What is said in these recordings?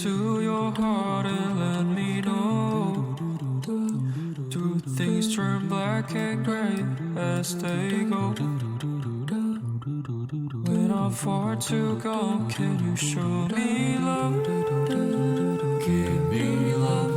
to your heart and let me know. Do things turn black and gray as they go? When I'm far too gone, can you show me love? Give me love.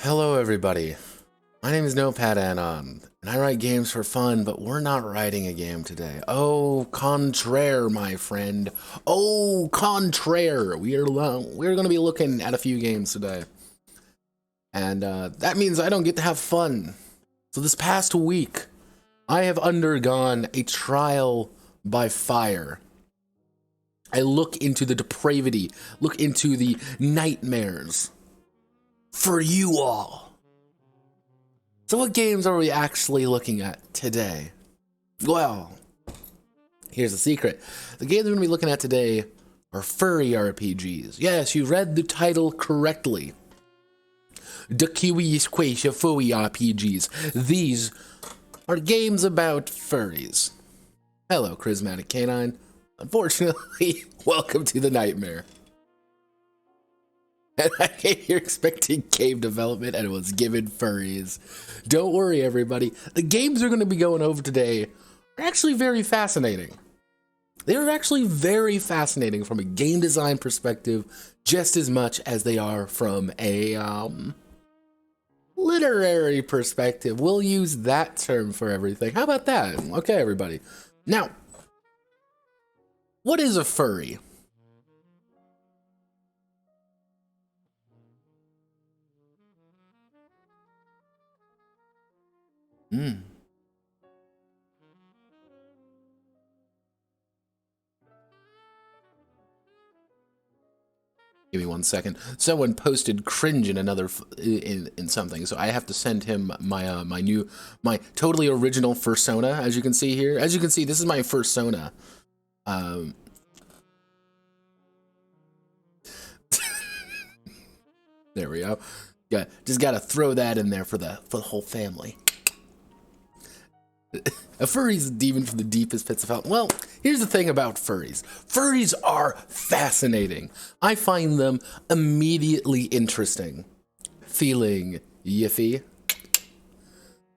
Hello everybody, my name is Notepad Anon, and I write games for fun, but we're not writing a game today. Au contraire, my friend. Au contraire. We're going to be looking at a few games today. And that means I don't get to have fun. So this past week, I have undergone a trial by fire. I look into the depravity, look into the nightmares for you all. So what games are we actually looking at today? Well, here's the secret. The games we're going to be looking at today are furry RPGs. Yes, you read the title correctly. The Cuwious, Cwase, Fuwwy RPGs. These are games about furries. Hello, Charismatic Canine. Unfortunately, welcome to the nightmare. And I came here expecting game development, and it was given furries. Don't worry, everybody. The games we're going to be going over today are actually very fascinating. They're actually very fascinating from a game design perspective, just as much as they are from a literary perspective. We'll use that term for everything. How about that? Okay, everybody. Now, what is a furry? Give me 1 second. Someone posted cringe in another in something, so I have to send him my my totally original fursona. As you can see here, this is my fursona. There we go. Yeah, just gotta throw that in there for the whole family. A furry's a demon from the deepest pits of hell. Well, here's the thing about furries. Furries are fascinating. I find them immediately interesting. Feeling yiffy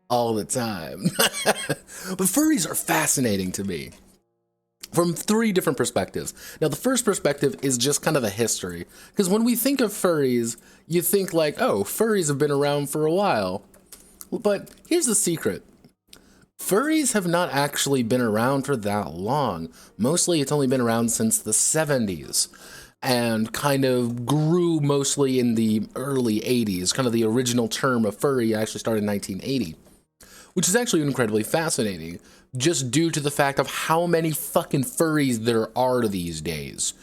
all the time. But furries are fascinating to me from 3 different perspectives. Now, the first perspective is just kind of the history. Because when we think of furries, you think like, oh, furries have been around for a while. But here's the secret. Furries have not actually been around for that long. Mostly it's only been around since the 70s and kind of grew mostly in the early 80s. Kind of the original term of furry actually started in 1980, which is actually incredibly fascinating just due to the fact of how many fucking furries there are these days.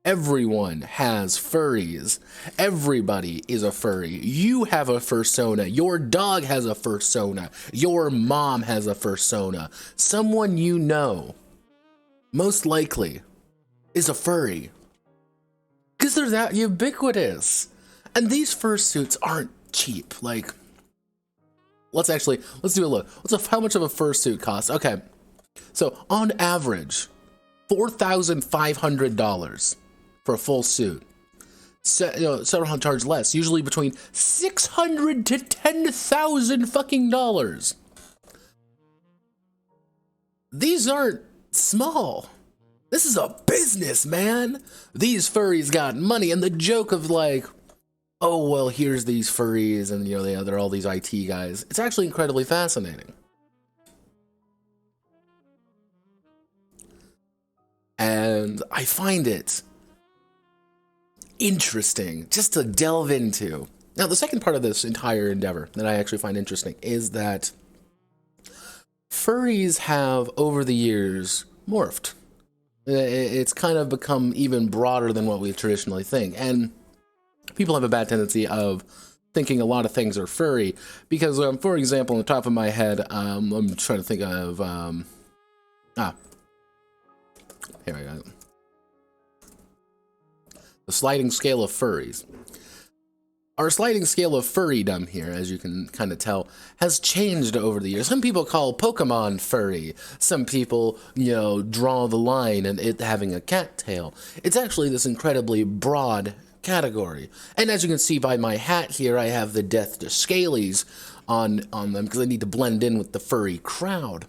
Everyone has furries. Everybody is a furry. You have a fursona. Your dog has a fursona. Your mom has a fursona. Someone you know, most likely, is a furry. Because they're that ubiquitous. And these fursuits aren't cheap. Like, let's do a look. How much of a fursuit costs? Okay. So, on average, $4,500 for a full suit. Several charge less, usually between $600 to $10,000 fucking dollars. These aren't small. This is a business, man. These furries got money, and the joke of like, oh well, here's these furries, and they're all these IT guys. It's actually incredibly fascinating. And I find it interesting just to delve into. Now, the second part of this entire endeavor that I actually find interesting is that furries have, over the years, morphed. It's kind of become even broader than what we traditionally think. And people have a bad tendency of thinking a lot of things are furry because, for example, on the top of my head, I'm trying to think of... here we go. The sliding scale of furries. Our sliding scale of furrydom here, as you can kind of tell, has changed over the years. Some people call Pokemon furry. Some people, draw the line and it having a cat tail. It's actually this incredibly broad category. And as you can see by my hat here, I have the Death to Scalies on them because I need to blend in with the furry crowd.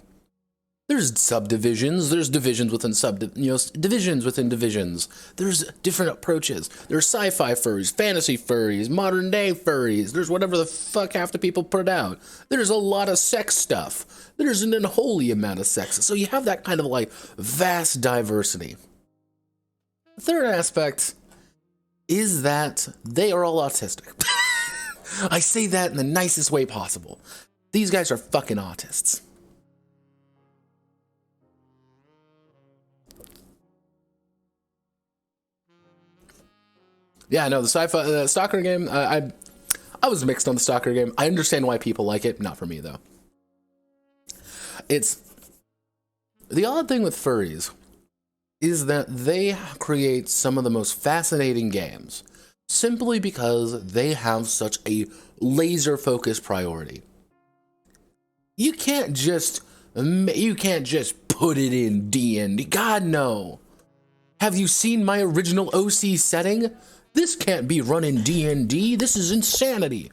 There's subdivisions, there's divisions within divisions within divisions. There's different approaches. There's sci-fi furries, fantasy furries, modern day furries. There's whatever the fuck half the people put out. There's a lot of sex stuff. There's an unholy amount of sex. So you have that kind of like vast diversity. The third aspect is that they are all autistic. I say that in the nicest way possible. These guys are fucking autists. Yeah, no, the sci-fi Stalker game, I was mixed on the Stalker game. I understand why people like it, not for me, though. It's... The odd thing with furries is that they create some of the most fascinating games simply because they have such a laser-focused priority. You can't just put it in D&D. God, no. Have you seen my original OC setting? This can't be run in D&D. This is insanity.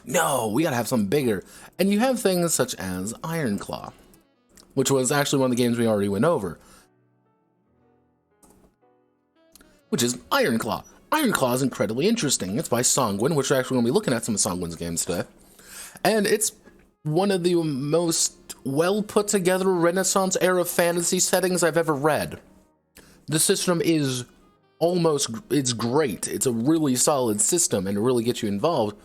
No, we gotta have something bigger. And you have things such as Ironclaw, which was actually one of the games we already went over, which is Ironclaw. Ironclaw is incredibly interesting. It's by Sanguine, which we're actually going to be looking at some of Sanguine's games today. And it's one of the most well put together Renaissance era fantasy settings I've ever read. The system is it's great. It's a really solid system and it really gets you involved.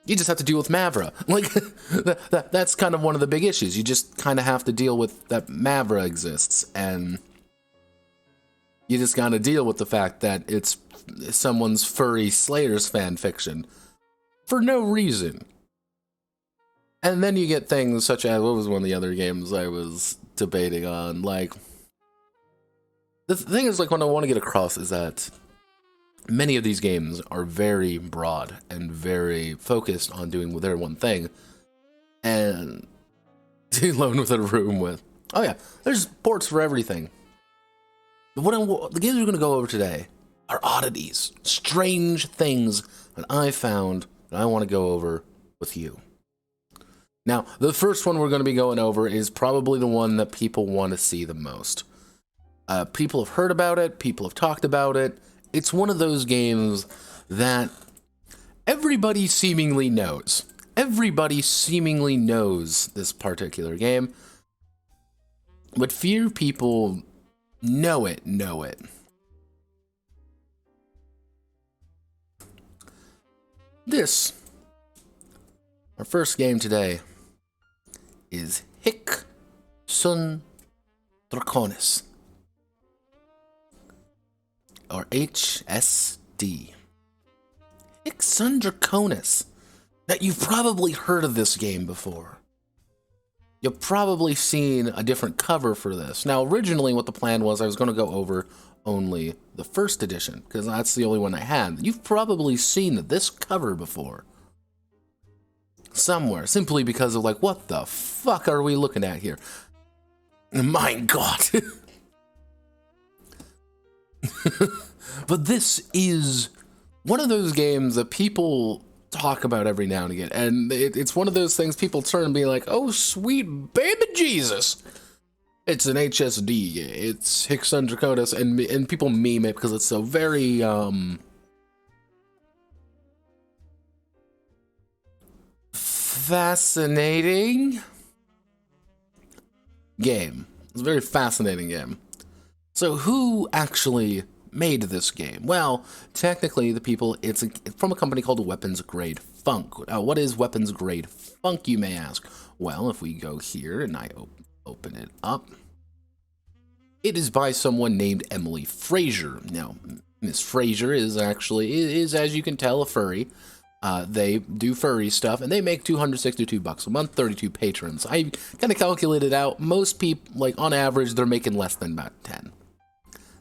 You just have to deal with Mavra. Like, that's kind of one of the big issues. You just kind of have to deal with that Mavra exists, and you just gotta deal with the fact that it's someone's furry Slayers fan fiction for no reason. And then you get things such as, what was one of the other games I was debating on? Like, the thing is, like, what I want to get across is that many of these games are very broad and very focused on doing their one thing. And alone with a room with, oh yeah, there's ports for everything. But the games we're going to go over today are oddities, strange things that I found that I want to go over with you. Now, the first one we're going to be going over is probably the one that people want to see the most. People have heard about it, people have talked about it. It's one of those games that everybody seemingly knows. Everybody seemingly knows this particular game, but few people know it. This, our first game today, is Hic Sun Dracones. or HSD. Dracones. Now, you've probably heard of this game before. You've probably seen a different cover for this. Now, originally what the plan was, I was going to go over only the first edition, because that's the only one I had. You've probably seen this cover before. Somewhere, simply because of like, what the fuck are we looking at here? My God. But this is one of those games that people talk about every now and again, and it's one of those things people turn and be like, oh sweet baby Jesus, it's an HSD, it's Dracones, and people meme it because it's so very fascinating game. It's a very fascinating game. So who actually made this game? Well, technically the people, it's from a company called Weapons Grade Funk. What is Weapons Grade Funk, you may ask? Well, if we go here and I open it up, it is by someone named Emily Fraser. Now, Miss Fraser is actually, as you can tell, a furry. They do furry stuff, and they make $262 a month, 32 patrons. I kind of calculated out, most people, like on average, they're making less than about 10.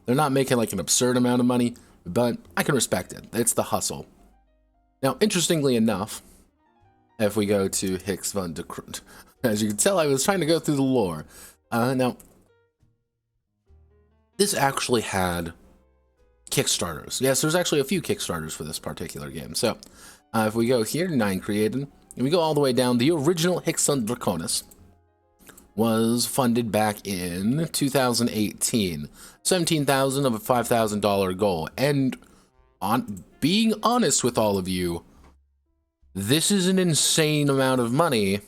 They're not making like an absurd amount of money, but I can respect it. It's the hustle. Now, interestingly enough, if we go to SVNT, as you can tell, I was trying to go through the lore. Now, this actually had Kickstarters. Yes, there's actually a few Kickstarters for this particular game. So, if we go here, 9 created, and we go all the way down, the original Dracones was funded back in 2018. $17,000 of a $5,000 goal. And on being honest with all of you, this is an insane amount of money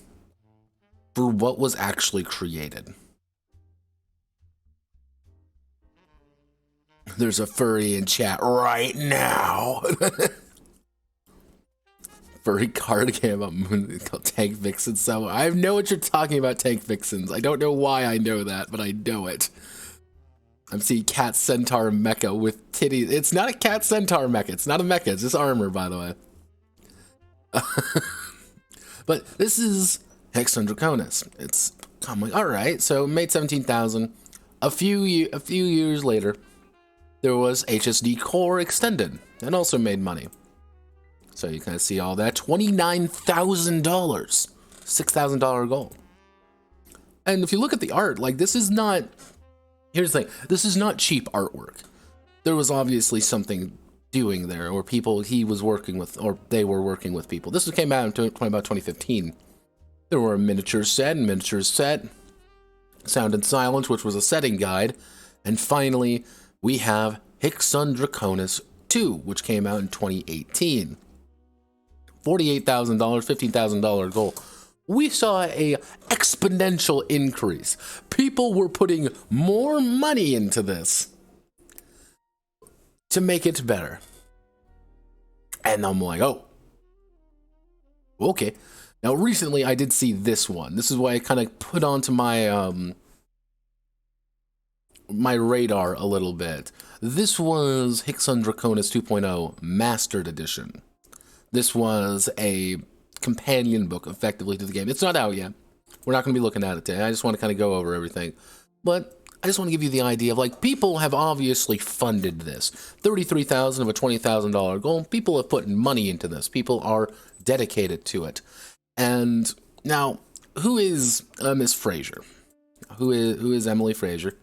for what was actually created. There's a furry in chat right now. Furry card game about Moon called Tank Vixens. So I know what you're talking about, Tank Vixens. I don't know why I know that, but I know it. I'm seeing Cat Centaur mecha with titties. It's not a Cat Centaur mecha. It's not a mecha. It's just armor, by the way. But this is Dracones. It's, I'm like, all right. So made 17,000. A few years later, there was HSD Core Extended and also made money. So you kind of see all that. $29,000. $6,000 goal. And if you look at the art, like this is not, here's the thing, this is not cheap artwork. There was obviously something doing there, or people he was working with, or they were working with people. This came out in about 2015. There were a miniature set and miniatures set, Sound and Silence, which was a setting guide, and finally we have Dracones 2, which came out in 2018. $48,000, $15,000 goal. We saw a exponential increase. People were putting more money into this to make it better. And I'm like, oh, okay. Now, recently I did see this one. This is why I kind of put onto my my radar a little bit. This was Dracones 2.0 Mastered Edition. This was a companion book, effectively, to the game. It's not out yet. We're not going to be looking at it today. I just want to kind of go over everything. But I just want to give you the idea of, like, people have obviously funded this. $33,000 of a $20,000 goal. People have put money into this. People are dedicated to it. And now, who is Miss Fraser? Who is Emily Fraser?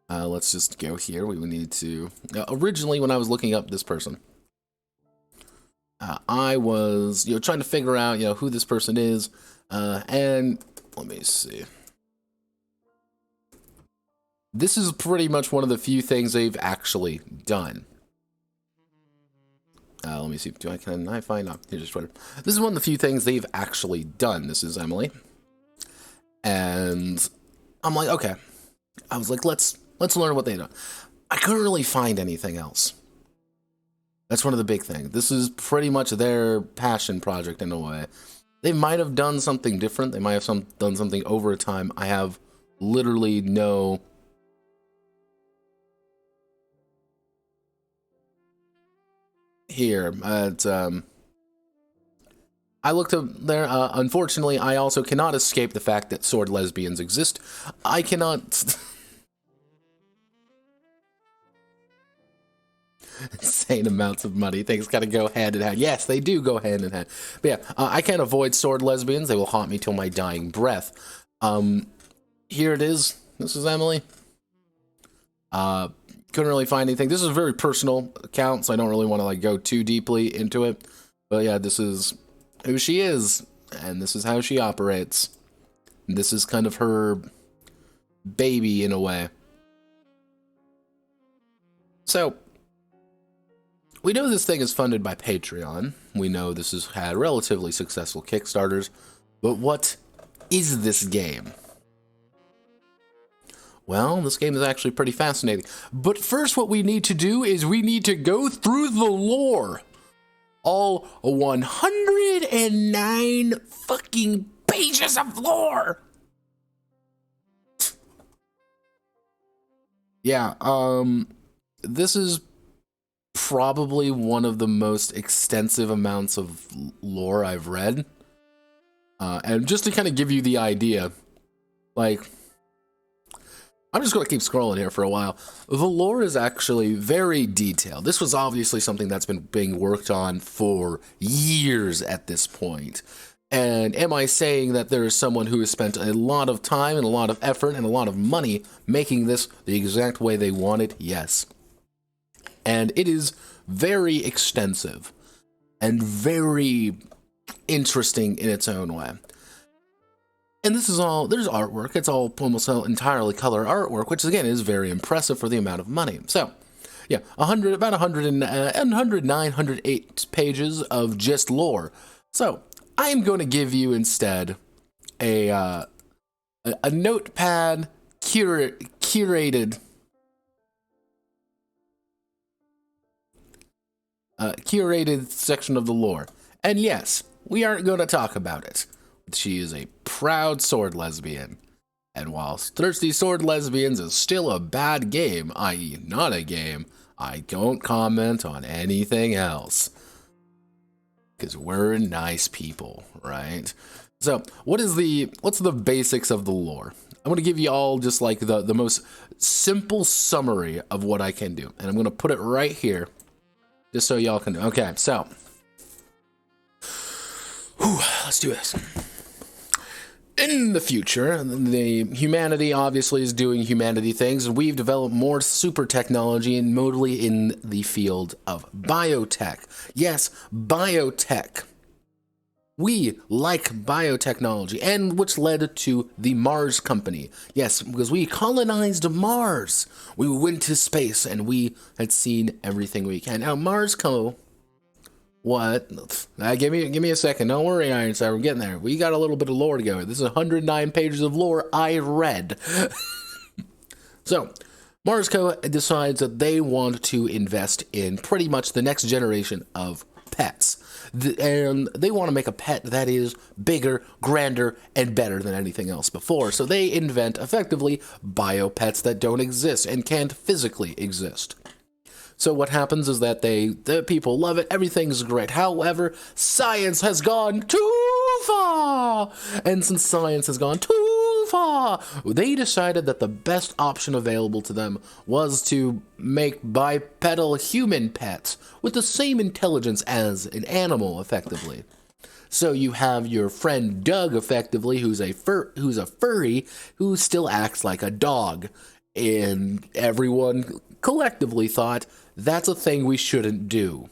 Let's just go here. We need to... originally, when I was looking up this person, I was, trying to figure out, who this person is, and let me see. This is pretty much one of the few things they've actually done. Let me see. Can I find out? Here's Twitter. This is one of the few things they've actually done. This is Emily, and I'm like, okay. I was like, let's learn what they've done. I couldn't really find anything else. That's one of the big things. This is pretty much their passion project in a way. They might have done something different. They might have done something over time. I have literally no here. I looked up there. Unfortunately, I also cannot escape the fact that sword lesbians exist. I cannot... Insane amounts of money. Things gotta go hand in hand. Yes, they do go hand in hand. But yeah, I can't avoid sword lesbians. They will haunt me till my dying breath. Here it is. This is Emily. Couldn't really find anything. This is a very personal account, so I don't really want to like go too deeply into it. But yeah, this is who she is, and this is how she operates. This is kind of her baby in a way. So, we know this thing is funded by Patreon. We know this has had relatively successful Kickstarters. But what is this game? Well, this game is actually pretty fascinating. But first, what we need to do is we need to go through the lore. All 109 fucking pages of lore. Yeah, this is probably one of the most extensive amounts of lore I've read. And just to kind of give you the idea, like, I'm just going to keep scrolling here for a while. The lore is actually very detailed. This was obviously something that's been being worked on for years at this point. And am I saying that there is someone who has spent a lot of time and a lot of effort and a lot of money making this the exact way they want it? Yes. And it is very extensive and very interesting in its own way. And this is all, there's artwork, it's all almost entirely color artwork, which again is very impressive for the amount of money. So, yeah, about 109, 108 pages of just lore. So, I am going to give you instead a notepad curated section of the lore. And yes, we aren't going to talk about it. She is a proud sword lesbian. And while Thirsty Sword Lesbians is still a bad game, i.e. not a game, I don't comment on anything else. Because we're nice people, right? So, what's the basics of the lore? I'm going to give you all just like the most simple summary of what I can do. And I'm going to put it right here, just so y'all can do. Okay, so. Let's do this. In the future, the humanity obviously is doing humanity things, and we've developed more super technology, and mostly in the field of biotech. Yes, biotech. We like biotechnology, and which led to the Mars Company. Yes, because we colonized Mars. We went to space, and we had seen everything we can. Now, Mars Co. What? Give me a second. Don't worry, Ironside. We're getting there. We got a little bit of lore to go. This is 109 pages of lore I read. So, Mars Co. decides that they want to invest in pretty much the next generation of pets. And they want to make a pet that is bigger, grander, and better than anything else before. So they invent, effectively, biopets that don't exist and can't physically exist. So what happens is that the people love it, everything's great. However, science has gone too far! And since science has gone too far, they decided that the best option available to them was to make bipedal human pets with the same intelligence as an animal, effectively. So you have your friend Doug, effectively, who's a furry, who still acts like a dog. And everyone collectively thought, that's a thing we shouldn't do.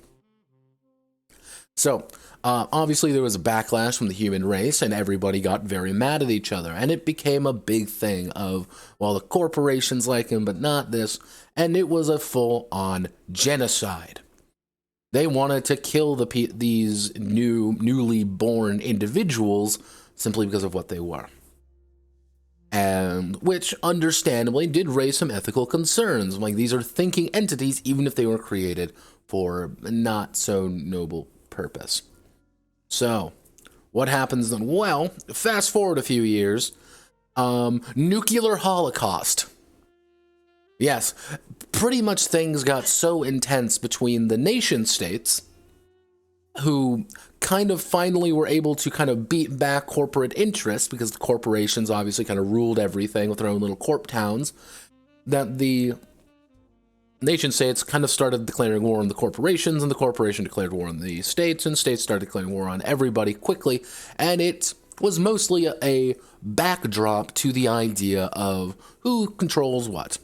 So, obviously there was a backlash from the human race, and everybody got very mad at each other, and it became a big thing of, well, the corporations like him, but not this, and it was a full-on genocide. They wanted to kill these newly born individuals simply because of what they were. And which, understandably, did raise some ethical concerns. Like, these are thinking entities, even if they were created for a not so noble purpose. So, what happens then? Well, fast forward a few years, nuclear holocaust. Yes, pretty much things got so intense between the nation states, who kind of finally were able to kind of beat back corporate interests, because the corporations obviously kind of ruled everything with their own little corp towns, that the nation states kind of started declaring war on the corporations, and the corporation declared war on the states, and states started declaring war on everybody quickly, and it was mostly a backdrop to the idea of who controls what.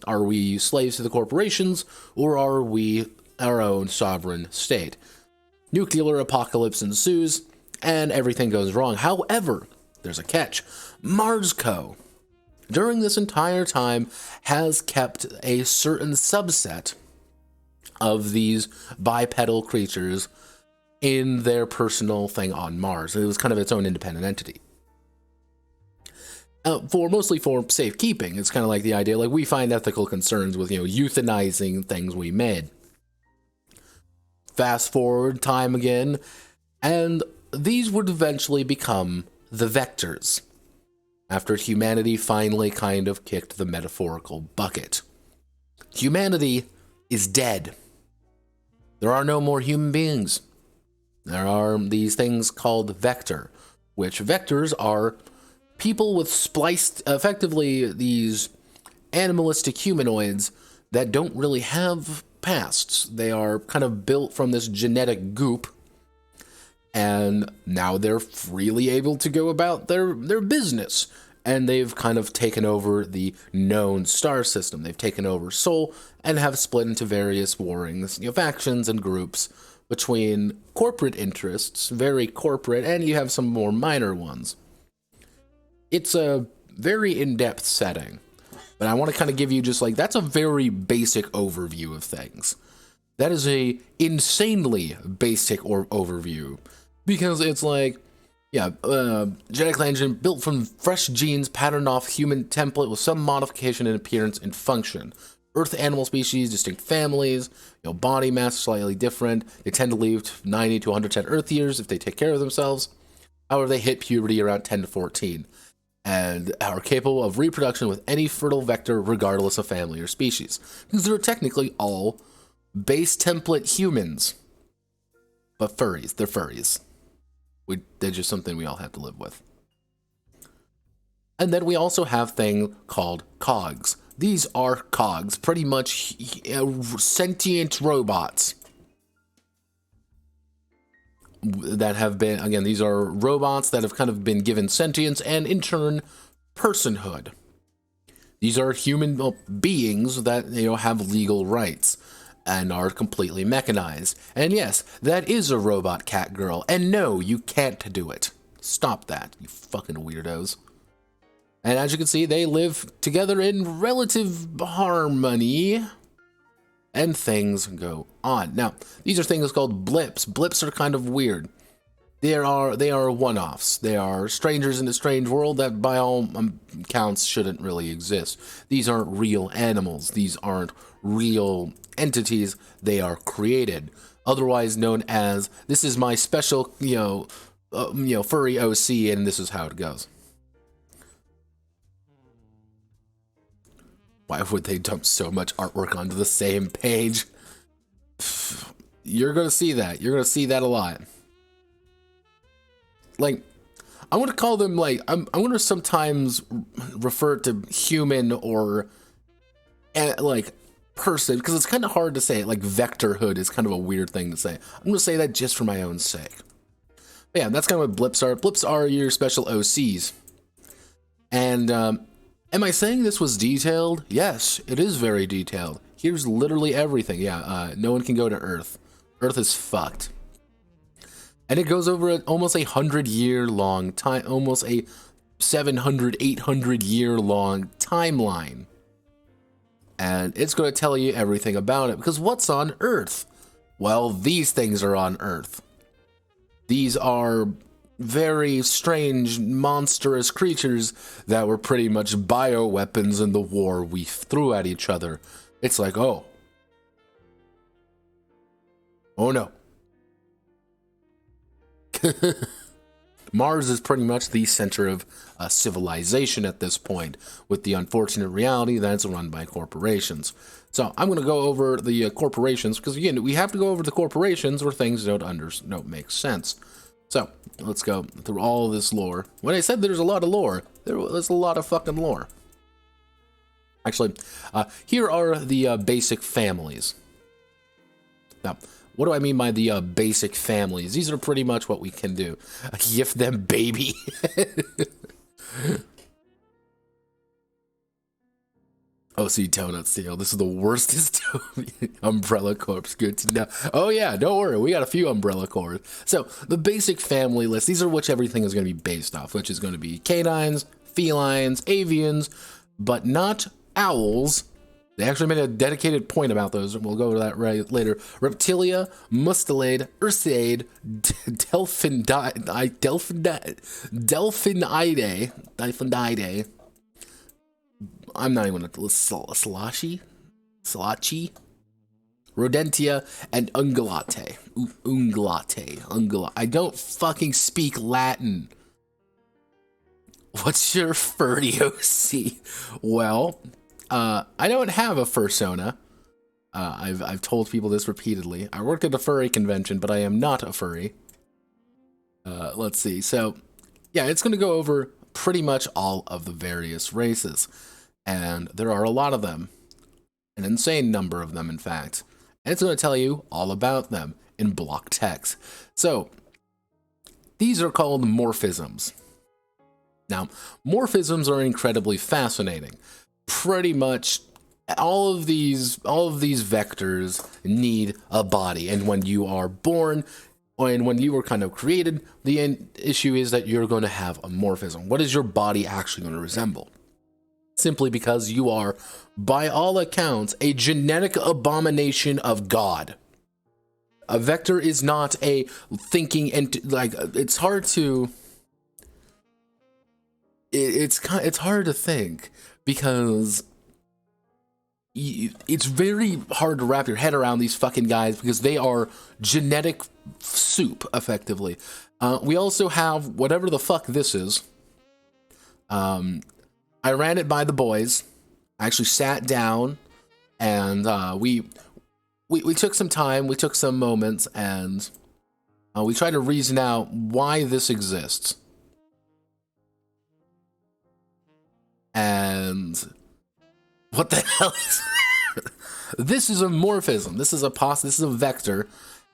Are we slaves to the corporations, or are we our own sovereign state? Nuclear apocalypse ensues, and everything goes wrong. However, there's a catch. Marsco, during this entire time, has kept a certain subset of these bipedal creatures in their personal thing on Mars. It was kind of its own independent entity. Mostly for safekeeping. It's kind of like the idea, like, we find ethical concerns with, euthanizing things we made. Fast forward time again, and these would eventually become the Vectors, after humanity finally kind of kicked the metaphorical bucket. Humanity is dead. There are no more human beings. There are these things called Vector, which Vectors are people with spliced, effectively these animalistic humanoids that don't really have pasts. They are kind of built from this genetic goop, and now they're freely able to go about their business, and they've kind of taken over the known star system. They've taken over Sol and have split into various warring factions and groups between corporate interests, very corporate, and you have some more minor ones. It's a very in-depth setting, but I want to kind of give you just like, that's a very basic overview of things. That is a insanely basic overview, because it's like, genetic engine built from fresh genes patterned off human template with some modification in appearance and function. Earth animal species, distinct families, body mass slightly different. They tend to live 90 to 110 Earth years if they take care of themselves. However, they hit puberty around 10 to 14. And are capable of reproduction with any fertile vector regardless of family or species. Because they're technically all base template humans. But furries, they're furries. They're just something we all have to live with. And then we also have things called cogs. These are cogs, pretty much sentient robots. That have been, again, these are robots that have kind of been given sentience and in turn personhood. These are human beings that have legal rights and are completely mechanized. And yes, that is a robot cat girl. And no, you can't do it. Stop that, you fucking weirdos. And as you can see, they live together in relative harmony. And things go on. Now, these are things called blips. Blips are kind of weird. They are one-offs. They are strangers in a strange world that by all counts shouldn't really exist. These aren't real animals. These aren't real entities. They are created. Otherwise known as, this is my special, furry OC, and this is how it goes. Why would they dump so much artwork onto the same page? You're going to see that. You're going to see that a lot. Like, I want to call them, like, I'm going to sometimes refer to human or, like, person, because it's kind of hard to say it. Like, vectorhood is kind of a weird thing to say. I'm going to say that just for my own sake. But yeah, that's kind of what blips are. Blips are your special OCs. And, am I saying this was detailed? Yes, it is very detailed. Here's literally everything. Yeah, no one can go to Earth. Earth is fucked. And it goes over almost 100-year long time, almost a 700, 800-year long timeline. And it's going to tell you everything about it. Because what's on Earth? Well, these things are on Earth. These are very strange, monstrous creatures that were pretty much bioweapons in the war we threw at each other. It's like, oh no. Mars is pretty much the center of civilization at this point, with the unfortunate reality that it's run by corporations. So I'm going to go over the corporations, because again, we have to go over the corporations where things don't make sense. So let's go through all of this lore. When I said there's a lot of lore, there's a lot of fucking lore. Actually, here are the basic families. Now, what do I mean by the basic families? These are pretty much what we can do. Gift them baby. Oh, see, Donut Steel. This is the worst dystopian. Umbrella Corps. Good to know. Oh, yeah, don't worry. We got a few Umbrella Corps. So, the basic family list, these are which everything is going to be based off, which is going to be canines, felines, avians, but not owls. They actually made a dedicated point about those, and we'll go over that later. Reptilia, Mustelid, Ursidae, Delphinidae. I'm not even gonna Slachi, Rodentia, and Ungulate. I don't fucking speak Latin. What's your furry OC? Well, I don't have a fursona. I've told people this repeatedly. I worked at a furry convention, but I am not a furry. Let's see. So, yeah, it's going to go over pretty much all of the various races. And there are a lot of them. An insane number of them, in fact. And it's going to tell you all about them in block text. So, these are called morphisms. Now, morphisms are incredibly fascinating. Pretty much all of these vectors need a body, and when you are born and when you were kind of created, the issue is that you're going to have a morphism. What is your body actually going to resemble? Simply because you are, by all accounts, a genetic abomination of God. A vector is not a thinking it's hard to it's hard to think, because it's very hard to wrap your head around these fucking guys, because they are genetic soup, effectively. We also have whatever the fuck this is. I ran it by the boys. I actually sat down, and we took some time, we took some moments, and we tried to reason out why this exists. And what the hell is this? Is a morphism. This is a vector,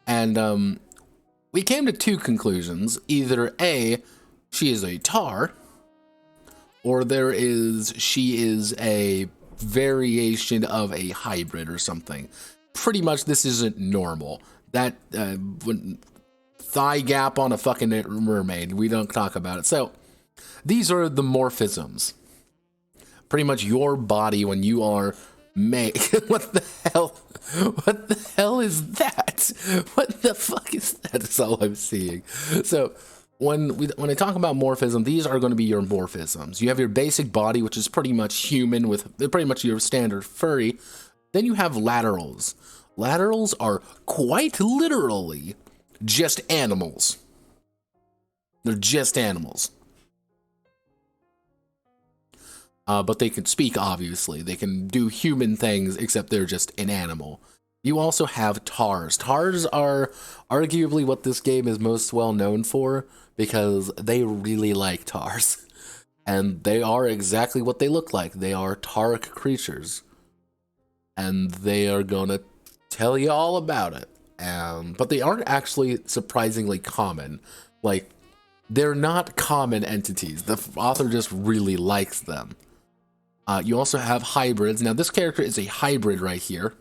and we came to two conclusions. Either A, she is a tar, or she is a variation of a hybrid or something. Pretty much this isn't normal. That thigh gap on a fucking mermaid, we don't talk about it. So these are the morphisms. Pretty much your body when you are made. What the hell? What the hell is that? What the fuck is that? That's all I'm seeing. So when I talk about morphism, these are going to be your morphisms. You have your basic body, which is pretty much human, with pretty much your standard furry. Then you have laterals. Laterals are quite literally just animals. They're just animals. But they can speak, obviously. They can do human things, except they're just an animal. You also have tars. Tars are arguably what this game is most well known for, because they really like tars. And they are exactly what they look like. They are taric creatures. And they are gonna tell you all about it. But they aren't actually surprisingly common. Like, they're not common entities. The author just really likes them. You also have hybrids. Now, this character is a hybrid right here.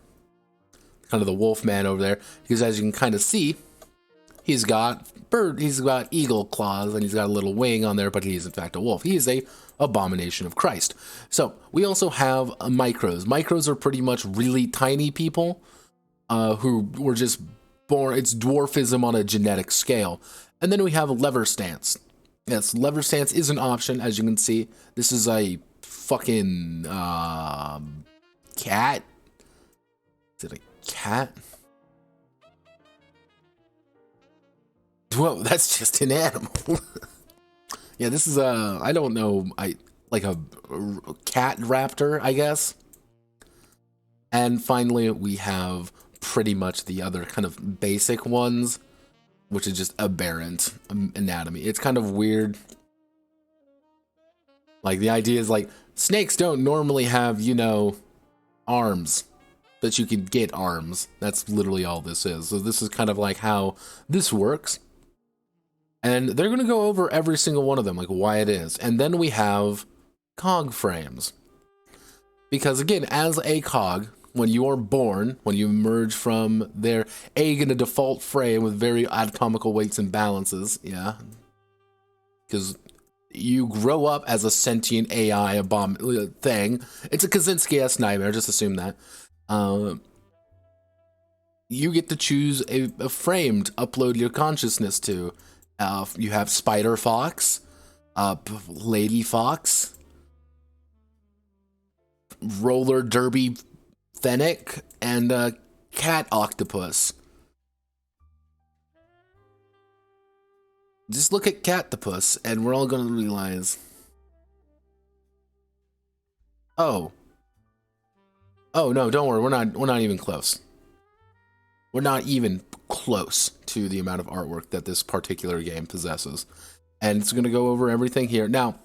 Kind of the wolf man over there. Because as you can kind of see, he's got eagle claws, and he's got a little wing on there, but he is in fact a wolf. He is a abomination of Christ. So, we also have micros. Micros are pretty much really tiny people who were just born. It's dwarfism on a genetic scale. And then we have lever stance. Yes, lever stance is an option, as you can see. This is a fucking cat. Is it a cat? Whoa, that's just an animal. Yeah, this is a, I don't know, like a cat raptor, I guess. And finally, we have pretty much the other kind of basic ones, which is just aberrant anatomy. It's kind of weird. Like, the idea is, like, snakes don't normally have, you know, arms, but you can get arms. That's literally all this is. So this is kind of like how this works. And they're going to go over every single one of them, like why it is. And then we have cog frames. Because again, as a cog, when you are born, when you emerge from their egg in a default frame with very anatomical weights and balances, yeah. Because you grow up as a sentient AI thing. It's a Kaczynski-esque nightmare, just assume that. You get to choose a frame to upload your consciousness to. You have Spider Fox, Lady Fox, Roller Derby Fennec, and Cat Octopus. Just look at Catopus, and we're all gonna realize, oh no, don't worry, we're not even close. We're not even close to the amount of artwork that this particular game possesses. And it's going to go over everything here. Now,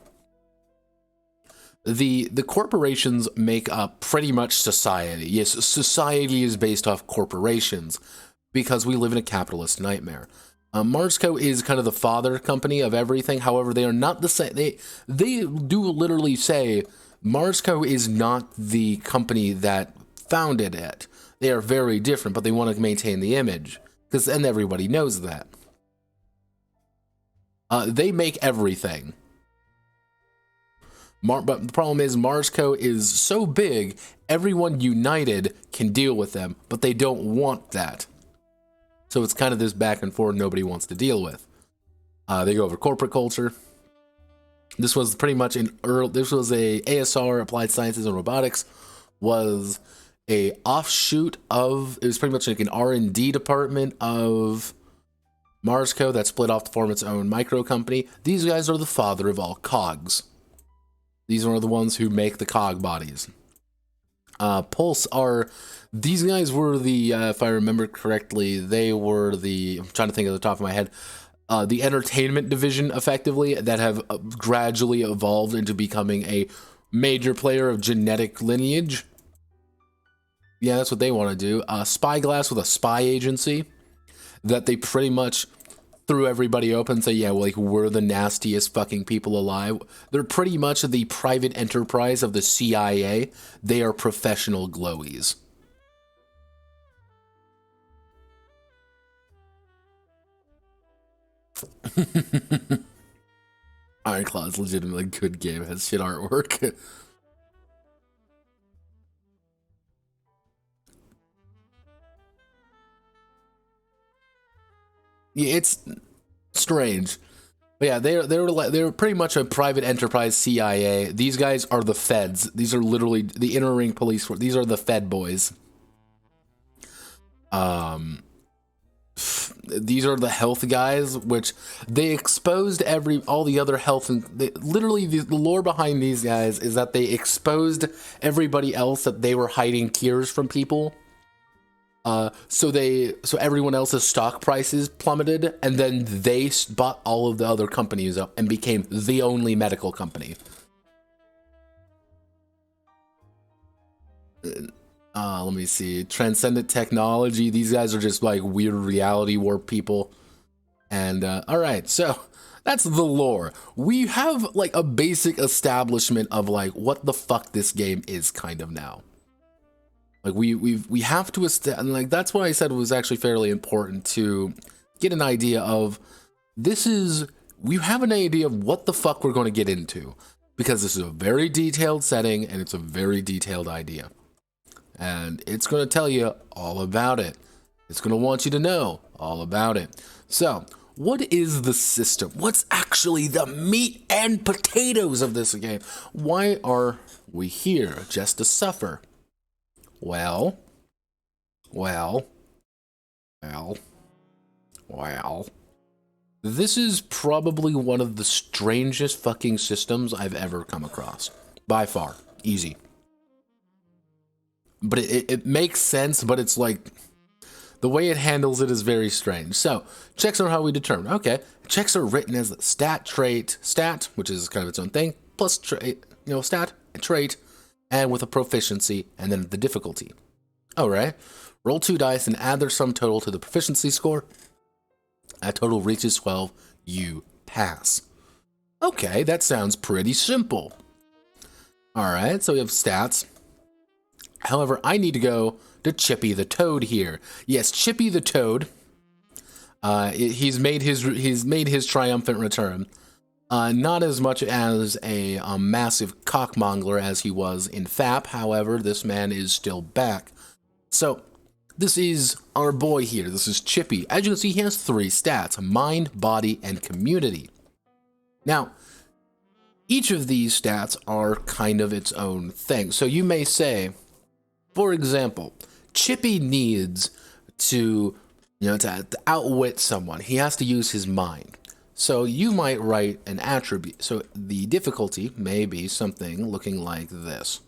the corporations make up pretty much society. Yes, society is based off corporations because we live in a capitalist nightmare. Marsco is kind of the father company of everything. However, they are not the same. They do literally say Marsco is not the company that founded it. They are very different, but they want to maintain the image, because then everybody knows that. They make everything. But the problem is Marsco is so big, everyone united can deal with them, but they don't want that. So it's kind of this back and forth nobody wants to deal with. They go over corporate culture. This was pretty much this was a ASR, Applied Sciences and Robotics, was a offshoot of, it was pretty much like an R&D department of Marsco that split off to form its own micro company. These guys are the father of all cogs. These are the ones who make the cog bodies. Pulse are, these guys were the, if I remember correctly, they were the, I'm trying to think of the top of my head, the entertainment division, effectively, that have gradually evolved into becoming a major player of genetic lineage. Yeah, that's what they want to do. Spyglass with a spy agency that they pretty much threw everybody open and say, yeah, well, like, we're the nastiest fucking people alive. They're pretty much the private enterprise of the CIA. They are professional glowies. Ironclaw's legitimately good game. It has shit artwork. Yeah, it's strange. But yeah, they're pretty much a private enterprise CIA. These guys are the feds. These are literally the inner ring police force. These are the Fed boys. These are the health guys, which they exposed all the other health, and literally the lore behind these guys is that they exposed everybody else that they were hiding cures from people. So everyone else's stock prices plummeted, and then they bought all of the other companies up and became the only medical company. Let me see. Transcendent technology. These guys are just like weird reality warp people. And all right, so that's the lore. We have like a basic establishment of like what the fuck this game is kind of now. Like we have to and like that's what I said was actually fairly important to get an idea of. We have an idea of what the fuck we're going to get into, because this is a very detailed setting and it's a very detailed idea. And it's going to tell you all about it. It's going to want you to know all about it. So, what is the system? What's actually the meat and potatoes of this game? Why are we here? Just to suffer? Well. This is probably one of the strangest fucking systems I've ever come across. By far. Easy. But it makes sense, but it's like, the way it handles it is very strange. So, checks are how we determine. Okay, checks are written as stat, trait, stat, which is kind of its own thing, plus trait, stat, trait, and with a proficiency, and then the difficulty. Alright, roll 2 dice and add their sum total to the proficiency score. That total reaches 12, you pass. Okay, that sounds pretty simple. Alright, so we have stats. However, I need to go to Chippy the Toad here. Yes, Chippy the Toad. He's made his triumphant return. Not as much as a massive cockmongler as he was in FAP. However, this man is still back. So, this is our boy here. This is Chippy. As you can see, he has 3 stats: mind, body, and community. Now, each of these stats are kind of its own thing. So you may say, for example, Chippy needs to, to outwit someone. He has to use his mind. So you might write an attribute. So the difficulty may be something looking like this.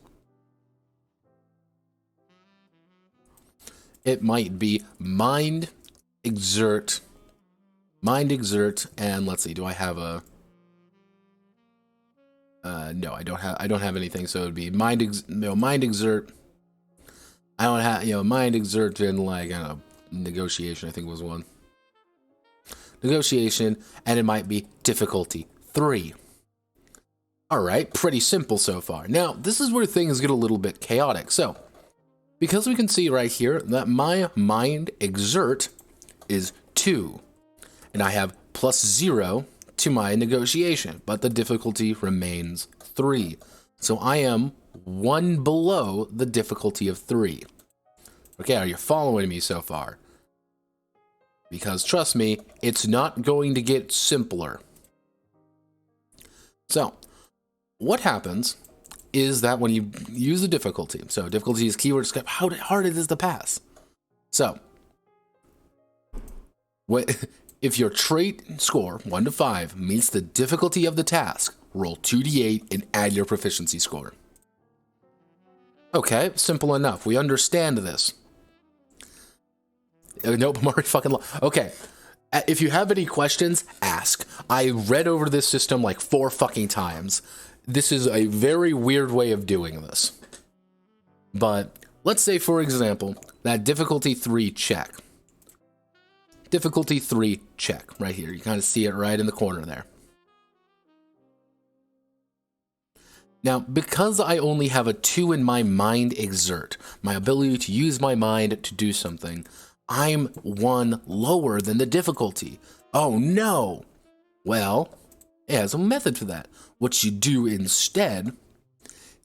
It might be mind, exert, and let's see, do I have a... no, I don't have anything, so it would be mind exert. I don't have, mind exert and like, I don't know, negotiation, I think was one. Negotiation, and it might be difficulty 3. Alright, pretty simple so far. Now, this is where things get a little bit chaotic. So, because we can see right here that my mind exert is 2, and I have plus 0 to my negotiation, but the difficulty remains 3. So I am 1 below the difficulty of 3. Okay, are you following me so far? Because trust me, it's not going to get simpler. So, what happens is that when you use the difficulty, so difficulty is keyword describe how hard it is to pass. So, if your trait score, 1 to 5, meets the difficulty of the task, roll 2d8 and add your proficiency score. Okay, simple enough. We understand this. Nope, I'm already fucking okay. If you have any questions, ask. I read over this system like 4 fucking times. This is a very weird way of doing this. But let's say, for example, that difficulty 3 check. Difficulty 3 check right here. You kind of see it right in the corner there. Now, because I only have a 2 in my mind exert, my ability to use my mind to do something, I'm 1 lower than the difficulty. Oh no! Well, it has a method for that. What you do instead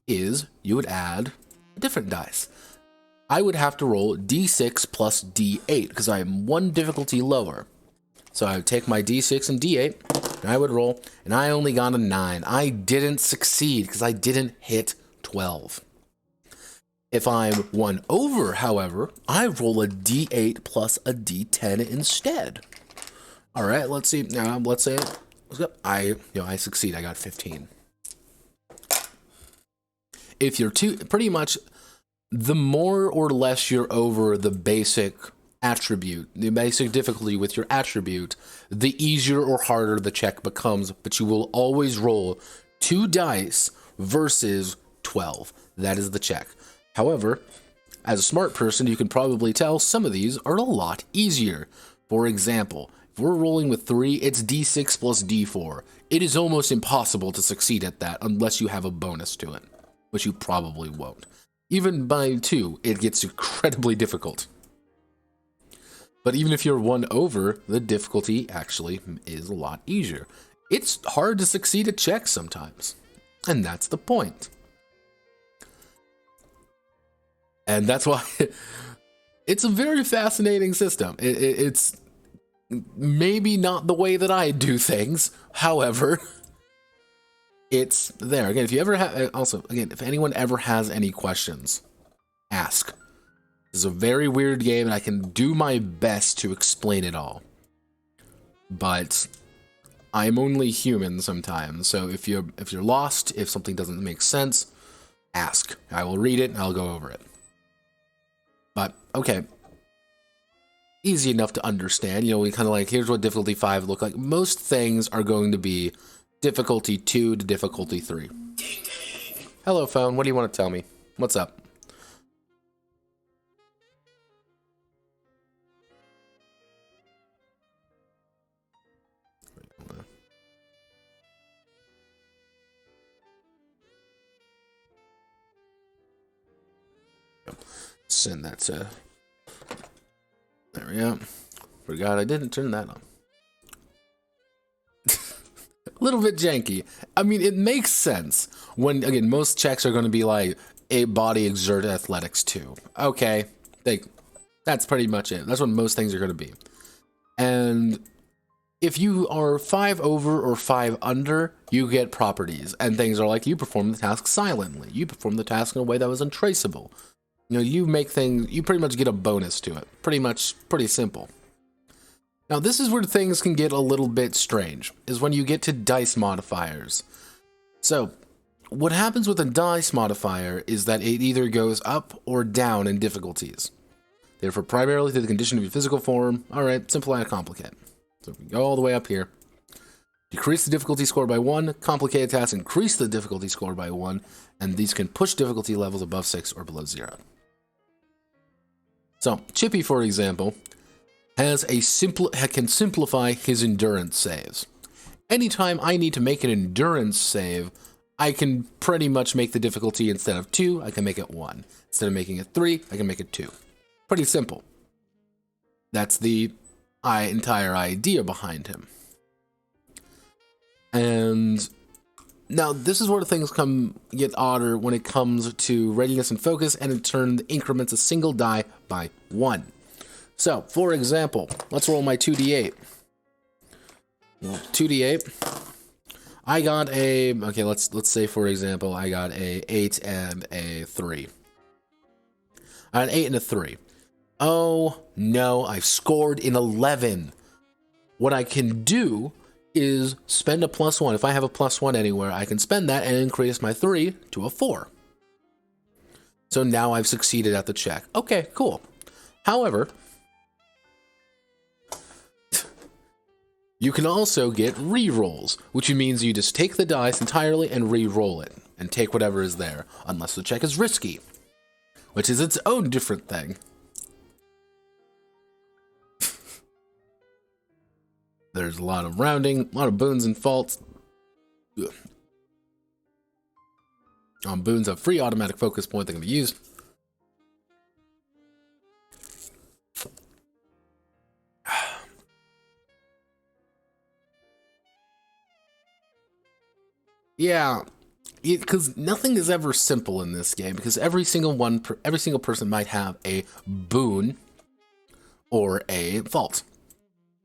is you would add a different dice. I would have to roll d6 plus d8 because I am 1 difficulty lower. So I would take my d6 and d8 and I would roll, and I only got a 9. I didn't succeed because I didn't hit 12. If I'm 1 over, however, I roll a d8 plus a d10 instead. All right, let's see. Now, let's say I succeed. I got 15. If you're pretty much, the more or less you're over the basic attribute, the basic difficulty with your attribute, the easier or harder the check becomes, but you will always roll 2 dice versus 12. That is the check. However, as a smart person, you can probably tell some of these are a lot easier. For example, if we're rolling with 3, it's d6 plus d4. It is almost impossible to succeed at that unless you have a bonus to it, which you probably won't. Even by 2, it gets incredibly difficult. But even if you're 1 over, the difficulty actually is a lot easier. It's hard to succeed at checks sometimes, and that's the point. And that's why it's a very fascinating system. It's maybe not the way that I do things. However, it's there. Again, if you ever have, also, again, if anyone ever has any questions, ask. This is a very weird game, and I can do my best to explain it all. But I'm only human sometimes, so if you're lost, if something doesn't make sense, ask. I will read it and I'll go over it. But okay, easy enough to understand. You know, we kind of like, here's what difficulty 5 look like. Most things are going to be difficulty 2 to difficulty 3. Hello, phone. What do you want to tell me? What's up? Send that to... There we go. Forgot I didn't turn that on. A little bit janky. I mean, it makes sense when, again, most checks are going to be like a body exert athletics 2. Okay, that's pretty much it. That's what most things are going to be. And if you are 5 over or 5 under, you get properties. And things are like, you perform the task silently. You perform the task in a way that was untraceable. You know, you make things, you pretty much get a bonus to it. Pretty simple. Now, this is where things can get a little bit strange, is when you get to dice modifiers. So, what happens with a dice modifier is that it either goes up or down in difficulties. Therefore, primarily to the condition of your physical form. Alright, simplify and complicate. So, if we go all the way up here. Decrease the difficulty score by 1, complicated tasks increase the difficulty score by 1, and these can push difficulty levels above 6 or below 0. So, Chippy, for example, can simplify his endurance saves. Anytime I need to make an endurance save, I can pretty much make the difficulty, instead of 2, I can make it 1. Instead of making it 3, I can make it 2. Pretty simple. That's the entire idea behind him. And now this is where things get odder when it comes to readiness and focus, and in turn increments a single die by 1. So, for example, let's roll my 2d8. 2d8. I got a, okay, let's say for example, I got a 8 and a 3. I got an 8 and a 3. Oh no, I've scored an 11. What I can do is spend a +1. If I have a +1 anywhere, I can spend that and increase my 3 to a 4. So now I've succeeded at the check. Okay, cool. However, you can also get re-rolls, which means you just take the dice entirely and re-roll it, and take whatever is there, unless the check is risky, which is its own different thing. There's a lot of rounding, a lot of boons and faults. Boons have free automatic focus point that can be used. Yeah, because nothing is ever simple in this game, because every single person might have a boon or a fault.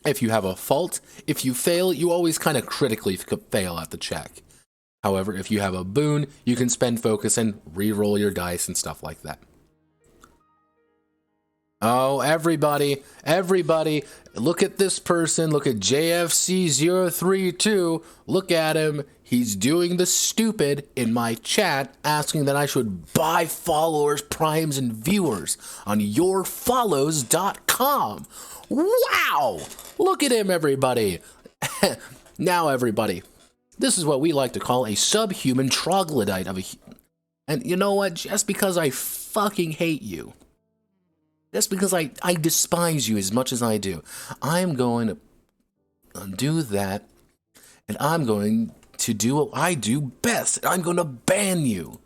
If you have a fault, if you fail, you always kind of critically fail at the check. However, if you have a boon, you can spend focus and re-roll your dice and stuff like that. Oh, everybody, look at this person, look at JFC032, look at him, he's doing the stupid in my chat, asking that I should buy followers, primes, and viewers on yourfollows.com. Wow! Look at him, everybody. Now, everybody, this is what we like to call a subhuman troglodyte of a... And you know what? Just because I fucking hate you, just because I despise you as much as I do, I'm going to undo that, and I'm going to do what I do best. I'm going to ban you.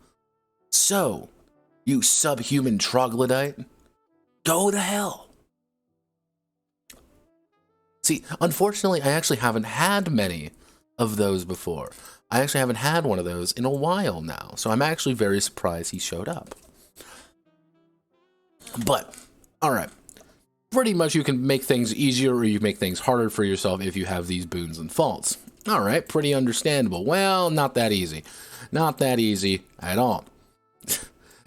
So, you subhuman troglodyte, go to hell. See, unfortunately, I actually haven't had many of those before. I actually haven't had one of those in a while now, so I'm actually very surprised he showed up. But, alright, pretty much you can make things easier or you make things harder for yourself if you have these boons and faults. Alright, pretty understandable. Well, not that easy. Not that easy at all.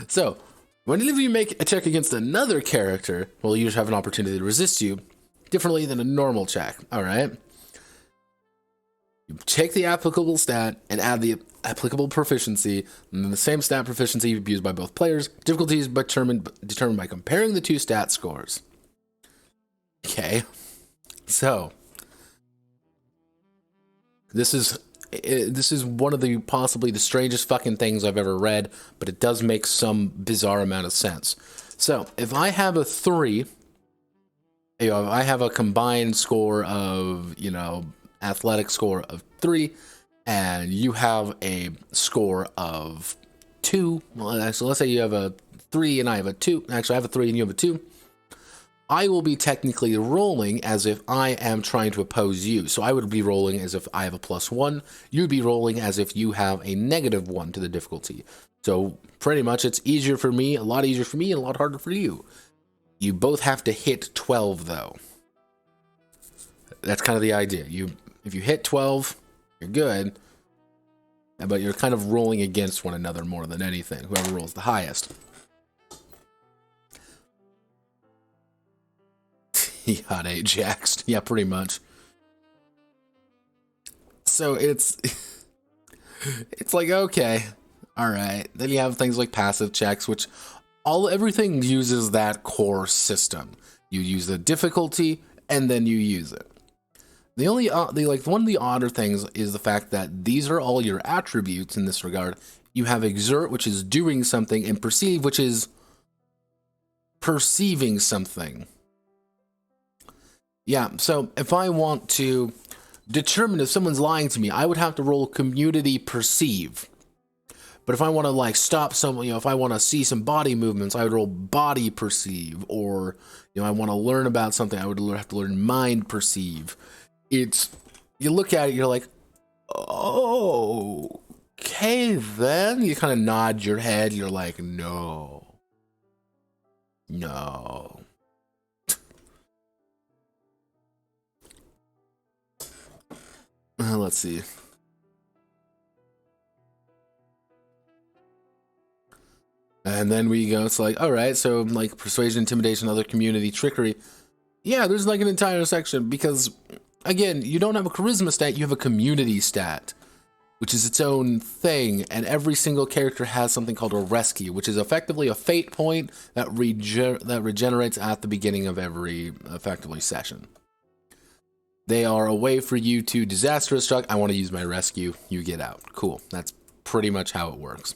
So, whenever you make a check against another character, well, you just have an opportunity to resist you differently than a normal check, alright? You take the applicable stat and add the applicable proficiency, and then the same stat proficiency used by both players. Difficulty is determined by comparing the two stat scores. Okay, so this is one of the possibly the strangest fucking things I've ever read, but it does make some bizarre amount of sense. So if I have a 3, you know, I have a combined score of, you know, athletic score of 3, and you have a score of 2. Well, so let's say you have a 3 and I have a 2. Actually, I have a 3 and you have a 2. I will be technically rolling as if I am trying to oppose you. So I would be rolling as if I have a +1. You'd be rolling as if you have a -1 to the difficulty. So pretty much it's easier for me, a lot easier for me, and a lot harder for you. You both have to hit 12 though. That's kind of the idea. If you hit 12, you're good, but you're kind of rolling against one another more than anything, whoever rolls the highest. He got Ajaxed. Yeah, pretty much. So it's like, okay, all right. Then you have things like passive checks, which everything uses that core system. You use the difficulty and then you use it. The only one of the odder things is the fact that these are all your attributes in this regard. You have exert, which is doing something, and perceive, which is perceiving something. Yeah, so if I want to determine if someone's lying to me, I would have to roll community perceive. But if I want to like stop someone, you know, if I want to see some body movements, I would roll body perceive. Or, you know, I want to learn about something, I would have to learn mind perceive. You look at it, you're like, oh, okay then. You kind of nod your head, you're like, no. Let's see. And then we go, it's like, all right, so like persuasion, intimidation, other community, trickery. Yeah, there's like an entire section because, again, you don't have a charisma stat, you have a community stat, which is its own thing. And every single character has something called a rescue, which is effectively a fate point that regenerates at the beginning of every, effectively, session. They are a way for you to disaster struck. I want to use my rescue. You get out. Cool. That's pretty much how it works.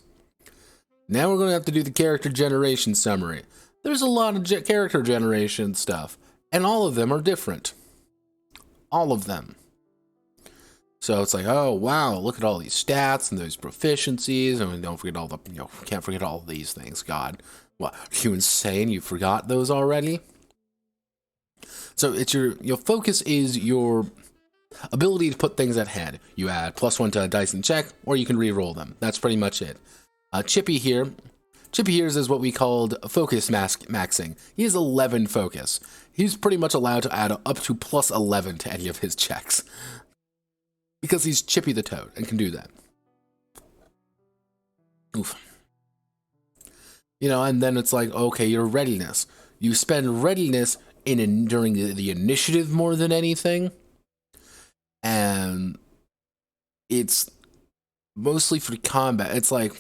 Now we're going to have to do the character generation summary. There's a lot of character generation stuff, and all of them are different. All of them. So it's like, oh wow, look at all these stats and those proficiencies, and don't forget all the, you know, can't forget all these things. God, what? Are you insane? You forgot those already? So it's your focus is your ability to put things at head. You add +1 to a dice and check, or you can re-roll them. That's pretty much it. Chippy here is what we called focus maxing. He has 11 focus. He's pretty much allowed to add up to +11 to any of his checks. Because he's Chippy the Toad and can do that. Oof. You know, and then it's like, okay, your readiness. You spend readiness during the initiative more than anything. And it's mostly for combat. It's like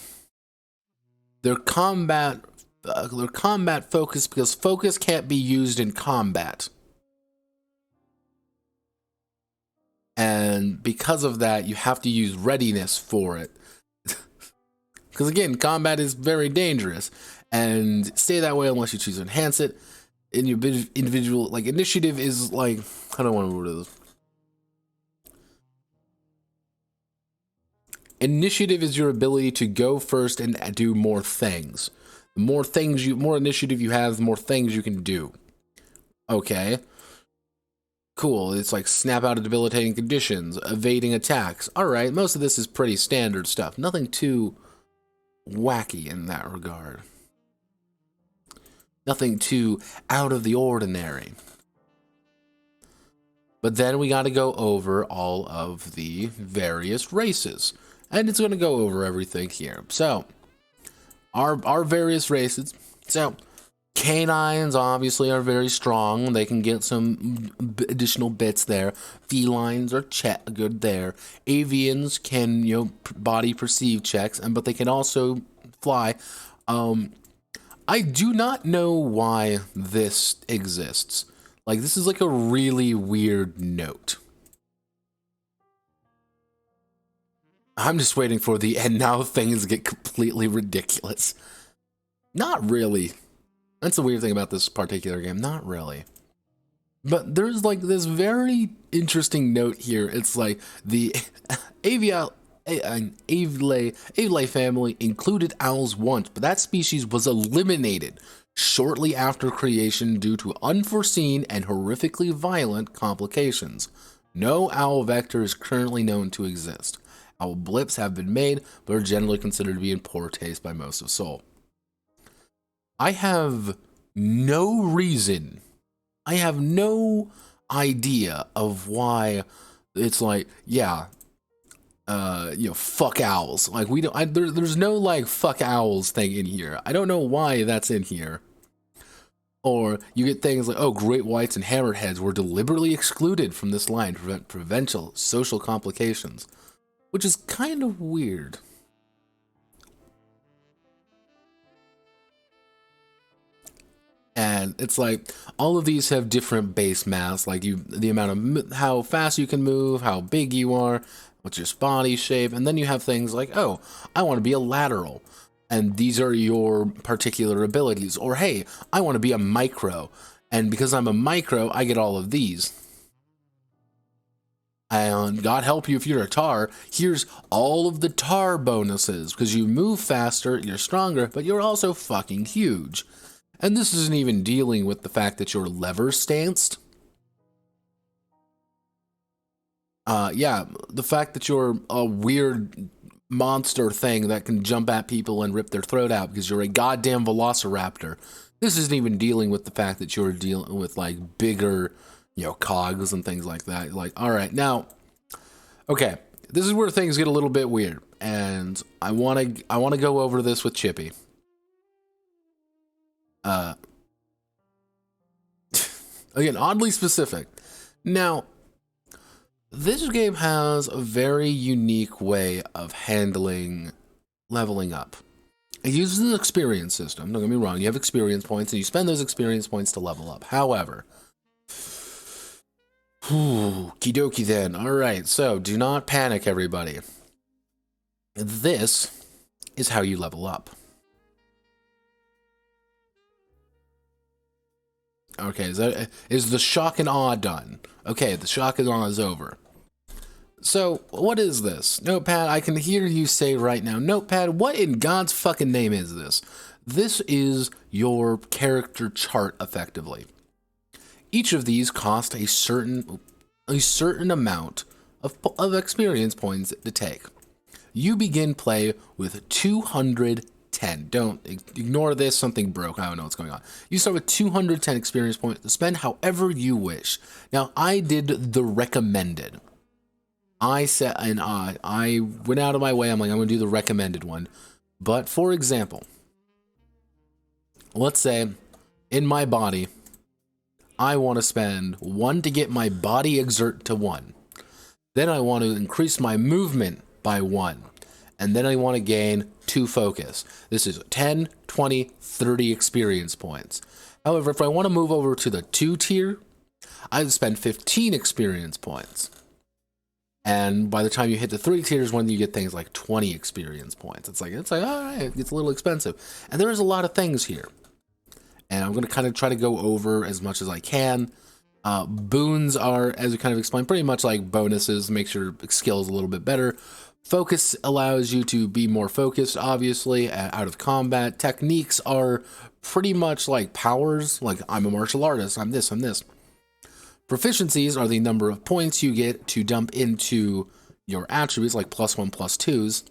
they're combat focused because focus can't be used in combat. And because of that, you have to use readiness for it. Because again, combat is very dangerous. And stay that way unless you choose to enhance it. In your individual, like, initiative is like, I don't want to word this. Initiative is your ability to go first and do more things. The more initiative you have, the more things you can do. Okay. Cool. It's like snap out of debilitating conditions, evading attacks. All right, most of this is pretty standard stuff. Nothing too wacky in that regard. Nothing too out of the ordinary. But then we got to go over all of the various races. And it's going to go over everything here. So, our various races. So, Canines obviously are very strong. They can get some additional bits there. Felines are good there. Avians can, you know, body perceive checks, but they can also fly. I do not know why this exists. Like, this is like a really weird note. I'm just waiting for the and now things get completely ridiculous. Not really. That's the weird thing about this particular game. Not really. But there's like this very interesting note here. It's like the Avile family included owls once, but that species was eliminated shortly after creation due to unforeseen and horrifically violent complications. No owl vector is currently known to exist. Owl blips have been made, but are generally considered to be in poor taste by most of Seoul. I have no reason, I have no idea of why it's like, yeah, you know, fuck owls. Like, we don't, there's no like fuck owls thing in here. I don't know why that's in here. Or you get things like, oh, great whites and hammerheads were deliberately excluded from this line to prevent provincial social complications, which is kind of weird. And it's like, all of these have different base mass, like the amount of how fast you can move, how big you are, what's your body shape, and then you have things like, oh, I want to be a lateral, and these are your particular abilities. Or, hey, I want to be a micro, and because I'm a micro, I get all of these. And God help you if you're a tar, here's all of the tar bonuses, because you move faster, you're stronger, but you're also fucking huge. And this isn't even dealing with the fact that you're lever stanced. Yeah, the fact that you're a weird monster thing that can jump at people and rip their throat out because you're a goddamn velociraptor. This isn't even dealing with the fact that you're dealing with, like, bigger, you know, cogs and things like that. Like, all right, now, okay, this is where things get a little bit weird, and I want to go over this with Chippy. Again, oddly specific. Now, this game has a very unique way of handling leveling up. It uses an experience system. Don't get me wrong, you have experience points, and you spend those experience points to level up. However, kidoki then. Alright, so do not panic, everybody. This is how you level up. Okay, is the shock and awe done? Okay, the shock and awe is over. So, what is this? Notepad, I can hear you say right now, Notepad, what in God's fucking name is this? This is your character chart, effectively. Each of these cost a certain amount of experience points to take. You begin play with 210. Don't ignore this, something broke, I don't know what's going on. You start with 210 experience points to spend however you wish. Now, I did the recommended. I said, and I went out of my way, I'm like, I'm going to do the recommended one. But, for example, let's say, in my body, I want to spend 1 to get my body exert to 1. Then I want to increase my movement by 1. And then I want to gain 2 focus. This is 10, 20, 30 experience points. However, if I want to move over to the 2 tier, I spend 15 experience points. And by the time you hit the 3 tiers, when you get things like 20 experience points, it's like, all right, it gets a little expensive. And there's a lot of things here. And I'm going to kind of try to go over as much as I can. Boons are, as we kind of explained, pretty much like bonuses, makes your skills a little bit better. Focus allows you to be more focused, obviously, out of combat. Techniques are pretty much like powers, like I'm a martial artist, I'm this, I'm this. Proficiencies are the number of points you get to dump into your attributes, like +1, +2s.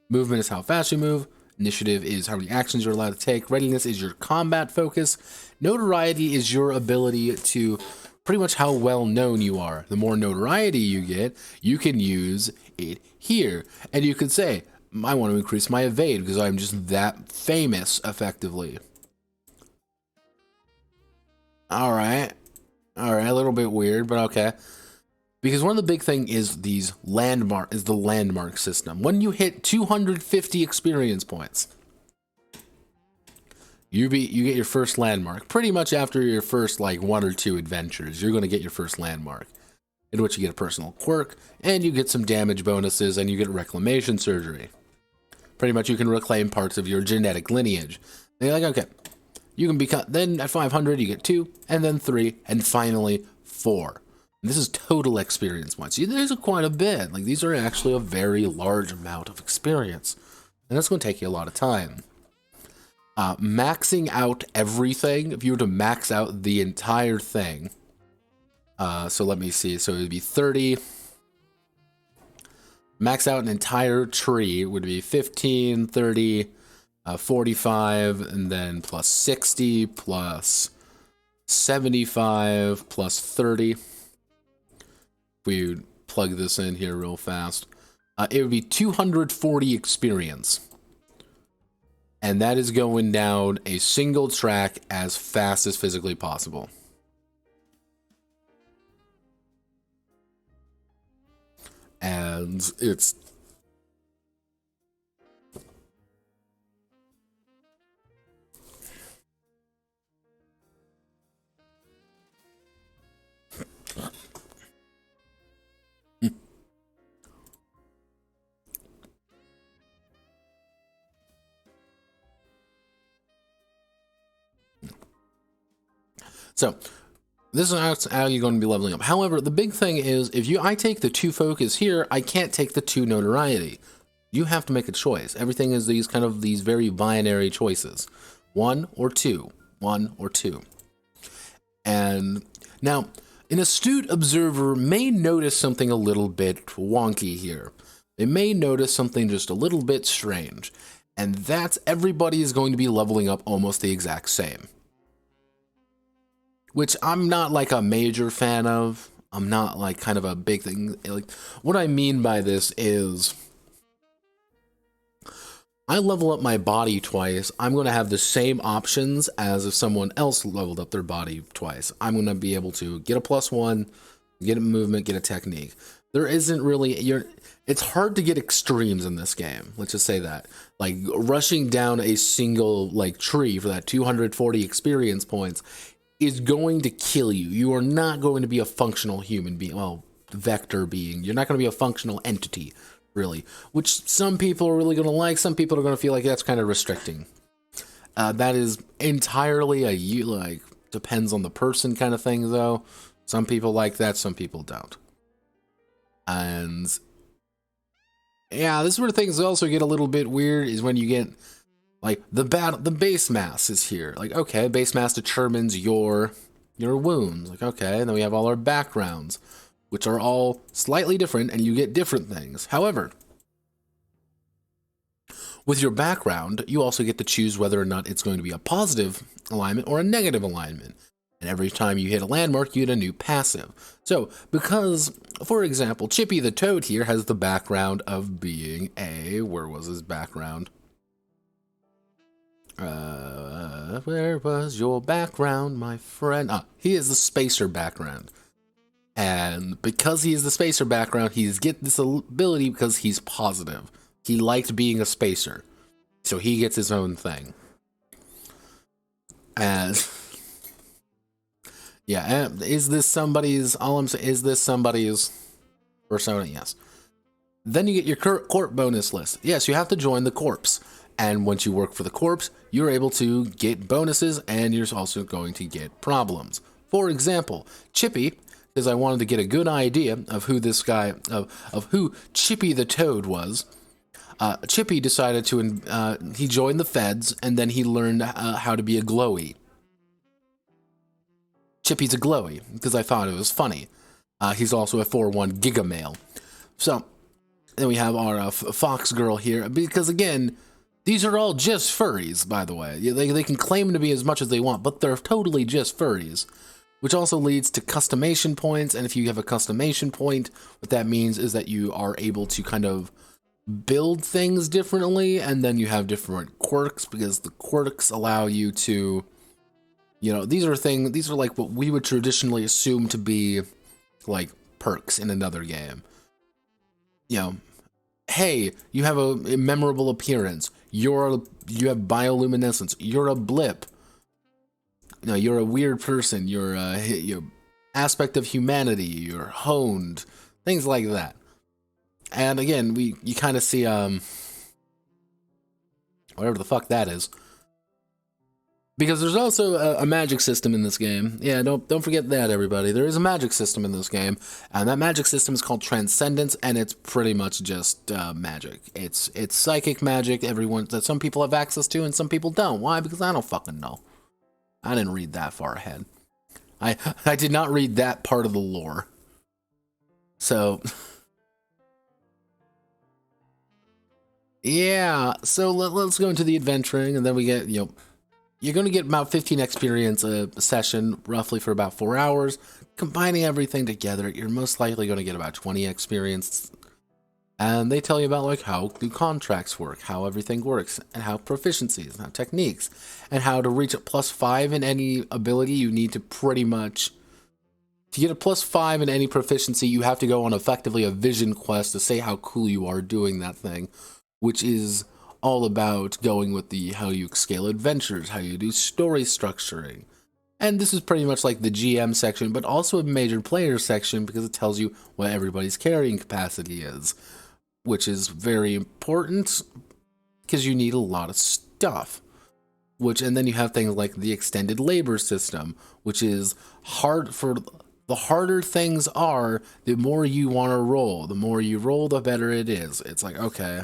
Movement is how fast you move. Initiative is how many actions you're allowed to take. Readiness is your combat focus. Notoriety is your ability to pretty much how well known you are. The more notoriety you get, you can use it here. And you could say, I want to increase my evade because I'm just that famous, effectively. All right, a little bit weird, but okay. Because one of the big thing is the landmark system. When you hit 250 experience points, you get your first landmark. Pretty much after your first like 1 or 2 adventures, you're going to get your first landmark, in which you get a personal quirk, and you get some damage bonuses, and you get reclamation surgery. Pretty much you can reclaim parts of your genetic lineage. And you're like, okay, you can become, then at 500 you get 2, and then 3, and finally 4. And this is total experience points. There's quite a bit. Like, these are actually a very large amount of experience, and that's going to take you a lot of time. Maxing out everything, if you were to max out the entire thing, so let me see, so it would be 30. Max out an entire tree would be 15, 30, 45, and then plus 60, plus 75, plus 30. If we plug this in here real fast, it would be 240 experience. And that is going down a single track as fast as physically possible. And it's so this is how you're going to be leveling up. However, the big thing is, if I take the 2 focus here, I can't take the 2 notoriety. You have to make a choice. Everything is these very binary choices. 1 or 2. 1 or 2. And now, an astute observer may notice something a little bit wonky here. They may notice something just a little bit strange. And that's everybody is going to be leveling up almost the exact same. Which I'm not like a major fan of. I'm not like kind of a big thing. Like, what I mean by this is, I level up my body twice, I'm going to have the same options as if someone else leveled up their body twice. I'm going to be able to get a +1, get a movement, get a technique. There isn't really, it's hard to get extremes in this game. Let's just say that. Like, rushing down a single like tree for that 240 experience points is going to kill you. You are not going to be a functional human being, well, vector being. You're not going to be a functional entity, really, which some people are really going to like. Some people are going to feel like that's kind of restricting. That is entirely depends on the person kind of thing, though. Some people like that, some people don't. And yeah, this is where things also get a little bit weird, is when you get like the base mass is here. Like, okay, base mass determines your wounds. Like, okay, and then we have all our backgrounds, which are all slightly different, and you get different things. However, with your background, you also get to choose whether or not it's going to be a positive alignment or a negative alignment. And every time you hit a landmark, you get a new passive. So, because, for example, Chippy the Toad here has the background of being where was his background? Where was your background, my friend? He is the spacer background. And because he is the spacer background, he's get this ability because he's positive. He liked being a spacer. So he gets his own thing. And yeah, is this somebody's, all I'm saying, is this somebody's persona? Yes. Then you get your corp bonus list. Yes, you have to join the corpse. And once you work for the corpse, you're able to get bonuses, and you're also going to get problems. For example, Chippy, because I wanted to get a good idea of who this guy, of who Chippy the Toad was, Chippy decided to, he joined the feds, and then he learned how to be a glowy. Chippy's a glowy, because I thought it was funny. He's also a 4-1 gigamale. So, then we have our fox girl here, because again, these are all just furries, by the way. They can claim to be as much as they want, but they're totally just furries. Which also leads to customation points, and if you have a customation point, what that means is that you are able to kind of build things differently, and then you have different quirks, because the quirks allow you to, You know, these are like what we would traditionally assume to be like perks in another game. You know, hey, you have a memorable appearance. You have bioluminescence. You're a blip. You know, you're a weird person. You're aspect of humanity. You're honed. Things like that. And again, you kind of see whatever the fuck that is. Because there's also a magic system in this game. Yeah, don't forget that, everybody. There is a magic system in this game, and that magic system is called Transcendence, and it's pretty much just magic. It's psychic magic. That some people have access to, and some people don't. Why? Because I don't fucking know. I didn't read that far ahead. I did not read that part of the lore. So yeah. So let's go into the adventuring, and then we get You're going to get about 15 experience a session, roughly for about 4 hours. Combining everything together, you're most likely going to get about 20 experience. And they tell you about like how the contracts work, how everything works, and how proficiencies, how techniques, and how to reach a +5 in any ability. You need to pretty much, to get a +5 in any proficiency, you have to go on effectively a vision quest to say how cool you are doing that thing, which is all about going with how you scale adventures, how you do story structuring. And this is pretty much like the GM section, but also a major player section because it tells you what everybody's carrying capacity is, which is very important because you need a lot of stuff. And then you have things like the extended labor system, which is hard for the harder things are, the more you want to roll. The more you roll, the better it is. It's like, okay.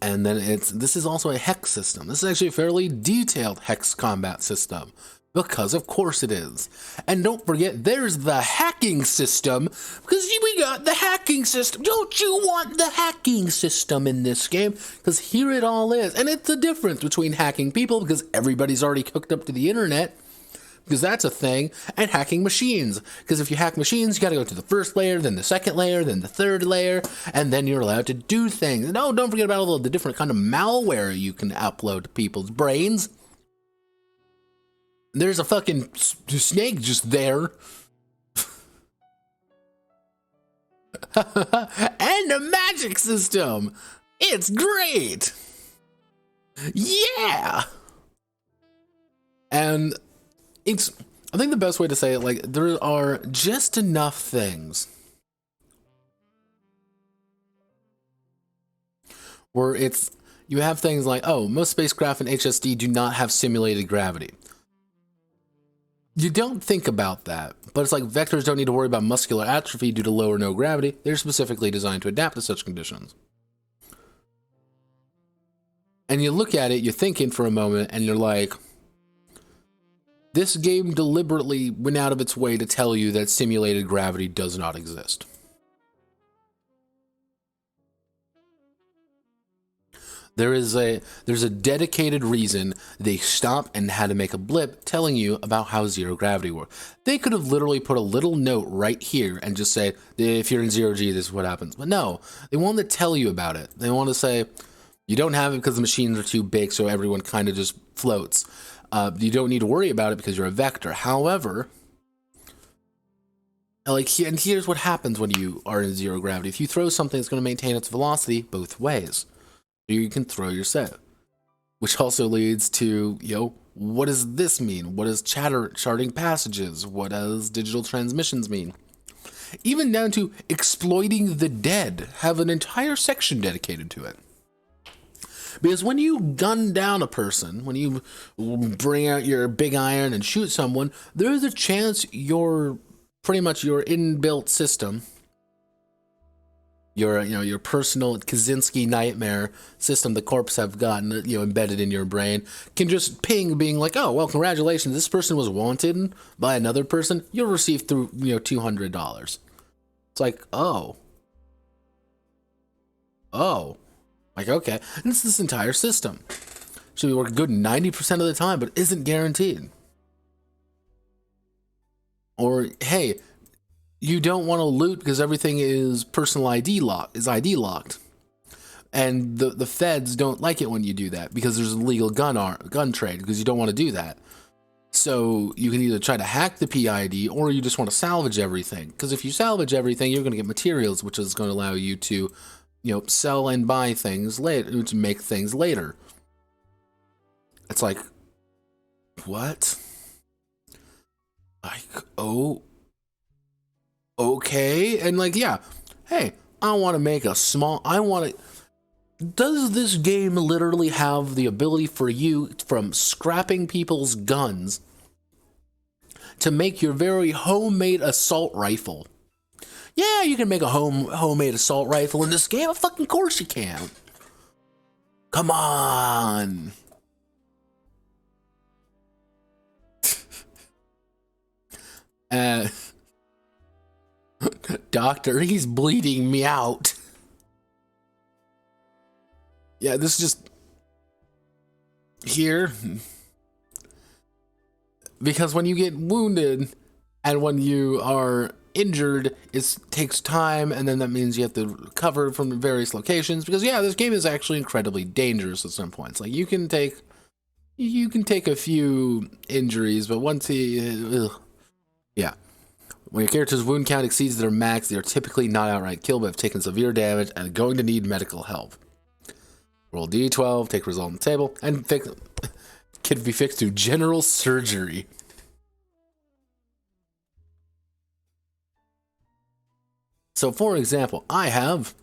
And then this is also a hex system. This is actually a fairly detailed hex combat system. Because of course it is. And don't forget, there's the hacking system. Because we got the hacking system. Don't you want the hacking system in this game? Because here it all is. And it's the difference between hacking people, because everybody's already hooked up to the internet, because that's a thing, and hacking machines. Because if you hack machines, you gotta go to the first layer, then the second layer, then the third layer, and then you're allowed to do things. And oh, don't forget about all the different kind of malware you can upload to people's brains. There's a fucking snake just there. And a magic system. It's great. Yeah. And I think the best way to say it, like, there are just enough things where you have things like, oh, most spacecraft in HSD do not have simulated gravity. You don't think about that, but it's like vectors don't need to worry about muscular atrophy due to low or no gravity. They're specifically designed to adapt to such conditions. And you look at it, you're thinking for a moment, and you're like, this game deliberately went out of its way to tell you that simulated gravity does not exist. There's a dedicated reason they stopped and had to make a blip telling you about how zero gravity works. They could have literally put a little note right here and just say, if you're in 0G, this is what happens. But no, they want to tell you about it. They want to say, you don't have it because the machines are too big, so everyone kind of just floats. You don't need to worry about it because you're a vector. However, and here's what happens when you are in zero gravity. If you throw something that's going to maintain its velocity both ways, you can throw your set. Which also leads to, what does this mean? What does charting passages? What does digital transmissions mean? Even down to exploiting the dead. Have an entire section dedicated to it. Because when you gun down a person, when you bring out your big iron and shoot someone, there's a chance pretty much your inbuilt system, your personal Kaczynski nightmare system the corpse have gotten embedded in your brain, can just ping being like, oh, well, congratulations, this person was wanted by another person, you'll receive through $200. It's like, oh, like, okay. And it's this entire system. Should be working good 90% of the time, but isn't guaranteed. Or, hey, you don't want to loot because everything is personal ID locked. And the feds don't like it when you do that because there's illegal gun trade because you don't want to do that. So you can either try to hack the PID or you just want to salvage everything. Because if you salvage everything, you're going to get materials, which is going to allow you to, sell and buy things later, to make things later. It's like, what? Like, oh, okay. And like, yeah, hey, I want to make does this game literally have the ability for you, from scrapping people's guns, to make your very homemade assault rifle? Yeah, you can make a homemade assault rifle in this game. Of fucking course you can. Come on. Doctor, he's bleeding me out. Yeah, this is just here. Because when you get wounded and when you are injured, it takes time, and then that means you have to recover from various locations. Because yeah, this game is actually incredibly dangerous at some points. Like you can take a few injuries, but once yeah. When your character's wound count exceeds their max, they are typically not outright killed, but have taken severe damage and are going to need medical help. Roll D12, take result on the table, and can be fixed through general surgery. So, for example, things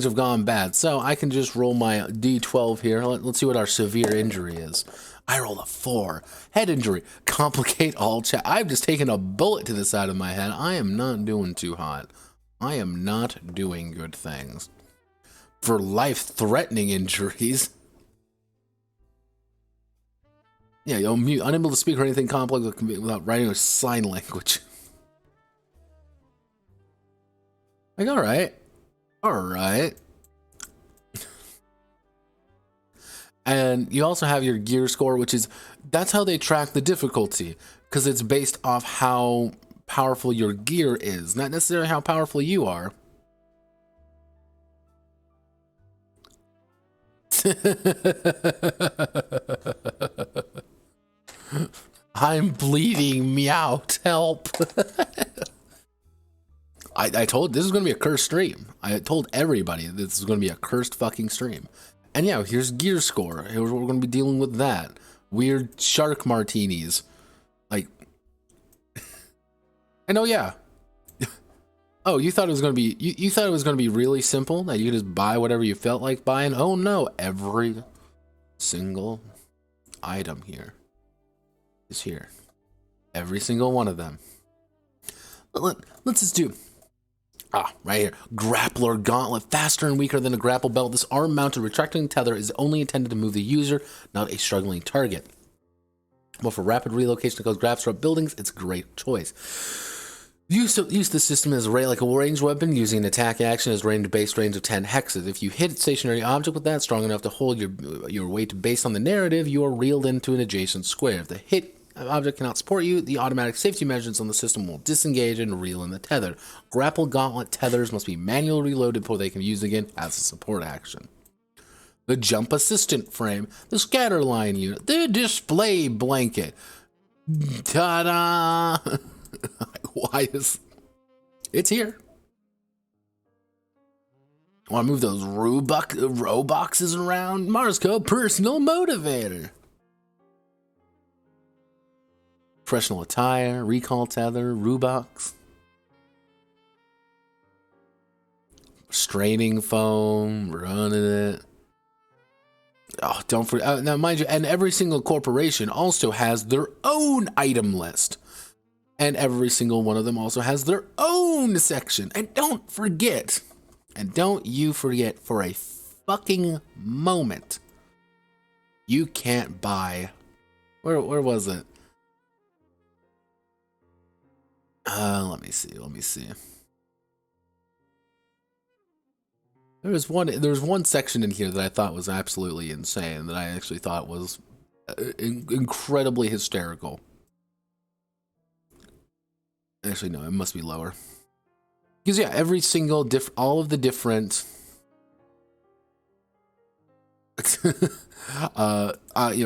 have gone bad, so I can just roll my D12 here. Let's see what our severe injury is. I rolled a 4. Head injury. Complicate all chat. I've just taken a bullet to the side of my head. I am not doing too hot. I am not doing good things. For life-threatening injuries. Yeah, you're mute. Unable to speak or anything complex without writing or sign language. Like, alright. Alright. And you also have your gear score, that's how they track the difficulty, because it's based off how powerful your gear is, not necessarily how powerful you are. I'm bleeding me out. Help. I told this is going to be a cursed stream. I told everybody this is going to be a cursed fucking stream. And yeah, here's gear score. Here's what we're going to be dealing with that. Weird shark martinis. Like, and oh yeah. Oh, you thought it was going to be, you thought it was going to be really simple, that you could just buy whatever you felt like buying? Oh no, every single item here is here. Every single one of them. Let's just do, right here. Grappler Gauntlet. Faster and weaker than a grapple belt. This arm-mounted retracting tether is only intended to move the user, not a struggling target. Well, for rapid relocation to cause grabs up buildings, it's a great choice. Use the system as like a ranged weapon, using an attack action as base range of 10 hexes. If you hit a stationary object with that strong enough to hold your weight based on the narrative, you are reeled into an adjacent square. If the hit object cannot support you, the automatic safety measures on the system will disengage and reel in the tether. Grapple Gauntlet tethers must be manually reloaded before they can be used again as a support action. The Jump Assistant Frame, the Scatter Line Unit, the Display Blanket. Ta-da! Why is it's here? Want to move those Roboxes around? Marsco Personal Motivator. Professional Attire, Recall Tether, Rubox. Straining Foam, running it. Oh, don't forget. Now, mind you, and every single corporation also has their own item list. And every single one of them also has their own section. And don't forget, and don't you forget for a fucking moment, you can't buy, where was it? Let me see. There was one section in here that I thought was absolutely insane, that I actually thought was incredibly hysterical. Actually, no, it must be lower. Because yeah, every single all of the different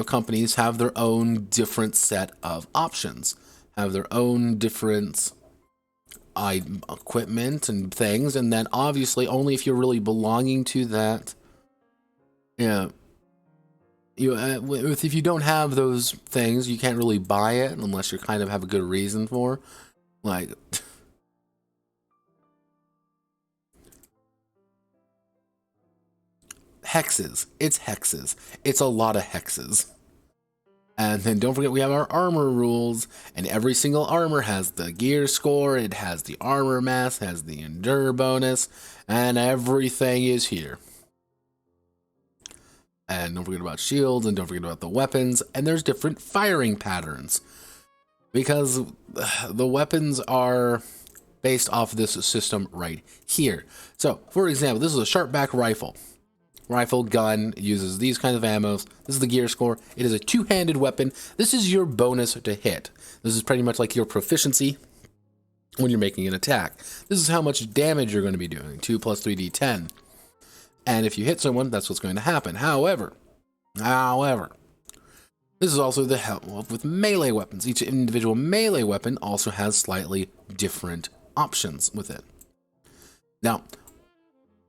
companies have their own different set of options, have their own different equipment and things, and then obviously only if you're really belonging to that, if you don't have those things, you can't really buy it unless you kind of have a good reason for, like. Hexes. It's hexes. It's a lot of hexes. And then don't forget we have our armor rules, and every single armor has the gear score, it has the armor mass, has the endure bonus, and everything is here. And don't forget about shields, and don't forget about the weapons, and there's different firing patterns. Because the weapons are based off this system right here. So, for example, this is a sharp-back rifle. Rifle, gun, uses these kinds of ammos. This is the gear score. It is a two-handed weapon. This is your bonus to hit. This is pretty much like your proficiency when you're making an attack. This is how much damage you're going to be doing. 2 plus 3d10. And if you hit someone, that's what's going to happen. However, this is also the help with melee weapons. Each individual melee weapon also has slightly different options with it. Now,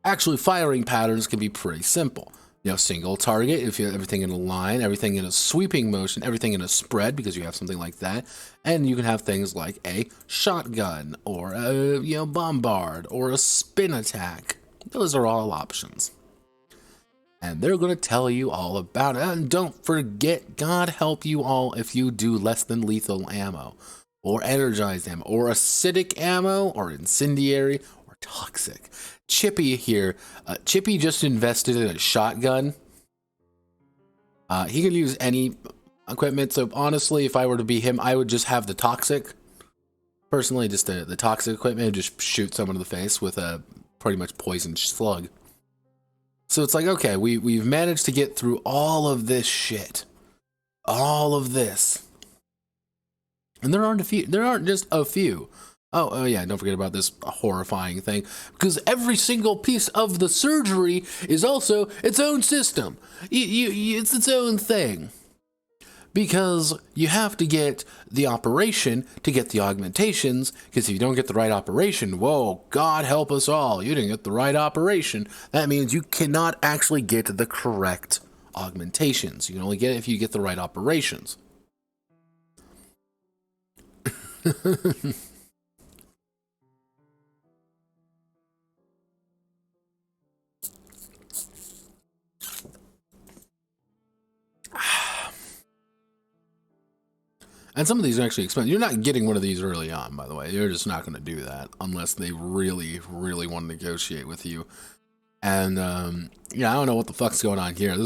actually, firing patterns can be pretty simple. Single target, if you have everything in a line, everything in a sweeping motion, everything in a spread, because you have something like that. And you can have things like a shotgun, or a, bombard, or a spin attack. Those are all options. And they're going to tell you all about it. And don't forget, God help you all if you do less than lethal ammo, or energized ammo, or acidic ammo, or incendiary, or toxic. Chippy here, Chippy just invested in a shotgun. He could use any equipment, so honestly, if I were to be him, I would just have the toxic. Personally, just the toxic equipment, and just shoot someone in the face with a pretty much poisoned slug. So it's like, okay, we've managed to get through all of this shit. All of this. And there aren't just a few. Oh yeah, don't forget about this horrifying thing, because every single piece of the surgery is also its own system. It's its own thing. Because you have to get the operation to get the augmentations, because if you don't get the right operation, whoa, God help us all, you didn't get the right operation. That means you cannot actually get the correct augmentations. You can only get it if you get the right operations. And some of these are actually expensive. You're not getting one of these early on, by the way. You're just not going to do that unless they really, really want to negotiate with you. And yeah, I don't know what the fuck's going on here.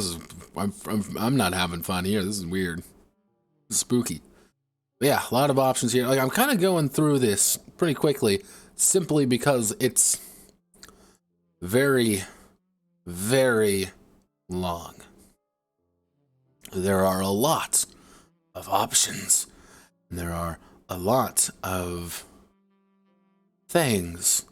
I'm not having fun here. This is weird. This is spooky. But yeah, a lot of options here. Like, I'm kind of going through this pretty quickly, simply because it's very, very long. There are a lot of options. And there are a lot of things.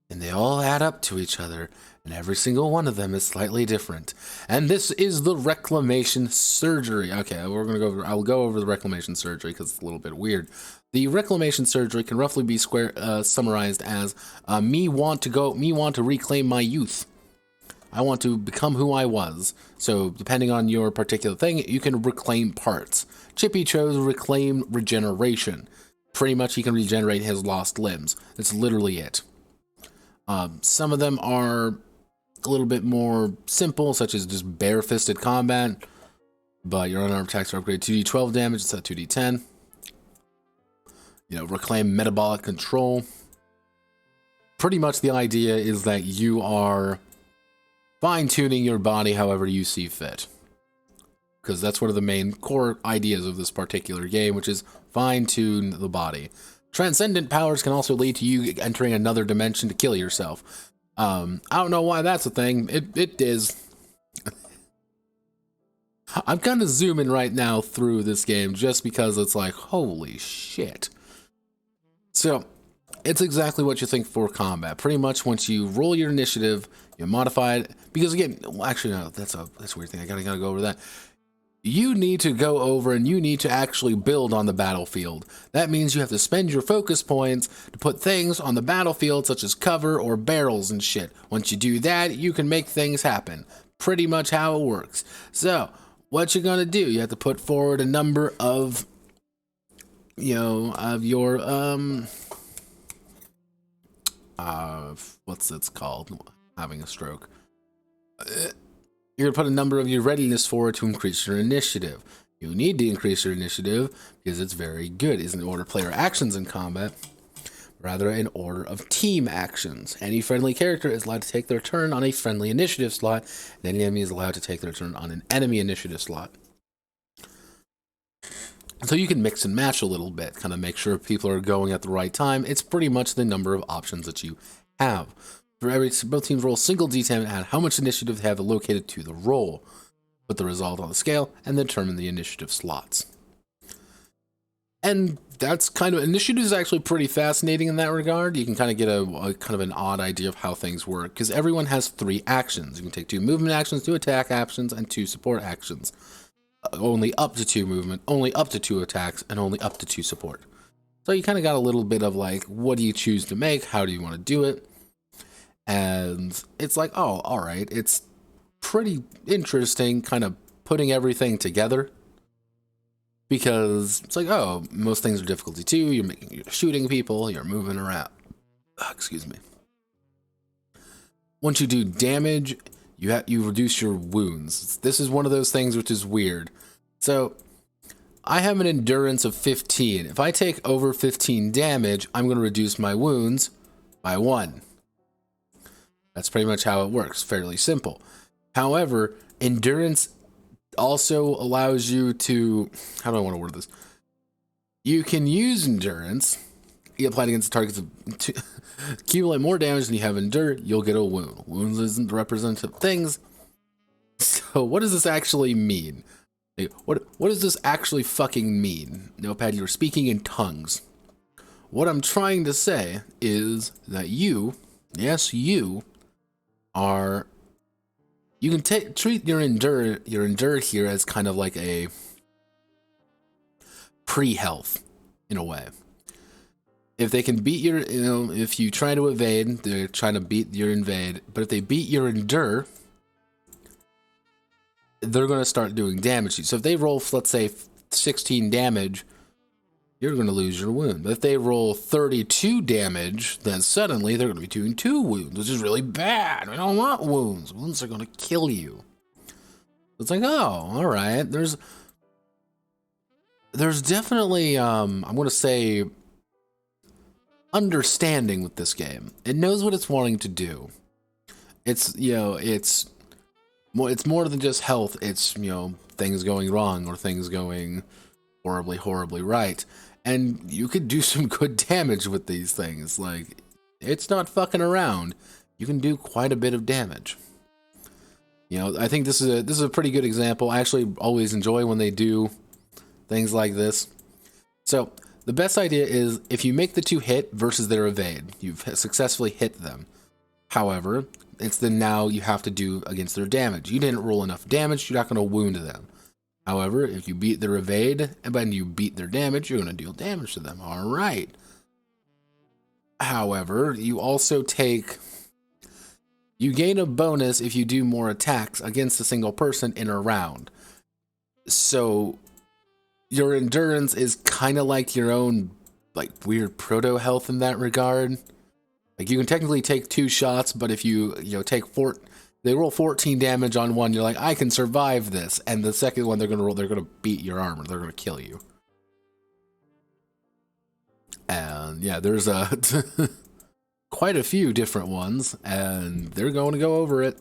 And they all add up to each other. And every single one of them is slightly different. And this is the reclamation surgery. Okay, I'll go over the reclamation surgery because it's a little bit weird. The reclamation surgery can roughly be summarized as me want to reclaim my youth. I want to become who I was. So depending on your particular thing, you can reclaim parts. Chippy chose reclaim regeneration. Pretty much he can regenerate his lost limbs. That's literally it. Some of them are a little bit more simple, such as just bare-fisted combat, but your unarmed attacks are upgraded 2d12 damage instead of 2d10. Reclaim metabolic control. Pretty much the idea is that you are fine-tuning your body however you see fit. Because that's one of the main core ideas of this particular game, which is fine-tune the body. Transcendent powers can also lead to you entering another dimension to kill yourself. I don't know why that's a thing. It is. I'm kind of zooming right now through this game just because it's like, holy shit. So, it's exactly what you think for combat. Pretty much once you roll your initiative, you modify it. Because again, well, actually, no, that's a weird thing. I gotta go over that. You need to go over and you need to actually build on the battlefield. That means you have to spend your focus points to put things on the battlefield, such as cover or barrels and shit. Once you do that, you can make things happen. Pretty much how it works. So, what you're gonna do, you have to put forward a number of, you know, of your, what's it's called? Having a stroke. You're gonna put a number of your readiness forward to increase your initiative. You need to increase your initiative because it's very good. It isn't in order of player actions in combat, rather in order of team actions. Any friendly character is allowed to take their turn on a friendly initiative slot, and any enemy is allowed to take their turn on an enemy initiative slot. So you can mix and match a little bit, kind of make sure people are going at the right time. It's pretty much the number of options that you have. For both teams roll a single d10 and add how much initiative they have allocated to the roll. Put the result on the scale and determine the initiative slots. And that's kind of, initiative is actually pretty fascinating in that regard. You can kind of get a kind of an odd idea of how things work, because everyone has 3 actions. You can take 2 movement actions, 2 attack actions, and 2 support actions. Only up to 2 movement, only up to 2 attacks, and only up to 2 support. So you kind of got a little bit of like, what do you choose to make? How do you want to do it? And it's like, oh, all right. It's pretty interesting kind of putting everything together. Because it's like, oh, most things are difficulty 2. You're shooting people, you're moving around. Excuse me. Once you do damage, you reduce your wounds. This is one of those things which is weird. So, I have an endurance of 15. If I take over 15 damage, I'm going to reduce my wounds by 1. That's pretty much how it works. Fairly simple. However, endurance also allows you to... How do I want to word this? You can use endurance. You apply it against targets to accumulate more damage than you have endure, you'll get a wound. Wounds isn't the representative things. So what does this actually mean? What does this actually fucking mean? Notepad, you're speaking in tongues. What I'm trying to say is that you, yes, you, are... You can treat your endure here as kind of like a pre-health, in a way. If they can beat your, if you try to evade, they're trying to beat your invade. But if they beat your endure, they're going to start doing damage to you. So if they roll, let's say, 16 damage, you're going to lose your wound. But if they roll 32 damage, then suddenly they're going to be doing 2 wounds, which is really bad. We don't want wounds. Wounds are going to kill you. It's like, oh, all right. There's definitely, I'm going to say, understanding with this game. It knows what it's wanting to do. It's, it's more than just health. It's, things going wrong or things going horribly, horribly right. And you could do some good damage with these things. Like, it's not fucking around. You can do quite a bit of damage. I think this is a pretty good example. I actually always enjoy when they do things like this. So, the best idea is if you make the 2 hit versus their evade, you've successfully hit them. However, it's then now you have to do against their damage. You didn't roll enough damage, you're not going to wound them. However, if you beat their evade and then you beat their damage, you're going to deal damage to them. All right. However, you also you gain a bonus if you do more attacks against a single person in a round. So your endurance is kind of like your own, like, weird proto health in that regard. Like, you can technically take 2 shots, but if you take they roll 14 damage on one, you're like, I can survive this. And the second one they're gonna beat your armor. They're gonna kill you. And yeah, there's quite a few different ones, and they're going to go over it.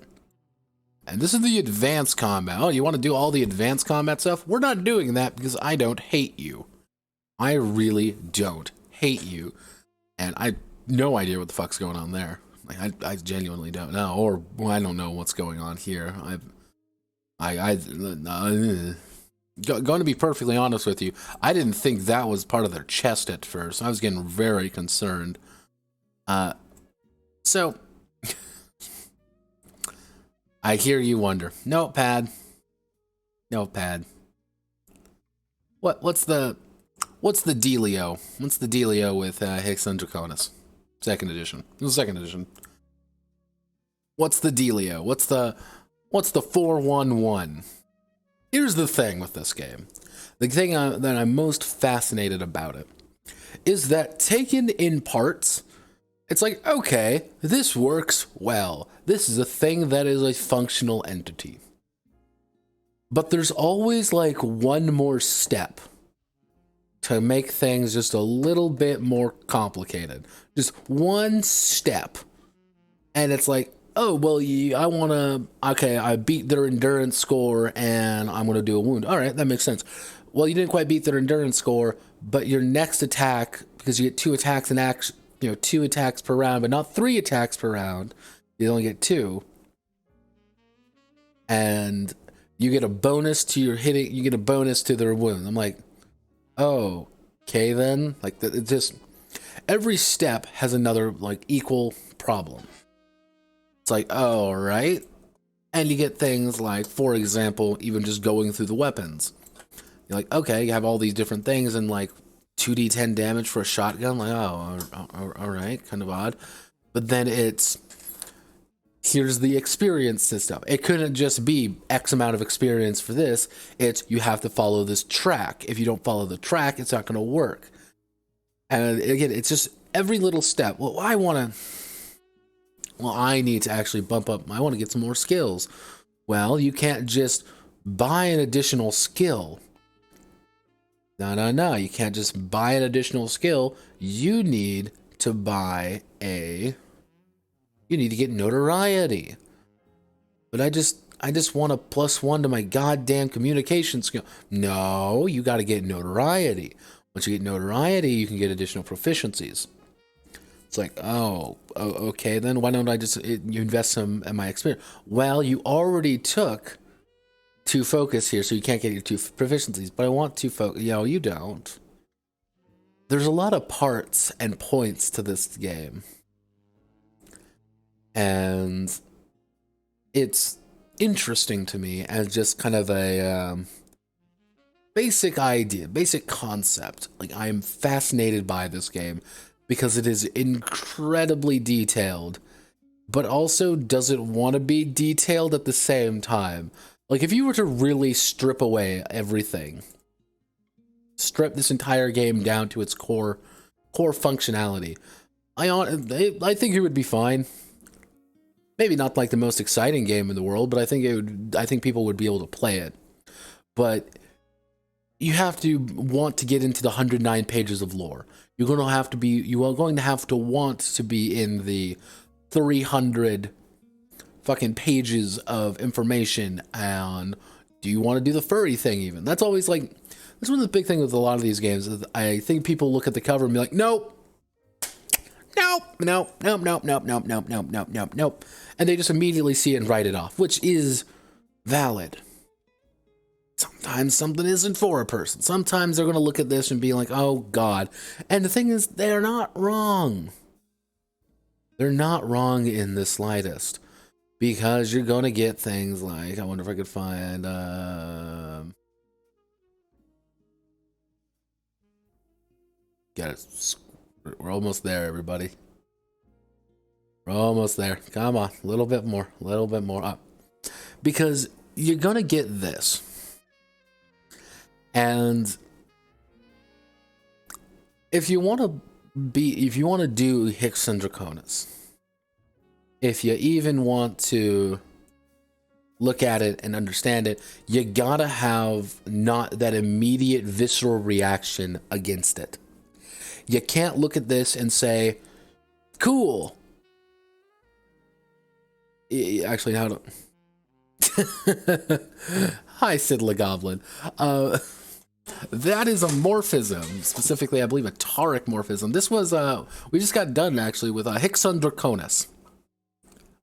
And this is the advanced combat. Oh, you want to do all the advanced combat stuff? We're not doing that because I don't hate you. I really don't hate you. And I have no idea what the fuck's going on there. Like, I genuinely don't know, or well, I don't know what's going on here. Going to be perfectly honest with you, I didn't think that was part of their chest at first. I was getting very concerned. So I hear you wonder. Notepad. What's the dealio? What's the dealio with Hicks and Draconis? Second edition. It was second edition. What's the dealio? What's the 411? Here's the thing with this game. The thing that I'm most fascinated about it is that taken in parts, it's like, okay, this works well. This is a thing that is a functional entity. But there's always like one more step to make things just a little bit more complicated. Just one step. And it's like, oh, well, I beat their endurance score and I'm going to do a wound. All right, that makes sense. Well, you didn't quite beat their endurance score, but your next attack, because you get 2 attacks and 2 attacks per round, but not 3 attacks per round. You only get 2. And you get a bonus to your hitting, you get a bonus to their wound. I'm like, oh, okay then. Like, it just, every step has another, like, equal problem. It's like, oh, all right. And you get things like, for example, even just going through the weapons. You're like, okay, you have all these different things and like 2d10 damage for a shotgun. Like, oh, all right, kind of odd. But then here's the experience system. It couldn't just be X amount of experience for this. It's, you have to follow this track. If you don't follow the track, it's not going to work. And again, it's just every little step. Well, I need to actually bump up. I want to get some more skills. Well, you can't just buy an additional skill. No. You can't just buy an additional skill. You need to buy you need to get notoriety. But I just want a +1 to my goddamn communication skill. No, you got to get notoriety. Once you get notoriety, you can get additional proficiencies. It's like, oh, okay, then why don't I just invest some in my experience? Well, you already took 2 focus here, so you can't get your 2 proficiencies, but I want 2 focus. You don't. There's a lot of parts and points to this game. And it's interesting to me as just kind of a basic idea, basic concept. Like, I am fascinated by this game because it is incredibly detailed, but also doesn't want to be detailed at the same time. Like, if you were to really strip away everything, strip this entire game down to its core functionality, I think it would be fine. Maybe not like the most exciting game in the world, but I think people would be able to play it. But you have to want to get into the 109 pages of lore. You are going to have to want to be in the 300 fucking pages of information. And do you want to do the furry thing even? That's always like, that's one of the big things with a lot of these games. Is I think people look at the cover and be like, nope. And they just immediately see it and write it off, which is valid. Sometimes something isn't for a person. Sometimes they're going to look at this and be like, oh God. And the thing is, they're not wrong. They're not wrong in the slightest. Because you're going to get things like, I wonder if I could find, get it. We're almost there, everybody. We're almost there. Come on, a little bit more up. Because you're going to get this. And if you want to do Hicks and Dracones, if you even want to look at it and understand it, you gotta have not that immediate visceral reaction against it. You can't look at this and say, cool. Actually, how do... Hi, Sid Goblin. That is a morphism. Specifically, I believe a Taric morphism. This was, we just got done, actually, with Hicks and Dracones.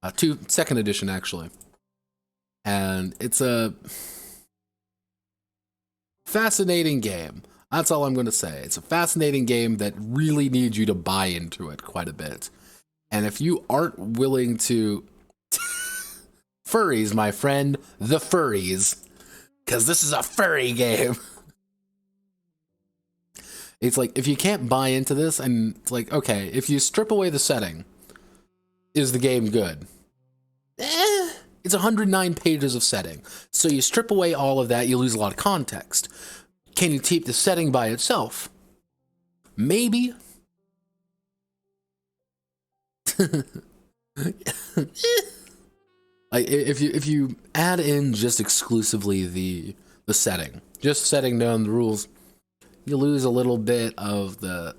second edition actually. And it's a fascinating game. That's all I'm going to say. It's a fascinating game that really needs you to buy into it quite a bit. And if you aren't willing to... Furries, my friend. The Furries. Because this is a furry game. It's like, if you can't buy into this, and it's like, okay, if you strip away the setting, is the game good? It's 109 pages of setting. So you strip away all of that, you lose a lot of context. Can you keep the setting by itself? Maybe. Like if you add in just exclusively the setting, just setting down the rules, you lose a little bit of the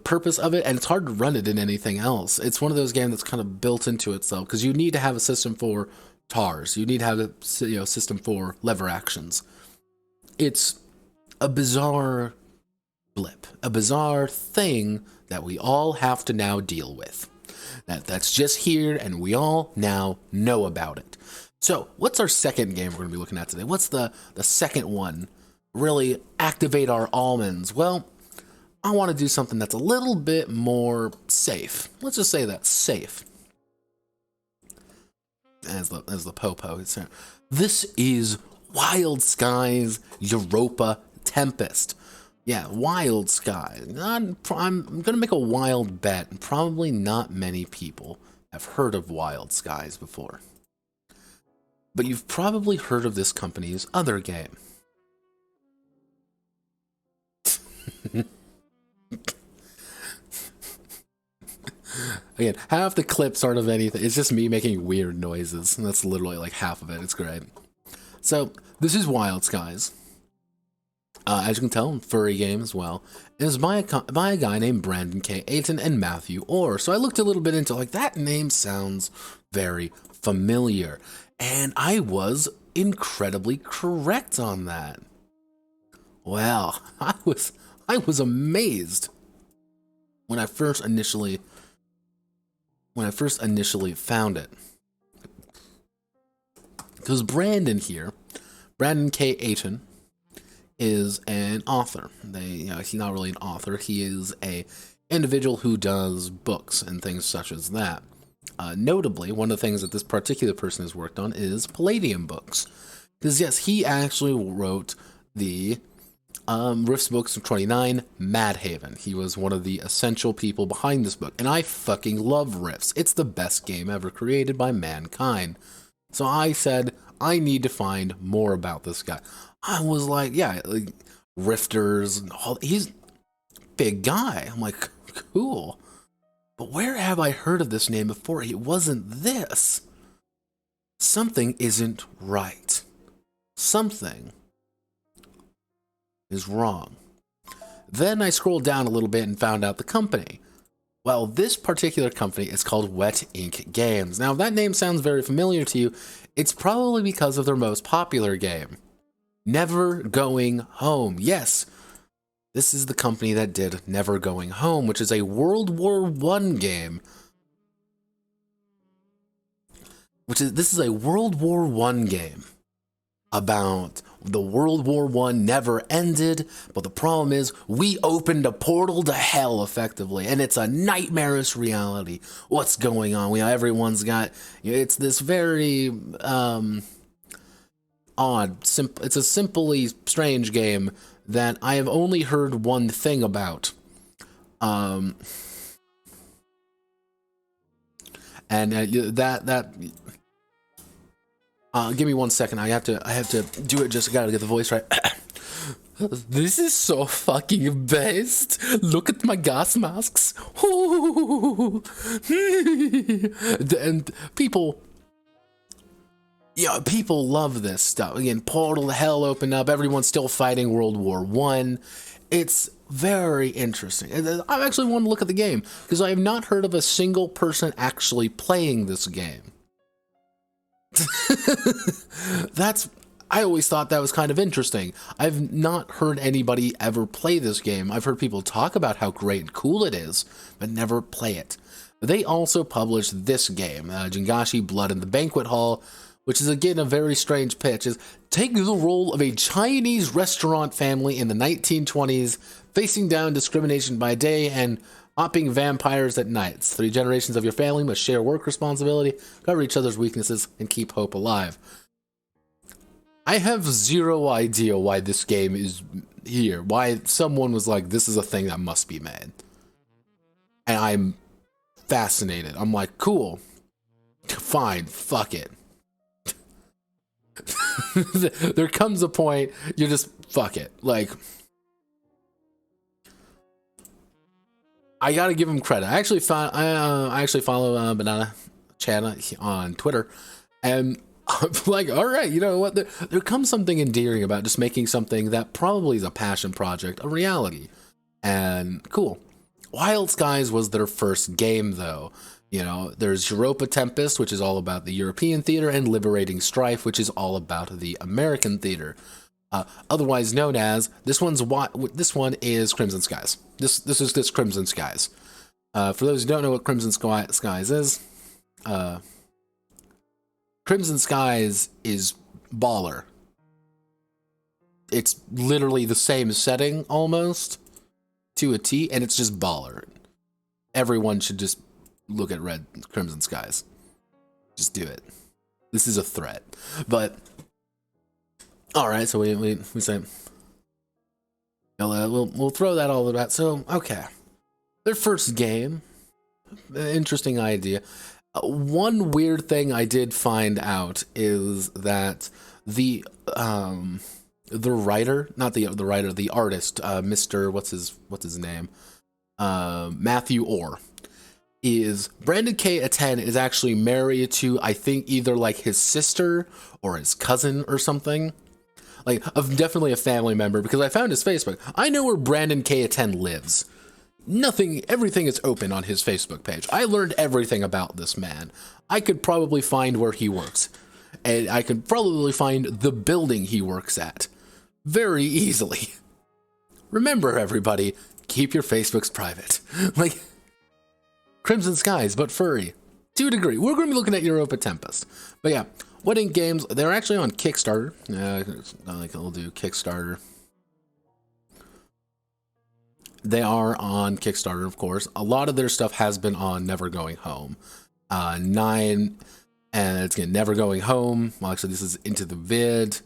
purpose of it, and it's hard to run it in anything else. It's one of those games that's kind of built into itself, because you need to have a system for TARs. You need to have a system for lever actions. It's a bizarre blip, a bizarre thing that we all have to now deal with. That's just here, and we all now know about it. So, what's our second game we're going to be looking at today? What's the second one? Really activate our almonds. Well, I want to do something that's a little bit more safe. Let's just say that's safe. As the popo. This is Wild Skies Europa Tempest. Yeah, Wild Skies. I'm going to make a wild bet. Probably not many people have heard of Wild Skies before. But you've probably heard of this company's other game. Again, half the clips aren't of anything. It's just me making weird noises. And that's literally like half of it. It's great. So, this is Wild Skies. As you can tell, furry game as well. It was by a guy named Brandon K. Ayton and Matthew Orr. So I looked a little bit into, like, that name sounds very familiar. And I was incredibly correct on that. Well, I was amazed when I first initially found it. Because Brandon K. Ayton, is an author. He's not really an author. He is a individual who does books and things such as that. Notably, one of the things that this particular person has worked on is Palladium books. Because yes, he actually wrote the Rifts books of 29, Madhaven. He was one of the essential people behind this book. And I fucking love Rifts. It's the best game ever created by mankind. So I said, I need to find more about this guy. I was like, yeah, like Rifters and all. He's a big guy. I'm like, cool. But where have I heard of this name before? It wasn't this. Something isn't right. Something is wrong. Then I scrolled down a little bit and found out the company. Well, this particular company is called Wet Ink Games. Now, if that name sounds very familiar to you, it's probably because of their most popular game, Never Going Home. Yes, this is the company that did Never Going Home, which is a World War I game. This is a World War I game about the World War I never ended, but the problem is we opened a portal to hell effectively, and it's a nightmarish reality. What's going on? Everyone's got, it's this very odd, it's a simply strange game that I have only heard one thing about. And give me 1 second. I have to do it. Just gotta get the voice right. This is so fucking best. Look at my gas masks. And people love this stuff. Again, portal to hell opened up. Everyone's still fighting World War I. It's very interesting. I actually want to look at the game because I have not heard of a single person actually playing this game. I always thought that was kind of interesting. I've not heard anybody ever play this game. I've heard people talk about how great and cool it is, but never play it. they also published this game, Jingashi Blood in the Banquet Hall, which is again a very strange pitch. Is take the role of a Chinese restaurant family in the 1920s, facing down discrimination by day and hopping vampires at nights. 3 generations of your family must share work responsibility, cover each other's weaknesses, and keep hope alive. I have zero idea why this game is here. Why someone was like, this is a thing that must be made. And I'm fascinated. I'm like, cool. Fine, fuck it. There comes a point, you just fuck it. Like, I gotta give him credit. I actually follow Banana Chana on Twitter, and I'm like, all right, you know what? There comes something endearing about just making something that probably is a passion project a reality. And cool. Wild Skies was their first game, though. You know, there's Europa Tempest, which is all about the European theater, and Liberating Strife, which is all about the American theater. Otherwise known as, this one is Crimson Skies. This is Crimson Skies. For those who don't know what Crimson Skies is, Crimson Skies is baller. It's literally the same setting almost to a T, and it's just baller. Everyone should just look at Crimson Skies. Just do it. This is a threat. But all right, so we say we'll throw that all about. So okay, their first game, interesting idea. One weird thing I did find out is that the writer, not the writer, the artist, Mr. what's his name, Matthew Orr, is Brandon K. Aten is actually married to, I think, either like his sister or his cousin or something. Like, definitely a family member, because I found his Facebook. I know where Brandon K. Aten lives. Everything is open on his Facebook page. I learned everything about this man. I could probably find where he works. And I could probably find the building he works at very easily. Remember, everybody, keep your Facebooks private. Like, Crimson Skies, but furry. To a degree. We're going to be looking at Europa Tempest. But yeah, Wedding Games, they're actually on Kickstarter. I'll do Kickstarter. They are on Kickstarter, of course. A lot of their stuff has been on Never Going Home. 9, and it's again, Never Going Home. Well, actually, this is Into the Vid.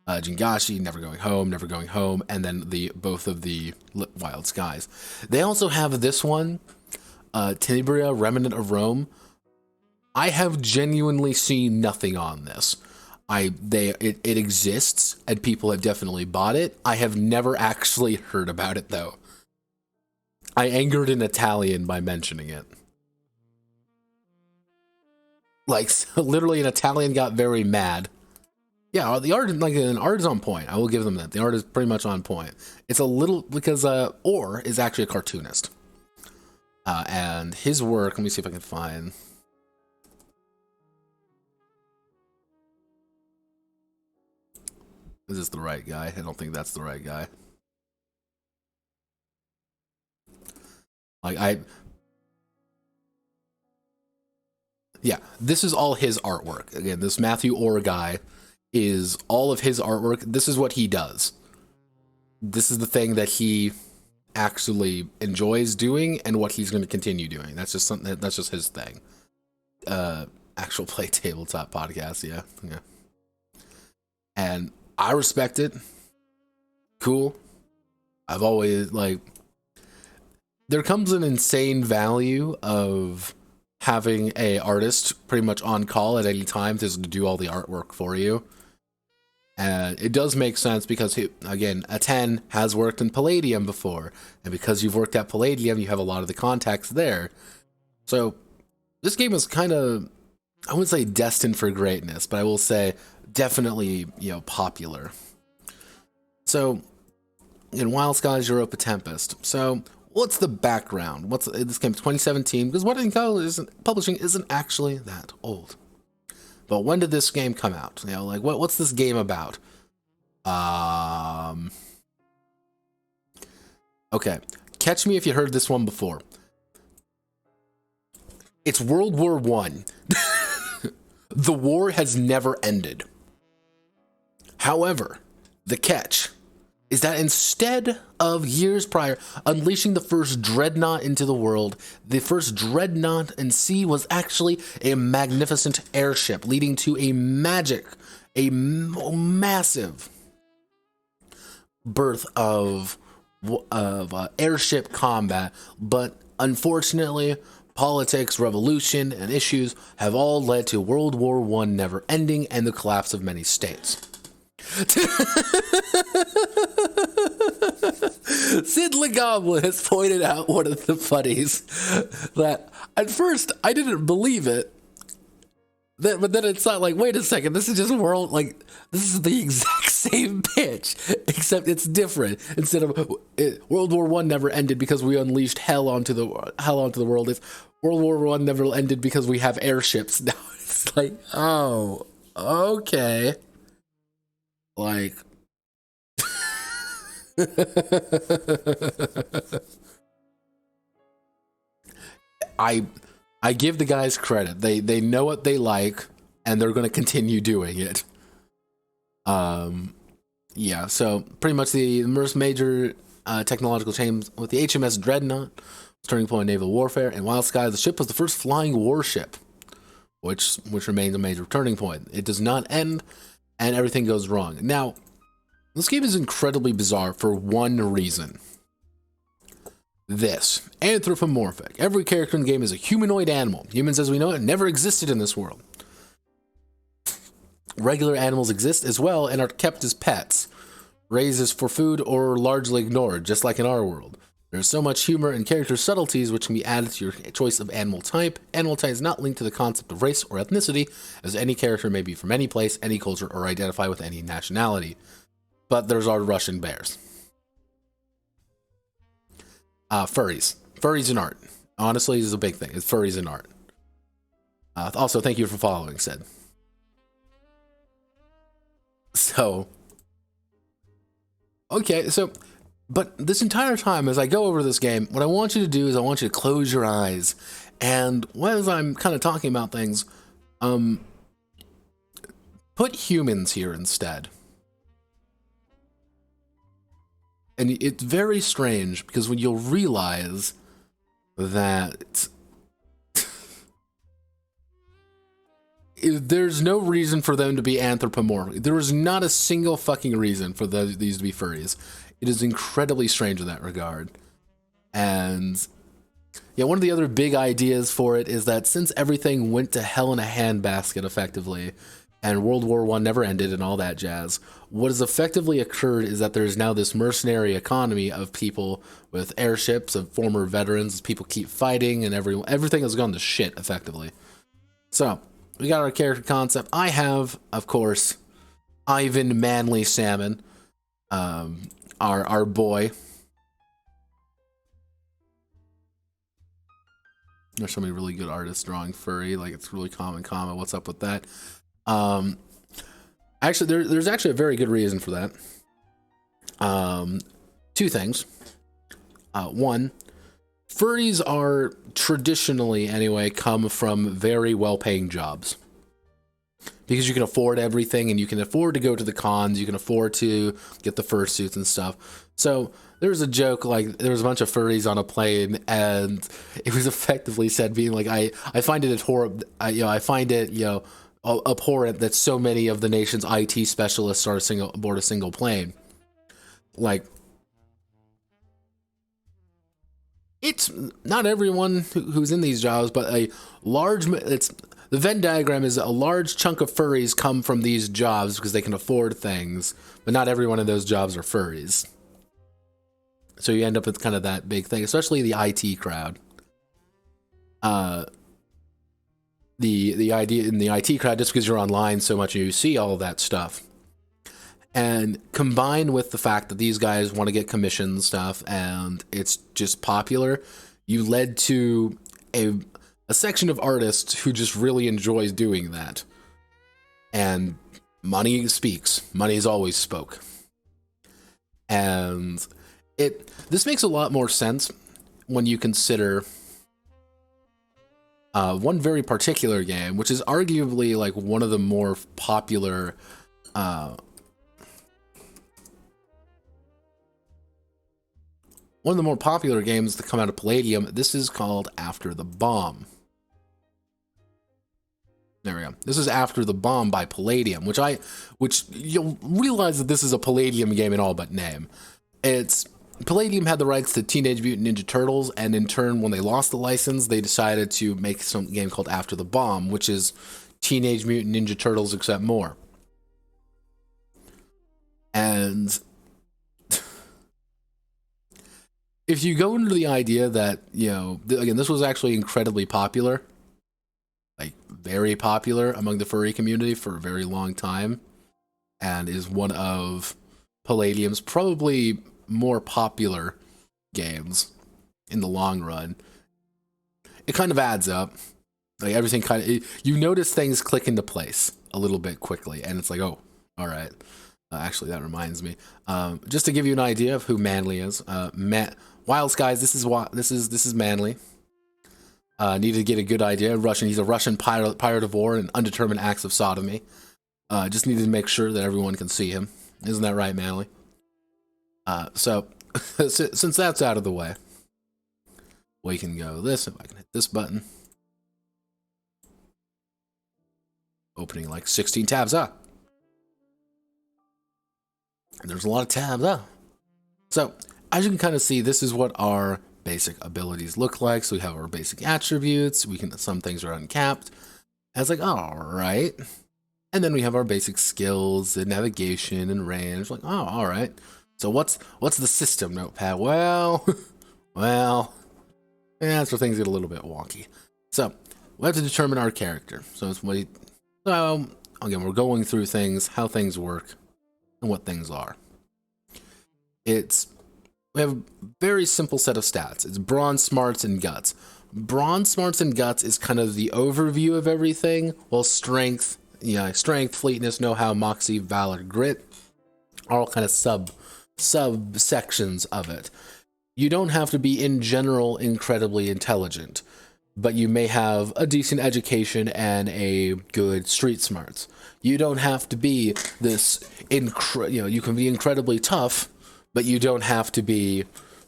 Jingashi, Never Going Home, and then both of the Wild Skies. They also have this one, Tenebria, Remnant of Rome. I have genuinely seen nothing on this. It exists, and people have definitely bought it. I have never actually heard about it, though. I angered an Italian by mentioning it. Like, literally an Italian got very mad. Yeah, the art is on point. I will give them that. The art is pretty much on point. It's a little, because Orr is actually a cartoonist. And his work, let me see if I can find. Is this the right guy? I don't think that's the right guy. Yeah, this is all his artwork. Again, this Matthew Orr guy is all of his artwork. This is what he does. This is the thing that he actually enjoys doing and what he's going to continue doing. That's just something. That's just his thing. Actual play tabletop podcast. Yeah. And I respect it. Cool. I've always there comes an insane value of having a artist pretty much on call at any time to do all the artwork for you. And it does make sense because, again, Aten has worked in Palladium before. And because you've worked at Palladium, you have a lot of the contacts there. So this game is kind of, I wouldn't say destined for greatness, but I will say definitely, popular. So in Wild Skies, Europa Tempest. So what's the background? This game? 2017, because Wedding publishing isn't actually that old. But when did this game come out? What's this game about? Okay, catch me if you heard this one before. It's World War One. The war has never ended. However, the catch is that instead of years prior unleashing the first dreadnought into the world, the first dreadnought in sea was actually a magnificent airship, leading to a massive birth of airship combat. But unfortunately, politics, revolution, and issues have all led to World War I never ending and the collapse of many states. Sid Legoblin has pointed out one of the funnies that at first I didn't believe it, but then it's not like, wait a second, this is just this is the exact same pitch, except it's different. Instead of World War I never ended because we unleashed hell onto the world, it's World War I never ended because we have airships now. It's like, oh, okay. Like, I give the guys credit. They know what they like, and they're going to continue doing it. Yeah. So pretty much the most major technological change with the HMS Dreadnought, turning point in naval warfare, and Wild Sky. The ship was the first flying warship, which remains a major turning point. It does not end, and everything goes wrong. Now, this game is incredibly bizarre for one reason. This, anthropomorphic. Every character in the game is a humanoid animal. Humans as we know it never existed in this world. Regular animals exist as well and are kept as pets, raised for food, or largely ignored, just like in our world. There's so much humor and character subtleties which can be added to your choice of animal type. Animal type is not linked to the concept of race or ethnicity, as any character may be from any place, any culture, or identify with any nationality. But there's our Russian bears. Furries. Furries in art. Honestly, this is a big thing. It's furries in art. Also, thank you for following, Sid. So, okay, so, but this entire time as I go over this game, what I want you to do is I want you to close your eyes, and as I'm kind of talking about things, put humans here instead. And it's very strange because when you'll realize that there's no reason for them to be anthropomorphic. There is not a single fucking reason for these to be furries. It is incredibly strange in that regard. And yeah, one of the other big ideas for it is that since everything went to hell in a handbasket effectively, and World War I never ended and all that jazz, what has effectively occurred is that there's now this mercenary economy of people with airships, of former veterans, people keep fighting, and everything has gone to shit, effectively. So, we got our character concept. I have, of course, Ivan Manly Salmon, our boy. There's so many really good artists drawing furry, like it's really common. What's up with that? Actually, there's actually a very good reason for that. Two things. One, furries are traditionally, anyway, come from very well-paying jobs. Because you can afford everything, and you can afford to go to the cons, you can afford to get the fursuits and stuff. So there's a joke, like, there was a bunch of furries on a plane, and it was effectively said, being like, I find it horrible, I find it, abhorrent that so many of the nation's IT specialists are aboard a single plane. Like, it's not everyone who's in these jobs, but the Venn diagram is a large chunk of furries come from these jobs because they can afford things, but not everyone in those jobs are furries. So you end up with kind of that big thing, especially the IT crowd. The idea in the IT crowd, just because you're online so much, you see all of that stuff. And combined with the fact that these guys want to get commission stuff and it's just popular, you led to a section of artists who just really enjoys doing that. And money speaks. Money's always spoke. And this makes a lot more sense when you consider one very particular game, which is arguably like one of the more popular games to come out of Palladium. This is called After the Bomb. There we go. This is After the Bomb by Palladium, which you'll realize that this is a Palladium game in all but name. Palladium had the rights to Teenage Mutant Ninja Turtles, and in turn, when they lost the license, they decided to make some game called After the Bomb, which is Teenage Mutant Ninja Turtles except more. And if you go into the idea that, again, this was actually incredibly popular, like very popular among the furry community for a very long time, and is one of Palladium's probably more popular games in the long run, it kind of adds up. Like everything you notice things click into place a little bit quickly, and it's like, oh, all right. Actually, that reminds me. Just to give you an idea of who Manly is, Wild Skies. This is Manly. Need to get a good idea. He's a Russian pirate of war and undetermined acts of sodomy. Just needed to make sure that everyone can see him. Isn't that right, Manly? So since that's out of the way, we can go this. If I can hit this button, opening like 16 tabs. And there's a lot of tabs. So as you can kind of see, this is what our basic abilities look like. So we have our basic attributes. Some things are uncapped. And it's like, all right. And then we have our basic skills and navigation and range. Like, oh, all right. So what's the system, Notepad? Well, yeah, that's where things get a little bit wonky. So we have to determine our character. So again, we're going through things, how things work, and what things are. We have a very simple set of stats. It's brawn, smarts, and guts. Brawn, smarts, and guts is kind of the overview of everything, while strength, fleetness, know-how, moxie, valor, grit are all kind of subsections of it. You don't have to be, in general, incredibly intelligent, but you may have a decent education and a good street smarts. You don't have to be this, you can be incredibly tough, but you don't have to be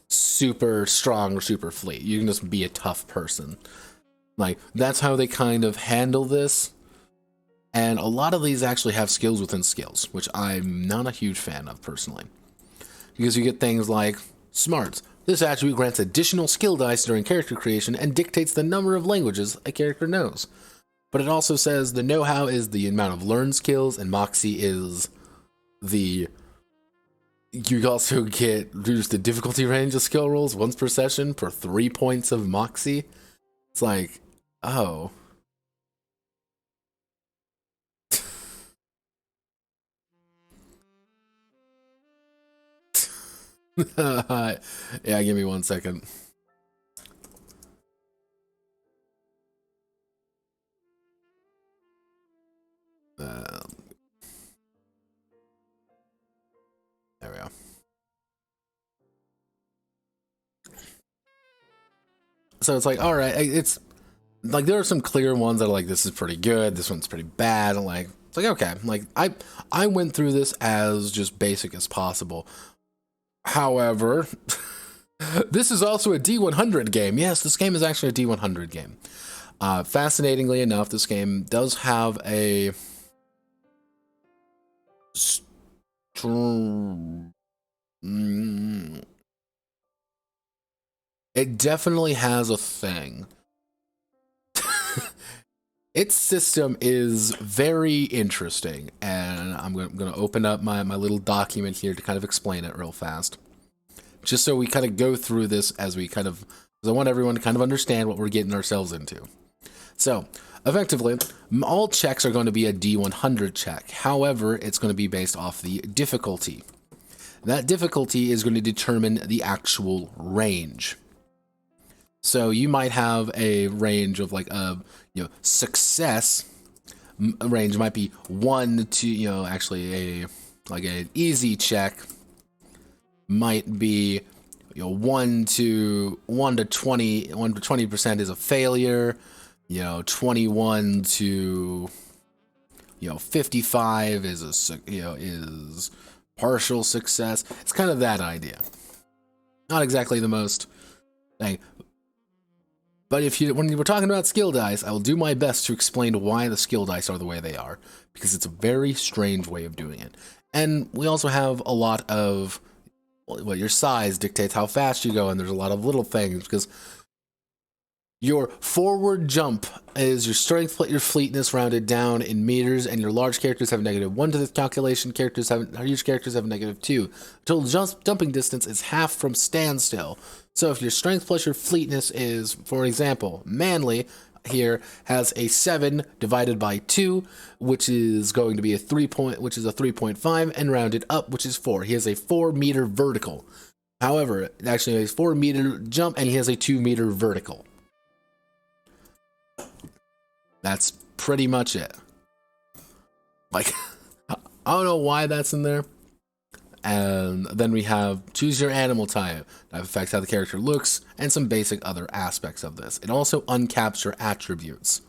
super strong or super fleet. You can just be a tough person. Like, that's how they kind of handle this. And a lot of these actually have skills within skills, which I'm not a huge fan of personally. Because you get things like smarts. This attribute grants additional skill dice during character creation and dictates the number of languages a character knows. But it also says the know-how is the amount of learned skills, and moxie is you also get reduce the difficulty range of skill rolls once per session for 3 points of moxie. It's like, oh. Yeah, give me 1 second. There we go. So it's like, all right, it's like there are some clear ones that are like, this is pretty good, this one's pretty bad. And like, it's like, okay, like I went through this as just basic as possible. However, this is also a D100 game. Yes, this game is actually a D100 game. Fascinatingly enough, this game does have a it definitely has a thing. Its system is very interesting, and I'm going to open up my little document here to kind of explain it real fast. Just so we kind of go through this as we kind of, because I want everyone to kind of understand what we're getting ourselves into. So, effectively, all checks are going to be a D100 check. However, it's going to be based off the difficulty. That difficulty is going to determine the actual range. So you might have a range of like success range might be 1 to actually an easy check might be 1 to 20% is a failure, 21 to 55 is partial success. It's kind of that idea. Not exactly the most thing. But when we're talking about skill dice, I will do my best to explain why the skill dice are the way they are, because it's a very strange way of doing it. And we also have a lot of, your size dictates how fast you go, and there's a lot of little things, because your forward jump is your strength plus your fleetness rounded down in meters, and your large characters have -1 to this calculation. Huge characters have -2. Total jumping distance is half from standstill. So if your strength plus your fleetness is, for example, manly, here has a 7 divided by 2, which is going to be a 3.5, and rounded up, which is 4. He has a 4-meter vertical. However, it actually has 4-meter jump, and he has a 2-meter vertical. That's pretty much it. Like, I don't know why that's in there. And then we have choose your animal type. That affects how the character looks, and some basic other aspects of this. It also uncaps your attributes,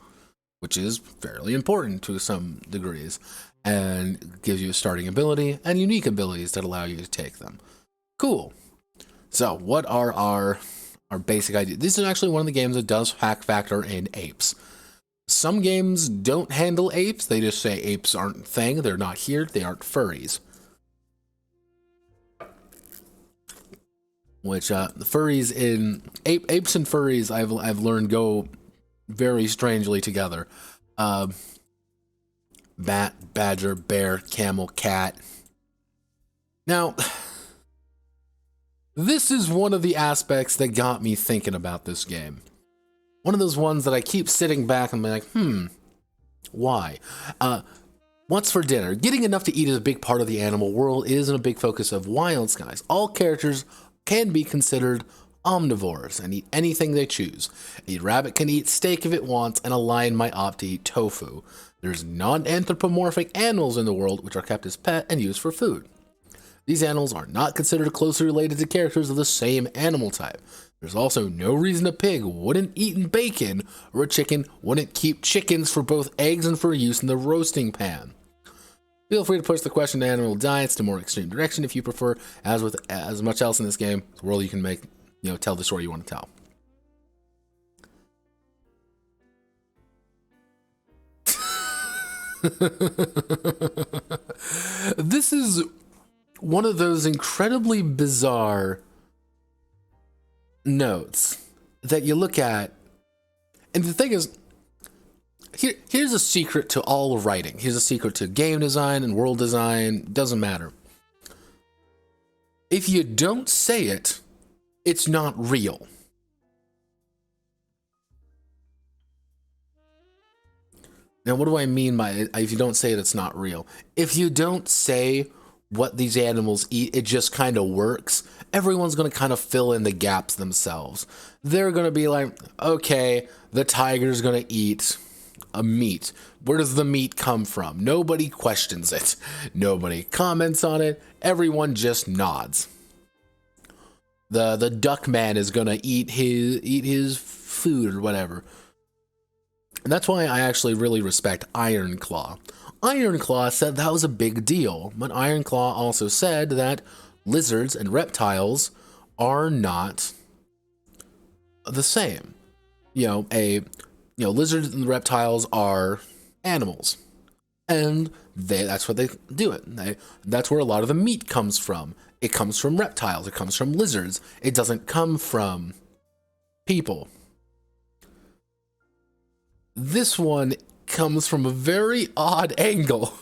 which is fairly important to some degrees, and gives you a starting ability and unique abilities that allow you to take them. Cool. So what are our basic ideas? This is actually one of the games that does factor in apes. Some games don't handle apes. They just say apes aren't a thing. They're not here. They aren't furries. Which the furries in apes and furries I've learned go very strangely together. Bat, badger, bear, camel, cat. Now, this is one of the aspects that got me thinking about this game. One of those ones that I keep sitting back and be like, why? What's for dinner? Getting enough to eat is a big part of the animal world. It isn't a big focus of Wild Skies. All characters can be considered omnivores and eat anything they choose. A rabbit can eat steak if it wants, and a lion might opt to eat tofu. There's non-anthropomorphic animals in the world which are kept as pet and used for food. These animals are not considered closely related to characters of the same animal type. There's also no reason a pig wouldn't eat bacon, or a chicken wouldn't keep chickens for both eggs and for use in the roasting pan. Feel free to push the question to animal diets to more extreme direction if you prefer. As with as much else in this game, the world you can make, tell the story you want to tell. This is one of those incredibly bizarre notes that you look at, and the thing is, here's a secret to all writing. Here's a secret to game design and world design. Doesn't matter. If you don't say it, it's not real. Now, what do I mean by if you don't say it, it's not real? If you don't say what these animals eat, it just kind of works. Everyone's going to kind of fill in the gaps themselves. They're going to be like, okay, the tiger's going to eat a meat. Where does the meat come from? Nobody questions it. Nobody comments on it. Everyone just nods. The duck man is going to eat his food or whatever. And that's why I actually really respect Ironclaw. Ironclaw said that was a big deal, but Ironclaw also said that lizards and reptiles are not the same. Lizards and reptiles are animals, and that's what they do it. That's where a lot of the meat comes from. It comes from reptiles. It comes from lizards. It doesn't come from people. This one comes from a very odd angle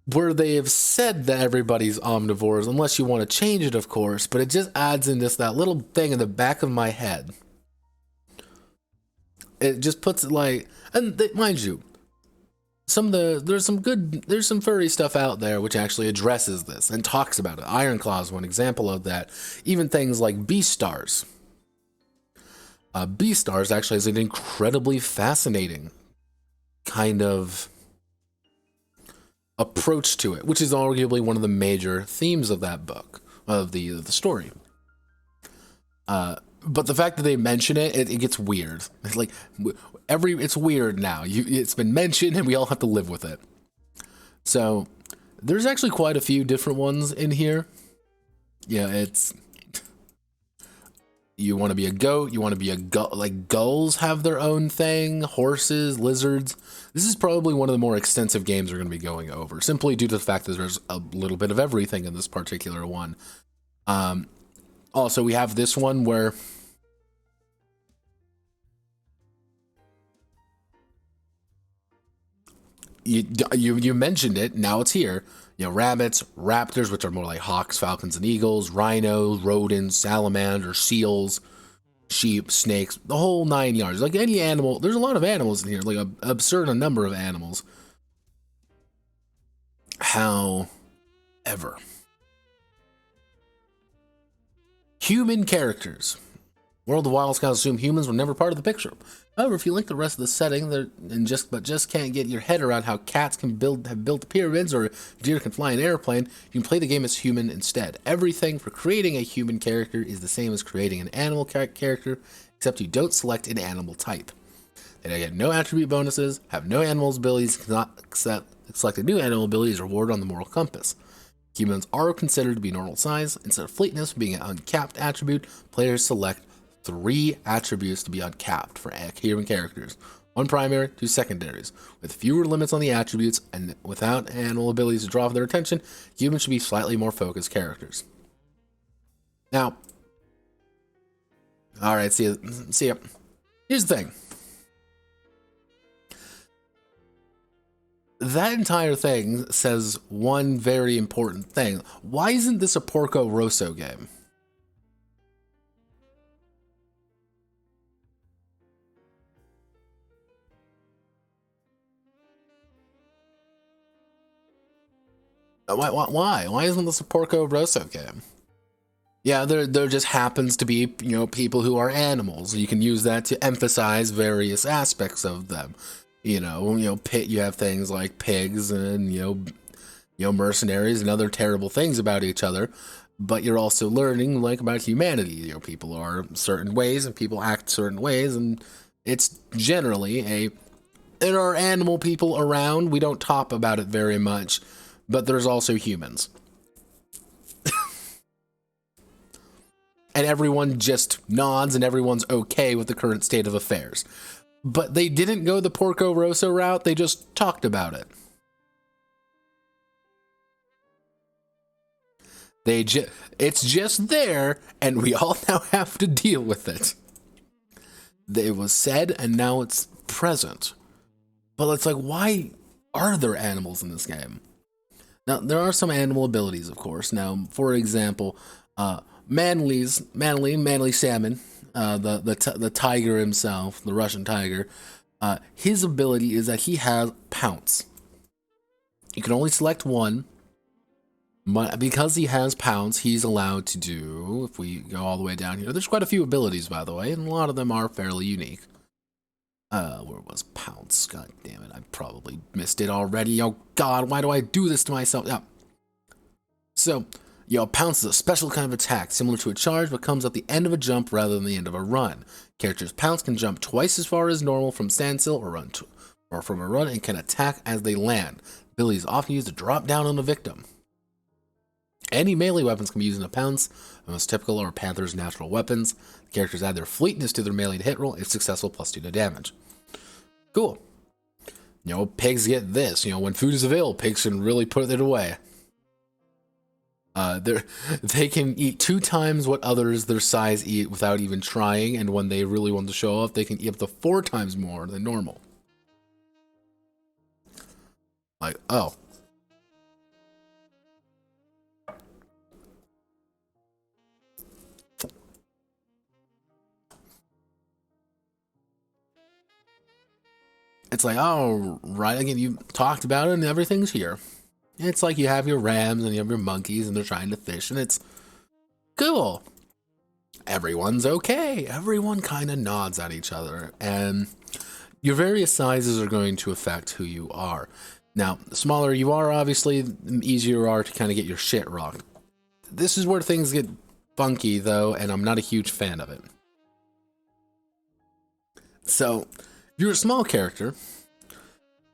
where they have said that everybody's omnivores, unless you want to change it, of course, but it just adds in that little thing in the back of my head. It just puts it like, and mind you, there's some furry stuff out there which actually addresses this and talks about it. Ironclaw is one example of that. Even things like Beastars. Beastars actually is an incredibly fascinating kind of approach to it, which is arguably one of the major themes of that book, of the story. But the fact that they mention it, it gets weird. It's like it's weird now. It's been mentioned, and we all have to live with it. So there's actually quite a few different ones in here. Yeah, it's you want to be a goat. You want to be a like gulls have their own thing. Horses, lizards. This is probably one of the more extensive games we're going to be going over, simply due to the fact that there's a little bit of everything in this particular one. Also, we have this one where you mentioned it. Now it's here. You know, rabbits, raptors, which are more like hawks, falcons, and eagles, rhinos, rodents, salamanders, seals, sheep, snakes, the whole 9 yards. Like any animal, there's a lot of animals in here, like an absurd number of animals. However, human characters. World of Wild Scouts assume humans were never part of the picture. However, if you link the rest of the setting but just can't get your head around how cats can have built pyramids or deer can fly an airplane, you can play the game as human instead. Everything for creating a human character is the same as creating an animal character, except you don't select an animal type. They get no attribute bonuses, have no animal's abilities, cannot select a new animal ability is rewarded on the moral compass. Humans are considered to be normal size. Instead of fleetness being an uncapped attribute, players select 3 attributes to be uncapped for human characters. 1 primary, 2 secondaries. With fewer limits on the attributes and without animal abilities to draw their attention, humans should be slightly more focused characters. Now, alright, see ya. Here's the thing. That entire thing says one very important thing. Why isn't this a Porco Rosso game? Why? Why isn't this a Porco Rosso game? Yeah, there just happens to be, you know, people who are animals. You can use that to emphasize various aspects of them. You have things like pigs and you know mercenaries and other terrible things about each other. But you're also learning like about humanity. You know, people are certain ways and people act certain ways, and it's generally there are animal people around. We don't talk about it very much. But there's also humans. And everyone just nods and everyone's okay with the current state of affairs. But they didn't go the Porco Rosso route, they just talked about it. It's just there, and we all now have to deal with it. It was said, and now it's present. But it's like, why are there animals in this game? Now, there are some animal abilities, of course. Now, for example, Manly Salmon, the tiger himself, the Russian tiger, his ability is that he has pounce. You can only select one, but because he has pounce, he's allowed to do, if we go all the way down here, there's quite a few abilities, by the way, and a lot of them are fairly unique. Where was pounce? God damn it, I probably missed it already. Oh god, why do I do this to myself? Yeah. So, pounce is a special kind of attack, similar to a charge, but comes at the end of a jump rather than the end of a run. Characters pounce can jump twice as far as normal from standstill or from a run, and can attack as they land. Ability is often used to drop down on a victim. Any melee weapons can be used in a pounce. The most typical are Panther's natural weapons. The characters add their fleetness to their melee hit roll. If successful, +2 to damage. Cool. Pigs get this. When food is available, pigs can really put it away. They can eat 2 times what others their size eat without even trying, and when they really want to show off, they can eat up to 4 times more than normal. Like, oh. It's like, oh, right, again, you talked about it and everything's here. It's like you have your rams and you have your monkeys and they're trying to fish and it's cool. Everyone's okay. Everyone kind of nods at each other, and your various sizes are going to affect who you are. Now, the smaller you are, obviously, the easier you are to kind of get your shit rocked. This is where things get funky, though, and I'm not a huge fan of it. So, if you're a small character,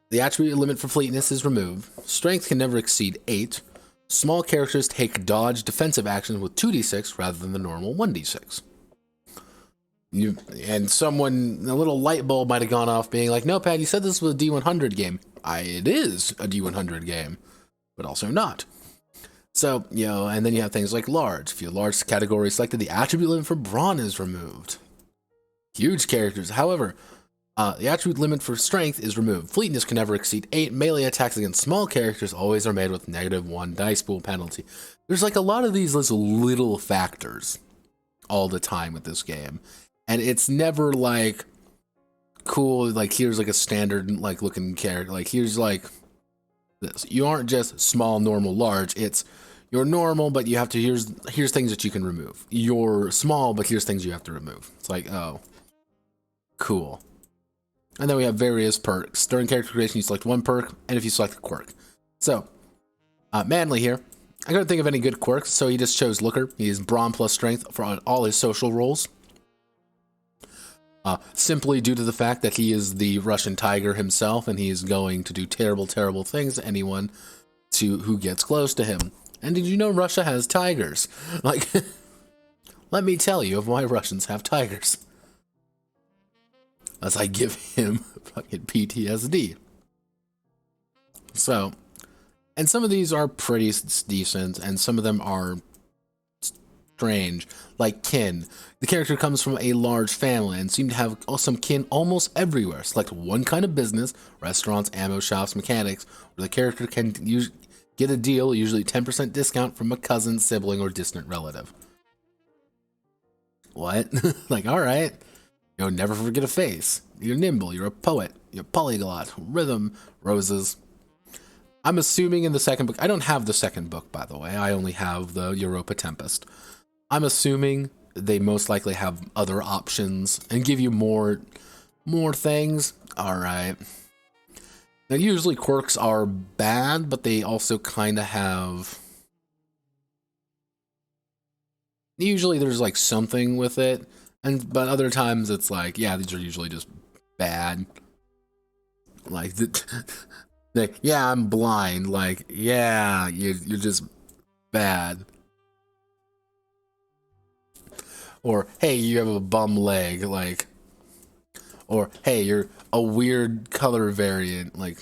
the attribute limit for fleetness is removed. Strength can never exceed 8. Small characters take dodge defensive actions with 2d6 rather than the normal 1d6. A little light bulb might have gone off being like, no, Pat, you said this was a D100 game. It is a D100 game, but also not. So, and then you have things like large. If you're large category selected, the attribute limit for brawn is removed. Huge characters. However, the attribute limit for strength is removed. Fleetness can never exceed 8. Melee attacks against small characters always are made with -1 dice pool penalty. There's like a lot of these little factors all the time with this game. And it's never like cool, like here's like a standard like looking character. Like here's like this. You aren't just small, normal, large. It's you're normal, but you have to here's things that you can remove. You're small, but here's things you have to remove. It's like, oh, cool. And then we have various perks. During character creation, you select one perk, and if you select a quirk. So, Manly here. I couldn't think of any good quirks, so he just chose Looker. He is Brawn plus Strength for all his social roles. Simply due to the fact that he is the Russian tiger himself, and he is going to do terrible, terrible things to anyone who gets close to him. And did you know Russia has tigers? Like, let me tell you of why Russians have tigers. As I give him fucking PTSD. So, and some of these are pretty decent, and some of them are strange. Like kin. The character comes from a large family and seem to have some kin almost everywhere. Select one kind of business, restaurants, ammo shops, mechanics, where the character can get a deal, usually 10% discount from a cousin, sibling, or distant relative. What? Like, alright. Never forget a face. You're nimble, you're a poet, you're polyglot, rhythm, roses. I'm assuming in the second book, I don't have the second book, by the way, I only have the Europa Tempest. I'm assuming they most likely have other options and give you more things. Alright. Now usually quirks are bad, but they also kind of have... Usually there's like something with it. But other times it's like, yeah, these are usually just bad. Like, yeah, I'm blind. Like, yeah, you're just bad. Or, hey, you have a bum leg. Like, or, hey, you're a weird color variant. Like,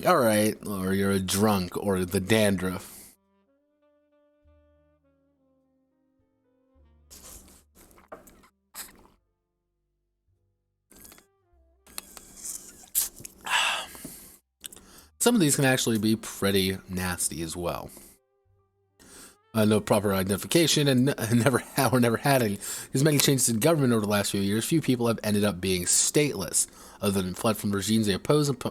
all right. Or you're a drunk, or the dandruff. Some of these can actually be pretty nasty as well. No proper identification and never had any. There's many changes in government over the last few years. Few people have ended up being stateless, other than fled from regimes they oppose and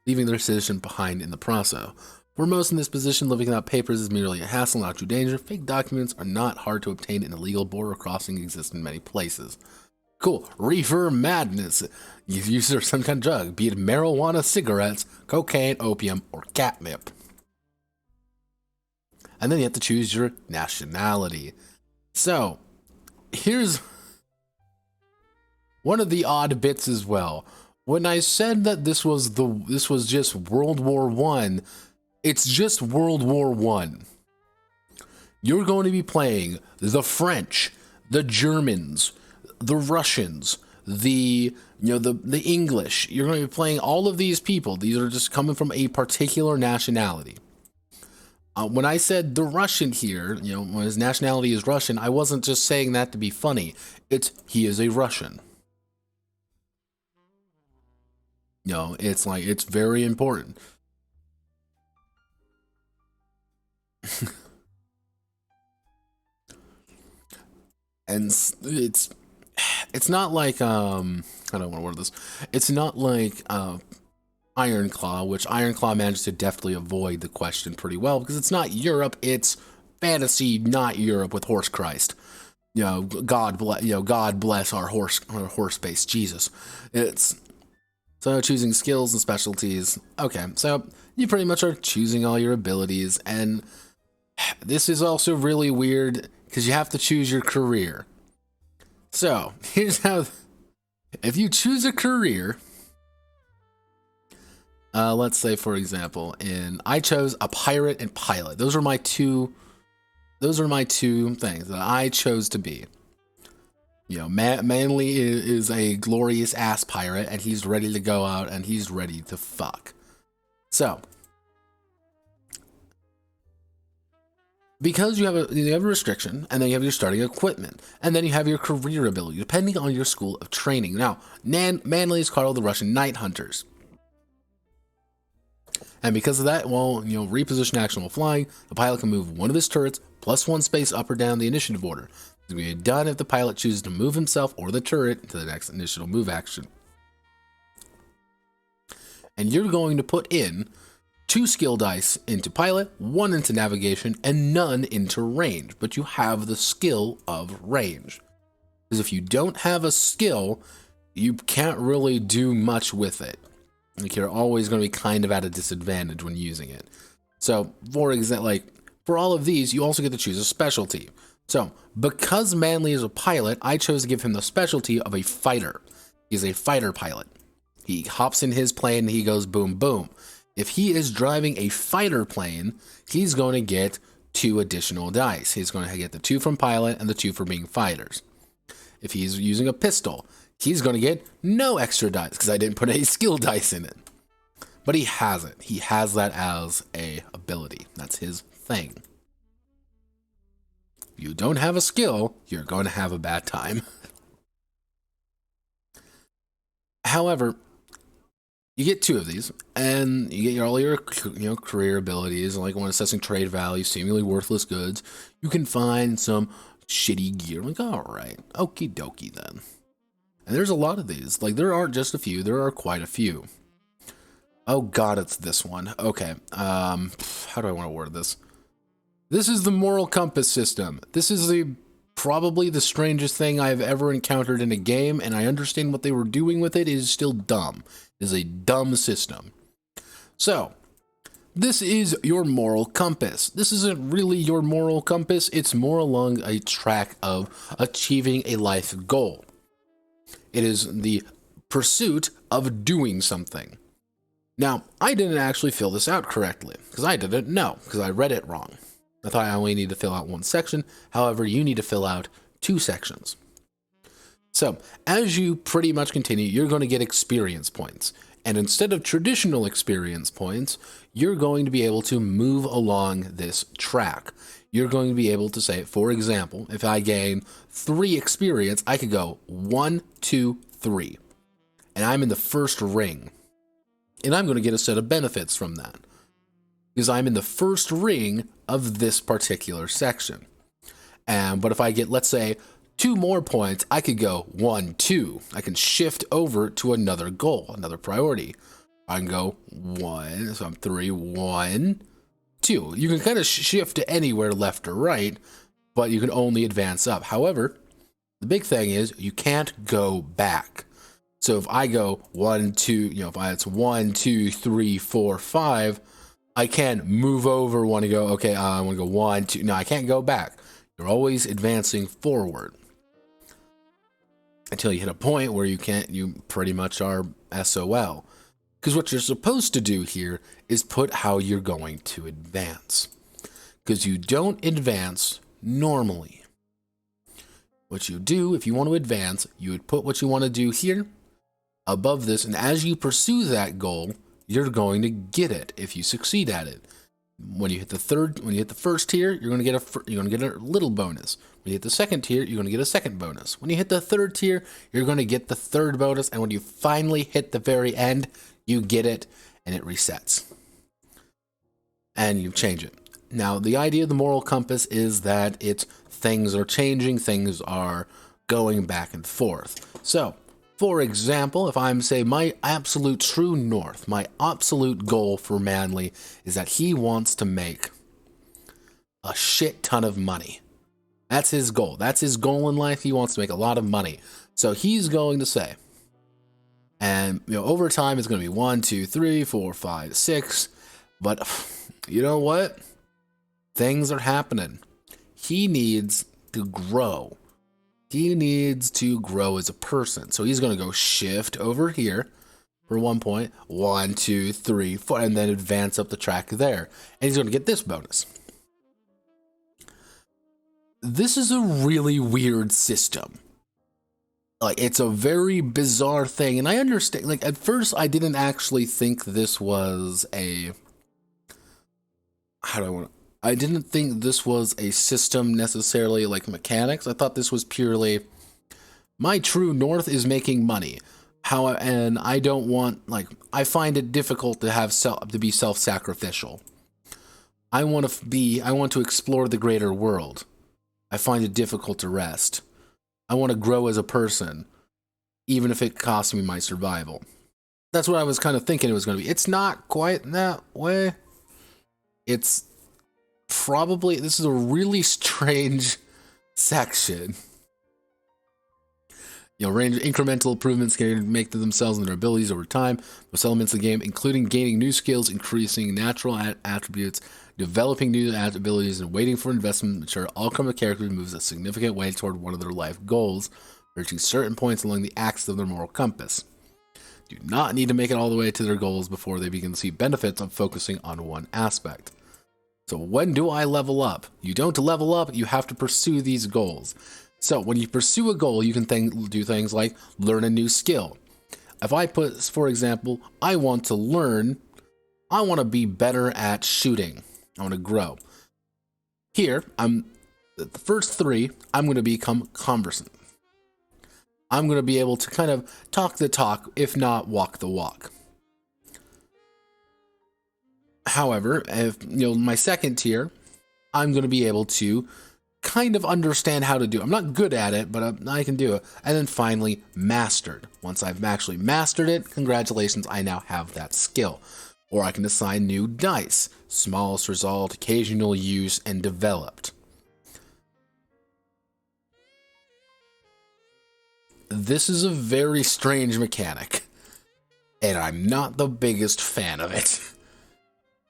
leaving their citizen behind in the process. For most in this position, living without papers is merely a hassle, not true danger. Fake documents are not hard to obtain, and illegal border crossing exists in many places. Cool. Reefer madness. You use some kind of drug, be it marijuana, cigarettes, cocaine, opium, or catnip. And then you have to choose your nationality. So, here's one of the odd bits as well. When I said that this was just World War I, it's just World War I. You're going to be playing the French, the Germans, the Russians, the English. You're going to be playing all of these people. These are just coming from a particular nationality. When I said the Russian here, when his nationality is Russian, I wasn't just saying that to be funny. He is a Russian. It's like, it's very important. And it's not like, I don't want to word this. It's not like, Ironclaw, which Ironclaw managed to deftly avoid the question pretty well, because it's not Europe, it's fantasy, not Europe with Horse Christ. God bless our horse base, Jesus. So choosing skills and specialties. Okay, so you pretty much are choosing all your abilities, and this is also really weird because you have to choose your career. So here's how If you choose a career, let's say for example, I chose a pirate and pilot. Those are my two things that I chose to be. You know, Manly is a glorious ass pirate, and he's ready to go out and he's ready to fuck. So, because you have a restriction, and then you have your starting equipment, and then you have your career ability, depending on your school of training. Now, Manly is called the Russian Night Hunters. And because of that, well, you know, reposition action while flying, the pilot can move one of his turrets plus one space up or down the initiative order. It's going to be done if the pilot chooses to move himself or the turret to the next initial move action. And you're going to put in 2 skill dice into pilot, 1 into navigation, and none into range. But you have the skill of range. Because if you don't have a skill, you can't really do much with it. Like, you're always going to be kind of at a disadvantage when using it. So, for example, like, for all of these, you also get to choose a specialty. So, because Manly is a pilot, I chose to give him the specialty of a fighter. He's a fighter pilot. He hops in his plane and he goes boom, boom. If he is driving a fighter plane, he's going to get 2 additional dice. He's going to get the 2 from pilot and the 2 for being fighters. If he's using a pistol, he's going to get no extra dice because I didn't put any skill dice in it. But he has it. He has that as a ability. That's his thing. If you don't have a skill, you're going to have a bad time. However, you get 2 of these, and you get all your career abilities, like when assessing trade value, seemingly worthless goods. You can find some shitty gear. Like, all right, okie dokie then. And there's a lot of these. Like, there aren't just a few, there are quite a few. Oh god, it's this one. Okay, how do I want to word this? This is the moral compass system. This is probably the strangest thing I've ever encountered in a game, and I understand what they were doing with it. It is still dumb. It is a dumb system. So, this is your moral compass. This isn't really your moral compass. It's more along a track of achieving a life goal. It is the pursuit of doing something. Now, I didn't actually fill this out correctly, because I didn't know, because I read it wrong. I thought I only need to fill out 1 section. However, you need to fill out 2 sections. So, as you pretty much continue, you're going to get experience points. And instead of traditional experience points, you're going to be able to move along this track. You're going to be able to say, for example, if I gain 3 experience, I could go 1, 2, 3. And I'm in the first ring. And I'm going to get a set of benefits from that. Because I'm in the first ring of this particular section. But if I get, let's say, 2 more points, I could go 1, 2. I can shift over to another goal, another priority. I can go 1, so I'm 3, 1, 2. You can kind of shift to anywhere left or right, but you can only advance up. However, the big thing is you can't go back. So if I go 1, 2, if it's 1, 2, 3, 4, 5, I can't move over, want to go, okay, I want to go 1, 2. No, I can't go back. You're always advancing forward. Until you hit a point where you pretty much are SOL. Because what you're supposed to do here is put how you're going to advance. Because you don't advance normally. What you do, if you want to advance, you would put what you want to do here, above this, and as you pursue that goal, you're going to get it if you succeed at it. When you hit the first tier, you're going to get a little bonus. When you hit the second tier, you're going to get a second bonus. When you hit the third tier, you're going to get the third bonus, and when you finally hit the very end, you get it, and it resets. And you change it. Now, the idea of the moral compass is that things are changing, things are going back and forth. So, for example, if I'm, say, my absolute true north, my absolute goal for Manly is that he wants to make a shit ton of money. That's his goal. That's his goal in life. He wants to make a lot of money. So he's going to say, and over time it's going to be 1, 2, 3, 4, 5, 6. But you know what? Things are happening. He needs to grow. he needs to grow as a person. So he's going to go shift over here for 1 point. 1, 2, 3, 4, and then advance up the track there. And he's going to get this bonus. This is a really weird system. Like, it's a very bizarre thing. And I understand, like, at first I didn't actually think this was a... I didn't think this was a system necessarily like mechanics. I thought this was purely my true north is making money. And I don't want, like, I find it difficult to be self-sacrificial. I want to explore the greater world. I find it difficult to rest. I want to grow as a person, even if it costs me my survival. That's what I was kind of thinking it was going to be. It's not quite that way. It's probably, this is a really strange section. You know, range incremental improvements can make to themselves and their abilities over time. Most elements of the game, including gaining new skills, increasing natural attributes, developing new abilities, and waiting for investment mature, all come with characters moves a significant way toward one of their life goals, reaching certain points along the axis of their moral compass. Do not need to make it all the way to their goals before they begin to see benefits of focusing on one aspect. So when do I level up? You don't level up, you have to pursue these goals. So when you pursue a goal, you can do things like learn a new skill. If I put, for example, I want to be better at shooting. I want to grow. Here, the first 3, I'm going to become conversant. I'm going to be able to kind of talk the talk, if not walk the walk. However, if my second tier, I'm going to be able to kind of understand how to do it. I'm not good at it, but I can do it. And then finally, mastered. Once I've actually mastered it, congratulations, I now have that skill. Or I can assign new dice. Smallest result, occasional use, and developed. This is a very strange mechanic, and I'm not the biggest fan of it.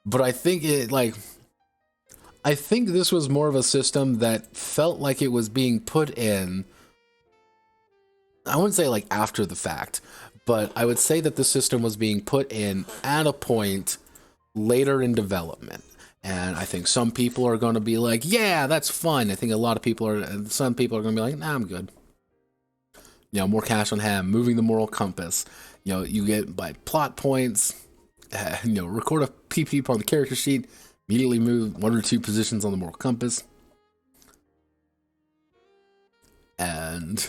But I think this was more of a system that felt like it was being put in, I wouldn't say like after the fact, but I would say that the system was being put in at a point later in development. And I think some people are going to be like, yeah, that's fun. I think some people are going to be like, nah, I'm good. More cash on hand, moving the moral compass. You get by plot points, record a PP on the character sheet, immediately move 1 or 2 positions on the moral compass. And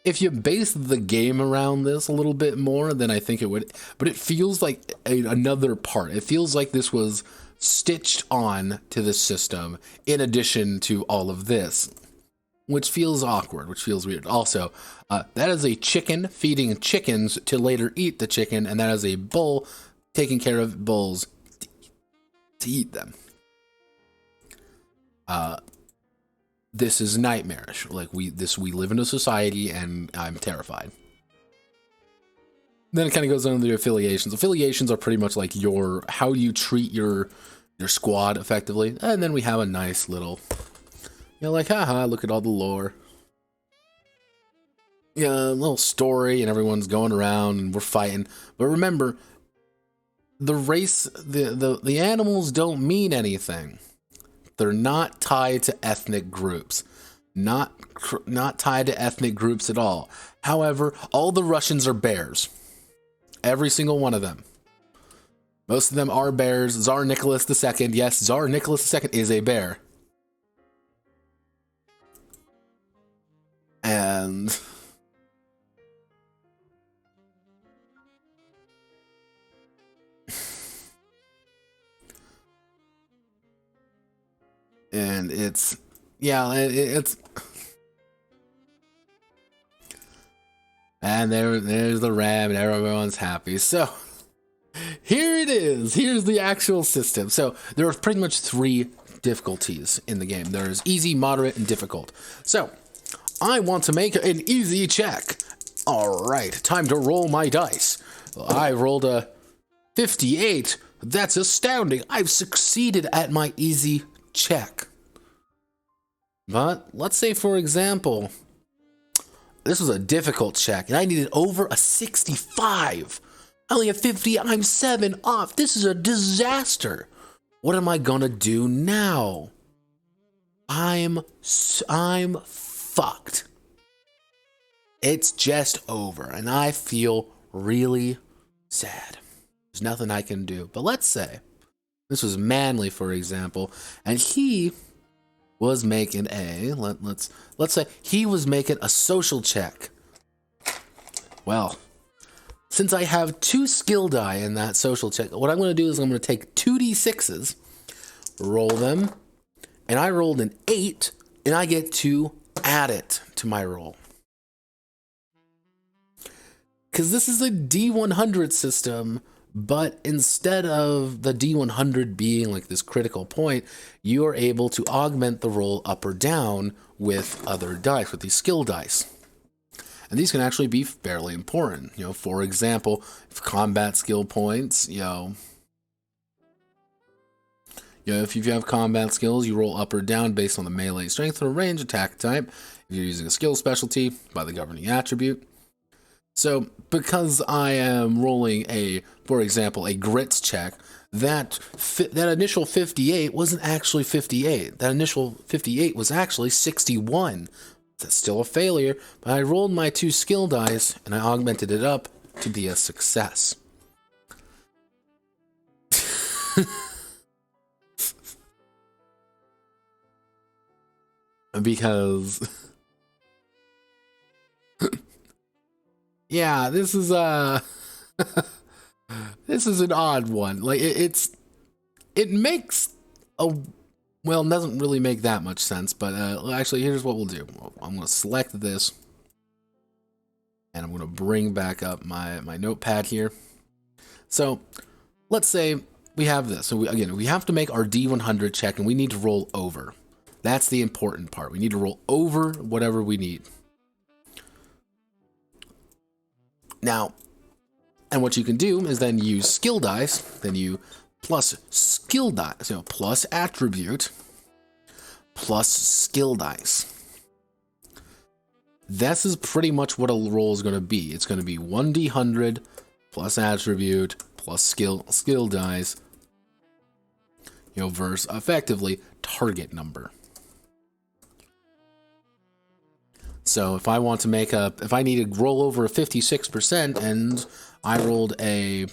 if you base the game around this a little bit more, then I think it would, but it feels like another part. It feels like this was stitched on to the system in addition to all of this, which feels awkward, which feels weird. Also, that is a chicken feeding chickens to later eat the chicken, and that is a bull taking care of bulls to eat them. This is nightmarish. Like we live in a society, and I'm terrified. Then it kind of goes on to the affiliations. Affiliations are pretty much like how you treat your squad effectively. And then we have a nice little, like, haha, look at all the lore. Yeah, a little story, and everyone's going around and we're fighting. But remember, the race, the animals don't mean anything. They're not tied to ethnic groups. Not tied to ethnic groups at all. However, all the Russians are bears. Every single one of them. Most of them are bears. Tsar Nicholas II. Yes, Tsar Nicholas II is a bear. And it's and there's the ram, and everyone's happy. So here it is. Here's the actual system. So there are pretty much 3 difficulties in the game. There's easy, moderate, and difficult. So I want to make an easy check. All right, time to roll my dice. I rolled a 58. That's astounding. I've succeeded at my easy check. But let's say, for example, this was a difficult check, and I needed over a 65. I only have 50, I'm 7 off. This is a disaster. What am I gonna do now? I'm fucked. It's just over, and I feel really sad. There's nothing I can do. But let's say this was Manly, for example, and he was making a let's say he was making a social check. Well, since I have 2 skill die in that social check, what I'm going to do is I'm going to take 2d6s, roll them, and I rolled an 8, and I get to add it to my roll. Because this is a D100 system, but instead of the D100 being like this critical point, you are able to augment the roll up or down with other dice, with these skill dice. And these can actually be fairly important. You know, for example, if combat skill points, if you have combat skills, you roll up or down based on the melee strength or range attack type. If you're using a skill specialty by the governing attribute. So, because I am rolling for example, a grits check, that initial 58 wasn't actually 58. That initial 58 was actually 61. That's still a failure, but I rolled my 2 skill dice and I augmented it up to be a success. Because yeah, this is this is an odd one. Like it makes doesn't really make that much sense, but actually here's what we'll do. I'm going to select this and I'm going to bring back up my notepad here. So let's say we have this. So we have to make our D100 check and we need to roll over. That's the important part. We need to roll over whatever we need. Now, and what you can do is then use skill dice, then you plus skill dice, plus attribute, plus skill dice. This is pretty much what a roll is going to be. It's going to be 1d100 plus attribute plus skill dice, versus effectively target number. So if I want to if I need to roll over a 56% and I rolled a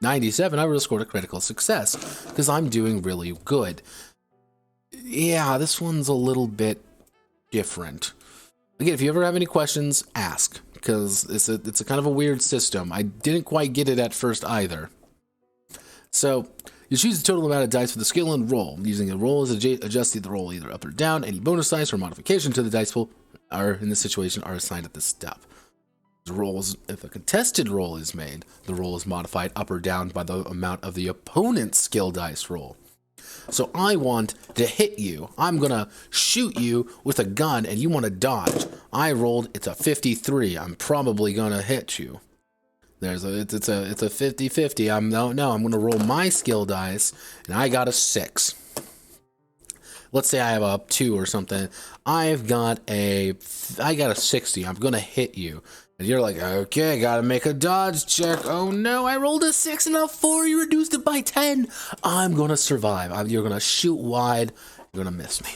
97, I would have scored a critical success because I'm doing really good. Yeah, this one's a little bit different. Again, if you ever have any questions, ask, because it's a kind of a weird system. I didn't quite get it at first either. So you choose the total amount of dice for the skill and roll. Using a roll is adjusting the roll either up or down. Any bonus dice or modification to the dice pool in this situation are assigned at this step. If a contested roll is made, the roll is modified up or down by the amount of the opponent's skill dice roll. So I want to hit you. I'm gonna shoot you with a gun and you want to dodge. I rolled, it's a 53. I'm probably gonna hit you. It's a 50-50. I'm gonna roll my skill dice and I got a 6. Let's say I have a 2 or something. I got a 60. I'm gonna hit you. And you're like, okay, gotta make a dodge check. Oh no, I rolled a 6 and a 4. You reduced it by 10. I'm gonna survive. You're gonna shoot wide. You're gonna miss me.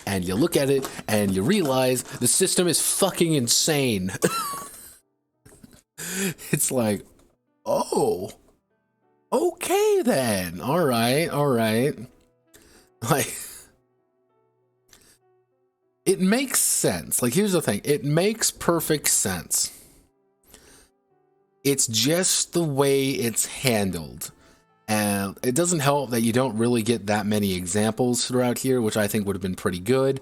And you look at it and you realize the system is fucking insane. It's like, oh, okay then. All right. Like, it makes sense. Like, here's the thing. It makes perfect sense. It's just the way it's handled. And it doesn't help that you don't really get that many examples throughout here, which I think would have been pretty good.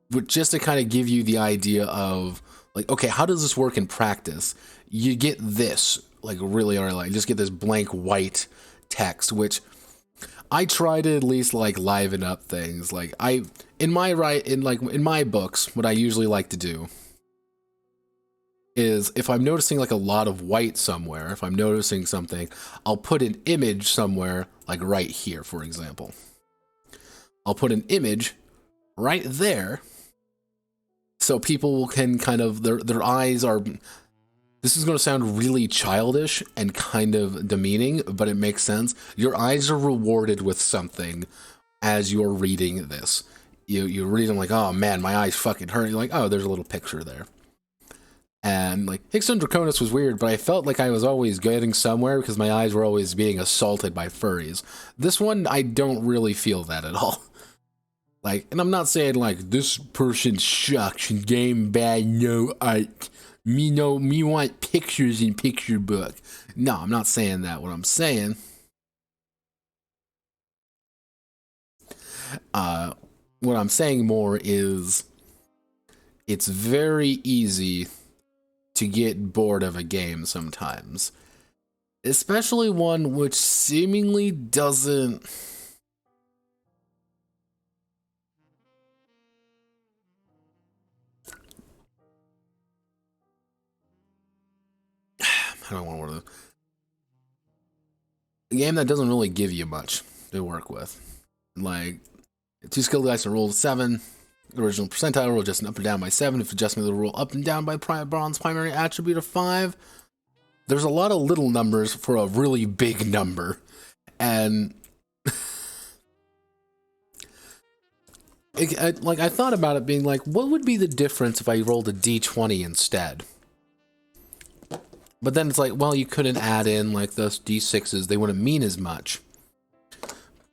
But just to kind of give you the idea of, like, okay, how does this work in practice? You get this, like, really early. You just get this blank white text, which I try to at least, like, liven up things. Like, in my books, what I usually like to do is, if I'm noticing like a lot of white somewhere, if I'm noticing something, I'll put an image somewhere, like right here, for example. I'll put an image right there. So people can kind of, their eyes are, this is going to sound really childish and kind of demeaning, but it makes sense. Your eyes are rewarded with something as you're reading this. You read them like, oh man, my eyes fucking hurt. You're like, oh, there's a little picture there. And like, Hixon Draconis was weird, but I felt like I was always getting somewhere because my eyes were always being assaulted by furries. This one, I don't really feel that at all. Like, and I'm not saying like, this person sucks and game bad, no art. Me want pictures in picture book. No, I'm not saying that. What I'm saying, more is it's very easy to get bored of a game sometimes, especially one which seemingly doesn't. I don't want to word it. A game that doesn't really give you much to work with. Like, 2 skill dice and roll 7. The original percentile roll adjusting up and down by 7. If adjustment of the roll up and down by bronze primary attribute of 5. There's a lot of little numbers for a really big number. And I thought about it being like, what would be the difference if I rolled a d20 instead? But then it's like, well, you couldn't add in like those d6s. They wouldn't mean as much.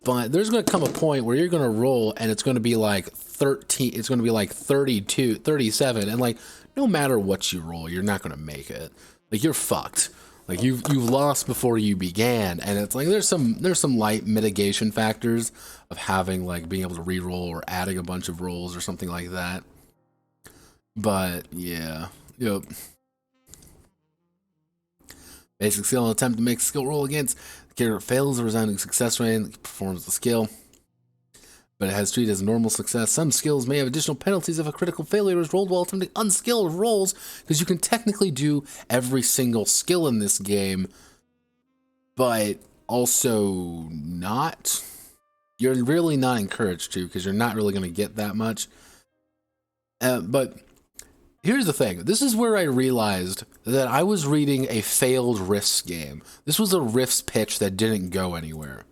But there's going to come a point where you're going to roll and it's going to be like 13. It's going to be like 32, 37. And like, no matter what you roll, you're not going to make it. Like, you're fucked. Like, you've lost before you began. And it's like, there's some light mitigation factors of having like being able to re-roll or adding a bunch of rolls or something like that. But yeah, yep. Basic skill, an attempt to make a skill roll against. The character fails a resounding success rate and performs the skill, but it has treated as a normal success. Some skills may have additional penalties if a critical failure is rolled while attempting unskilled rolls, because you can technically do every single skill in this game, but also not. You're really not encouraged to, because you're not really going to get that much. But here's the thing. This is where I realized that I was reading a failed Rifts game. This was a Rifts pitch that didn't go anywhere.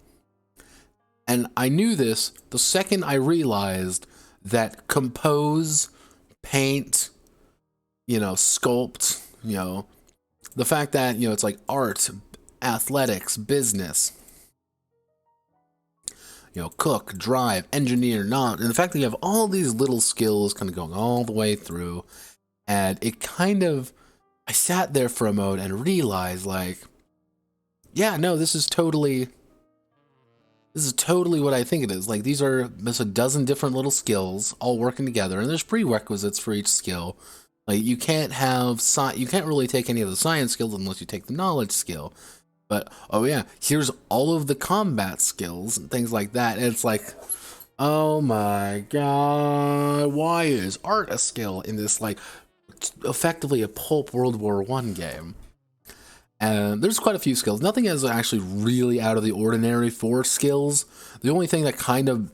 And I knew this the second I realized that compose, paint, sculpt, the fact that, it's like art, athletics, business, cook, drive, engineer, not, and the fact that you have all these little skills kind of going all the way through. And it kind of, I sat there for a moment and realized, like, yeah, no, this is totally what I think it is. Like, there's a dozen different little skills all working together, and there's prerequisites for each skill. Like, you can't really take any of the science skills unless you take the knowledge skill. But, oh yeah, here's all of the combat skills and things like that. And it's like, oh my god, why is art a skill in this, like, effectively a pulp World War I game? And there's quite a few skills. Nothing is actually really out of the ordinary for skills. The only thing that kind of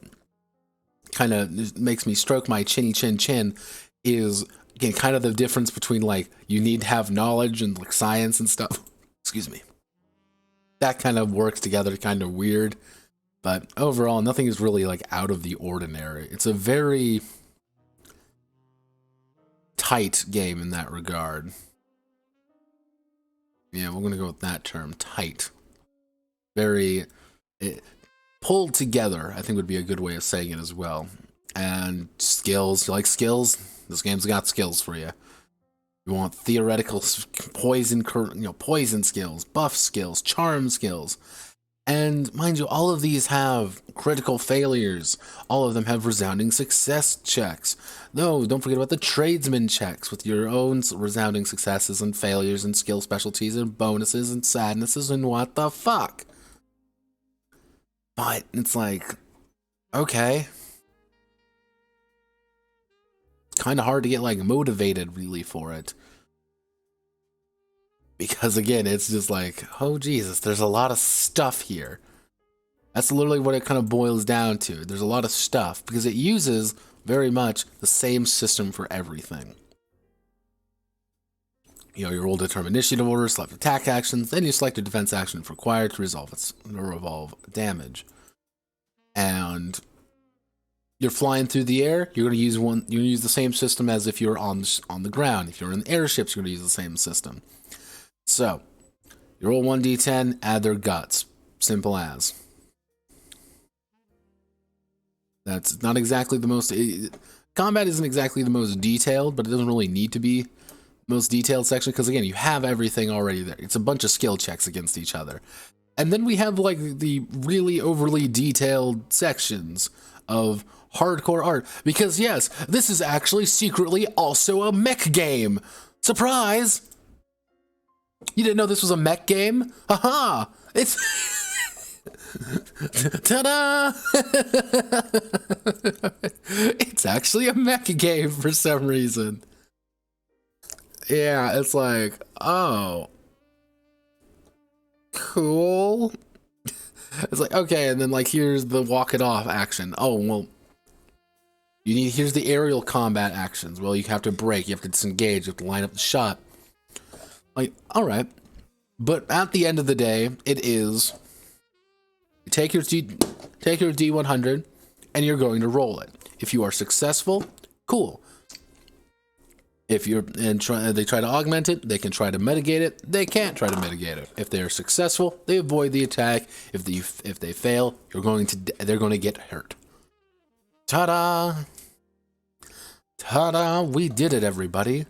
makes me stroke my chinny chin is, again, kind of the difference between, like, you need to have knowledge and like science and stuff. Excuse me. That kind of works together, kind of weird. But overall, nothing is really like out of the ordinary. It's a very tight game in that regard. Yeah, we're going to go with that term, tight. Very pulled together, I think would be a good way of saying it as well. And skills, you like skills? This game's got skills for you. You want theoretical poison skills, buff skills, charm skills. And mind you, all of these have critical failures. All of them have resounding success checks. No, don't forget about the tradesman checks with your own resounding successes and failures and skill specialties and bonuses and sadnesses and what the fuck. But it's like, okay. It's kind of hard to get like motivated really for it. Because again, it's just like, oh Jesus, there's a lot of stuff here. That's literally what it kind of boils down to. There's a lot of stuff because it uses very much the same system for everything. You know, you roll determined initiative order, select attack actions, then you select a defense action if required to resolve damage. And you're flying through the air, you're going to use the same system as if you're on the ground. If you're in airships, you're going to use the same system. So, you roll 1d10, add their guts. Simple as. That's not exactly the most... combat isn't exactly the most detailed, but it doesn't really need to be the most detailed section, because again, you have everything already there. It's a bunch of skill checks against each other. And then we have like the really overly detailed sections of hardcore art, because yes, this is actually secretly also a mech game. Surprise! You didn't know this was a mech game? Haha! It's... Ta-da! It's actually a mech game for some reason. Yeah, it's like, oh. Cool. It's like, okay, and then like here's the walk it off action. Oh, well, here's the aerial combat actions. Well, you have to break, you have to disengage, you have to line up the shot. Like, alright. But at the end of the day, it is, you take your D100 and you're going to roll it. If you are successful, cool. If they try to augment it, they can try to mitigate it. They can't try to mitigate it. If they are successful, they avoid the attack. If they fail, they're going to get hurt. Ta-da! Ta-da! We did it, everybody.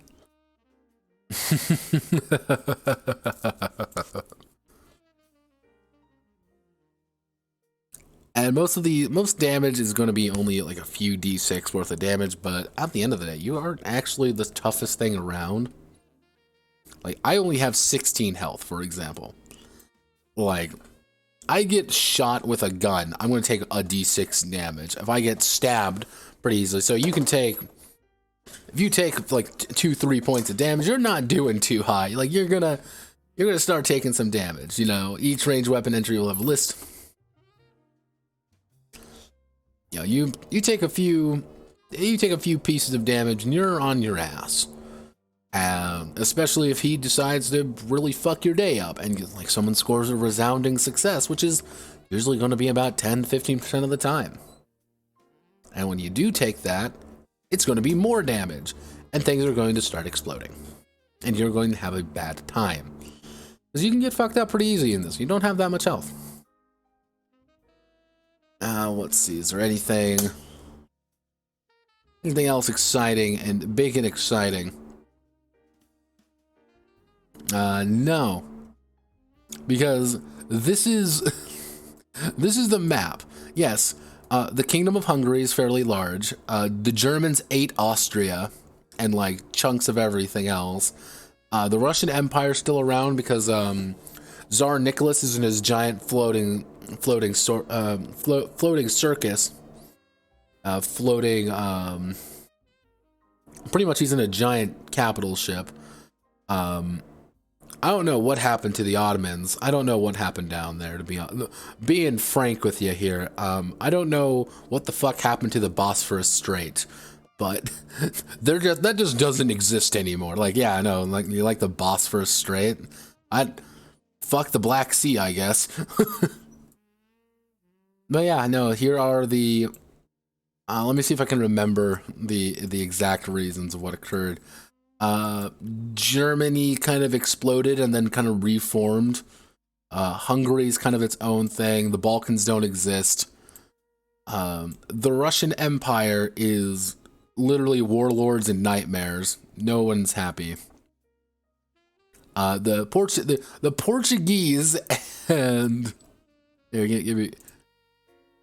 And most damage is going to be only like a few d6 worth of damage, but at the end of the day, you are actually the toughest thing around. Like, I only have 16 health, for example. Like, I get shot with a gun, I'm going to take a d6 damage. If I get stabbed, pretty easily. So you can take, if you take like 2-3 points of damage, you're not doing too high. Like, you're gonna start taking some damage. You know, each ranged weapon entry will have a list. You know, you take a few pieces of damage and you're on your ass. Especially if he decides to really fuck your day up and like someone scores a resounding success, which is usually going to be about 10-15% of the time. And when you do take that, it's going to be more damage and things are going to start exploding. And you're going to have a bad time. Because you can get fucked up pretty easy in this. You don't have that much health. Let's see, is there anything else exciting and big and exciting? No. Because this is the map. Yes, the Kingdom of Hungary is fairly large. The Germans ate Austria and like chunks of everything else. The Russian Empire is still around because Tsar Nicholas is in his giant floating circus, pretty much he's in a giant capital ship. I don't know what happened to the Ottomans. I don't know what happened down there, to be honest. Being frank with you here, I don't know what the fuck happened to the Bosphorus Strait, but that just doesn't exist anymore. Like, yeah, I know, like, you like the Bosphorus Strait? Fuck the Black Sea, I guess. But yeah, no, here are the... let me see if I can remember the exact reasons of what occurred. Germany kind of exploded and then kind of reformed. Hungary's kind of its own thing. The Balkans don't exist. The Russian Empire is literally warlords and nightmares. No one's happy. The Portuguese and... Here, give me...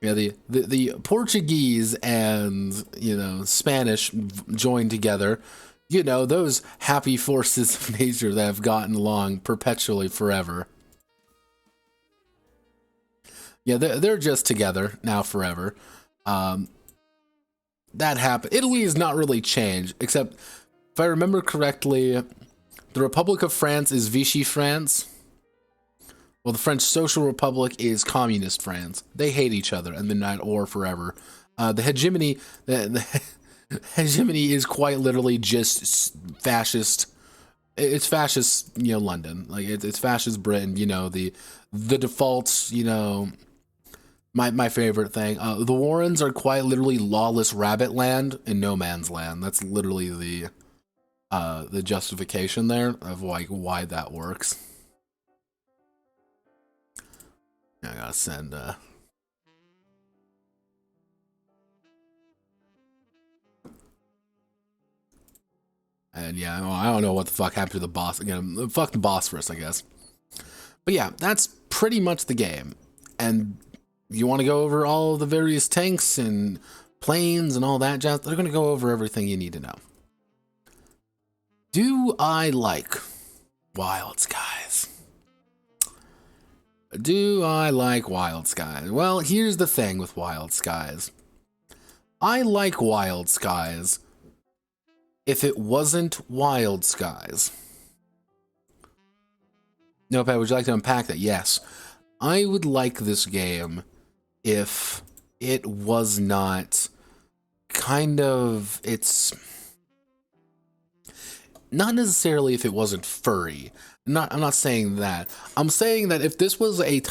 Yeah, the Portuguese and, you know, Spanish joined together. You know, those happy forces of nature that have gotten along perpetually forever. Yeah, they're just together now forever. That happened. Italy has not really changed, except if I remember correctly, the Republic of France is Vichy France. Well, the French Social Republic is Communist France. They hate each other and they're not at war forever. The hegemony, the Hegemony is quite literally just fascist. It's fascist, you know, London. Like it's fascist Britain. You know, the defaults. You know, my favorite thing. The Warrens are quite literally lawless rabbit land and no man's land. That's literally the justification there of like why that works. I gotta send and yeah, I don't know what the fuck happened to the boss. Again, fuck the boss first, I guess. But yeah, that's pretty much the game. And you want to go over all of the various tanks and planes and all that jazz, they're going to go over everything you need to know. Do I like Wild Skies? Do I like Wild Skies? Well, here's the thing with Wild Skies. I like Wild Skies if it wasn't Wild Skies. No, Pat, would you like to unpack that? Yes. I would like this game if it was not kind of, it's not necessarily if it wasn't furry. I'm not saying that. I'm saying that if this was a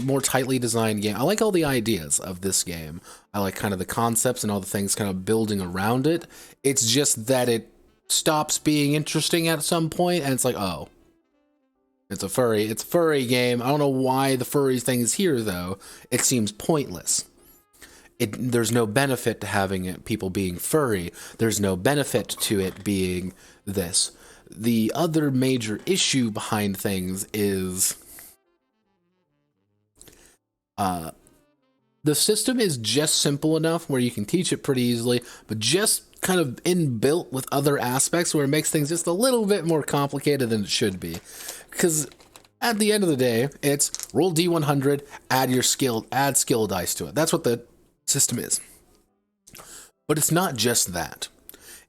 more tightly designed game, I like all the ideas of this game. I like kind of the concepts and all the things kind of building around it. It's just that it stops being interesting at some point, and it's like, oh, it's a furry game. I don't know why the furries thing is here, though. It seems pointless. There's no benefit to having people being furry. There's no benefit to it being this. The other major issue behind things is the system is just simple enough where you can teach it pretty easily, but just kind of inbuilt with other aspects where it makes things just a little bit more complicated than it should be. Because at the end of the day, it's roll D100, add skill dice to it. That's what the system is. But it's not just that.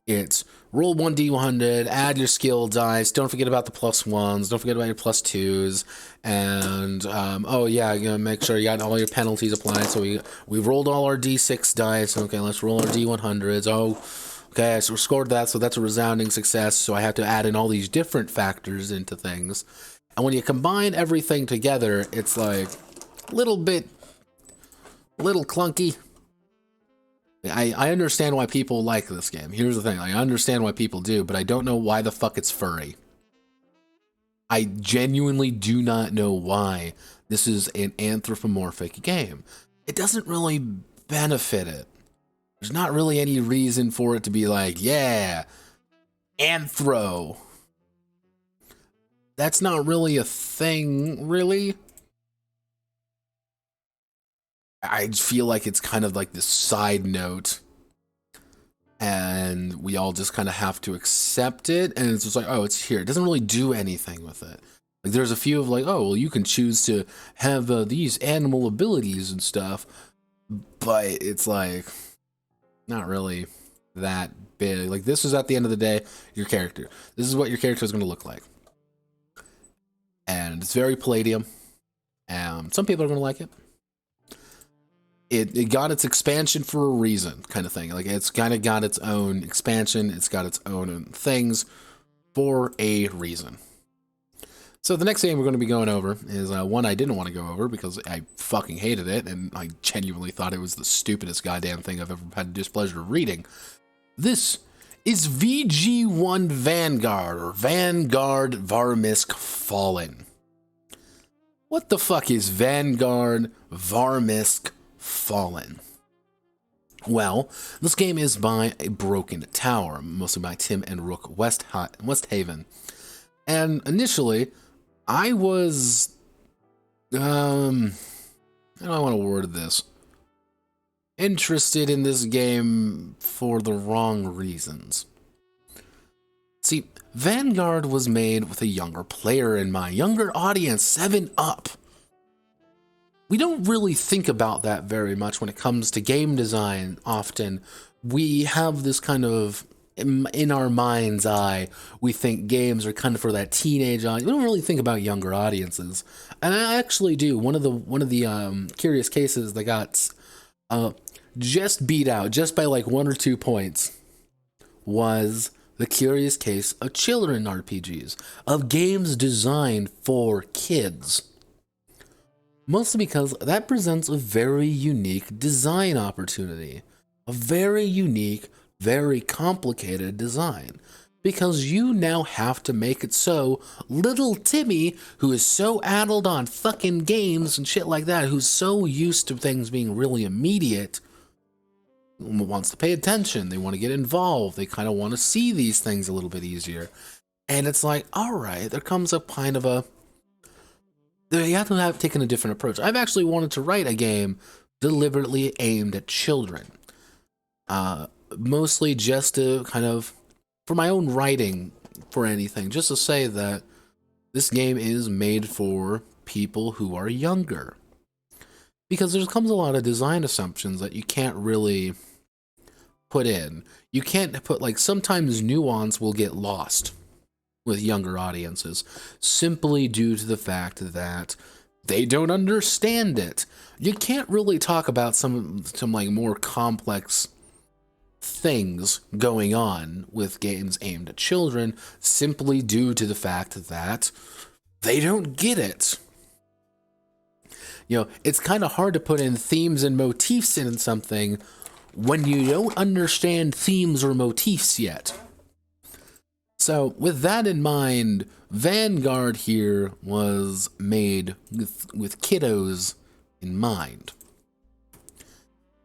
It's roll 1d100, add your skill dice, don't forget about the +1s, don't forget about your +2s, and oh yeah, you know, make sure you got all your penalties applied. So we rolled all our d6 dice. Okay, let's roll our d100s. Oh, okay, so we scored that, so that's a resounding success. So I have to add in all these different factors into things, and when you combine everything together, it's like a little clunky. I understand why people like this game. Here's the thing. I understand why people do, but I don't know why the fuck it's furry. I genuinely do not know why this is an anthropomorphic game. It doesn't really benefit it. There's not really any reason for it to be like, yeah, anthro. That's not really a thing, really. I feel like it's kind of like this side note, and we all just kind of have to accept it, and it's just like, oh, it's here. It doesn't really do anything with it. Like, there's a few of like, oh, well, you can choose to have these animal abilities and stuff, but it's like not really that big. Like, this is at the end of the day your character. This is what your character is going to look like, and it's very Palladium. Some people are going to like it. It got its expansion for a reason, kind of thing. Like, it's kind of got its own expansion. It's got its own things for a reason. So the next game we're going to be going over is one I didn't want to go over because I fucking hated it, and I genuinely thought it was the stupidest goddamn thing I've ever had the displeasure of reading. This is VG1 Vanguard, or Vanguard Varmisk Fallen. What the fuck is Vanguard Varmisk Fallen? Well, this game is by A Broken Tower, mostly by Tim and Rook Westhaven. And initially, I was, how do I want to word this? Interested in this game for the wrong reasons. See, Vanguard was made with a younger player in mind, younger audience, 7 up. We don't really think about that very much when it comes to game design. Often we have this kind of, in our mind's eye, we think games are kind of for that teenage audience. We don't really think about younger audiences, and I actually do. One of the Curious Cases that got just beat out just by like 1 or 2 points was the curious case of children RPGs, of games designed for kids. Mostly because that presents a very unique design opportunity. A very unique, very complicated design. Because you now have to make it so little Timmy, who is so addled on fucking games and shit like that, who's so used to things being really immediate, wants to pay attention, they want to get involved, they kind of want to see these things a little bit easier. And it's like, alright, there comes a kind of a... You have to have taken a different approach. I've actually wanted to write a game deliberately aimed at children. Mostly just to kind of... for my own writing for anything, just to say that this game is made for people who are younger. Because there comes a lot of design assumptions that you can't really put in. You can't put, like, sometimes nuance will get lost with younger audiences, simply due to the fact that they don't understand it. You can't really talk about some like more complex things going on with games aimed at children simply due to the fact that they don't get it. You know, it's kind of hard to put in themes and motifs in something when you don't understand themes or motifs yet. So with that in mind, Vanguard here was made with kiddos in mind.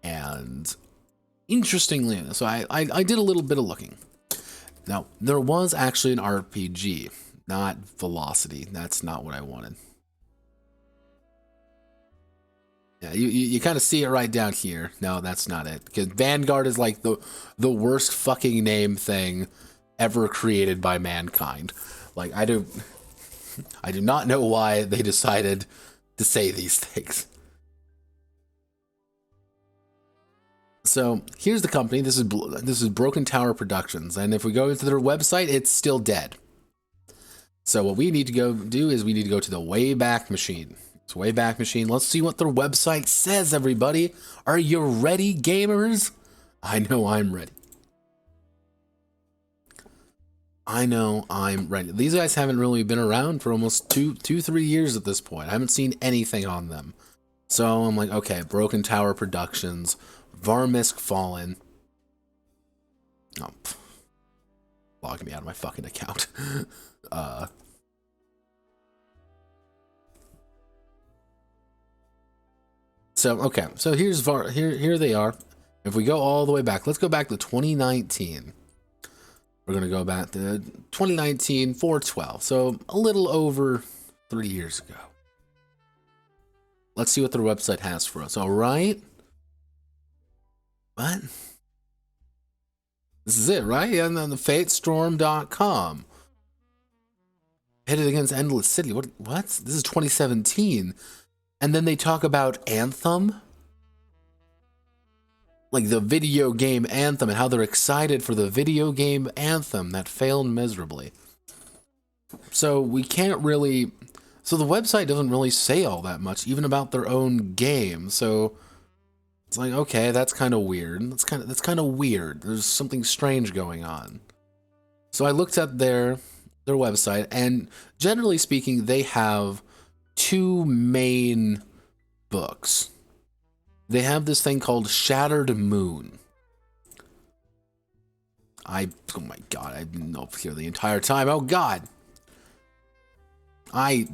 And interestingly, so I did a little bit of looking. Now, there was actually an RPG, not Velocity. That's not what I wanted. Yeah, you kind of see it right down here. No, that's not it. Because Vanguard is like the worst fucking name thing ever created by mankind. Like, I do not know why they decided to say these things. So here's the company. This is Broken Tower Productions, and if we go into their website, it's still dead. So what we need to go do is we need to go to the Wayback Machine. It's Wayback Machine. Let's see what their website says, everybody. Are you ready, gamers? I know I'm ready. I know I'm ready. These guys haven't really been around for almost 3 years at this point. I haven't seen anything on them. So I'm like, okay, Broken Tower Productions, Varmisk Fallen. Oh, logging me out of my fucking account. So okay, so here they are. If we go all the way back, let's go back to 2019. We're gonna go back to 2019, 4/12, so a little over 3 years ago. Let's see what their website has for us. All right. What? This is it, right? And then the fatestorm.com. Pitted against Endless City. What? This is 2017. And then they talk about Anthem. Like the video game Anthem and how they're excited for the video game Anthem that failed miserably. So we can't really... So the website doesn't really say all that much, even about their own game. So it's like, okay, that's kind of weird. That's kind of weird. There's something strange going on. So I looked at their website, and generally speaking, they have 2 main books. They have this thing called Shattered Moon. Oh my god, I've been up here the entire time. Oh god. I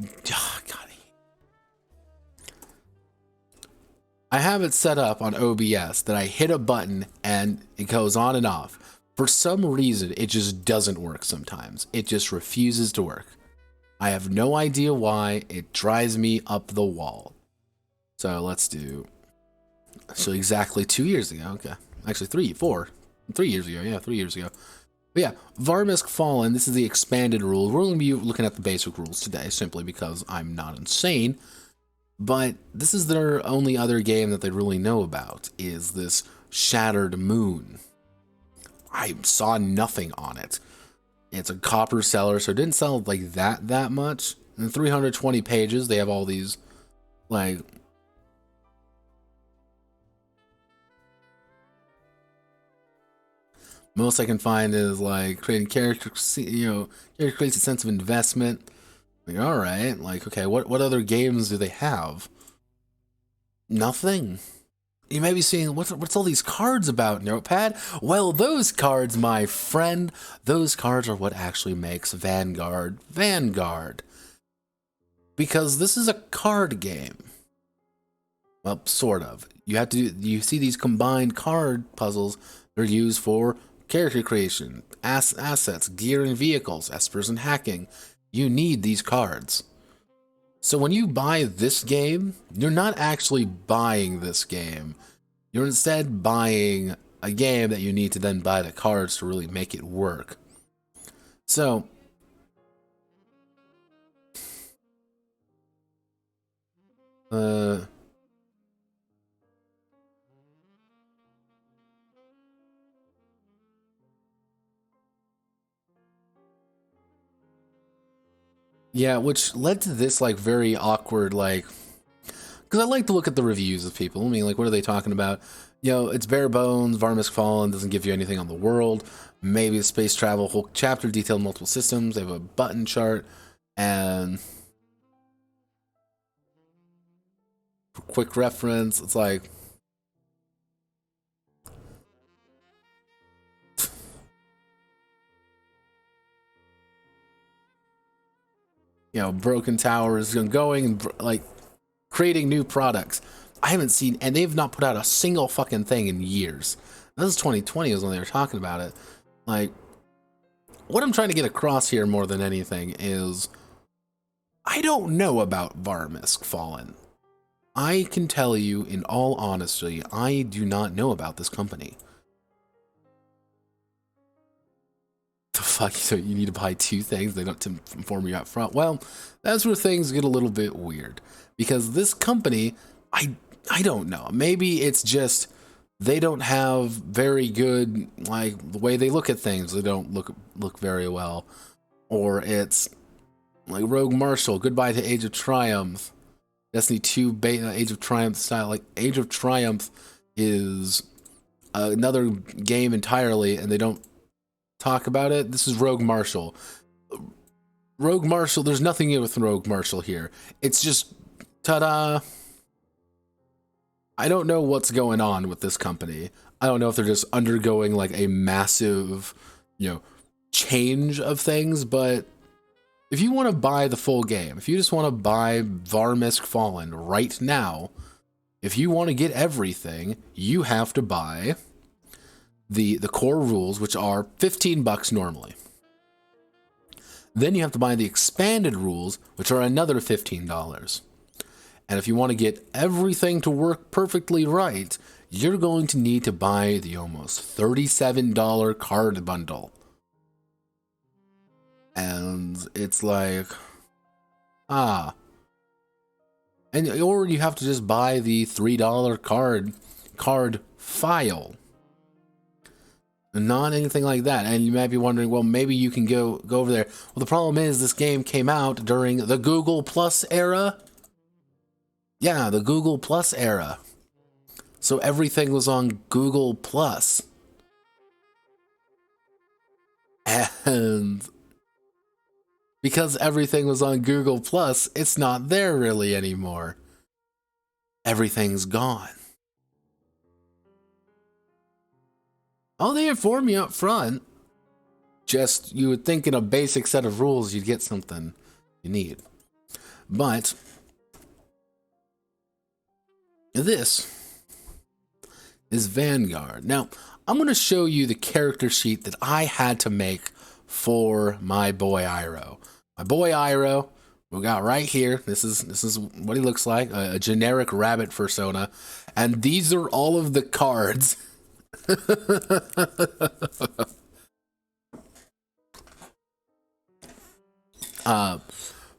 have it set up on OBS that I hit a button and it goes on and off. For some reason, it just doesn't work sometimes. It just refuses to work. I have no idea why. It drives me up the wall. So let's do... So exactly 2 years ago. Okay. Actually 3 years ago. Yeah, 3 years ago. But yeah, Varmisk Fallen, this is the expanded rules. We're going to be looking at the basic rules today, simply because I'm not insane. But this is their only other game that they really know about, is this Shattered Moon. I saw nothing on it. It's a copper seller, so it didn't sell like that much. In 320 pages, they have all these, like... Most I can find is like creating characters, character creates a sense of investment. Like, all right, like, okay, what other games do they have? Nothing. You may be seeing, what's all these cards about, Notepad? Well, those cards, my friend, those cards are what actually makes Vanguard Vanguard. Because this is a card game. Well, sort of. You see these combined card puzzles, they're used for character creation, assets, gear and vehicles, espers and hacking. You need these cards. So when you buy this game, you're not actually buying this game. You're instead buying a game that you need to then buy the cards to really make it work. So, yeah, which led to this like very awkward like, because I like to look at the reviews of people. I mean, like, what are they talking about? It's bare bones. Varmisk Fallen doesn't give you anything on the world. Maybe the space travel whole chapter detailed multiple systems. They have a button chart and for quick reference. It's like, broken towers going and like creating new products. I haven't seen, and they've not put out a single fucking thing in years. This is 2020 was when they were talking about it. Like, what I'm trying to get across here more than anything is, I don't know about Varmisk Fallen. I can tell you in all honesty, I do not know about this company. The fuck, so you need to buy two things, they don't inform you up front. Well, that's where things get a little bit weird. Because this company, I don't know. Maybe it's just they don't have very good, like, the way they look at things. They don't look very well. Or it's like Rogue Marshall, Goodbye to Age of Triumph. Destiny 2 beta, Age of Triumph style. Like, Age of Triumph is another game entirely, and they don't talk about it. This is Rogue Marshall. Rogue Marshall, there's nothing new with Rogue Marshall here. It's just, ta-da. I don't know what's going on with this company. I don't know if they're just undergoing like a massive, change of things, but if you want to buy the full game, if you just want to buy Varmisk Fallen right now, if you want to get everything, you have to buy the core rules, which are $15 normally. Then you have to buy the expanded rules, which are another $15. And if you want to get everything to work perfectly right, you're going to need to buy the almost $37 card bundle. And it's like, and or you have to just buy the $3 card file. Not anything like that. And you might be wondering, well, maybe you can go over there. Well, the problem is this game came out during the Google Plus era. Yeah, the Google Plus era. So everything was on Google Plus. And because everything was on Google Plus, it's not there really anymore. Everything's gone. Oh, they inform you up front. Just, you would think in a basic set of rules you'd get something you need. But this is Vanguard. Now, I'm going to show you the character sheet that I had to make for my boy Iroh. My boy Iroh, we got right here. This is what he looks like, a generic rabbit persona. And these are all of the cards.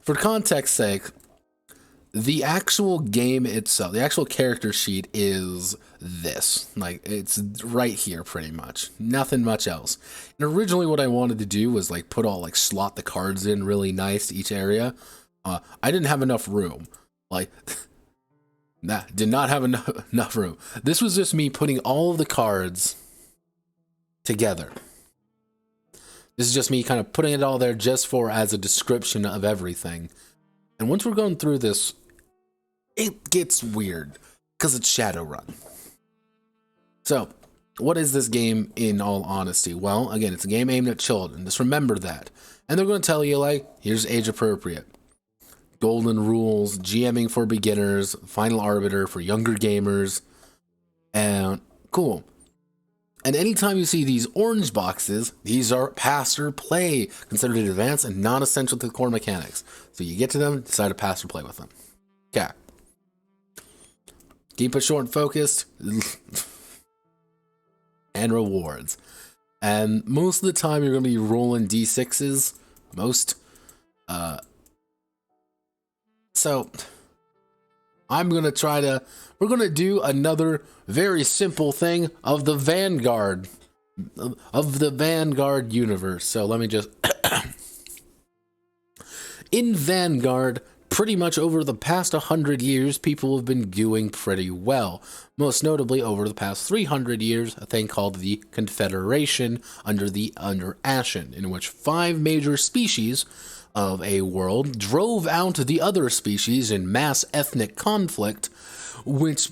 For context sake, the actual game itself, the actual character sheet is this. Like, it's right here pretty much. Nothing much else. And originally what I wanted to do was like slot the cards in really nice to each area. I didn't have enough room. Like, did not have enough room. This was just me putting all of the cards together. This is just me kind of putting it all there just for as a description of everything. And once we're going through this, it gets weird because it's Shadowrun. So, what is this game in all honesty? Well, again, it's a game aimed at children. Just remember that. And they're going to tell you, like, here's age appropriate. Golden rules, GMing for beginners, final arbiter for younger gamers. And cool. And anytime you see these orange boxes, these are pass or play, considered advanced and non-essential to the core mechanics. So you get to them, decide to pass or play with them. Okay. Keep it short and focused. And rewards. And most of the time you're going to be rolling D6s. So I'm going to we're going to do another very simple thing of the Vanguard, universe. So let me just, in Vanguard, pretty much over the past 100 years, people have been doing pretty well. Most notably, over the past 300 years, a thing called the Confederation under Ashen, in which 5 major species of a world drove out the other species in mass ethnic conflict, which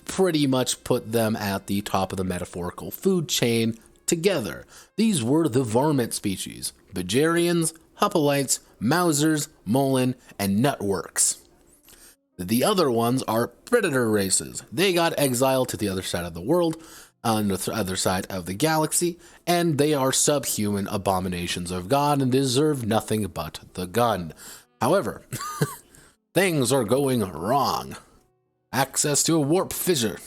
pretty much put them at the top of the metaphorical food chain together. These were the varmint species: Bajarians, Hoplites, Mausers, Molin, and Nutworks. The other ones are predator races. They got exiled to the other side of the world, on the other side of the galaxy, and they are subhuman abominations of God and deserve nothing but the gun. However, things are going wrong. Access to a warp fissure.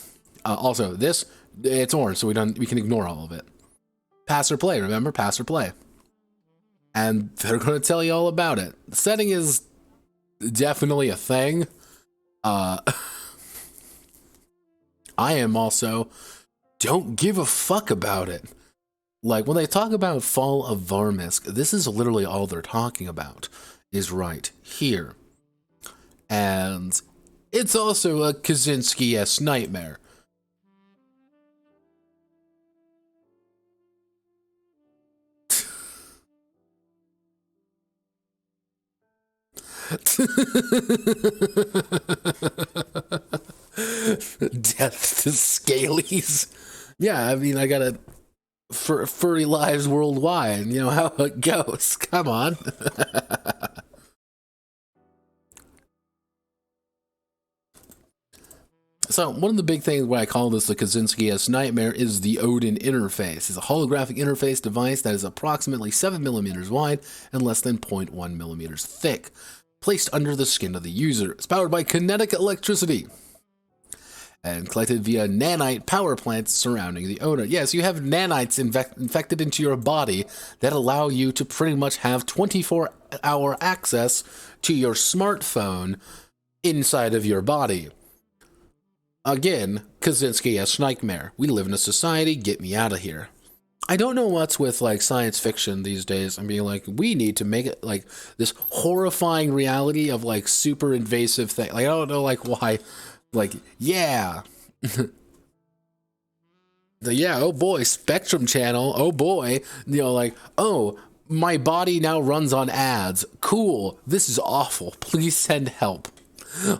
Also, it's orange, so we can ignore all of it. Pass or play, remember? Pass or play. And they're going to tell you all about it. The setting is definitely a thing. I am also don't give a fuck about it. Like, when they talk about Fall of Varmisk, this is literally all they're talking about, is right here. And it's also a Kaczynski-esque nightmare. Death to Scalies. Yeah, I mean, I gotta furry lives worldwide. You know how it goes. Come on. So, one of the big things why I call this the Kaczynski-esque nightmare is the Odin interface. It's a holographic interface device that is approximately 7 millimeters wide and less than 0.1 millimeters thick, placed under the skin of the user. It's powered by kinetic electricity and collected via nanite power plants surrounding the owner. Yes, you have nanites infected into your body that allow you to pretty much have 24-hour access to your smartphone inside of your body. Again, Kaczynski-esque nightmare. We live in a society, get me out of here. I don't know what's with, like, science fiction these days. I'm being like, we need to make it, like, this horrifying reality of, like, super invasive thing. Like, I don't know, like, why. Like, yeah. Oh boy, Spectrum Channel. Oh boy. You know, like, oh, my body now runs on ads. Cool. This is awful. Please send help.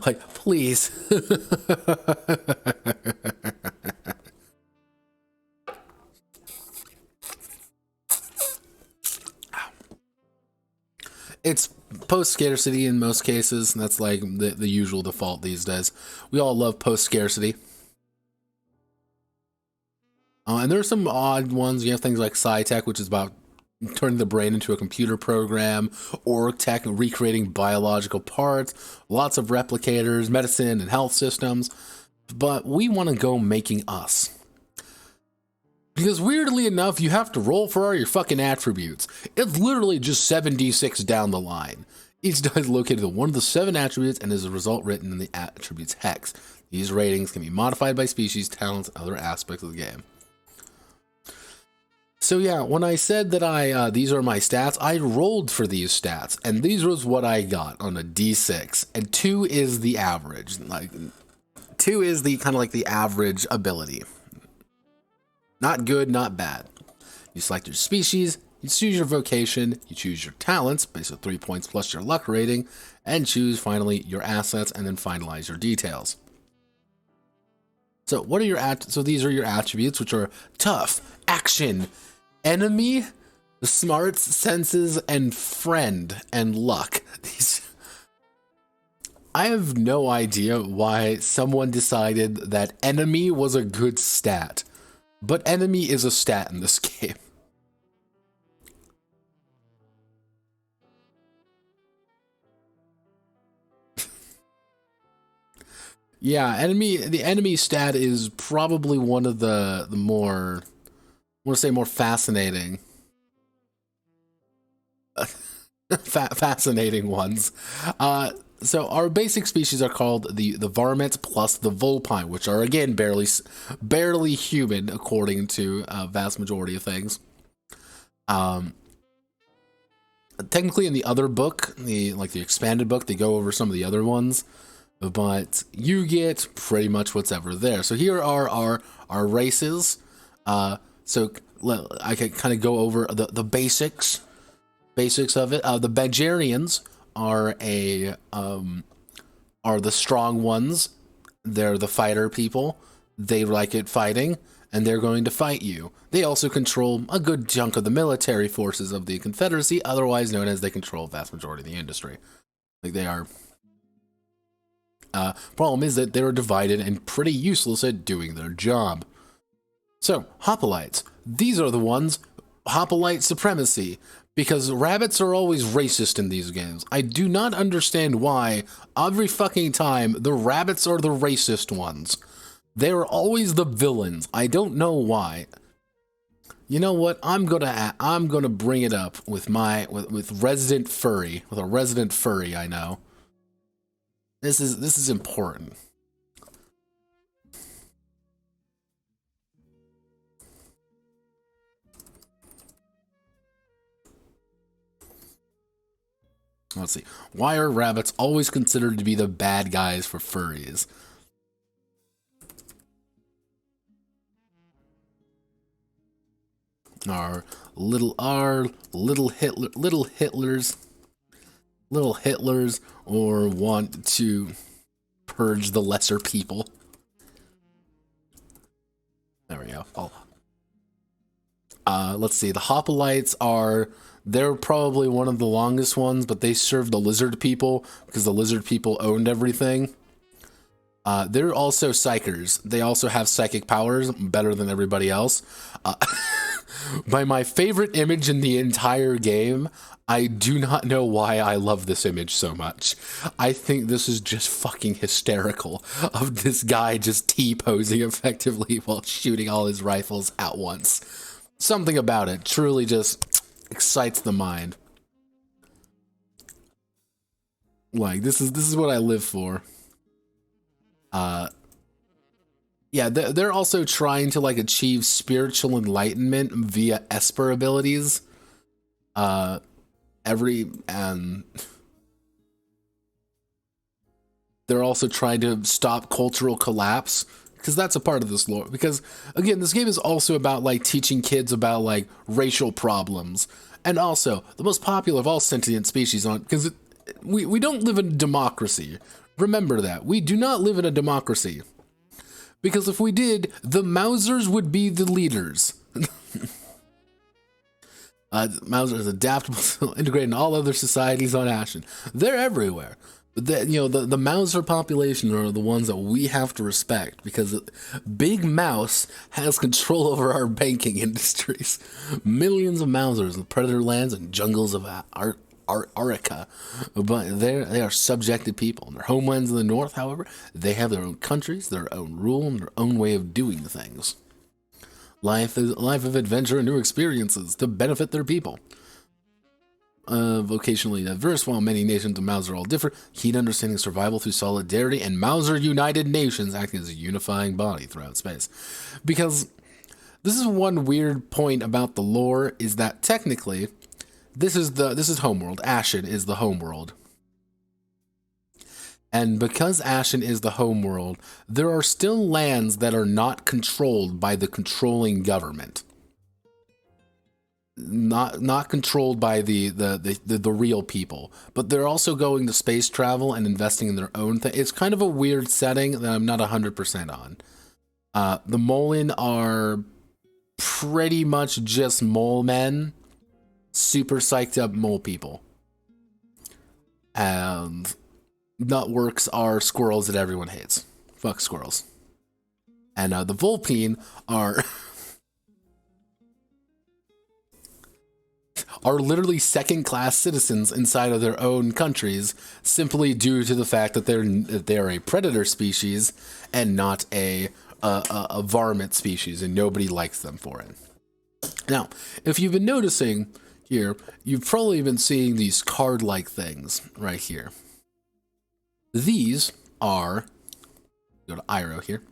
Like, please. It's post-scarcity in most cases, and that's like the usual default these days. We all love post-scarcity. And there are some odd ones. You have things like Sci-Tech, which is about turning the brain into a computer program, org tech, recreating biological parts, lots of replicators, medicine, and health systems. But we want to go making us. Because weirdly enough, you have to roll for all your fucking attributes. It's literally just 7d6 down the line. Each die is located in one of the 7 attributes and is a result written in the attributes hex. These ratings can be modified by species, talents, and other aspects of the game. So yeah, when I said that these are my stats, I rolled for these stats, and these was what I got on a d6, and 2 is the average. Like, 2 is the kind of like the average ability. Not good, not bad. You select your species, You choose your vocation, you choose your talents, based on 3 points plus your luck rating, and choose finally your assets, and then finalize your details. So what are your so these are your attributes, which are tough, action, enemy, smarts, senses, and friend, and luck. These, I have no idea why someone decided that enemy was a good stat, but enemy is a stat in this game. Yeah, the enemy stat is probably one of the more, I want to say, more fascinating fascinating ones. So our basic species are called the varmints plus the vulpine, which are again barely human according to a vast majority of things. Technically in the other book, the expanded book, they go over some of the other ones, but you get pretty much what's ever there. So here are our races. So I can kind of go over the basics of it. The Bajarians are the strong ones. They're the fighter people. They like it fighting, and they're going to fight you. They also control a good chunk of the military forces of the Confederacy, otherwise known as they control a vast majority of the industry. Like they are. Problem is that they're divided and pretty useless at doing their job. So, hoplites. These are the ones, hoplite supremacy, because rabbits are always racist in these games. I do not understand why every fucking time the rabbits are the racist ones. They're always the villains. I don't know why. You know what? I'm gonna bring it up with with resident furry, with a resident furry I know. This is important. Let's see. Why are rabbits always considered to be the bad guys for furries? Our little Hitlers, or want to purge the lesser people. There we go. Let's see. The hoplites they're probably one of the longest ones, but they serve the lizard people because the lizard people owned everything. They're also psychers. They also have psychic powers, better than everybody else. By my favorite image in the entire game, I do not know why I love this image so much. I think this is just fucking hysterical, of this guy just T-posing effectively while shooting all his rifles at once. Something about it truly just excites the mind. Like, this is what I live for. Yeah, they're also trying to, like, achieve spiritual enlightenment via Esper abilities. They're also trying to stop cultural collapse, because that's a part of this lore. Because, again, this game is also about, like, teaching kids about, like, racial problems. And also, the most popular of all sentient species because we don't live in a democracy. Remember that. We do not live in a democracy. Because if we did, the Mausers would be the leaders. Mausers adaptable, integrated in all other societies on Ashen. They're everywhere. But the Mauser population are the ones that we have to respect, because Big Mouse has control over our banking industries. Millions of Mausers in predator lands and jungles of Arica, but they are subjected people. In their homelands in the north, however, they have their own countries, their own rule, and their own way of doing things. Life is a life of adventure and new experiences to benefit their people. Vocationally diverse, while many nations of Mauser all differ, keen understanding survival through solidarity, and Mauser United Nations acting as a unifying body throughout space. Because this is one weird point about the lore, is that technically this is homeworld. Ashen is the homeworld. And because Ashen is the homeworld, there are still lands that are not controlled by the controlling government. not controlled by the real people, but they're also going to space travel and investing in their own thing. It's kind of a weird setting that I'm not 100% on. The Molen are pretty much just mole men, super psyched up mole people. And Nutworks are squirrels that everyone hates. Fuck squirrels. And the Vulpine are are literally second-class citizens inside of their own countries, simply due to the fact that they're a predator species and not a varmint species, and nobody likes them for it. Now, if you've been noticing here, you've probably been seeing these card-like things right here. These are, go to Iro here.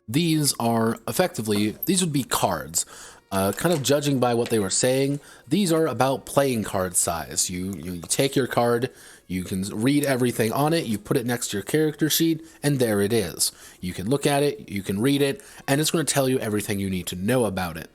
These are effectively, these would be cards. Kind of judging by what they were saying, these are about playing card size. You take your card, you can read everything on it, you put it next to your character sheet, and there it is. You can look at it, you can read it, and it's going to tell you everything you need to know about it.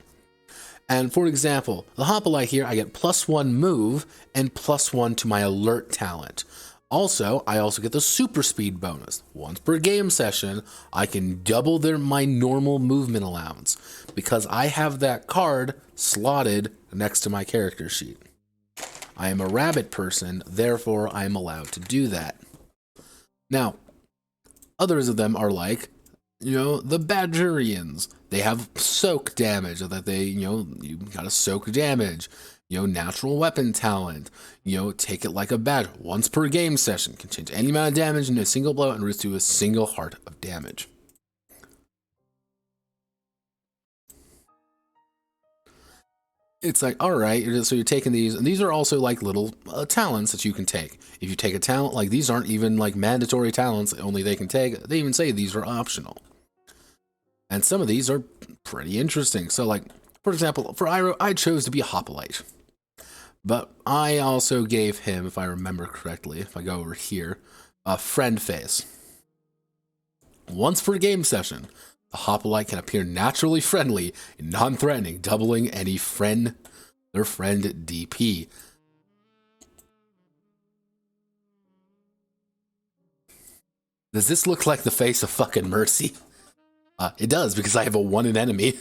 And for example, the Hoplite here, I get +1 move and +1 to my alert talent. Also, I also get the super speed bonus. Once per game session, I can double my normal movement allowance because I have that card slotted next to my character sheet. I am a rabbit person, therefore I am allowed to do that. Now, others of them are like, the Badgerians. They have soak damage, that they, you gotta soak damage. Natural weapon talent. Take it like a badge. Once per game session. Can change any amount of damage into a single blow and reduce to a single heart of damage. It's like, alright, so you're taking these, and these are also like little talents that you can take. If you take a talent, like these aren't even like mandatory talents, only they can take. They even say these are optional. And some of these are pretty interesting. So like, for example, for Iro, I chose to be a Hoplite. But I also gave him, if I remember correctly, if I go over here, a friend face. Once per game session, the Hoplite can appear naturally friendly and non-threatening, doubling any their friend DP. Does this look like the face of fucking Mercy? It does, because I have a 1 in enemy.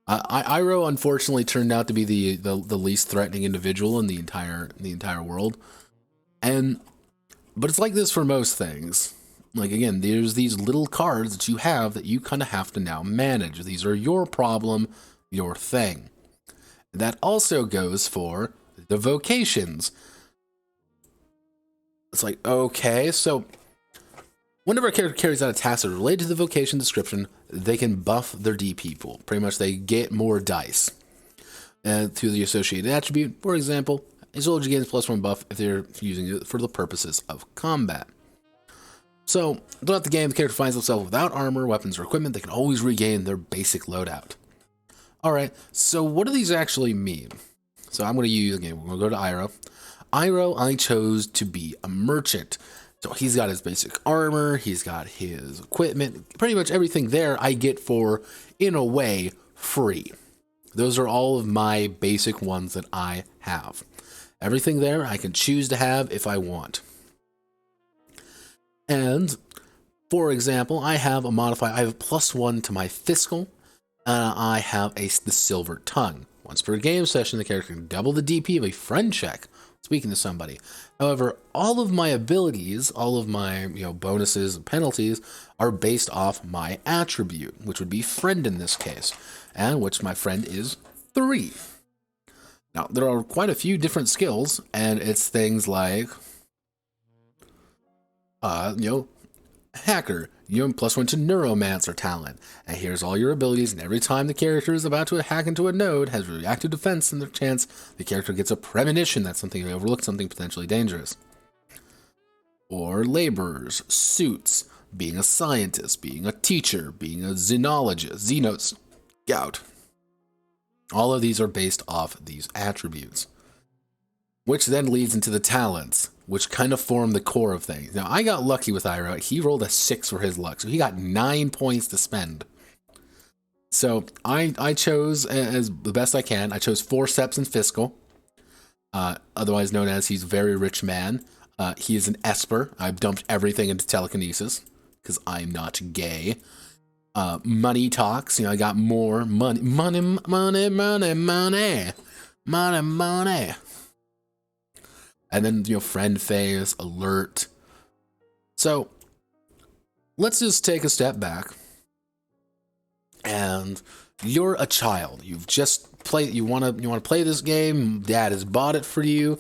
Iro unfortunately turned out to be the least threatening individual in the entire world, but it's like this for most things. Like again, there's these little cards that you have that you kind of have to now manage. These are your problem, your thing. That also goes for the vocations. It's like, okay, so whenever a character carries out a task that is related to the vocation description, they can buff their DP pool. Pretty much, they get more dice through the associated attribute. For example, a soldier gains +1 buff if they're using it for the purposes of combat. So, throughout the game, the character finds themselves without armor, weapons, or equipment. They can always regain their basic loadout. Alright, so what do these actually mean? So I'm going to use, again, we're going to go to Iro. Iro, I chose to be a merchant. So he's got his basic armor, he's got his equipment, pretty much everything there I get for, in a way, free. Those are all of my basic ones that I have. Everything there I can choose to have if I want. And, for example, I have a modifier, I have +1 to my fiscal, and I have the silver tongue. Once per game session, the character can double the DP of a friend check, speaking to somebody. However, all of my abilities, all of my bonuses and penalties are based off my attribute, which would be friend in this case, and which my friend is 3. Now, there are quite a few different skills, and it's things like, hacker, +1 to neuromancer talent, and here's all your abilities, and every time the character is about to hack into a node, has reactive defense, and the chance the character gets a premonition that something overlooked, something potentially dangerous. Or laborers, suits, being a scientist, being a teacher, being a xenologist, xenos, scout. All of these are based off these attributes, which then leads into the talents, which kind of form the core of things. Now, I got lucky with Iro. He rolled a 6 for his luck, so he got 9 points to spend. So I chose, as the best I can, I chose Forceps and Fiscal, otherwise known as he's a very rich man. He is an Esper. I've dumped everything into telekinesis because I'm not gay. Money talks. I got more money. And then, friend phase, alert. So let's just take a step back. And you're a child. You've just played. You want to play this game. Dad has bought it for you,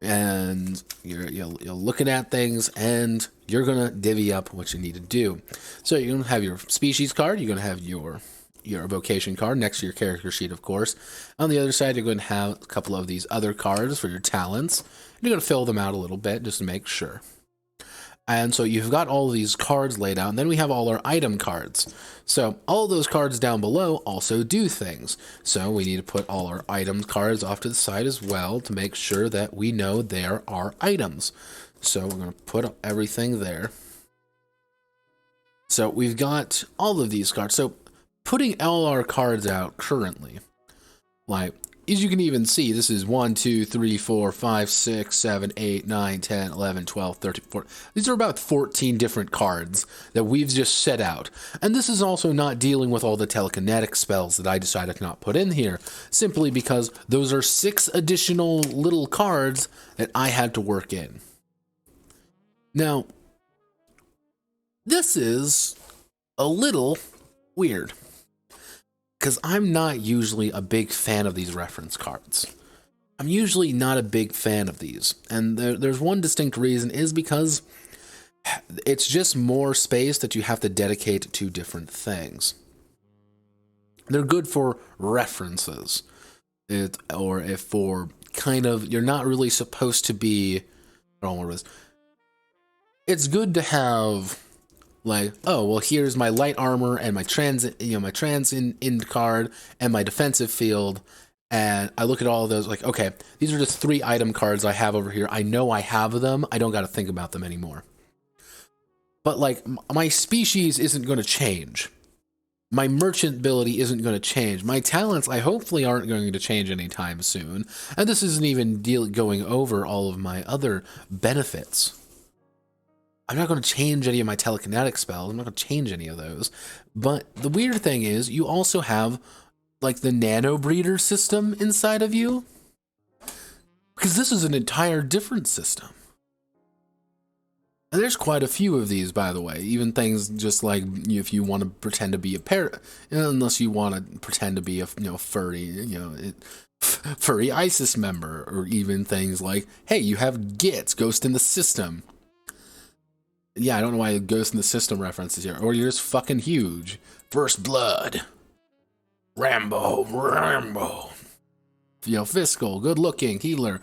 and you're looking at things, and you're gonna divvy up what you need to do. So you're gonna have your species card. You're gonna have your vocation card next to your character sheet, of course. On the other side, you're going to have a couple of these other cards for your talents. And you're going to fill them out a little bit just to make sure. And so you've got all of these cards laid out, and then we have all our item cards. So all of those cards down below also do things. So we need to put all our item cards off to the side as well to make sure that we know there are items. So we're going to put everything there. So we've got all of these cards. So putting all our cards out currently, like, as you can even see, this is 1, 2, 3, 4, 5, 6, 7, 8, 9, 10, 11, 12, 13, 14. These are about 14 different cards that we've just set out. And this is also not dealing with all the telekinetic spells that I decided to not put in here, simply because those are 6 additional little cards that I had to work in. Now, this is a little weird, because I'm not usually a big fan of these reference cards. I'm usually not a big fan of these. And there's one distinct reason, is because it's just more space that you have to dedicate to different things. They're good for references. Or if for kind of, you're not really supposed to be, I don't know what it is. It's good to have, like, oh, well, here's my light armor and my transient card and my defensive field. And I look at all of those like, okay, these are just 3 item cards I have over here. I know I have them. I don't got to think about them anymore. But like, my species isn't going to change. My merchant ability isn't going to change. My talents, I hopefully aren't going to change anytime soon. And this isn't even going over all of my other benefits. I'm not going to change any of my telekinetic spells. I'm not going to change any of those. But the weird thing is, you also have, like, the nano breeder system inside of you. Because this is an entire different system. And there's quite a few of these, by the way. Even things just like, if you want to pretend to be a parrot, unless you want to pretend to be a furry, furry ISIS member, or even things like, hey, you have GITS, Ghost in the System. Yeah, I don't know why Ghost in the System references here. Or you're just fucking huge. First Blood. Rambo. Fiscal, good looking, healer.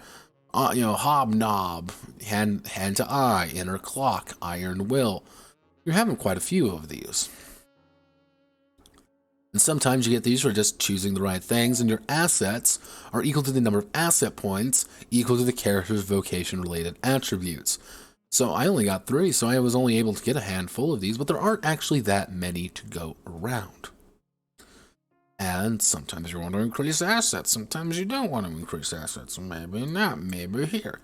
Hobnob, hand to eye, inner clock, iron will. You're having quite a few of these. And sometimes you get these for just choosing the right things, and your assets are equal to the number of asset points, equal to the character's vocation-related attributes. So I only got 3, so I was only able to get a handful of these, but there aren't actually that many to go around. And sometimes you want to increase assets, sometimes you don't want to increase assets, maybe not, maybe here.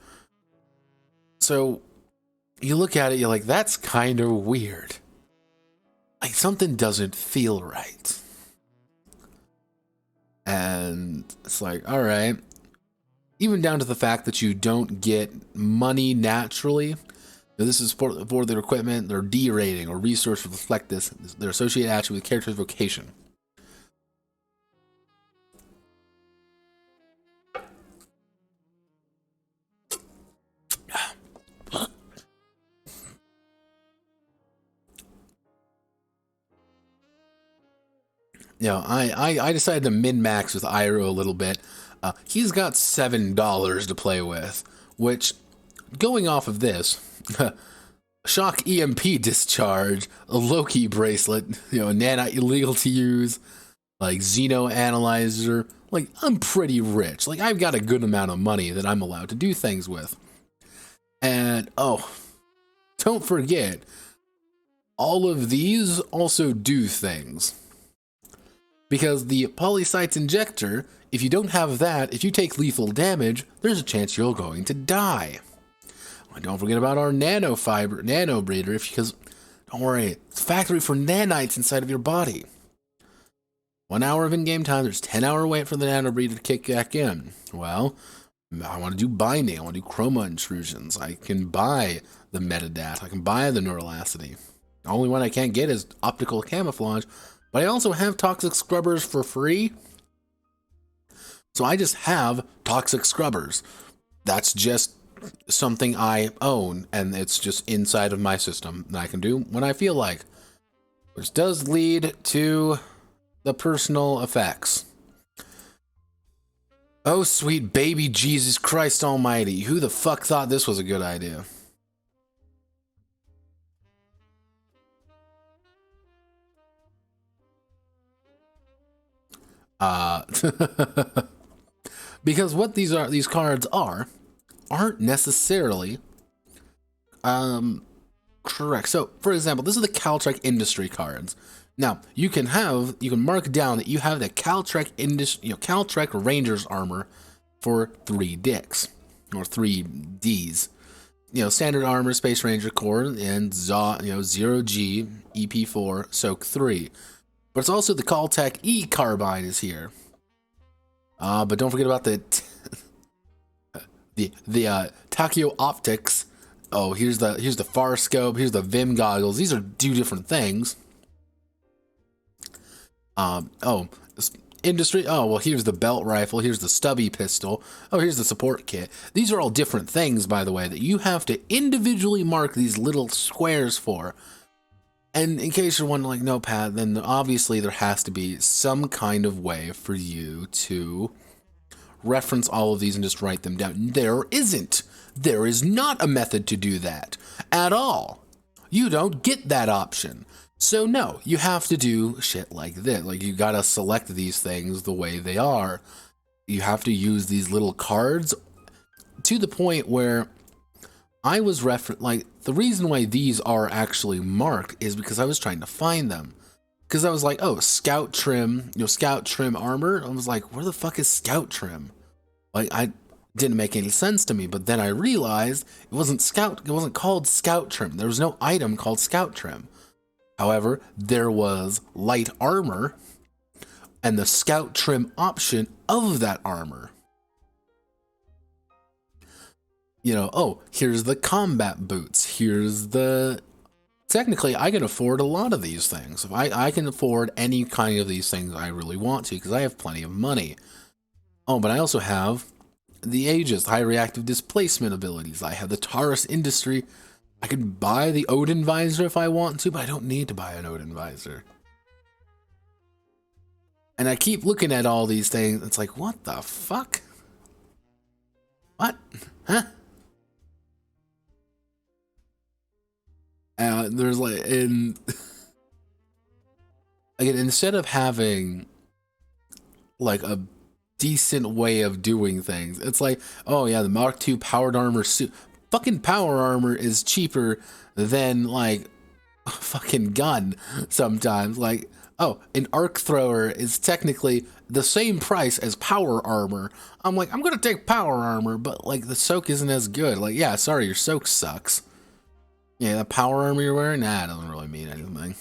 So you look at it, you're like, that's kind of weird. Like, something doesn't feel right. And it's like, all right. Even down to the fact that you don't get money naturally. Now, this is for their equipment, their D rating or resource to reflect this. Their associated attribute with character's vocation. I decided to min-max with Iroh a little bit. He's got $7 to play with, which, going off of this, shock EMP discharge, a Loki bracelet, a nanite illegal to use, like Xeno analyzer. Like, I'm pretty rich. Like, I've got a good amount of money that I'm allowed to do things with. And, oh, don't forget, all of these also do things. Because the polycytes injector, if you don't have that, if you take lethal damage, there's a chance you're going to die. And don't forget about our nano breeder, because don't worry, it's a factory for nanites inside of your body. 1 hour of in-game time, there's 10-hour wait for the nano breeder to kick back in. Well, I want to do binding, I want to do chroma intrusions. I can buy the metadat, I can buy the neuralacity. The only one I can't get is optical camouflage, but I also have toxic scrubbers for free. So I just have toxic scrubbers. That's just something I own, and it's just inside of my system that I can do when I feel like. Which does lead to the personal effects. Oh, sweet baby Jesus Christ almighty. Who the fuck thought this was a good idea? Because what these cards aren't necessarily correct. So, for example, this is the Caltrek Industry cards. Now, you can mark down that you have the Caltrek Caltrek Rangers armor for 3 dicks or 3 Ds. Standard armor, Space Ranger Core, and 0G, EP4, Soak 3. But it's also the Caltech E carbine is here. But don't forget about the Takio optics. Oh, here's the Far Scope, here's the Vim goggles. These are 2 different things. Industry. Oh, well, here's the belt rifle. Here's the stubby pistol. Oh, here's the support kit. These are all different things, by the way, that you have to individually mark these little squares for. And in case you're wondering, like, no, Pat, then obviously there has to be some kind of way for you to reference all of these and just write them down. There isn't. There is not a method to do that at all. You don't get that option. So no, you have to do shit like this. Like, you gotta select these things the way they are. You have to use these little cards to the point where I was the reason why these are actually marked is because I was trying to find them. Because I was like, oh, scout trim, scout trim armor. I was like, where the fuck is scout trim? Like, I didn't make any sense to me, but then I realized it wasn't called scout trim. There was no item called scout trim. However, there was light armor and the scout trim option of that armor. Oh, here's the combat boots. Technically, I can afford a lot of these things. If I can afford any kind of these things I really want to, because I have plenty of money. Oh, but I also have the Aegis, high reactive displacement abilities. I have the Taurus Industry. I could buy the Odin Visor if I want to, but I don't need to buy an Odin Visor. And I keep looking at all these things. It's like, what the fuck? What? Huh? There's like, again, instead of having like a decent way of doing things, it's like, oh yeah, the Mark II powered armor suit. Fucking power armor is cheaper than like a fucking gun sometimes. Like, oh, an arc thrower is technically the same price as power armor. I'm like, I'm gonna take power armor, but like the soak isn't as good. Like, yeah, sorry, your soak sucks. Yeah, the power armor you're wearing, nah, it doesn't really mean anything.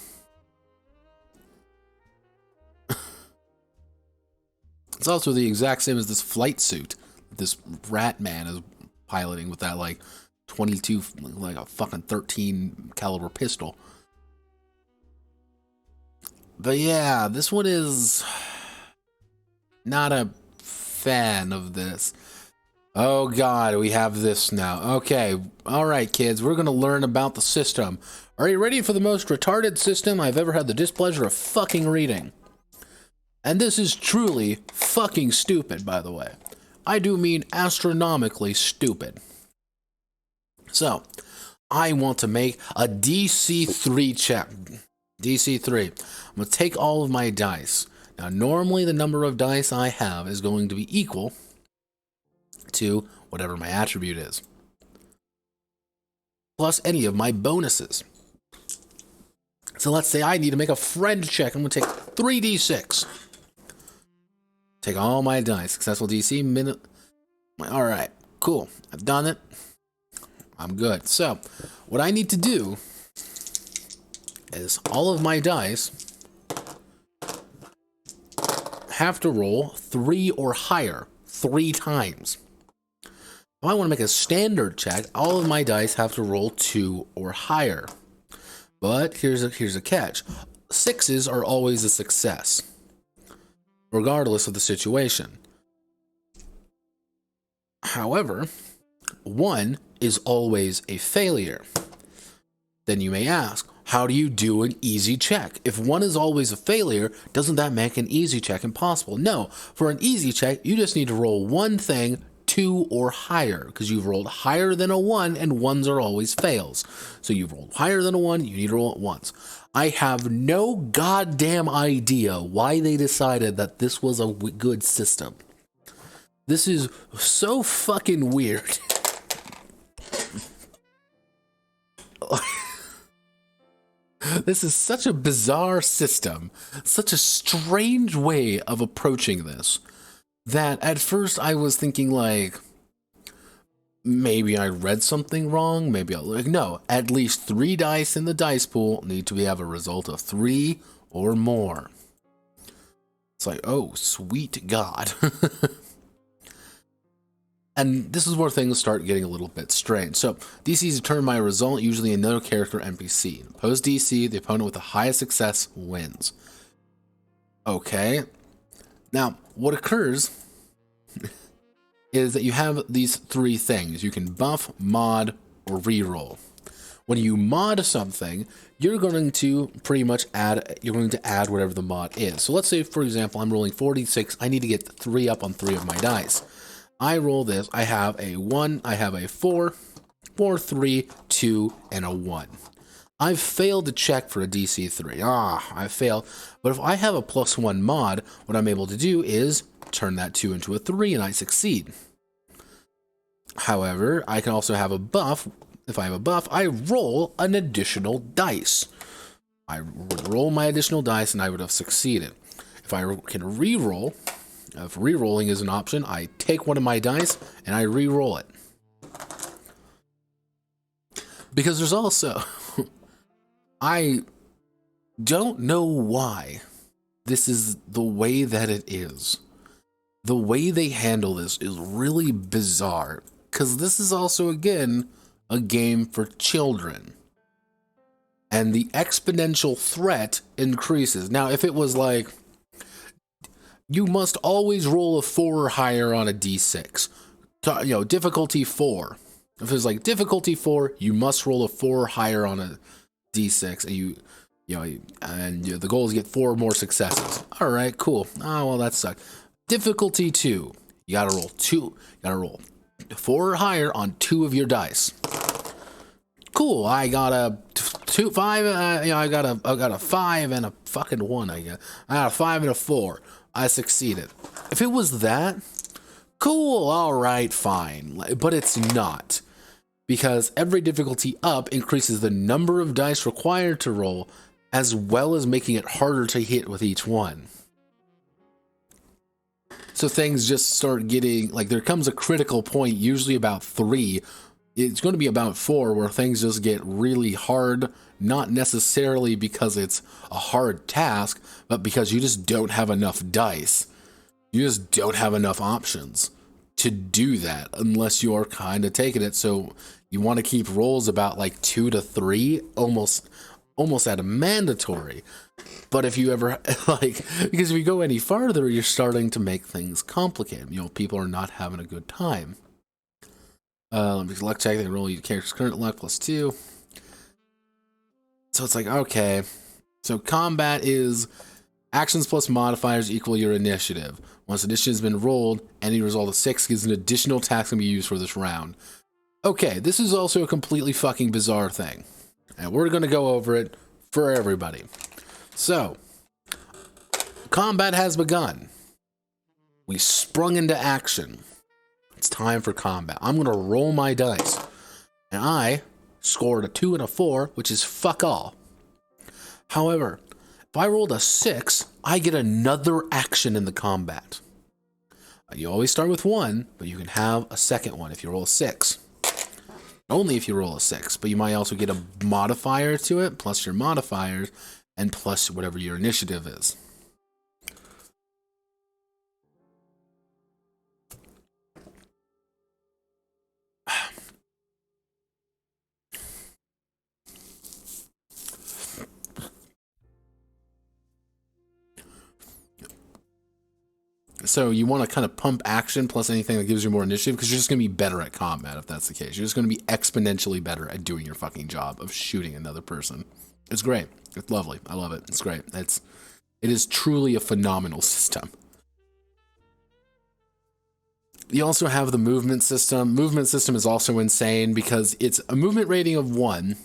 It's also the exact same as this flight suit that this rat man is piloting with that like 22, like a fucking 13 caliber pistol. But yeah, this one is not a fan of this. Oh god, we have this now. Okay, alright kids, we're gonna learn about the system. Are you ready for the most retarded system I've ever had the displeasure of fucking reading? And this is truly fucking stupid, by the way. I do mean astronomically stupid. So, I want to make a DC3 check. DC3. I'm going to take all of my dice. Now, normally the number of dice I have is going to be equal to whatever my attribute is, plus any of my bonuses. So let's say I need to make a friend check. I'm going to take 3d6. Take all my dice. Successful DC, minute. Alright, cool. I've done it. I'm good. So, what I need to do is all of my dice have to roll 3 or higher 3 times. If I want to make a standard check, all of my dice have to roll 2 or higher. But here's a catch. 6s are always a success, regardless of the situation. However, 1 is always a failure. Then you may ask, how do you do an easy check? If 1 is always a failure, doesn't that make an easy check impossible? No, for an easy check, you just need to roll one thing 2 or higher, because you've rolled higher than a 1, and 1s are always fails. So you've rolled higher than a 1, you need to roll it once. I have no goddamn idea why they decided that this was a good system. This is so fucking weird. This is such a bizarre system, such a strange way of approaching this, that at first I was thinking like, maybe I read something wrong, maybe I'll like, no, at least 3 dice in the dice pool need to have a result of 3 or more. It's like, oh, sweet God. And this is where things start getting a little bit strange. So, DCs determine my result, usually another character NPC. Post DC, the opponent with the highest success wins. Okay. Now, what occurs is that you have these 3 things. You can buff, mod, or reroll. When you mod something, you're going to pretty much add whatever the mod is. So let's say, for example, I'm rolling 46. I need to get 3 up on 3 of my dice. I roll this, I have a 1, I have a 4, 4, 3, 2, and a 1. I've failed to check for a DC 3. I failed. But if I have a +1 mod, what I'm able to do is turn that 2 into a 3 and I succeed. However, I can also have a buff. If I have a buff, I roll an additional dice. I would roll my additional dice and I would have succeeded. If I can re-roll, if re-rolling is an option, I take one of my dice and I re-roll it. Because there's also, I don't know why this is the way that it is. The way they handle this is really bizarre. Because this is also, again, a game for children. And the exponential threat increases. Now, if it was like, you must always roll a 4 or higher on a d6. You know, difficulty 4. If it's like difficulty 4, you must roll a 4 or higher on a d6, and the goal is to get 4 more successes. All right, cool. Oh well, that sucks. Difficulty 2, you gotta roll 2. You gotta roll 4 or higher on 2 of your dice. Cool. I got a 2, 5. I got a 5 and a fucking 1. I got a 5 and a 4. I succeeded. If it was that, cool, alright, fine. But it's not. Because every difficulty up increases the number of dice required to roll, as well as making it harder to hit with each one. So things just start getting, like, there comes a critical point, usually about 3. It's going to be about 4, where things just get really hard, not necessarily because it's a hard task, but because you just don't have enough dice. You just don't have enough options to do that unless you're kind of taking it. So you want to keep rolls about like 2 to 3, almost at a mandatory. But if you ever, like, because if you go any farther, you're starting to make things complicated. You know, people are not having a good time. Let me luck check. They roll your character's current luck +2. So it's like, okay. So combat is actions plus modifiers equal your initiative. Once initiative has been rolled, any result of 6 gives an additional task to be used for this round. Okay, this is also a completely fucking bizarre thing. And we're going to go over it for everybody. So, combat has begun. We sprung into action. It's time for combat. I'm going to roll my dice. And I scored a 2 and a 4, which is fuck all. However, if I rolled a 6, I get another action in the combat. You always start with 1, but you can have a second one if you roll a 6. Only if you roll a 6, but you might also get a modifier to it, plus your modifiers, and plus whatever your initiative is. So you want to kind of pump action plus anything that gives you more initiative, because you're just going to be better at combat if that's the case. You're just going to be exponentially better at doing your fucking job of shooting another person. It's great. It's lovely. I love it. It's great. It is truly a phenomenal system. You also have the movement system. Movement system is also insane because it's a movement rating of 1.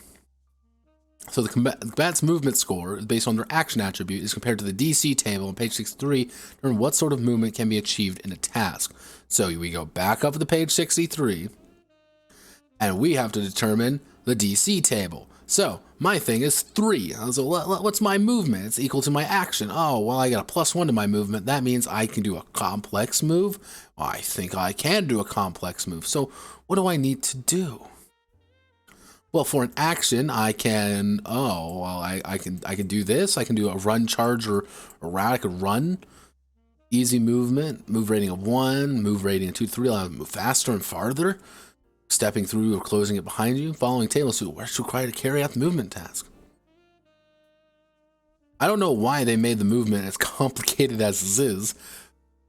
So the combat's movement score, based on their action attribute, is compared to the DC table on page 63 to determine what sort of movement can be achieved in a task. So we go back up to page 63, and we have to determine the DC table. So my thing is 3. So what's my movement? It's equal to my action. Oh, well, I got a +1 to my movement. That means I can do a complex move. Well, I think I can do a complex move. So what do I need to do? Well, for an action, I can, I can do this. I can do a run, charge, or a route. I could run. Easy movement, move rating of 1, move rating of 2, 3, allow to move faster and farther. Stepping through or closing it behind you. Following table suit, what's required to carry out the movement task. I don't know why they made the movement as complicated as this is,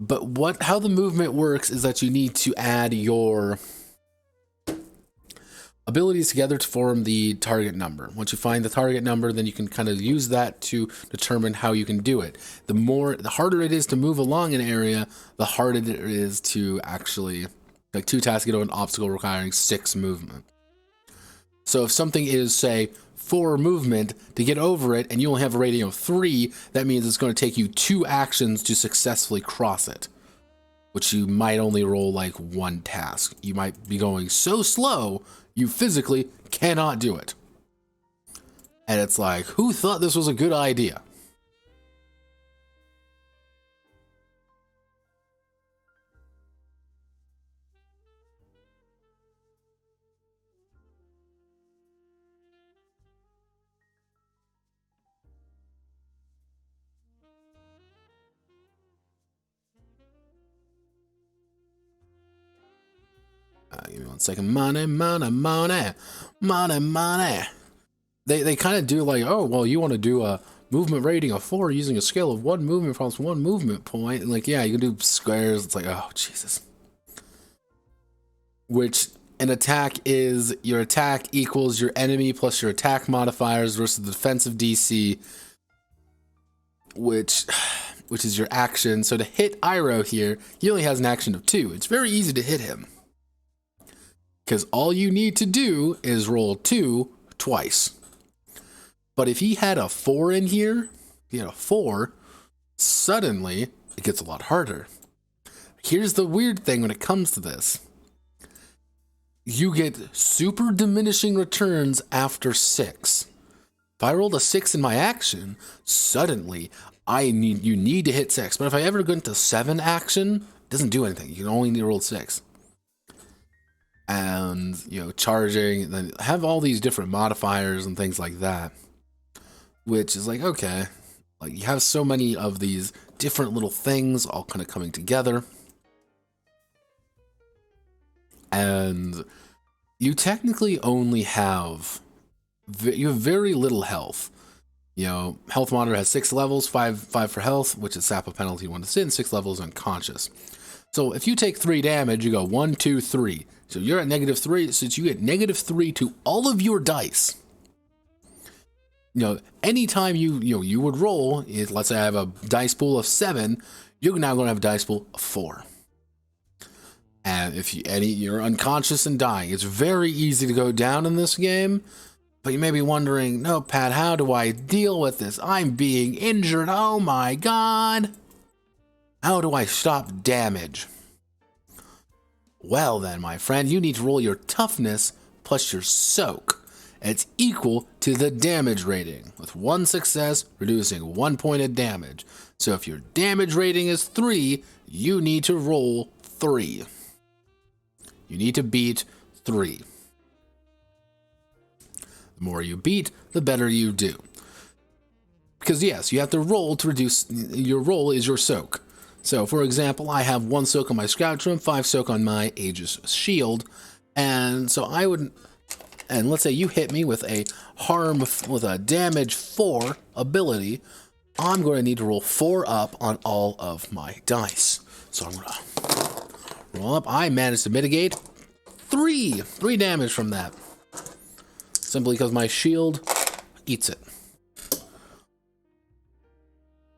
but how the movement works is that you need to add your abilities together to form the target number. Once you find the target number, then you can kind of use that to determine how you can do it. The harder it is to move along an area, the harder it is to actually, like 2 tasks to get over an obstacle requiring 6 movement. So if something is, say, 4 movement to get over it, and you only have a rating of 3, that means it's going to take you 2 actions to successfully cross it, which you might only roll like 1 task. You might be going so slow, you physically cannot do it. And it's like, who thought this was a good idea? Give me 1 second. Money. They kind of do like, oh, well, you want to do a movement rating of 4 using a scale of 1 movement plus 1 movement point. And like, yeah, you can do squares. It's like, oh, Jesus. Which an attack is your attack equals your enemy plus your attack modifiers versus the defensive DC, which is your action. So to hit Iroh here, he only has an action of 2. It's very easy to hit him, because all you need to do is roll 2 twice. But if he had a 4 in here, suddenly it gets a lot harder. Here's the weird thing when it comes to this. You get super diminishing returns after 6. If I rolled a 6 in my action, suddenly you need to hit 6. But if I ever go into 7 action, it doesn't do anything. You can only need to roll 6. And, charging, then have all these different modifiers and things like that, which is like, okay, like you have so many of these different little things all kind of coming together, and you technically only have very little health. Health monitor has 6 levels, 5 for health, which is sap a penalty 1 to sin, 6 levels unconscious. So if you take 3 damage, you go 1, 2, 3. So you're at -3, so you get -3 to all of your dice. Anytime you would roll, let's say I have a dice pool of 7, you're now going to have a dice pool of 4. And if you're unconscious and dying, it's very easy to go down in this game. But you may be wondering, no, Pat, how do I deal with this? I'm being injured. Oh my God. How do I stop damage? Well then, my friend, you need to roll your toughness plus your soak. And it's equal to the damage rating, with 1 success reducing 1 point of damage. So if your damage rating is 3, you need to roll 3. You need to beat 3. The more you beat, the better you do. Because yes, you have to roll to reduce, your roll is your soak. So for example, I have 1 soak on my Scouchum, 5 soak on my Aegis Shield, and so I would, and let's say you hit me with a damage 4 ability, I'm going to need to roll 4 up on all of my dice. So I'm going to roll up. I managed to mitigate 3 damage from that. Simply because my shield eats it.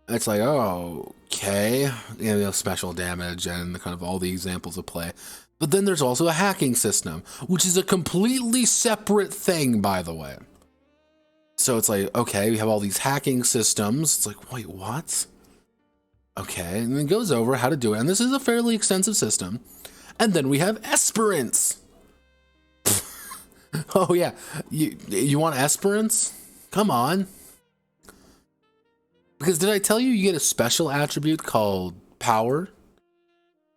It's like, oh, okay, you know, special damage and kind of all the examples of play. But then there's also a hacking system, which is a completely separate thing, by the way. So it's like, okay, we have all these hacking systems. It's like, wait, what? Okay, and it goes over how to do it. And this is a fairly extensive system. And then we have Esperance. Oh yeah, you want Esperance? Come on. Because did I tell you get a special attribute called Power?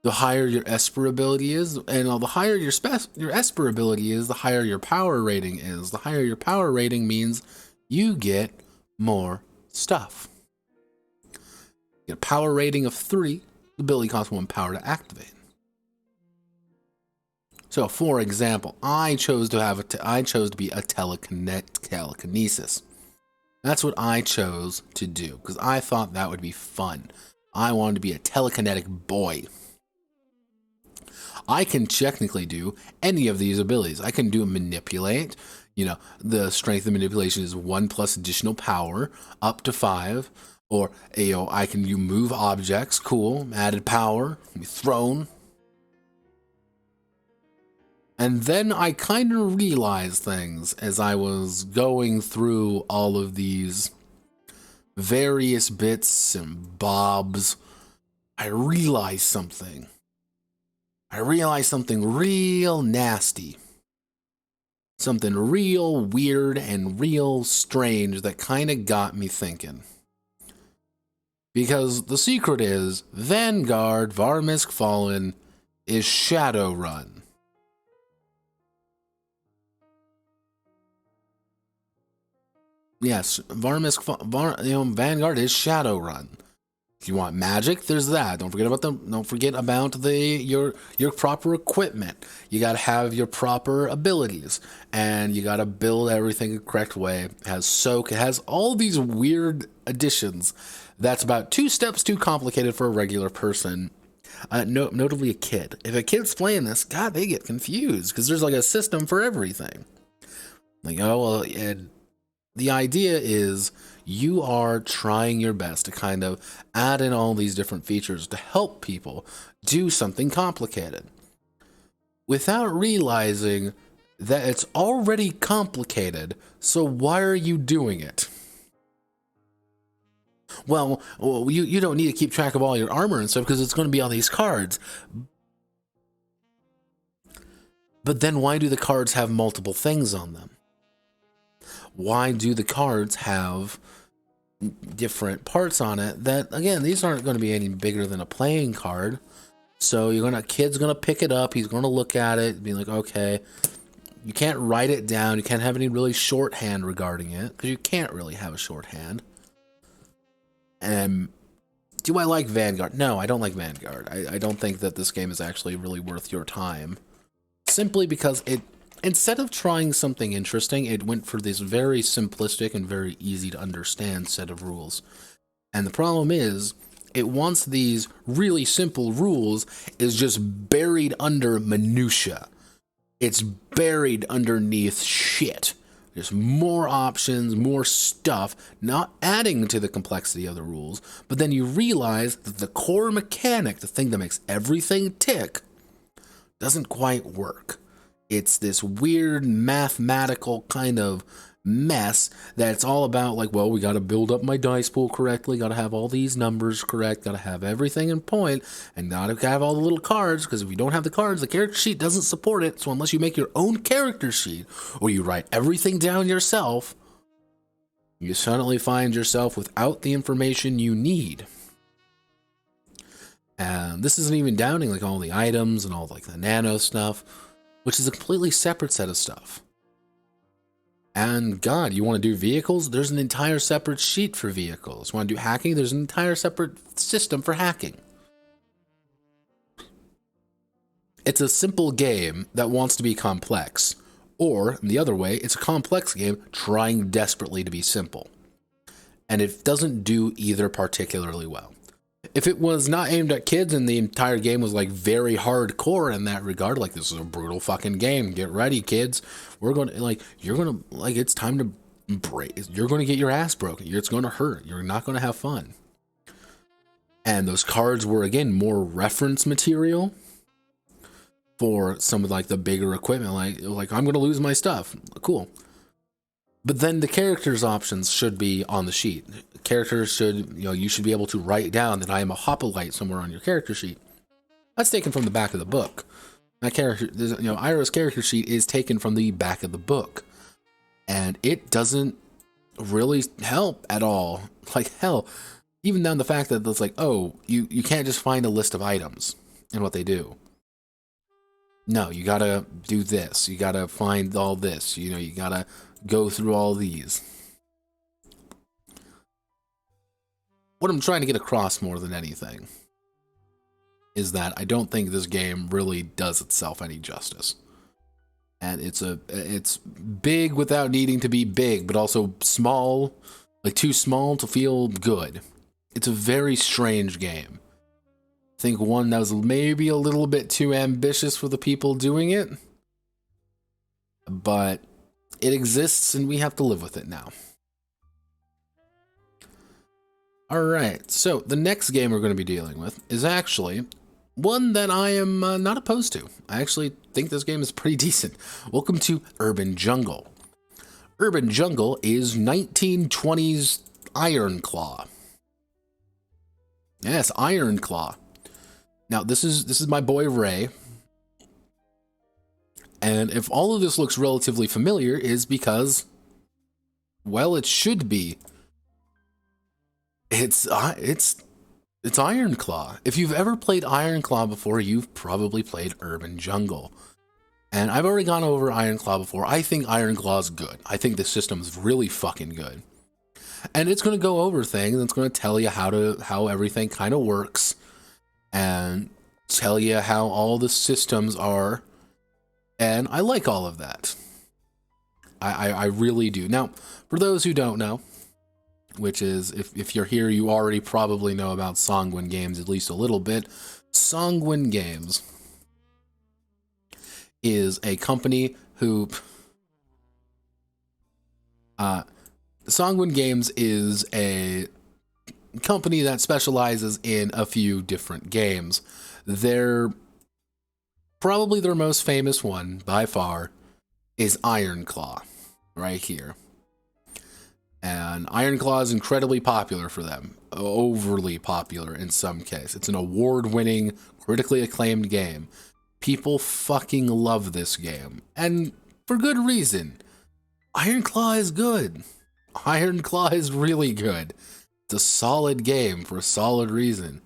The higher your Esper ability is, and the higher your Esper ability is, the higher your power rating is. The higher your power rating means you get more stuff. You get a power rating of 3. The ability costs 1 power to activate. So, for example, I chose to be a telekinesis. That's what I chose to do because I thought that would be fun. I wanted to be a telekinetic boy. I can technically do any of these abilities. I can do manipulate. You know, the strength of manipulation is 1 plus additional power up to 5. Or, you know, I can move objects. Cool. Added power. Be thrown. And then I kind of realized things as I was going through all of these various bits and bobs. I realized something. I realized something real nasty. Something real weird and real strange that kind of got me thinking. Because the secret is, Vanguard, Varmisk Fallen, is Shadowrun. Yes, Vanguard is Shadowrun. If you want magic, there's that. Don't forget about your proper equipment. You gotta have your proper abilities, and you gotta build everything the correct way. It has soak. It has all these weird additions. That's about 2 steps too complicated for a regular person. Notably a kid. If a kid's playing this, God, they get confused because there's like a system for everything. Like, oh well, the idea is you are trying your best to kind of add in all these different features to help people do something complicated without realizing that it's already complicated, so why are you doing it? Well, you don't need to keep track of all your armor and stuff because it's going to be on these cards. But then why do the cards have multiple things on them? Why do the cards have different parts on it that, again, these aren't going to be any bigger than a playing card. So kid's going to pick it up. He's going to look at it and be like, okay, you can't write it down. You can't have any really shorthand regarding it because you can't really have a shorthand. And do I like Vanguard? No, I don't like Vanguard. I don't think that this game is actually really worth your time. Simply because instead of trying something interesting, it went for this very simplistic and very easy to understand set of rules. And the problem is, it wants these really simple rules is just buried under minutia. It's buried underneath shit. There's more options, more stuff, not adding to the complexity of the rules, but then you realize that the core mechanic, the thing that makes everything tick, doesn't quite work. It's this weird mathematical kind of mess that's all about like, well, we got to build up my dice pool correctly, got to have all these numbers correct, got to have everything in point, and got to have all the little cards, because if you don't have the cards, the character sheet doesn't support it. So unless you make your own character sheet or you write everything down yourself, you suddenly find yourself without the information you need. And And this isn't even downing like all the items and all like the nano stuff, which is a completely separate set of stuff. And God, you want to do vehicles? There's an entire separate sheet for vehicles. Want to do hacking? There's an entire separate system for hacking. It's a simple game that wants to be complex. Or, the other way, it's a complex game trying desperately to be simple. And it doesn't do either particularly well. If it was not aimed at kids and the entire game was like very hardcore in that regard, like this is a brutal fucking game, get ready kids, we're going to like, you're going to like, it's time to break, you're going to get your ass broken, it's going to hurt, you're not going to have fun. And those cards were again more reference material for some of like the bigger equipment, like I'm going to lose my stuff, cool. But then the characters options should be on the sheet. Characters should, you should be able to write down that I am a hoplite somewhere on your character sheet. That's taken from the back of the book. My character, Ira's character sheet is taken from the back of the book. And it doesn't really help at all. Like, hell, even down the fact that it's like, oh, you can't just find a list of items and what they do. No, you gotta do this. You gotta find all this. You gotta go through all these. What I'm trying to get across more than anything is that I don't think this game really does itself any justice. And it's big without needing to be big, but also small, like too small to feel good. It's a very strange game. I think one that was maybe a little bit too ambitious for the people doing it, but it exists and we have to live with it now. Alright, so the next game we're going to be dealing with is actually one that I am not opposed to. I actually think this game is pretty decent. Welcome to Urban Jungle. Urban Jungle is 1920s Ironclaw. Yes, Ironclaw. Now this is my boy Ray. And if all of this looks relatively familiar is because, well, it should be. It's Ironclaw. If you've ever played Ironclaw before, you've probably played Urban Jungle. And I've already gone over Ironclaw before. I think Ironclaw is good. I think the system's really fucking good. And it's going to go over things. It's going to tell you how everything kind of works. And tell you how all the systems are. And I like all of that. I really do. Now, for those who don't know, which is, if you're here, you already probably know about Sanguine Games at least a little bit. Sanguine Games is a company who... Sanguine Games is a company that specializes in a few different games. Probably their most famous one, by far, is Ironclaw, right here. And Ironclaw is incredibly popular for them. Overly popular in some cases. It's an award-winning, critically acclaimed game. People fucking love this game. And for good reason. Ironclaw is good. Ironclaw is really good. It's a solid game for a solid reason.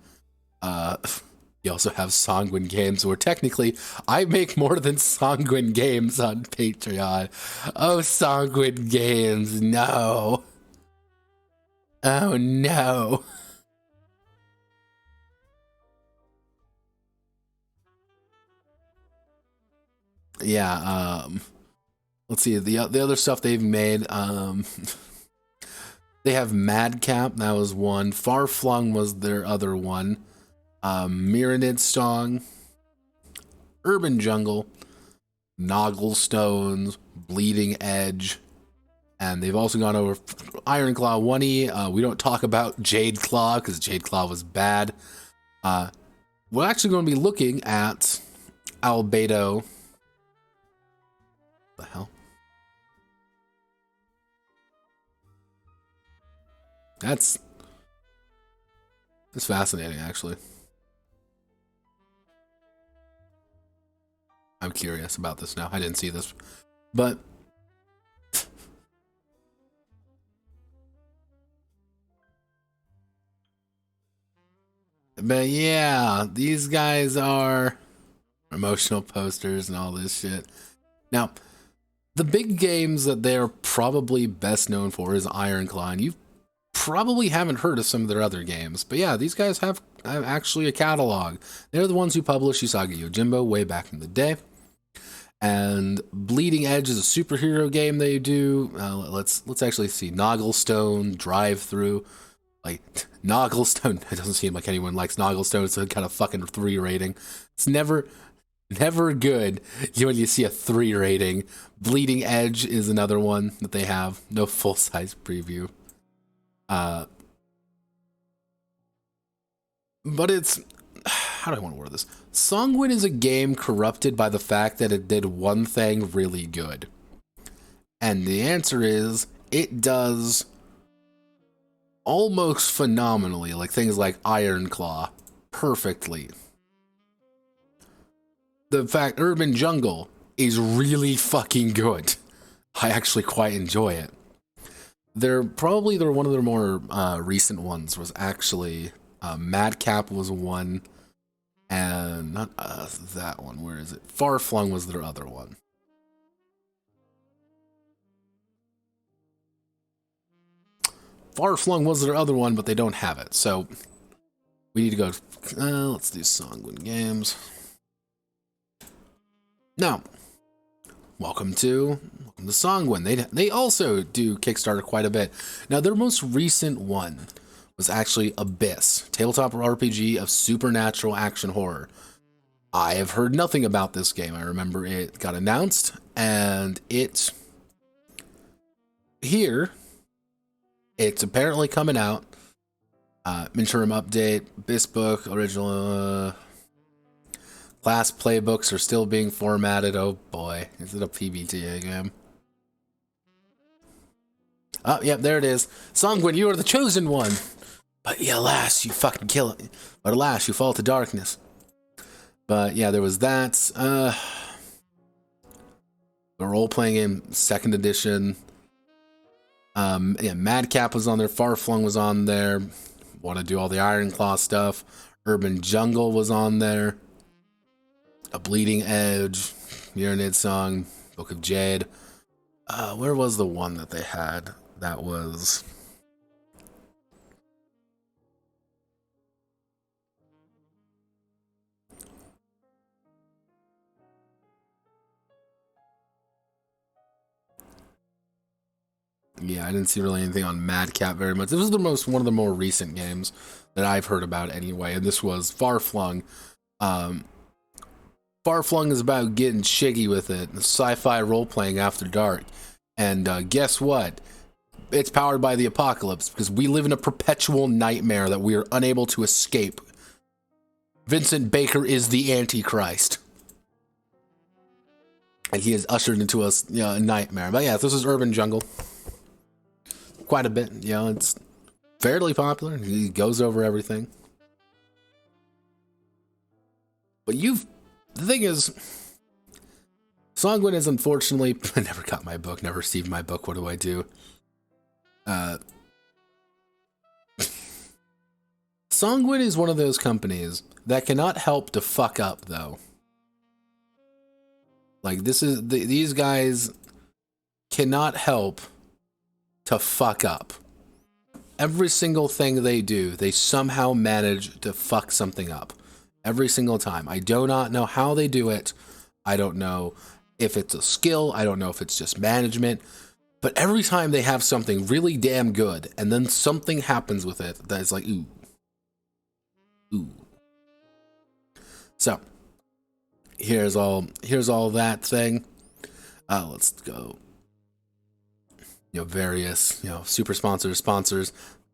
You also have Sanguine Games, where technically I make more than Sanguine Games on Patreon. Oh, Sanguine Games, no. Oh, no. Yeah, let's see, the other stuff they've made, they have Madcap, that was one. Farflung was their other one. Myriad Song, Urban Jungle, Nogglestones, Bleeding Edge, and they've also gone over Ironclaw 1E. We don't talk about Jade Claw because Jade Claw was bad. We're actually going to be looking at Albedo. What the hell? That's fascinating, actually. I'm curious about this now. I didn't see this, but But yeah, these guys are promotional posters and all this shit. Now, the big games that they're probably best known for is Ironclaw, and you probably haven't heard of some of their other games. But yeah, these guys have actually a catalog. They're the ones who published Usagi Yojimbo way back in the day. And Bleeding Edge is a superhero game they do. Let's actually see. Nogglestone, Drive Through. Like, Nogglestone, it doesn't seem like anyone likes Nogglestone. It's a kind of fucking 3 rating. It's never good when you see a 3 rating. Bleeding Edge is another one that they have. No full-size preview. But it's... How do I want to word this? Sanguine is a game corrupted by the fact that it did one thing really good. And the answer is, it does almost phenomenally, like things like Ironclaw, perfectly. The fact Urban Jungle is really fucking good. I actually quite enjoy it. They're one of their more recent ones was actually Madcap was one, and not that one. Where is it? Farflung was their other one. Farflung was their other one, but they don't have it. So we need to go. Let's do Sanguine Games. Now, welcome to Sanguine. They also do Kickstarter quite a bit. Now, their most recent one was actually Abyss, tabletop RPG of supernatural action horror. I have heard nothing about this game. I remember it got announced, and it's apparently coming out. Interim update, Abyss book, original class playbooks are still being formatted. Oh boy, is it a PBTA game? Oh, yep, there it is. Sanguine, you are the chosen one. But yeah, alas, you fucking kill it. But alas, you fall to darkness. But yeah, there was that. The role-playing game, 2nd edition. Yeah, Madcap was on there. Farflung was on there. Want to do all the Ironclaw stuff. Urban Jungle was on there. A Bleeding Edge. Urinid Song. Book of Jade. Where was the one that they had? That was... Yeah, I didn't see really anything on Madcap very much. This was one of the more recent games that I've heard about anyway, and this was Farflung. Farflung is about getting shiggy with it, sci-fi role-playing after dark. And guess what? It's powered by the apocalypse, because we live in a perpetual nightmare that we are unable to escape. Vincent Baker is the Antichrist. And he is ushered into a nightmare. But yeah, this is Urban Jungle. Quite a bit, it's fairly popular. He goes over everything. But the thing is, Sanguine is unfortunately, I never got my book, never received my book. What do I do? Sanguine is one of those companies that cannot help to fuck up, though. Like, these guys cannot help to fuck up. Every single thing they do, they somehow manage to fuck something up. Every single time. I do not know how they do it. I don't know if it's a skill. I don't know if it's just management. But every time they have something really damn good, and then something happens with it that is like, ooh. Ooh. So, here's all that thing. Let's go. Various, super sponsors,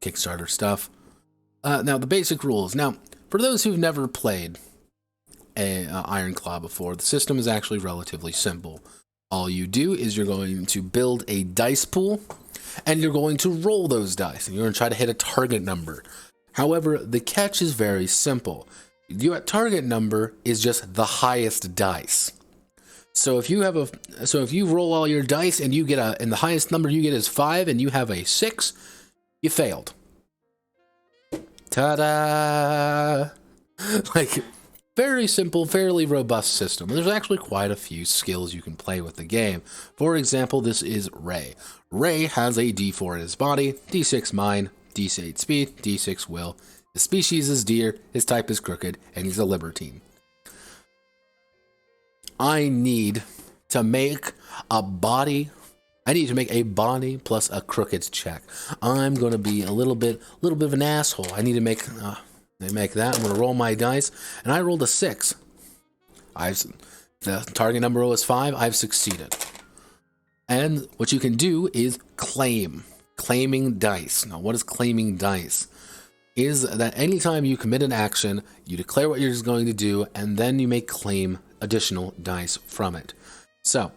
Kickstarter stuff. Now, the basic rules. Now, for those who've never played Ironclaw before, the system is actually relatively simple. All you do is you're going to build a dice pool, and you're going to roll those dice, and you're going to try to hit a target number. However, the catch is very simple. Your target number is just the highest dice. So if you roll all your dice and you get and the highest number you get is 5 and you have a 6, you failed. Ta-da! Like, very simple, fairly robust system. There's actually quite a few skills you can play with the game. For example, this is Ray. Ray has a D4 in his body, D6 mind, D8 speed, D6 will. His species is deer, his type is crooked, and he's a libertine. I need to make a body plus a crooked check. I'm going to be a little bit of an asshole. I need to make that. I'm going to roll my dice, and I rolled a 6. The target number was 5. I've succeeded. And what you can do is claiming dice. Now, what is claiming dice? Is that anytime you commit an action, you declare what you're going to do, and then you may claim additional dice from it. So,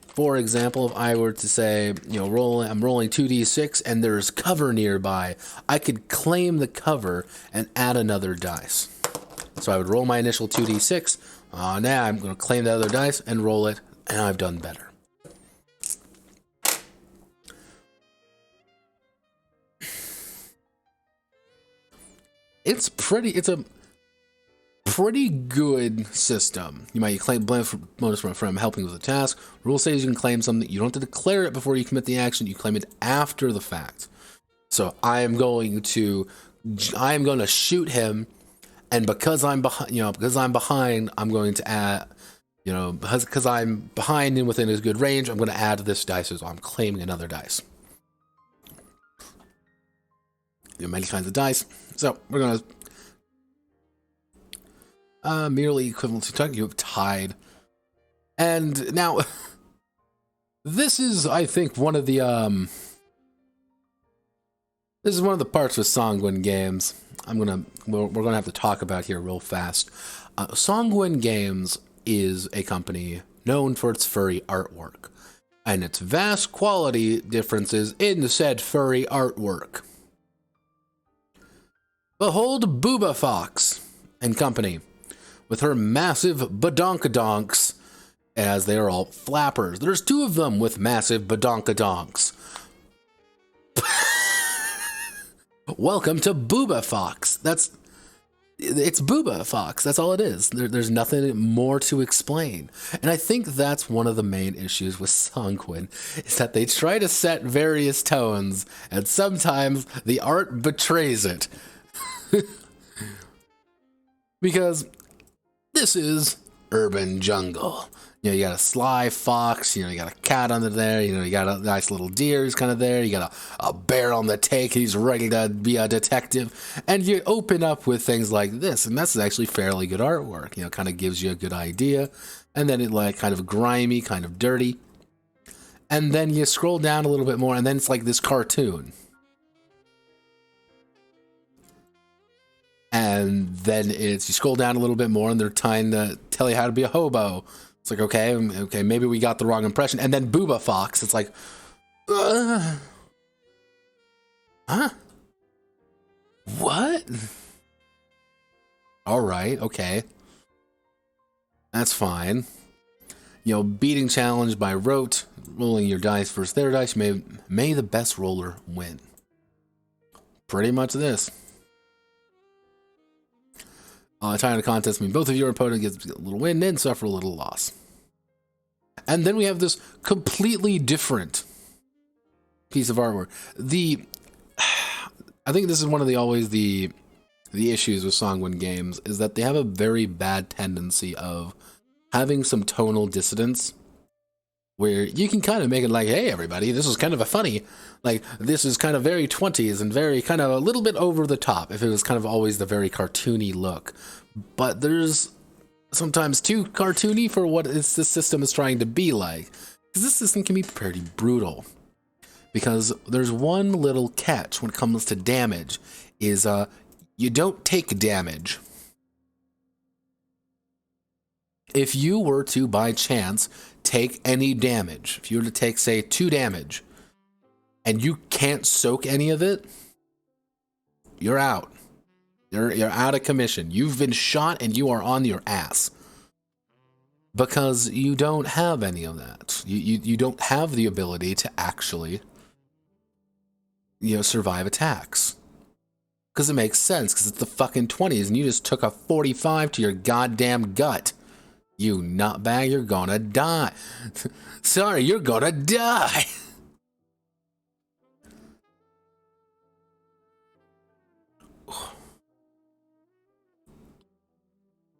for example, if I were to say, I'm rolling 2d6 and there's cover nearby, I could claim the cover and add another dice. So I would roll my initial 2d6. Now I'm going to claim the other dice and roll it, and I've done better. It's a pretty good system. You might claim bonus from helping with a task. Rule says you can claim something. You don't have to declare it before you commit the action. You claim it after the fact. So I am going to shoot him, and because I'm behind, I'm going to add, because I'm behind and within his good range, I'm going to add this dice. So I'm claiming another dice. Many kinds of dice. So we're going to merely equivalent to talking. You have tied. And now, this is, I think, one of the parts with Sanguine games we're gonna have to talk about here real fast. Sanguine Games is a company known for its furry artwork and its vast quality differences in the said furry artwork. Behold Booba Fox and company, with her massive badonkadonks, as they are all flappers. There's 2 of them with massive badonkadonks. Welcome to Booba Fox. It's Booba Fox. That's all it is. There's nothing more to explain. And I think that's one of the main issues with Sanguine, is that they try to set various tones, and sometimes the art betrays it. Because this is urban jungle. You got a sly fox, you got a cat under there, you got a nice little deer who's kind of there, you got a bear on the take, he's ready to be a detective, and you open up with things like this, and that's actually fairly good artwork, kind of gives you a good idea, and then it kind of grimy, kind of dirty, and then you scroll down a little bit more, and then it's like this cartoon. And then you scroll down a little bit more, and they're trying to tell you how to be a hobo. It's like, okay, maybe we got the wrong impression. And then Booba Fox, it's like, huh? What? All right, okay. That's fine. Beating challenge by rote, rolling your dice versus their dice, may the best roller win. Pretty much this. Time to contest means both of your opponent gets a little win and suffer a little loss. And then we have this completely different piece of artwork. I think this is one of the issues with Sanguine games, is that they have a very bad tendency of having some tonal dissonance, where you can kind of make it like, hey everybody, this is kind of a funny, this is kind of very 20s and very kind of a little bit over the top, if it was kind of always the very cartoony look. But there's sometimes too cartoony for what this system is trying to be like. Because this system can be pretty brutal. Because there's one little catch when it comes to damage, is you don't take damage. If you were to, by chance, take any damage, if you were to take, say, 2 damage, and you can't soak any of it, you're out. You're out of commission. You've been shot and you are on your ass. Because you don't have any of that. You don't have the ability to actually, survive attacks. Because it makes sense, because it's the fucking 20s, and you just took a 45 to your goddamn gut. You nutbag, you're gonna die. Sorry, you're gonna die.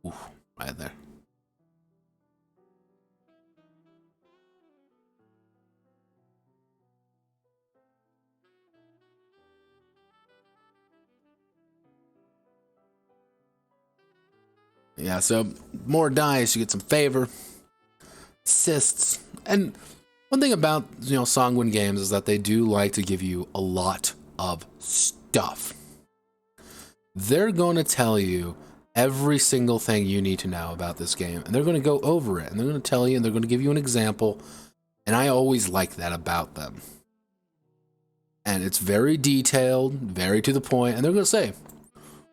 Ooh, right there. Yeah, so more dice, you get some favor, assists, and one thing about, Sanguine games is that they do like to give you a lot of stuff. They're going to tell you every single thing you need to know about this game, and they're going to go over it, and they're going to tell you, and they're going to give you an example, and I always like that about them. And it's very detailed, very to the point, and they're going to say,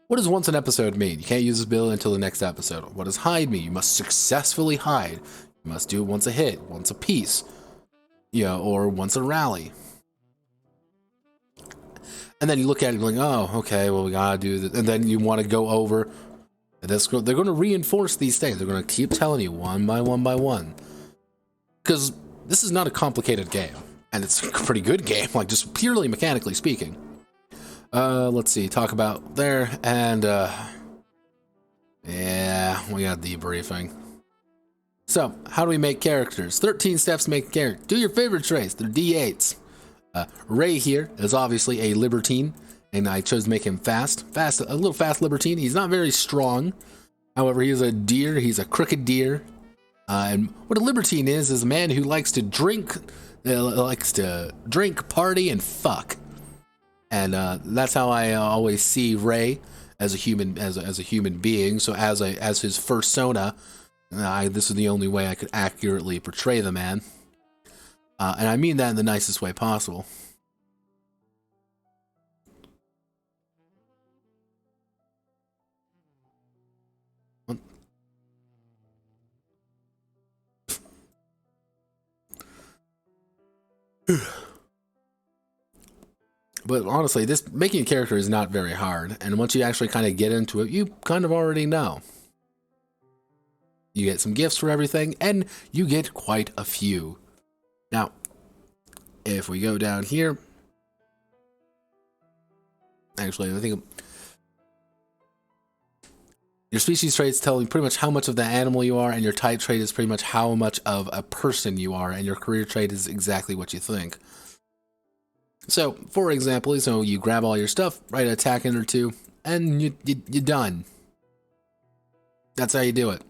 what does once an episode mean? You can't use this ability until the next episode. What does hide mean? You must successfully hide. You must do it once a hit, once a piece, or once a rally. And then you look at it and you're like, oh, okay, well, we gotta do this. And then you want to go over this. They're going to reinforce these things. They're going to keep telling you one by one by one. Because this is not a complicated game. And it's a pretty good game, like just purely mechanically speaking. Let's see, talk about there, and, yeah, we got debriefing. So, how do we make characters? 13 steps to make a character. Do your favorite traits, they're D8s. Ray here is obviously a libertine, and I chose to make him a little fast libertine. He's not very strong. However, he is a deer, he's a crooked deer. And what a libertine is a man who likes to drink, party, and fuck. And that's how I always see Ray as a human being. So as his fursona, this is the only way I could accurately portray the man, and I mean that in the nicest way possible. But honestly, this making a character is not very hard, and once you actually kind of get into it, you kind of already know. You get some gifts for everything, and you get quite a few. Now, if we go down here, actually, I think your species traits tell you pretty much how much of the animal you are, and your type trait is pretty much how much of a person you are, and your career trait is exactly what you think. So, for example, you grab all your stuff, write an attack in or two, and you're done. That's how you do it.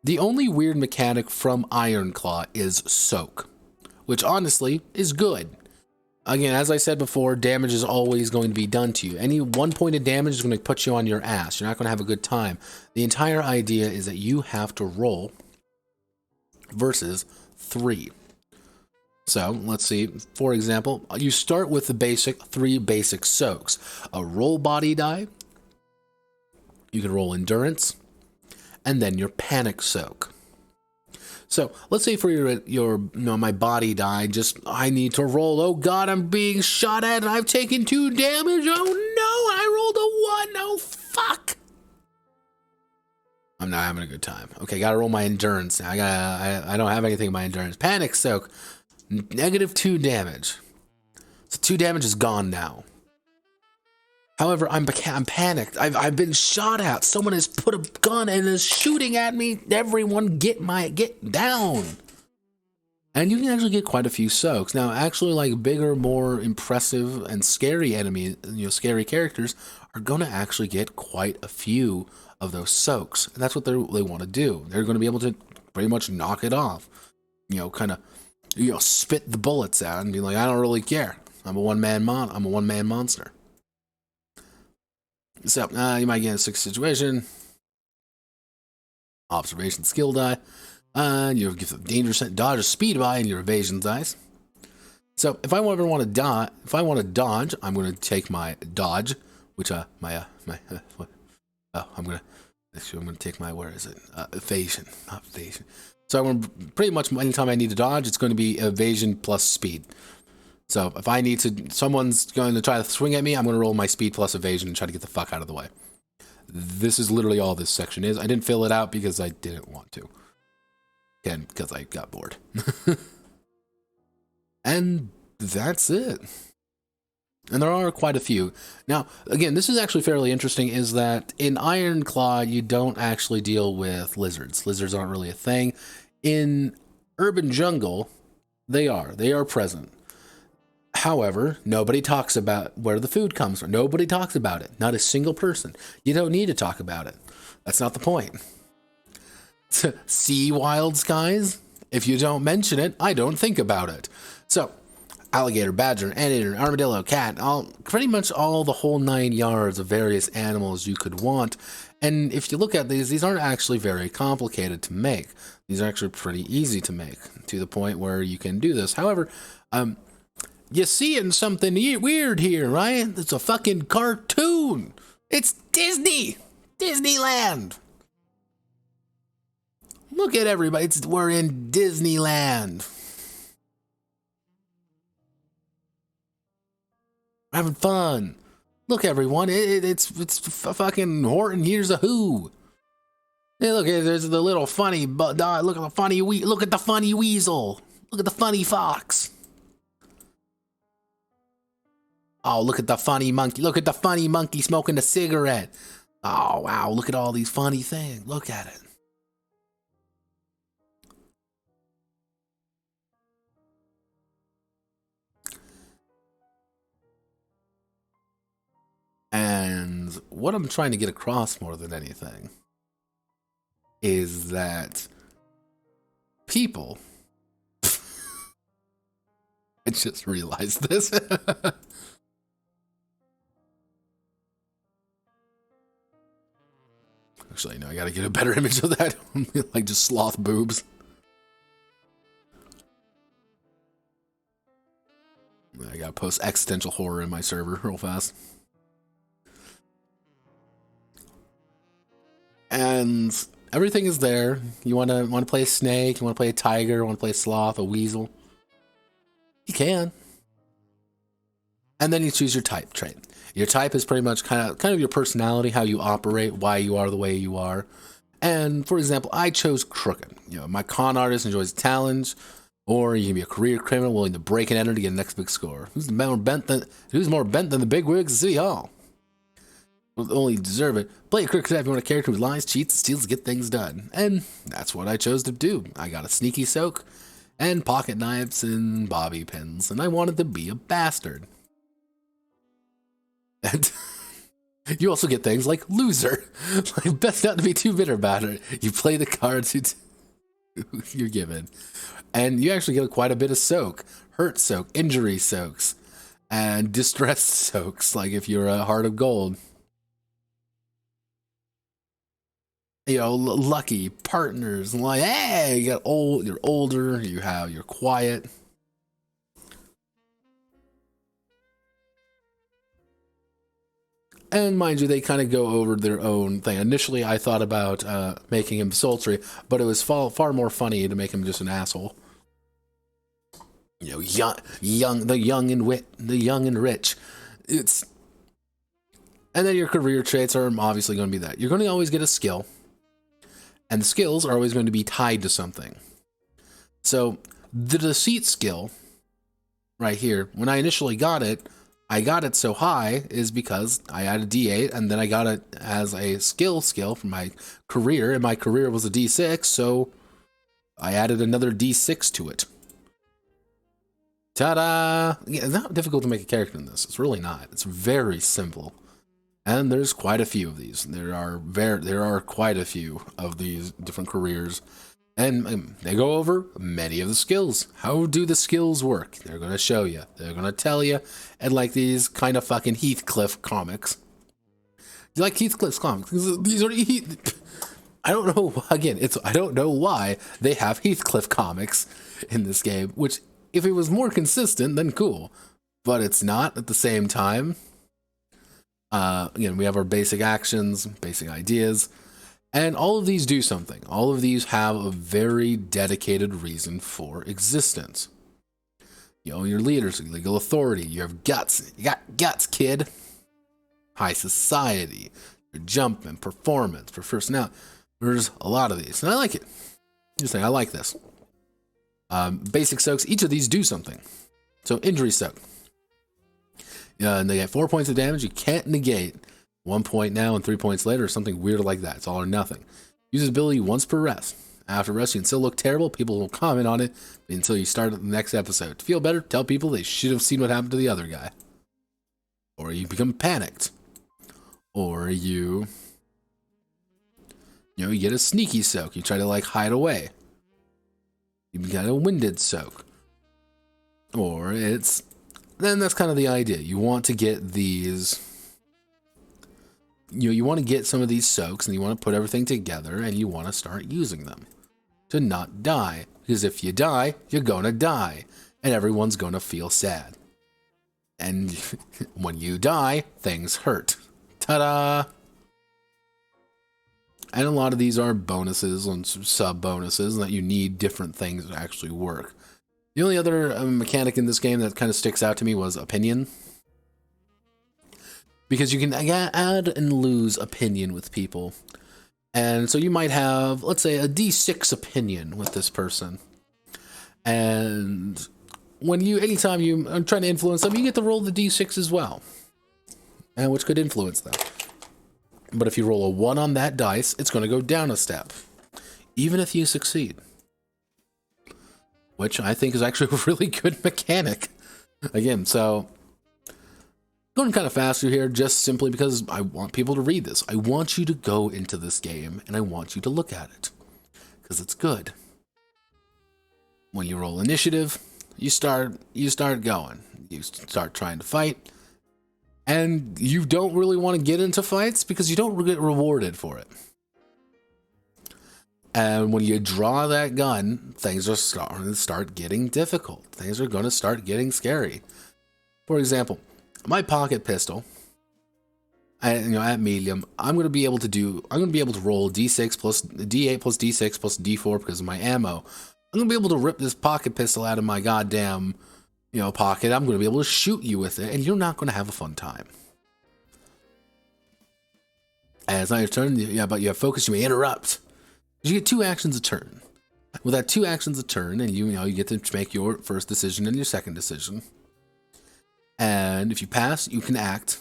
The only weird mechanic from Ironclaw is Soak, which honestly is good. Again, as I said before, damage is always going to be done to you. Any 1 point of damage is going to put you on your ass. You're not going to have a good time. The entire idea is that you have to roll versus 3. So, let's see, for example, you start with the 3 basic soaks. A roll body die, you can roll endurance, and then your panic soak. So, let's say for my body die, I need to roll, oh god, I'm being shot at and I've taken 2 damage, oh no, I rolled a 1, oh fuck. I'm not having a good time. Okay, gotta roll my endurance now, I don't have anything in my endurance. Panic soak. -2 damage. So 2 damage is gone now. However, I'm panicked. I've been shot at. Someone has put a gun and is shooting at me. Everyone get down. And you can actually get quite a few soaks. Now, actually, like bigger, more impressive and scary enemies, scary characters are going to actually get quite a few of those soaks. And that's what they want to do. They're going to be able to pretty much knock it off. Kind of spit the bullets out and be like, I don't really care. I'm a one-man monster. So, you might get a 6 situation. Observation skill die. You give the dangerous dodge or speed die in your evasion dice. So, if I ever want to dodge, I'm going to take my dodge, which I'm going to take my, where is it? Evasion, not evasion. So I'm pretty much anytime I need to dodge, it's going to be evasion plus speed. So if I need to, someone's going to try to swing at me, I'm going to roll my speed plus evasion and try to get the fuck out of the way. This is literally all this section is. I didn't fill it out because I didn't want to. Again, because I got bored. And that's it. And there are quite a few. Now, again, this is actually fairly interesting, is that in Ironclaw, you don't actually deal with lizards. Lizards aren't really a thing. In Urban Jungle, they are. They are present. However, nobody talks about where the food comes from. Nobody talks about it. Not a single person. You don't need to talk about it. That's not the point. See, wild skies? If you don't mention it, I don't think about it. So, alligator, badger, anteater, armadillo, cat, pretty much all the whole 9 yards of various animals you could want. And if you look at these aren't actually very complicated to make. These are actually pretty easy to make, to the point where you can do this. However, you're seeing something weird here, right? It's a fucking cartoon. It's Disney. Disneyland. Look at everybody. We're in Disneyland. Having fun. Look, everyone. It's fucking Horton Hears a Who. Hey, look, there's the little funny look at the funny look at the funny weasel. Look at the funny fox. Oh, look at the funny monkey. Look at the funny monkey smoking a cigarette. Oh, wow. Look at all these funny things. Look at it. And what I'm trying to get across more than anything is that people... I just realized this. Actually, no, I gotta get a better image of that. Like just sloth boobs. I gotta post existential horror in my server real fast. And everything is there. You wanna play a snake, you wanna play a tiger, you wanna play a sloth, a weasel. You can. And then you choose your type trait. Your type is pretty much kind of your personality, how you operate, why you are the way you are. And for example, I chose crooked. You know, my con artist enjoys a challenge, or you can be a career criminal willing to break and enter to get the next big score. Who's more bent than the big wigs at City Hall? Will only deserve it. Play a crooked if you want a character who lies, cheats, and steals to get things done. And that's what I chose to do. I got a sneaky soak, and pocket knives, and bobby pins, and I wanted to be a bastard. And you also get things like loser. Like, best not to be too bitter about it. You play the cards you're given. And you actually get quite a bit of soak. Hurt soak, injury soaks, and distress soaks, like if you're a heart of gold. You know, lucky partners, like, hey, you're older, you're quiet. And mind you, they kind of go over their own thing. Initially, I thought about making him sultry, but it was far more funny to make him just an asshole. You know, the young and rich. And then your career traits are obviously going to be that. You're going to always get a skill, and the skills are always going to be tied to something. So the deceit skill, right here, when I initially got it, I got it so high is because I added D8, and then I got it as a skill for my career, and my career was a D6, so I added another D6 to it. Ta-da! Yeah, it's not difficult to make a character in this. It's really not. It's very simple. And there's quite a few of these. There are quite a few of these different careers. And they go over many of the skills. How do the skills work? They're going to show you. They're going to tell you. And like these kind of fucking Heathcliff comics. You like Heathcliff's comics? These are I don't know. Again, I don't know why they have Heathcliff comics in this game. Which, if it was more consistent, then cool. But it's not at the same time. Again, we have our basic actions, basic ideas. And all of these do something. All of these have a very dedicated reason for existence. You know, your leaders, legal authority, you have guts. You got guts, kid. High society, your jump and performance, for personality. There's a lot of these, and I like it. Just saying, I like this. Basic soaks, each of these do something. So, injury soak. And they get 4 points of damage. You can't negate 1 point now and 3 points later, or something weird like that. It's all or nothing. Uses ability once per rest. After rest, you can still look terrible. People will comment on it until you start the next episode. To feel better, tell people they should have seen what happened to the other guy. Or you become panicked. Or you get a sneaky soak. You try to, like, hide away. You got a winded soak. Or then that's kind of the idea. You want to get these, you want to get some of these soaks, and you want to put everything together, and you want to start using them to not die. Because if you die, you're gonna die, and everyone's gonna feel sad. And when you die, things hurt. Ta-da! And a lot of these are bonuses and sub-bonuses, and that you need different things to actually work. The only other mechanic in this game that kind of sticks out to me was opinion. Because you can add and lose opinion with people. And so you might have, let's say, a D6 opinion with this person. And anytime you are trying to influence them, you get to roll the D6 as well. And which could influence them. But if you roll a 1 on that dice, it's going to go down a step. Even if you succeed. Which I think is actually a really good mechanic. Again, so going kind of fast through here just simply because I want people to read this. I want you to go into this game and I want you to look at it. Because it's good. When you roll initiative, you start going. You start trying to fight. And you don't really want to get into fights because you don't get rewarded for it. And when you draw that gun, things are starting to start getting difficult. Things are going to start getting scary. For example, my pocket pistol, at medium, I'm going to be able to roll D6 plus D8 plus D6 plus D4 because of my ammo. I'm going to be able to rip this pocket pistol out of my goddamn pocket. I'm going to be able to shoot you with it, and you're not going to have a fun time. And it's not your turn, but you have focus, you may interrupt. You get 2 actions a turn. With that 2 actions a turn, and you get to make your first decision and your second decision. And if you pass, you can act.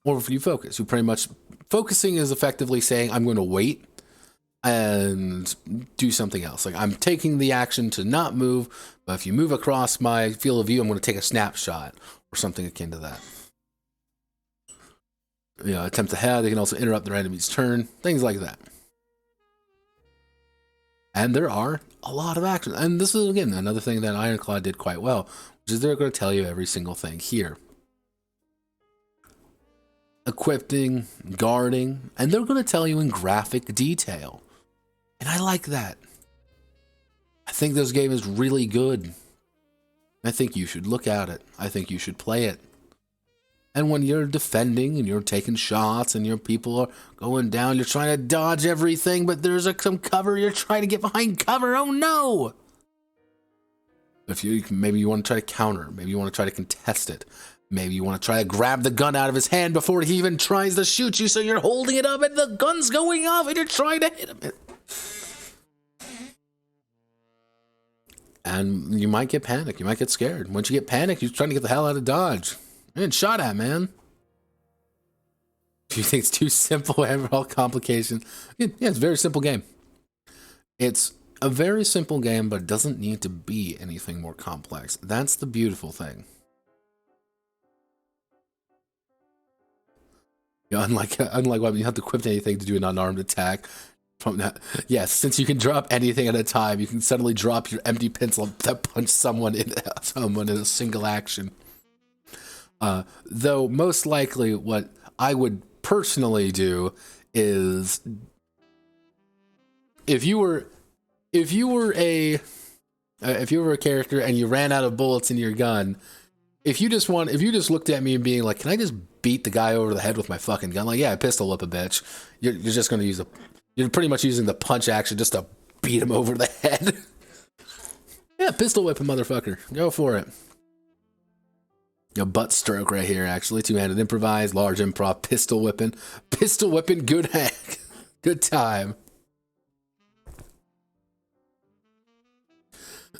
Or if you focus, you pretty much, focusing is effectively saying, I'm going to wait and do something else. Like, I'm taking the action to not move, but if you move across my field of view, I'm going to take a snapshot or something akin to that. Attempt ahead, they can also interrupt their enemy's turn, things like that. And there are a lot of actions. And this is, again, another thing that Ironclaw did quite well, which is they're going to tell you every single thing here. Equipping, guarding, and they're going to tell you in graphic detail. And I like that. I think this game is really good. I think you should look at it. I think you should play it. And when you're defending and you're taking shots and your people are going down, you're trying to dodge everything, but there's some cover, you're trying to get behind cover, oh no! Maybe you want to try to counter, maybe you want to try to contest it, maybe you want to try to grab the gun out of his hand before he even tries to shoot you, so you're holding it up and the gun's going off and you're trying to hit him. And you might get panicked, you might get scared. Once you get panicked, you're trying to get the hell out of Dodge. You're getting shot at, man. If you think it's too simple, have all complications. Yeah, it's a very simple game. It's a very simple game, but it doesn't need to be anything more complex. That's the beautiful thing. Unlike when you have to equip anything to do an unarmed attack. From that, yes, since you can drop anything at a time, you can suddenly drop your empty pencil that punch someone in a single action. Though most likely what I would personally do is if you were a character and you ran out of bullets in your gun, if you just looked at me and being like, can I just beat the guy over the head with my fucking gun? Like, yeah, pistol whip a bitch. You're just going to you're pretty much using the punch action just to beat him over the head. Yeah, pistol whip a motherfucker. Go for it. A butt stroke right here, actually. Two-handed improvise, large improv, pistol whipping. Pistol whipping, good hack. Good time.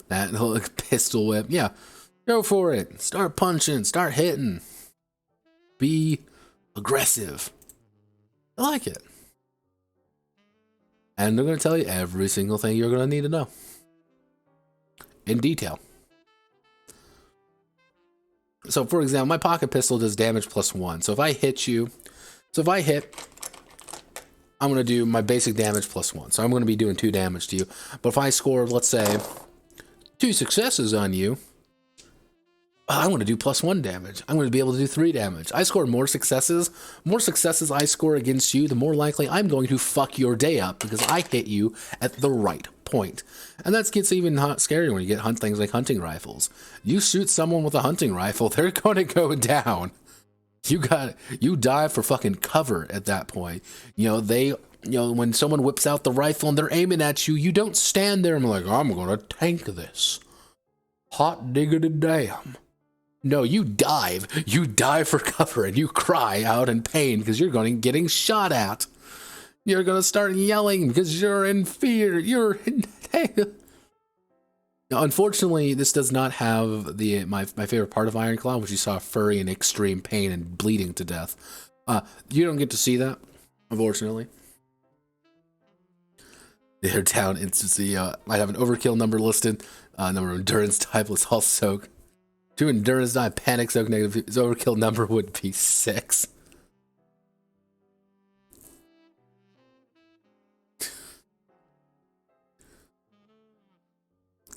That whole pistol whip. Yeah, go for it. Start punching. Start hitting. Be aggressive. I like it. And they're going to tell you every single thing you're going to need to know. In detail. So, for example, my pocket pistol does damage +1. So if I hit you, I'm going to do my basic damage +1. So I'm going to be doing 2 damage to you. But if I score, let's say, 2 successes on you, I'm going to do +1 damage. I'm going to be able to do 3 damage. I score more successes I score against you, the more likely I'm going to fuck your day up because I hit you at the right point. And that gets even scarier when you get things like hunting rifles. You shoot someone with a hunting rifle, they're going to go down. You dive for fucking cover at that point. When someone whips out the rifle and they're aiming at you, you don't stand there and be like, I'm going to tank this. Hot diggity damn. No, you dive. You dive for cover and you cry out in pain because you're getting shot at. You're going to start yelling because you're in fear. You're in Now, unfortunately, this does not have my favorite part of Ironclaw, which you saw a furry in extreme pain and bleeding to death. You don't get to see that, unfortunately. They're down instantly. I have an overkill number listed. Number of endurance type was all soak. 2 endurance die, panic soak negative. His overkill number would be 6.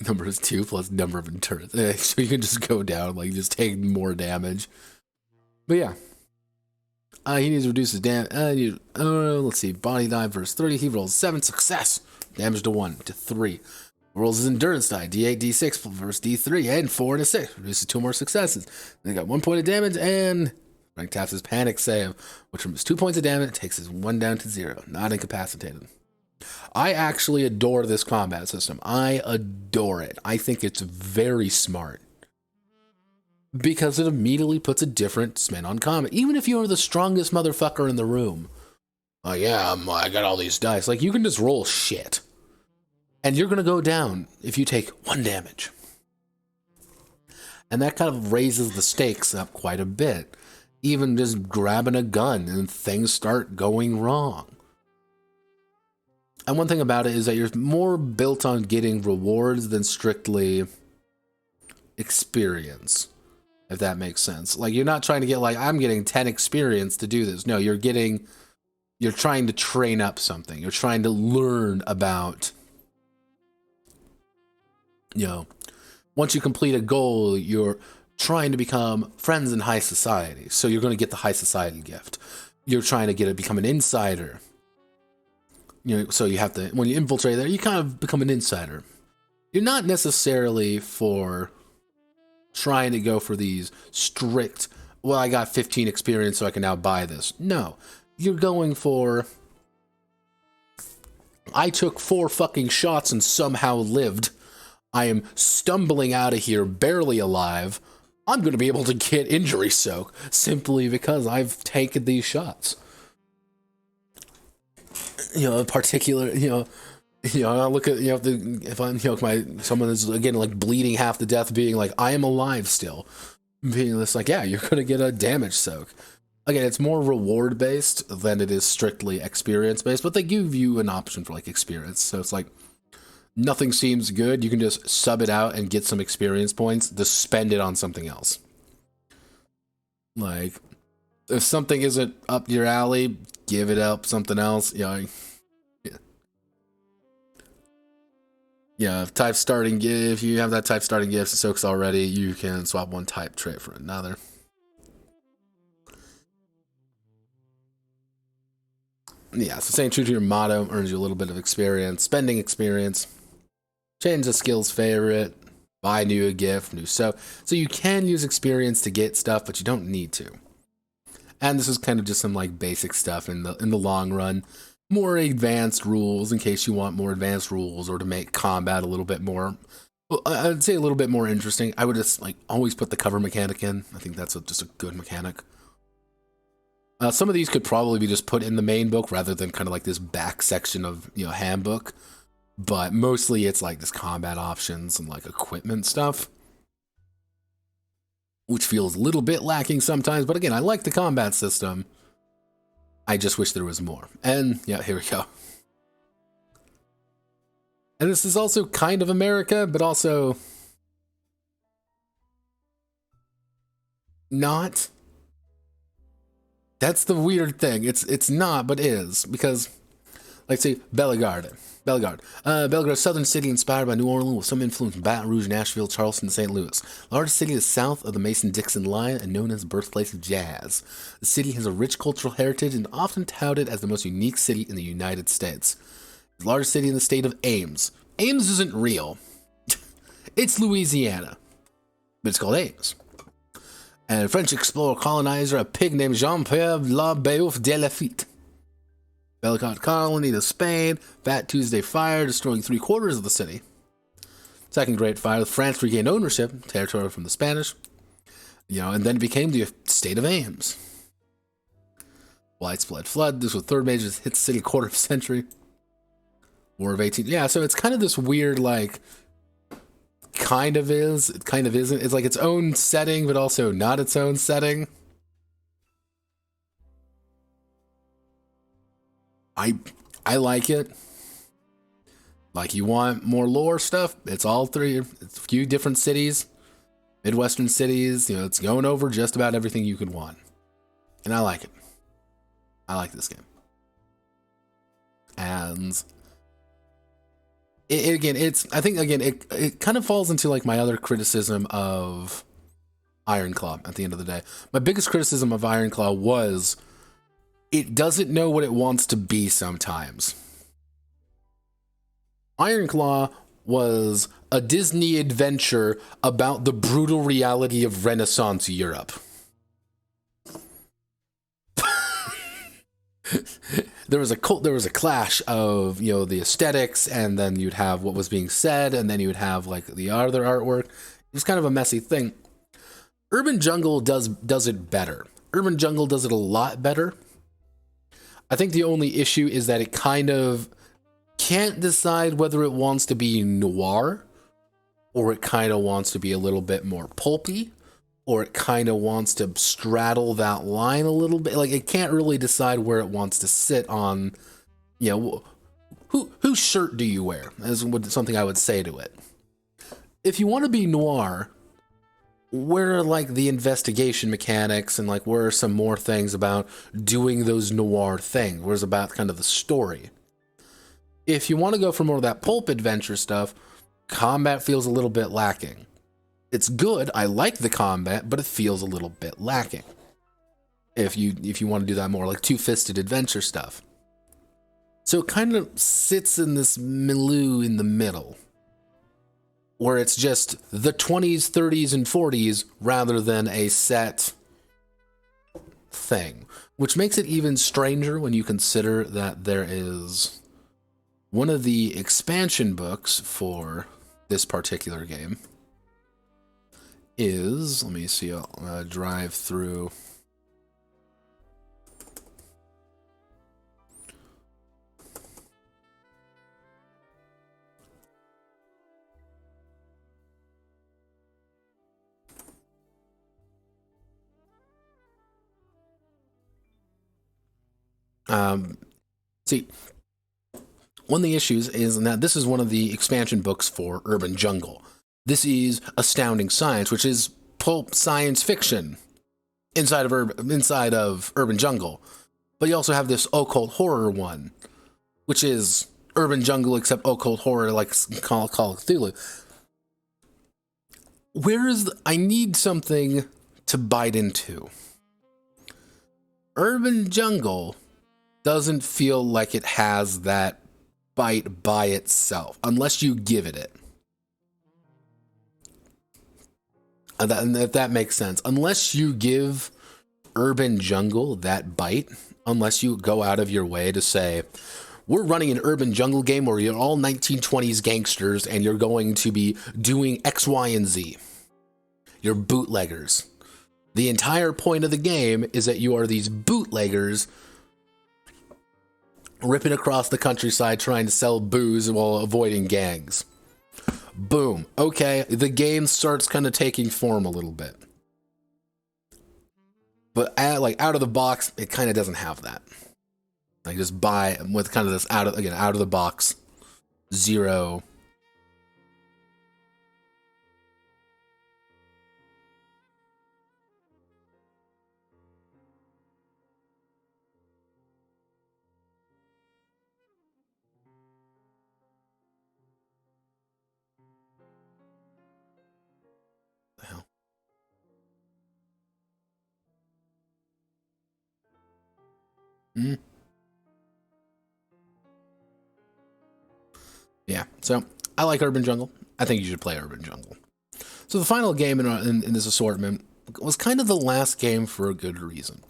Number is 2 plus number of endurance. So you can just go down, like just take more damage. But yeah. He needs to reduce his damage. Let's see. Body die versus 30. He rolls 7 success. Damage to 1 to 3. Rolls his endurance die. D8, D6 versus D3. And 4 and a 6. Reduces 2 more successes. Then he got 1 point of damage and Frank taps his panic save, which removes 2 points of damage. Takes his 1 down to 0. Not incapacitated. I actually adore this combat system. I adore it. I think it's very smart. Because it immediately puts a different spin on combat. Even if you're the strongest motherfucker in the room. Oh yeah, I got all these dice. Like, you can just roll shit. And you're going to go down if you take 1 damage. And that kind of raises the stakes up quite a bit. Even just grabbing a gun and things start going wrong. And one thing about it is that you're more built on getting rewards than strictly experience. If that makes sense. Like, you're not trying to get, like, I'm getting 10 experience to do this. No, you're trying to train up something. You're trying to learn about, once you complete a goal, you're trying to become friends in high society. So you're going to get the high society gift. You're trying to become an insider. So you have to, when you infiltrate there, you kind of become an insider. You're not necessarily for trying to go for these strict, well, I got 15 experience so I can now buy this. No, you're going for, I took 4 fucking shots and somehow lived. I am stumbling out of here barely alive. I'm going to be able to get injury soak simply because I've taken these shots. Particular, I look at, if I'm, someone is, again, like, bleeding half to death, being like, I am alive still. Being this, like, yeah, you're going to get a damage soak. Again, it's more reward-based than it is strictly experience-based, but they give you an option for, like, experience. So it's like, nothing seems good, you can just sub it out and get some experience points to spend it on something else. Like, if something isn't up your alley, give it up something else. Type starting gift. If you have that type starting gift soaks already, you can swap one type trait for another. Yeah, so staying true to your motto earns you a little bit of experience. Spending experience. Change the skill's favorite. Buy new gift, new so you can use experience to get stuff, but you don't need to. And this is kind of just some, like, basic stuff in the long run. More advanced rules in case you want more advanced rules or to make combat a little bit more Well, I'd say a little bit more interesting. I would just like always put the cover mechanic in. I think that's just a good mechanic. Some of these could probably be just put in the main book rather than kind of like this back section of, you know, handbook. But mostly it's like this combat options and like equipment stuff, which feels a little bit lacking sometimes. But again, I like the combat system. I just wish there was more. And yeah, here we go. And this is also kind of America, but also not. That's the weird thing. It's not, but is, because, like, say, Bellegarde. Bellegarde, southern city inspired by New Orleans with some influence from Baton Rouge, Nashville, Charleston, and St. Louis. Largest city is south of the Mason-Dixon line and known as the birthplace of jazz. The city has a rich cultural heritage and often touted as the most unique city in the United States. It's the largest city in the state of Ames. Ames isn't real. It's Louisiana, but it's called Ames. And French explorer colonizer, a pig named Jean-Pierre La Beauf de Lafitte. Bellegarde colony to Spain. Fat Tuesday fire, destroying 3/4 of the city. Second Great Fire, France regained ownership, territory from the Spanish. You know, and then it became the state of Ames. Widespread flood. This was third major hit the city quarter of a century. War of 18. Yeah, so it's kind of this weird, like, kind of is, it kind of isn't. It's like its own setting, but also not its own setting. I like it. Like, you want more lore stuff? It's all three. It's a few different cities, Midwestern cities. You know, it's going over just about everything you could want. And I like it. I like this game. And it kind of falls into like my other criticism of Ironclaw at the end of the day. My biggest criticism of Ironclaw was it doesn't know what it wants to be sometimes. Ironclaw was a Disney adventure about the brutal reality of Renaissance Europe. There was a clash of, you know, the aesthetics, and then you'd have what was being said, and then you would have like the other artwork. It was kind of a messy thing. Urban Jungle does it better. Urban Jungle does it a lot better. I think the only issue is that it kind of can't decide whether it wants to be noir, or it kind of wants to be a little bit more pulpy, or it kind of wants to straddle that line a little bit. Like, it can't really decide where it wants to sit on, you know, whose shirt do you wear, is something I would say to it. If you want to be noir, where are like the investigation mechanics, and like where are some more things about doing those noir things? Where's about kind of the story? If you want to go for more of that pulp adventure stuff, combat feels a little bit lacking. It's good, I like the combat, but it feels a little bit lacking. If you want to do that more like two-fisted adventure stuff. So it kind of sits in this milieu in the middle, where it's just the 20s, 30s, and 40s rather than a set thing, which makes it even stranger when you consider that there is one of the expansion books for this particular game is, let me see, I'll drive through. See, one of the issues is that this is one of the expansion books for Urban Jungle. This is Astounding Science, which is pulp science fiction inside of Urban Jungle. But you also have this occult horror one, which is Urban Jungle except occult horror, like Call of Cthulhu. I need something to bite into. Urban Jungle doesn't feel like it has that bite by itself, unless you give it. And if that makes sense. Unless you give Urban Jungle that bite, unless you go out of your way to say, we're running an urban jungle game where you're all 1920s gangsters and you're going to be doing X, Y, and Z. You're bootleggers. The entire point of the game is that you are these bootleggers ripping across the countryside trying to sell booze while avoiding gangs. Boom. Okay, the game starts kind of taking form a little bit. But out of the box, it kind of doesn't have that. Like just buy with kind of this out of the box, zero. The hell? Hmm. Yeah, so I like Urban Jungle. I think you should play Urban Jungle. So the final game in this assortment was kind of the last game for a good reason.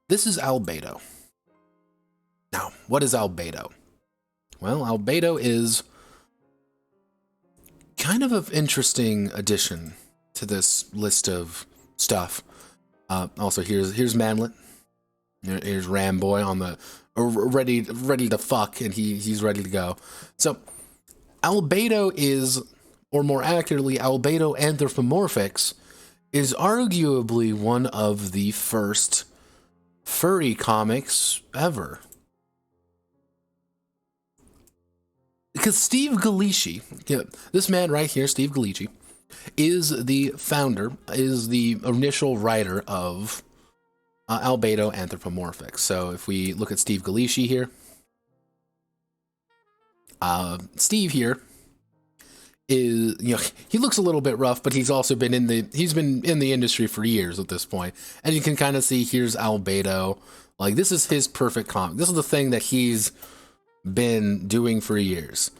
This is Albedo. Now, what is Albedo? Well, Albedo is kind of an interesting addition to this list of stuff. Also, here's Manlet. Here's Ramboy on the ready to fuck, and he's ready to go. So Albedo is, or more accurately, Albedo Anthropomorphics is arguably one of the first furry comics ever. Because Steve Galici, this man right here, Steve Galici, is the founder, is the initial writer of Albedo Anthropomorphics. So if we look at Steve Galici here, Steve here is, he looks a little bit rough, but he's also been in the industry for years at this point. And you can kind of see here's Albedo. Like, this is his perfect comic. This is the thing that he's been doing for years.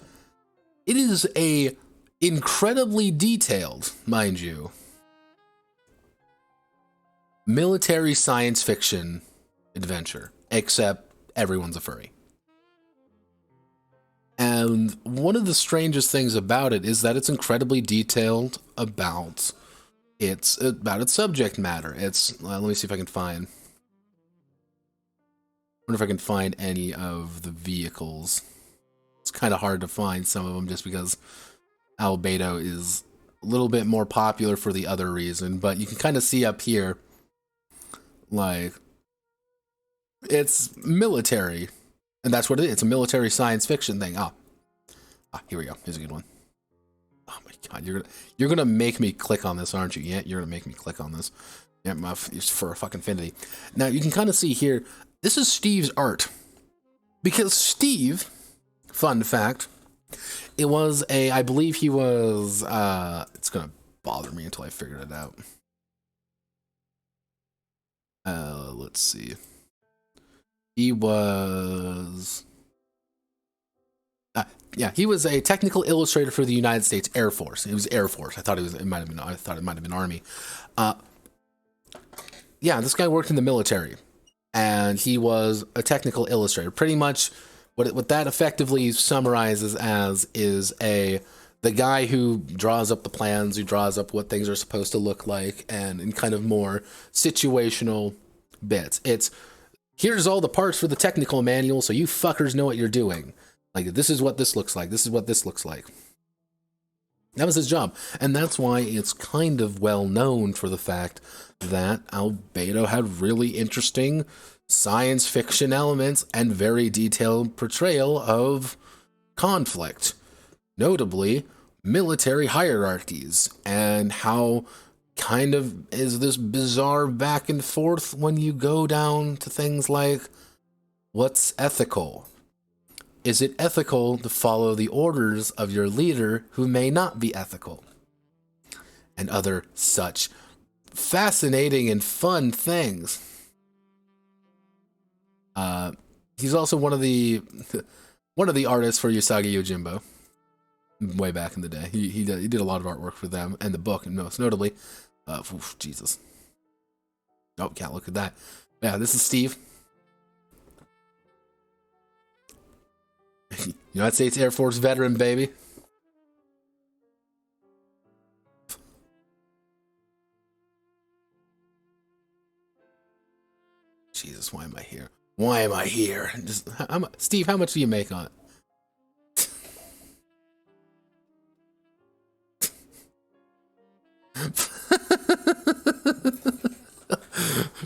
It is a incredibly detailed, mind you, military science fiction adventure, except everyone's a furry. And one of the strangest things about it is that it's incredibly detailed about its subject matter. It's let me see if I can find. I wonder if I can find any of the vehicles. It's kind of hard to find some of them just because Albedo is a little bit more popular for the other reason, but you can kind of see up here, like, it's military, and that's what it is. It's a military science fiction thing. Here we go. Here's a good one. Oh my god, you're gonna make me click on this, aren't you? Yeah, you're gonna make me click on this. Yeah, for a fucking infinity. Now you can kind of see here. This is Steve's art, because Steve, fun fact, it was I believe he was. It's gonna bother me until I figure it out. Let's see. He was. Yeah, he was a technical illustrator for the United States Air Force. It was Air Force. I thought it might have been Army. Yeah, this guy worked in the military, and he was a technical illustrator. Pretty much, what that effectively summarizes as is the guy who draws up the plans, who draws up what things are supposed to look like, and in kind of more situational bits. It's here's all the parts for the technical manual, so you fuckers know what you're doing. Like, this is what this looks like. This is what this looks like. That was his job. And that's why it's kind of well known for the fact that Albedo had really interesting science fiction elements and very detailed portrayal of conflict. Notably, military hierarchies and how kind of is this bizarre back and forth when you go down to things like what's ethical. Is it ethical to follow the orders of your leader who may not be ethical? And other such fascinating and fun things. He's also one of the artists for Usagi Yojimbo. Way back in the day, he did a lot of artwork for them and the book, and most notably, Jesus. Oh, can't look at that. Yeah, this is Steve. United States Air Force veteran, baby. Jesus, why am I here? Why am I here? Just, Steve, how much do you make on it?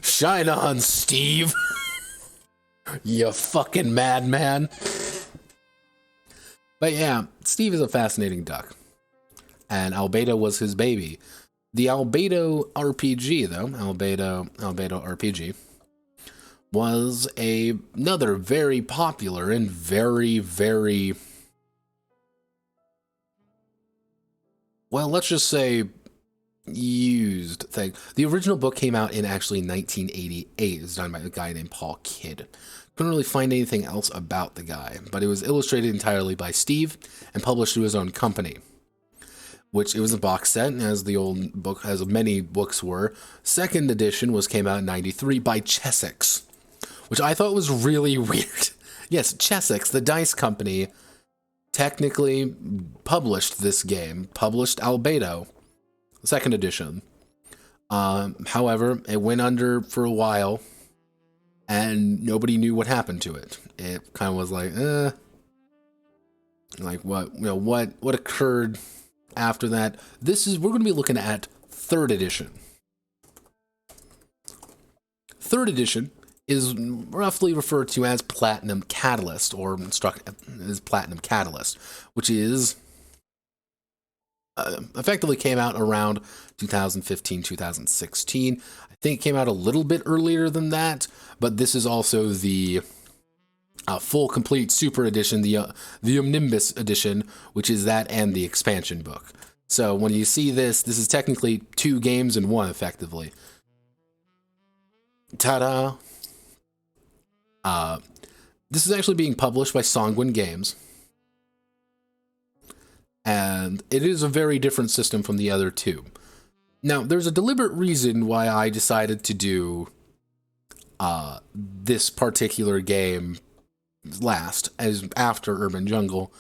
Shine on, Steve. You fucking madman. But yeah, Steve is a fascinating duck. And Albedo was his baby. The Albedo RPG, though, Albedo RPG, was another very popular and very, very, well, let's just say, used thing. The original book came out in actually 1988. It was done by a guy named Paul Kidd. Couldn't really find anything else about the guy, but it was illustrated entirely by Steve and published through his own company. Which it was a box set, as the old book, as many books were. Second edition came out in 93 by Ceaseless, which I thought was really weird. Yes, Ceaseless, the dice company, technically published this game, published Albedo, second edition. However, it went under for a while, and nobody knew what happened to it. It kind of was like, like what occurred after that. We're going to be looking at third edition. Third edition is roughly referred to as Platinum Catalyst, or as Platinum Catalyst, which is effectively came out around 2015, 2016. I think it came out a little bit earlier than that, but this is also the full complete super edition, the Omnibus edition, which is that and the expansion book. So when you see this is technically 2 games in one, effectively. Ta-da! This is actually being published by Sanguine Games. And it is a very different system from the other 2. Now, there's a deliberate reason why I decided to do this particular game last, as after Urban Jungle,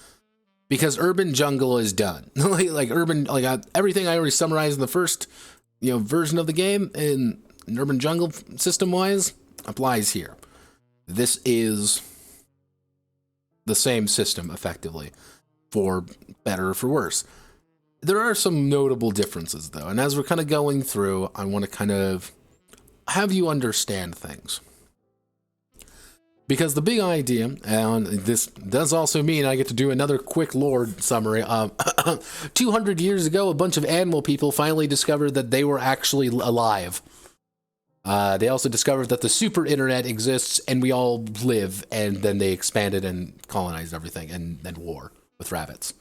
because Urban Jungle is done. Everything I already summarized in the first, version of the game in Urban Jungle system-wise applies here. This is the same system, effectively, for better or for worse. There are some notable differences, though, and as we're kind of going through, I want to kind of have you understand things. Because the big idea, and this does also mean I get to do another quick lore summary. 200 years ago, a bunch of animal people finally discovered that they were actually alive. They also discovered that the super internet exists and we all live, and then they expanded and colonized everything, and then war with rabbits.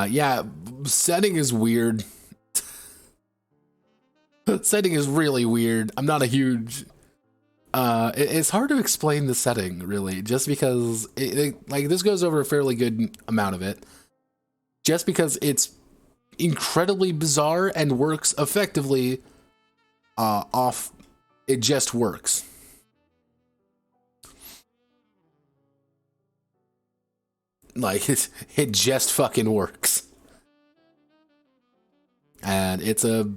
Yeah, setting is weird. Setting is really weird. I'm not a huge... it's hard to explain the setting, really, just because... this goes over a fairly good amount of it. Just because it's incredibly bizarre and works effectively off... It just works. It just fucking works. And it's a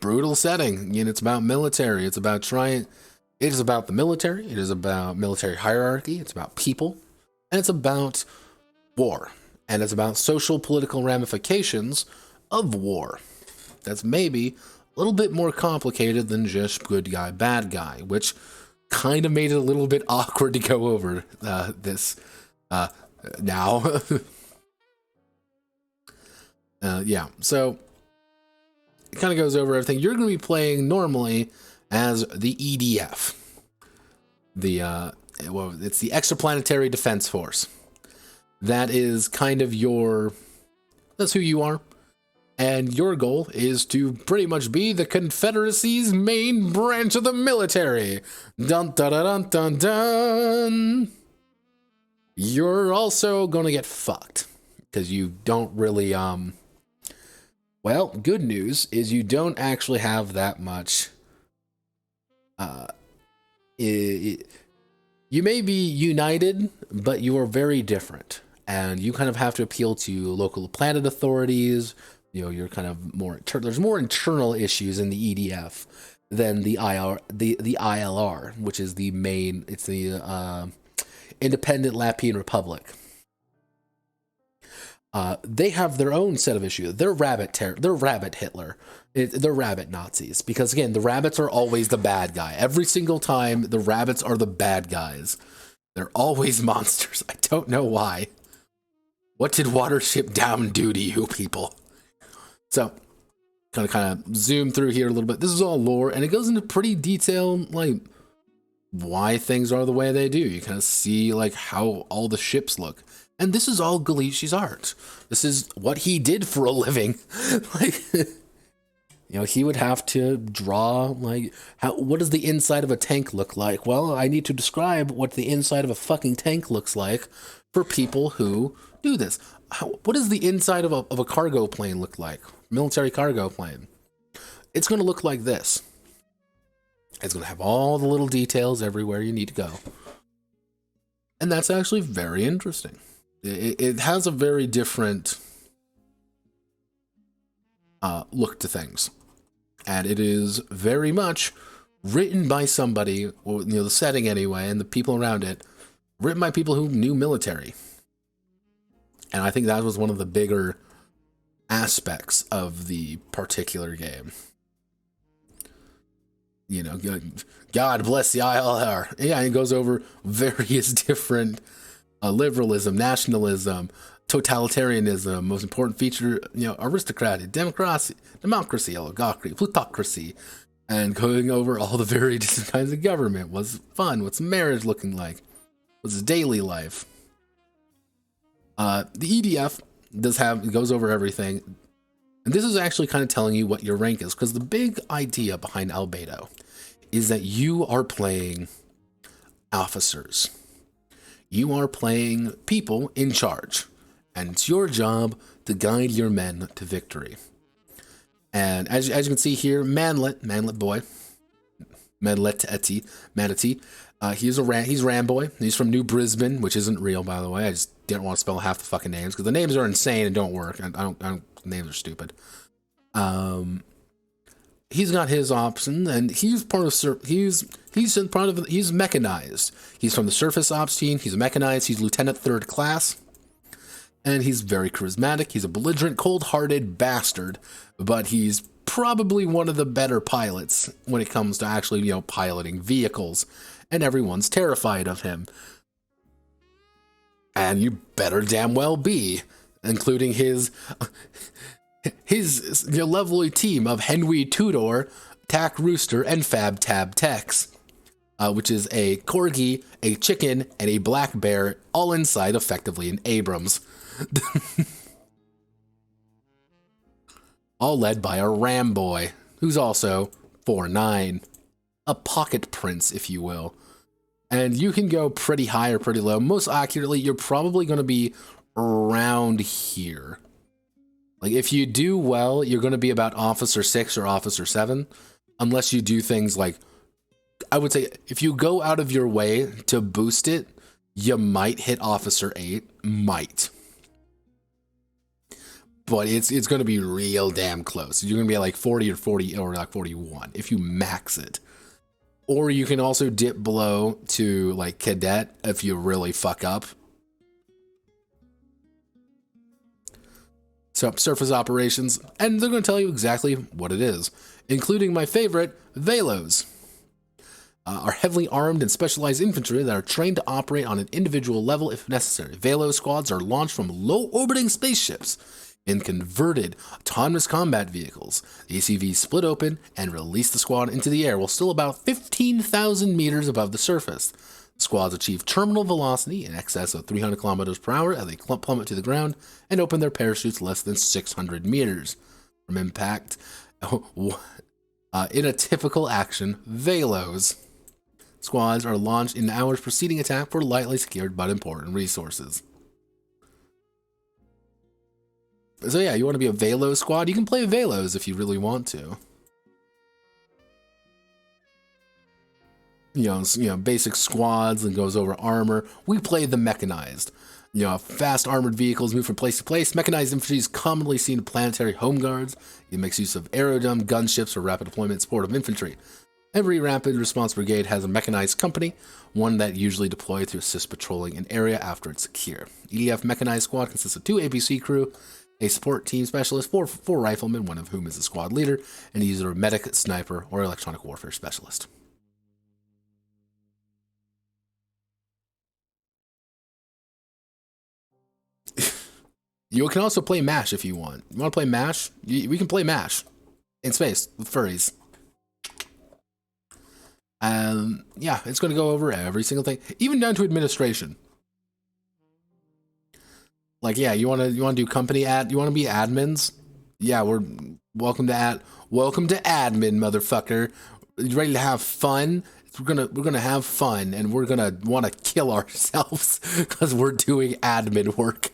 brutal setting. It's about military. It is about the military. It is about military hierarchy. It's about people. And it's about war. And it's about social political ramifications of war. That's maybe a little bit more complicated than just good guy, bad guy, which kind of made it a little bit awkward to go over this now. Yeah, so it kind of goes over everything. You're going to be playing normally as the EDF. It's the Extraplanetary Defense Force. That is kind of that's who you are. And your goal is to pretty much be the Confederacy's main branch of the military. Dun dun dun dun dun. You're also gonna get fucked because you don't really Well, good news is you don't actually have that much. You may be united, but you are very different. And you kind of have to appeal to local planet authorities. You know, you're kind of more, there's more internal issues in the EDF than the ILR, which is the main, it's the Independent Latvian Republic. They have their own set of issues. They're rabbit Hitler. They're rabbit Nazis. Because again, the rabbits are always the bad guy. Every single time, the rabbits are the bad guys. They're always monsters. I don't know why. What did Watership Down do to you people? So, kind of zoom through here a little bit. This is all lore, and it goes into pretty detailed, like, why things are the way they do. You kind of see, like, how all the ships look. And this is all Galici's art. This is what he did for a living. Like, you know, he would have to draw, like, what does the inside of a tank look like? Well, I need to describe what the inside of a fucking tank looks like for people who do this. What does the inside of a cargo plane look like? Military cargo plane. It's going to look like this. It's going to have all the little details everywhere you need to go. And that's actually very interesting. It has a very different look to things. And it is very much written by somebody, or, you know, the setting anyway, and the people around it, written by people who knew military. And I think that was one of the bigger aspects of the particular game. You know, God bless the ILR. Yeah, it goes over various different liberalism, nationalism, totalitarianism, most important feature, you know, aristocracy, democracy, oligarchy, plutocracy, and going over all the various different kinds of government. What's fun? What's marriage looking like? What's daily life? The EDF goes over everything, and this is actually kind of telling you what your rank is, because the big idea behind Albedo is that you are playing officers. You are playing people in charge, and it's your job to guide your men to victory. And as you can see here, Manlet boy, Manatee, he's Ramboy. He's from New Brisbane, which isn't real, by the way. I just didn't want to spell half the fucking names because the names are insane and don't work. Names are stupid. He's got his option, and he's part of he's mechanized. He's from the surface ops team. He's mechanized. He's Lieutenant 3rd class, and he's very charismatic. He's a belligerent, cold-hearted bastard, but he's probably one of the better pilots when it comes to actually, you know, piloting vehicles, and everyone's terrified of him. And you better damn well be, including his lovely team of Henry Tudor, Tack Rooster, and Fab Tab Tex, which is a corgi, a chicken, and a black bear, all inside effectively an Abrams. All led by a Ramboy, who's also 4'9", a pocket prince, if you will. And you can go pretty high or pretty low. Most accurately, you're probably going to be around here. Like, if you do well, you're going to be about Officer 6 or Officer 7, unless you do things like, I would say, if you go out of your way to boost it, you might hit Officer 8, might. But it's going to be real damn close. You're going to be at like 40 or 40 or like 41 if you max it. Or you can also dip below to like Cadet if you really fuck up. So surface operations, and they're going to tell you exactly what it is, including my favorite, Velos. Are heavily armed and specialized infantry that are trained to operate on an individual level if necessary. Velo squads are launched from low-orbiting spaceships in converted autonomous combat vehicles. The ACVs split open and release the squad into the air while still about 15,000 meters above the surface. The squads achieve terminal velocity in excess of 300 kilometers per hour as they plummet to the ground and open their parachutes less than 600 meters from impact. In a typical action, Velos squads are launched in hours preceding attack for lightly secured but important resources. So yeah, you want to be a Velo squad? You can play Velos if you really want to. You know, basic squads and goes over armor. We play the mechanized. You know, fast armored vehicles move from place to place. Mechanized infantry is commonly seen in planetary home guards. It makes use of aerodrome, gunships, or rapid deployment support of infantry. Every rapid response brigade has a mechanized company, one that usually deployed to assist patrolling an area after it's secure. EDF mechanized squad consists of 2 APC crew, a support team specialist, four riflemen, one of whom is the squad leader, and either a medic, sniper, or electronic warfare specialist. You can also play MASH if you want. You want to play MASH? We can play MASH in space with furries. Yeah, it's going to go over every single thing, even down to administration. Like, yeah, you want to do company you want to be admins? Yeah, welcome to admin, motherfucker. You ready to have fun? We're gonna have fun, and we're gonna want to kill ourselves because we're doing admin work.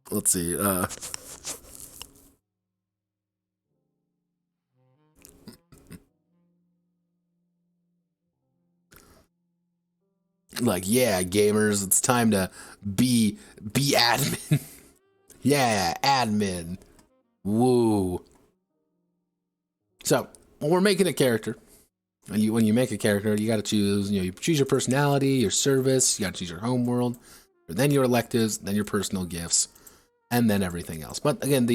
Let's see. Like, yeah, gamers, it's time to be admin. Yeah, admin. Woo. So, when we're making a character, when you make a character, you got to choose, you choose your personality, your service, you got to choose your home world, then your electives, then your personal gifts, and then everything else. But again,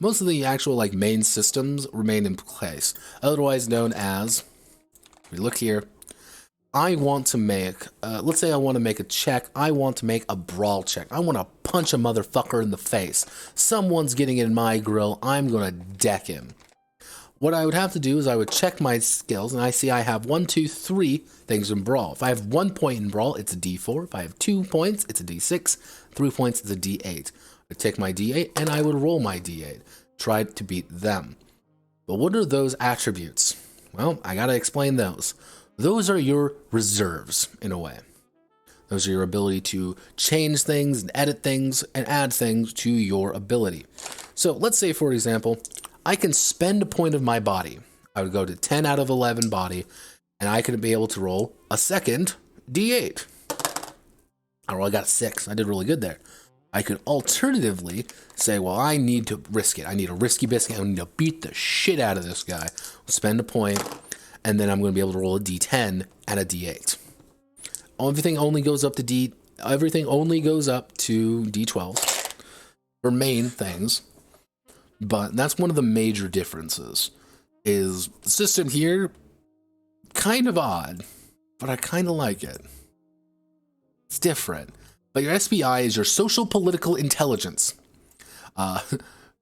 most of the actual like main systems remain in place, otherwise known as, if we look here, I want to make, let's say I want to make a check. I want to make a brawl check. I want to punch a motherfucker in the face. Someone's getting in my grill. I'm going to deck him. What I would have to do is I would check my skills, and I see I have 1, 2, 3 things in brawl. If I have 1 point in brawl, it's a D4. If I have 2 points, it's a D6. 3 points, it's a D8. I'd take my D8, and I would roll my D8. Try to beat them. But what are those attributes? Well, I got to explain those. Those are your reserves, in a way. Those are your ability to change things and edit things and add things to your ability. So let's say, for example, I can spend a point of my body. I would go to 10 out of 11 body, and I could be able to roll a second D8. I got 6. I did really good there. I could alternatively say, well, I need to risk it. I need a risky biscuit. I need to beat the shit out of this guy. Spend a point. And then I'm going to be able to roll a D10 and a D8. Everything only goes up to D12 for main things. But that's one of the major differences. Is the system here kind of odd, but I kind of like it. It's different. But your SPI is your social political intelligence.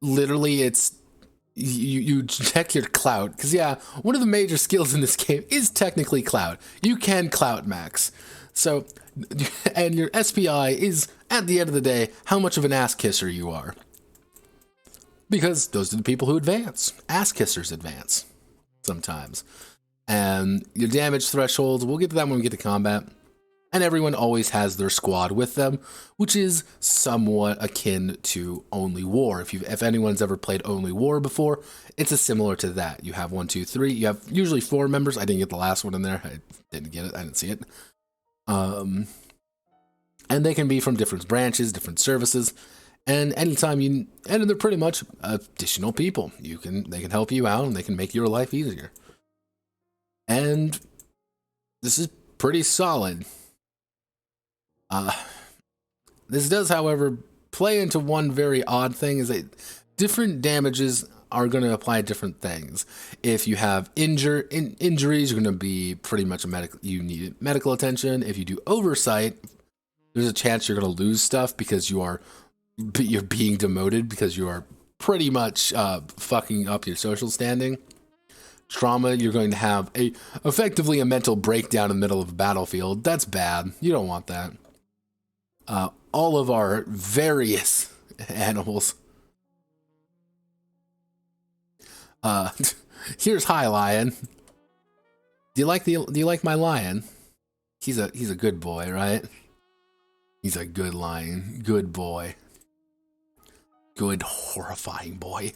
Literally, it's you check your clout, because yeah, one of the major skills in this game is technically clout. You can clout max. So, and your SPI is, at the end of the day, how much of an ass kisser you are. Because those are the people who advance. Ass kissers advance sometimes. And your damage thresholds, we'll get to that when we get to combat. And everyone always has their squad with them, which is somewhat akin to Only War. If anyone's ever played Only War before, it's similar to that. You have 1, 2, 3. You have usually 4 members. I didn't get the last one in there. I didn't get it. I didn't see it. And they can be from different branches, different services. And anytime and they're pretty much additional people. They can help you out, and they can make your life easier. And this is pretty solid. This does, however, play into one very odd thing, is that different damages are going to apply different things. If you have injuries, you're going to be pretty much you need medical attention. If you do oversight, there's a chance you're going to lose stuff because you're being demoted because you are pretty much fucking up your social standing. Trauma, you're going to have effectively a mental breakdown in the middle of a battlefield. That's bad. You don't want that. All of our various animals. Here's High Lion. Do you like my lion? He's a good boy, right? He's a good lion. Good boy. Good horrifying boy.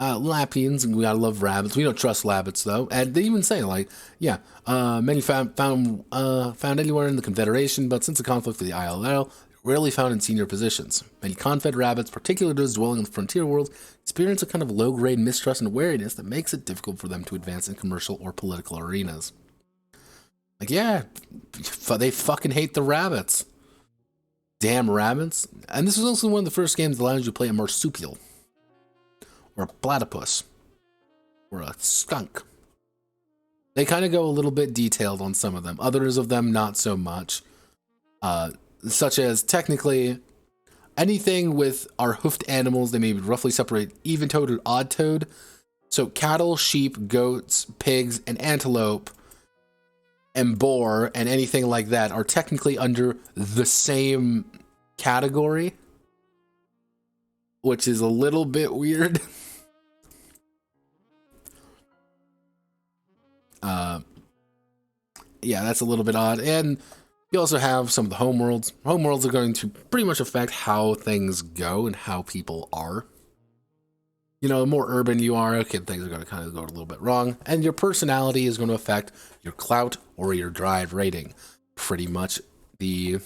Lapians, we gotta love rabbits. We don't trust rabbits though, and they even say like, yeah, many found anywhere in the Confederation, but since the conflict with the ILL, rarely found in senior positions. Many confed rabbits, particularly those dwelling in the frontier world, experience a kind of low-grade mistrust and wariness that makes it difficult for them to advance in commercial or political arenas. Like, yeah, they fucking hate the rabbits. Damn rabbits. And this was also one of the first games that allowed you to play a marsupial, or a platypus, or a skunk. They kind of go a little bit detailed on some of them. Others of them, not so much. Such as, technically, anything with our hoofed animals, they may roughly separate even-toed or odd-toed. So cattle, sheep, goats, pigs, and antelope, and boar, and anything like that are technically under the same category, which is a little bit weird. Yeah, that's a little bit odd. And you also have some of the homeworlds. Homeworlds are going to pretty much affect how things go and how people are. You know, the more urban you are, okay, things are going to kind of go a little bit wrong. And your personality is going to affect your clout or your drive rating. Pretty much the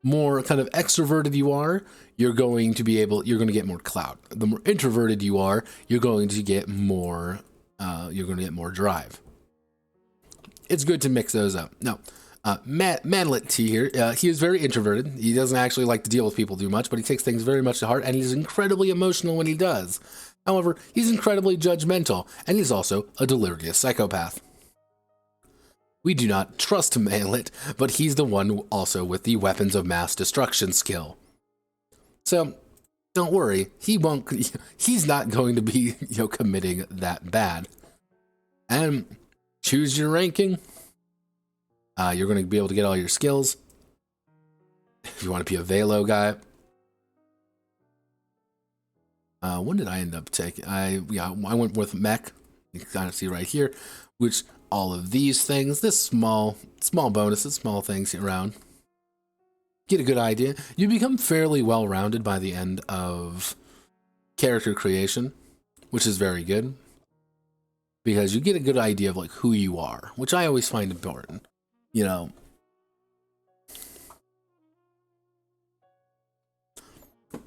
more kind of extroverted you are, you're going to get more clout. The more introverted you are, you're going to get more drive. It's good to mix those up. No, Manlet T here, he is very introverted. He doesn't actually like to deal with people too much, but he takes things very much to heart, and he's incredibly emotional when he does. However, he's incredibly judgmental, and he's also a delirious psychopath. We do not trust Manlet, but he's the one also with the weapons of mass destruction skill. So, don't worry, he's not going to be, committing that bad. And choose your ranking. You're going to be able to get all your skills. If you want to be a Velo guy. When did I end up taking? I went with Mech. You can kind of see right here, which all of these things, this small bonuses, small things around, get a good idea. You become fairly well-rounded by the end of character creation, which is very good, because you get a good idea of like who you are, which I always find important. You know,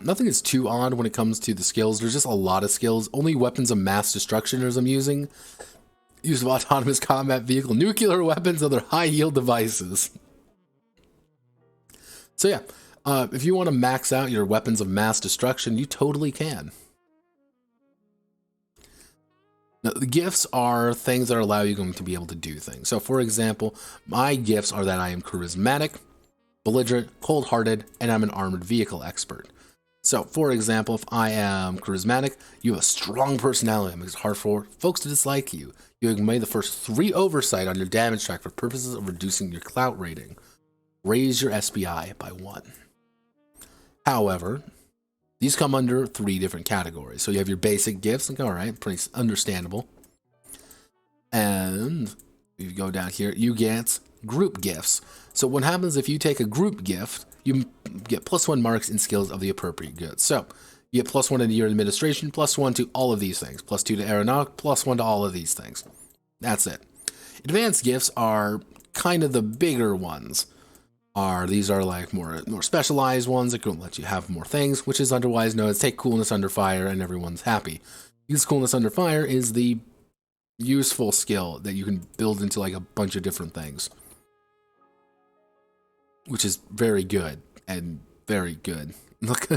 nothing is too odd when it comes to the skills. There's just a lot of skills. Only weapons of mass destruction as I'm using. Use of autonomous combat vehicle, nuclear weapons, other high yield devices. So yeah, if you want to max out your weapons of mass destruction, you totally can. Now, the gifts are things that allow you going to be able to do things. So for example, my gifts are that I am charismatic, belligerent, cold-hearted, and I'm an armored vehicle expert. So for example, if I am charismatic, you have a strong personality. It makes it hard for folks to dislike you. You have made the first 3 oversight on your damage track for purposes of reducing your clout rating. Raise your SBI by 1. However, these come under 3 different categories. So you have your basic gifts, like, all right, pretty understandable. And if you go down here, you get group gifts. So what happens if you take a group gift, you get +1 marks in skills of the appropriate goods. So you get +1 into your administration, +1 to all of these things, +2 to aeronautic, +1 to all of these things. That's it. Advanced gifts are kind of the bigger ones. These are like more specialized ones that can let you have more things, which is otherwise known as take coolness under fire and everyone's happy. Use coolness under fire is the useful skill that you can build into like a bunch of different things, which is very good and very good. Look.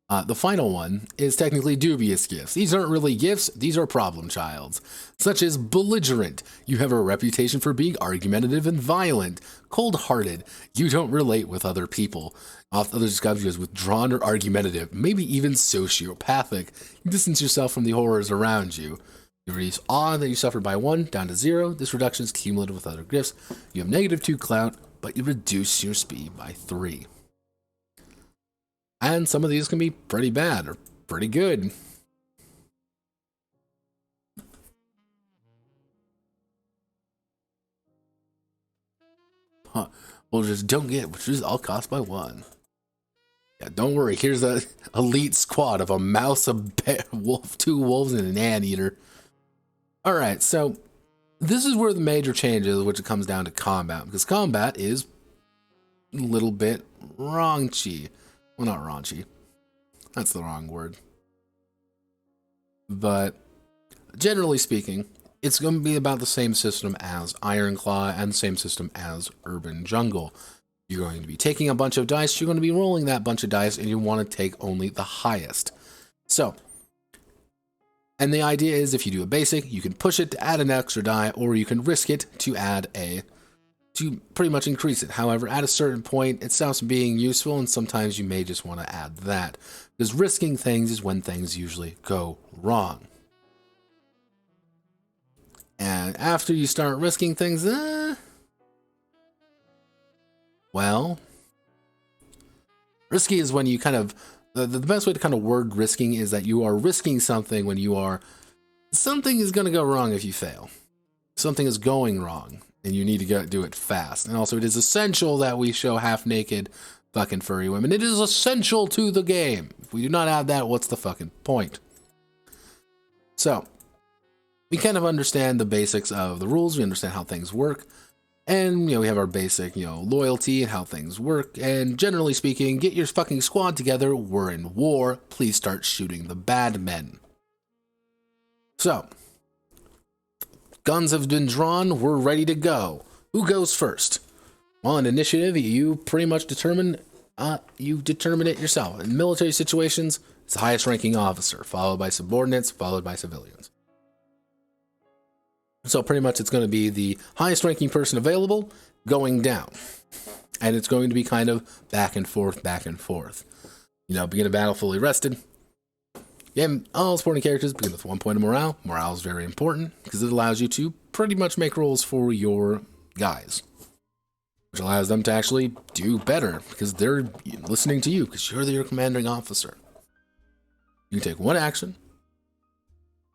The final one is technically dubious gifts. These aren't really gifts, these are problem childs, such as belligerent. You have a reputation for being argumentative and violent. Cold-hearted. You don't relate with other people. Others describe you as withdrawn or argumentative, maybe even sociopathic. You distance yourself from the horrors around you. You reduce awe that you suffered by 1 down to 0. This reduction is cumulative with other gifts. You have -2 clout, but you reduce your speed by 3. And some of these can be pretty bad or pretty good. We'll just don't get, which is all cost by 1. Yeah, don't worry. Here's a elite squad of a mouse, a bear, wolf, 2 wolves, and an anteater. All right, so this is where the major change is, which it comes down to combat, because combat is a little bit raunchy. Well, not raunchy. That's the wrong word. But generally speaking, it's going to be about the same system as Ironclaw and the same system as Urban Jungle. You're going to be taking a bunch of dice, you're going to be rolling that bunch of dice, and you want to take only the highest. So, and the idea is if you do a basic, you can push it to add an extra die, or you can risk it to add to pretty much increase it. However, at a certain point, it stops being useful, and sometimes you may just want to add that. Because risking things is when things usually go wrong. And after you start risking things, well, risky is when you kind of, the best way to kind of word risking is that you are risking something when something is going to go wrong if you fail. Something is going wrong, and you need to do it fast. And also, it is essential that we show half-naked fucking furry women. It is essential to the game. If we do not have that, what's the fucking point? So, we kind of understand the basics of the rules. We understand how things work. And, we have our basic, loyalty and how things work. And generally speaking, get your fucking squad together. We're in war. Please start shooting the bad men. So, guns have been drawn. We're ready to go. Who goes first? Well, in initiative, you pretty much determine it yourself. In military situations, it's the highest ranking officer, followed by subordinates, followed by civilians. So pretty much it's going to be the highest ranking person available going down. And it's going to be kind of back and forth, back and forth. Begin a battle fully rested. Yeah, all supporting characters begin with 1 point of morale. Morale is very important because it allows you to pretty much make rolls for your guys. Which allows them to actually do better because they're listening to you because you're your commanding officer. You can take 1 action.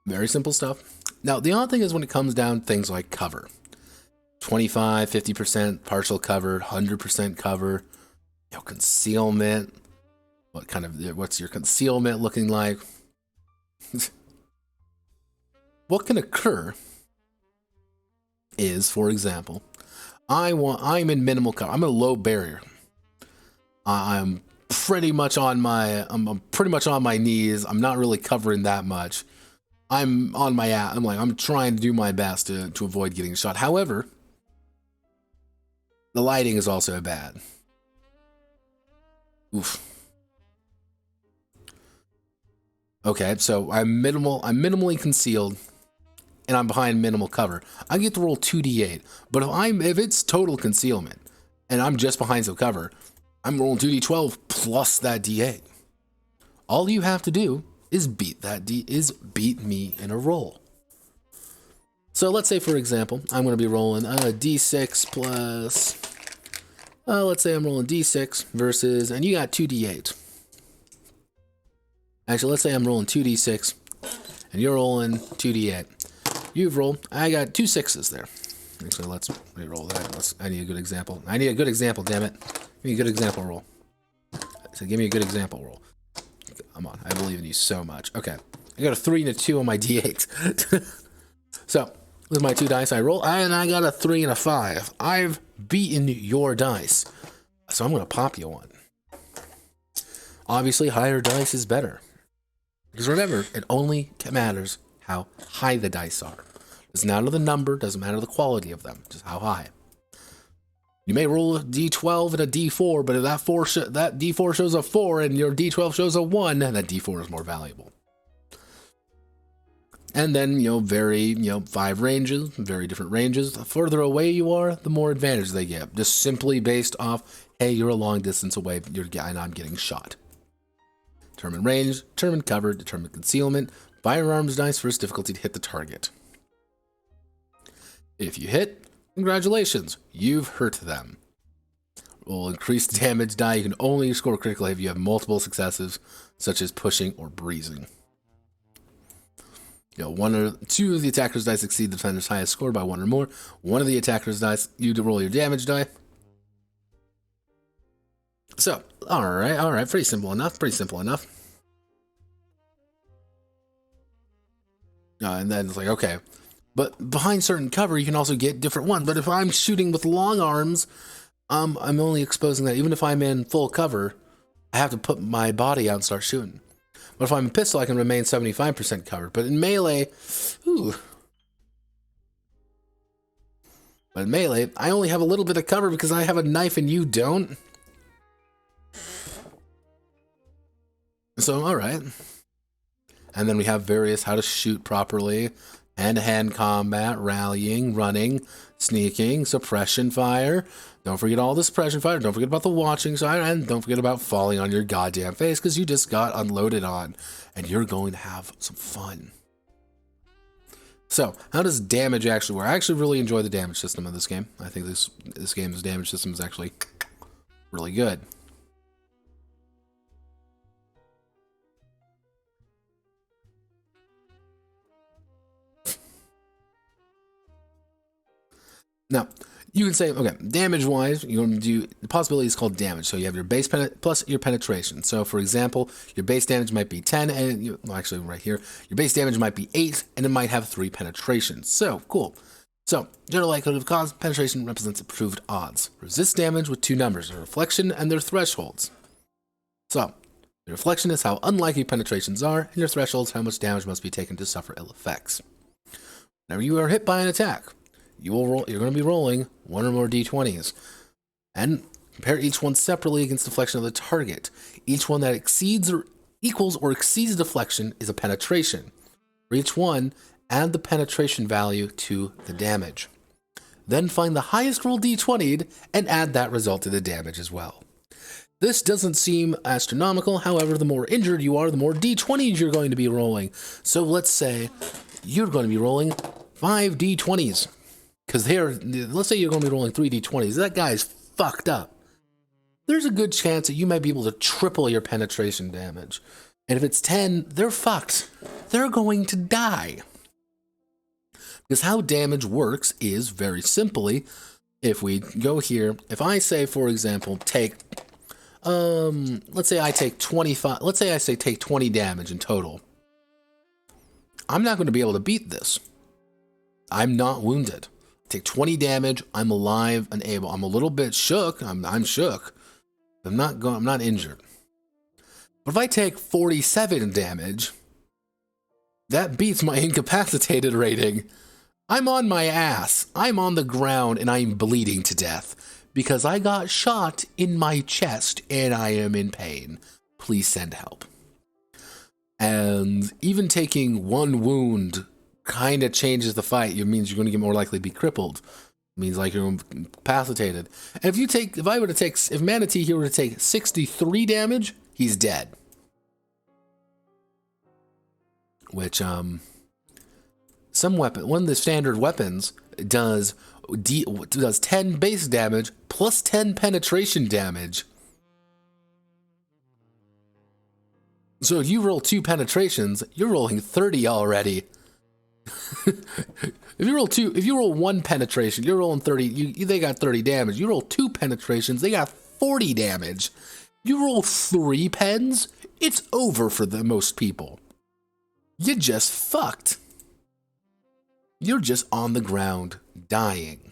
Very simple stuff. Now, the odd thing is when it comes down to things like cover. 25, 50% partial cover, 100% cover, concealment. What's your concealment looking like? What can occur is, for example, I'm in minimal cover. I'm in a low barrier. I'm pretty much on my knees. I'm not really covering that much. I'm on my ass. I'm trying to do my best to avoid getting shot. However, the lighting is also bad. Oof. Okay, so I'm minimally concealed, and I'm behind minimal cover. I get to roll 2d8, but if it's total concealment, and I'm just behind some cover, I'm rolling 2d12 plus that d8. All you have to do is beat me in a roll. So let's say, for example, I'm going to be rolling a d6 plus. Let's say I'm rolling d6 versus, and you got 2d8. Actually, let's say I'm rolling 2d6, and you're rolling 2d8. You've rolled. I got 2 6s there. So let's re-roll that. I need a good example. Damn it. Give me a good example roll. So give me a good example roll. Come on, I believe in you so much. Okay, I got a 3 and a 2 on my d8. So, with my 2 dice I roll, and I got a 3 and a 5. I've beaten your dice. So I'm going to pop you one. Obviously, higher dice is better. Because remember, it only matters how high the dice are. It doesn't matter the number, doesn't matter the quality of them, just how high. You may roll a d12 and a d4, but if that d4 shows a 4 and your d12 shows a 1, then that d4 is more valuable. And then, 5 ranges, very different ranges. The further away you are, the more advantage they get. Just simply based off, hey, you're a long distance away, and I'm getting shot. Determine range, determine cover, determine concealment. Firearms dice first difficulty to hit the target. If you hit, congratulations, you've hurt them. Roll increased damage die. You can only score critically if you have multiple successes, such as pushing or breezing. 1 or 2 of the attacker's dice exceed the defender's highest score by 1 or more. 1 of the attacker's dice, you roll your damage die. So, all right, pretty simple enough, and then it's like, okay, but behind certain cover, you can also get different ones. But if I'm shooting with long arms, I'm only exposing that. Even if I'm in full cover, I have to put my body out and start shooting. But if I'm a pistol, I can remain 75% covered. But in melee, I only have a little bit of cover because I have a knife and you don't. So, all right. And then we have various how to shoot properly, hand-to-hand combat, rallying, running, sneaking, suppression fire. Don't forget all the suppression fire. Don't forget about the watching side, and don't forget about falling on your goddamn face because you just got unloaded on, and you're going to have some fun. So, how does damage actually work? I actually really enjoy the damage system of this game. I think this game's damage system is actually really good. Now, you can say, okay, damage-wise, you're going to do, the possibility is called damage. So you have your base plus your penetration. So, for example, your base damage might be 10, and, well, actually, right here, your base damage might be 8, and it might have 3 penetrations. So, cool. So, general likelihood of cause, penetration represents improved odds. Resist damage with 2 numbers, their reflection and their thresholds. So, the reflection is how unlikely penetrations are, and your threshold is how much damage must be taken to suffer ill effects. Whenever you are hit by an attack, you're going to be rolling 1 or more d20s, and compare each one separately against deflection of the target. Each one that exceeds or equals or exceeds deflection is a penetration. For each one, add the penetration value to the damage. Then find the highest roll d20'd and add that result to the damage as well. This doesn't seem astronomical, however, the more injured you are, the more d20s you're going to be rolling. So let's say you're going to be rolling 5 d20s. Because let's say you're going to be rolling 3 d20s. That guy's fucked up. There's a good chance that you might be able to triple your penetration damage. And if it's 10, they're fucked. They're going to die. Because how damage works is very simply, if we go here, if I say, for example, take, let's say I take 25, let's say I say take 20 damage in total. I'm not going to be able to beat this. I'm not wounded. Take 20 damage, I'm alive and able. I'm a little bit shook. I'm shook. I'm not injured. But if I take 47 damage, that beats my incapacitated rating. I'm on my ass. I'm on the ground and I'm bleeding to death because I got shot in my chest and I am in pain. Please send help. And even taking 1 wound kind of changes the fight. It means you're going to get more likely to be crippled. It means like you're incapacitated. And if Manatee here were to take 63 damage, he's dead. Which, one of the standard weapons does 10 base damage plus 10 penetration damage. So if you roll 2 penetrations, you're rolling 30 already. If you roll 1 penetration, you're rolling 30. They got 30 damage. You roll 2 penetrations, they got 40 damage. You roll 3 pens, it's over for the most people. You just fucked. You're just on the ground dying.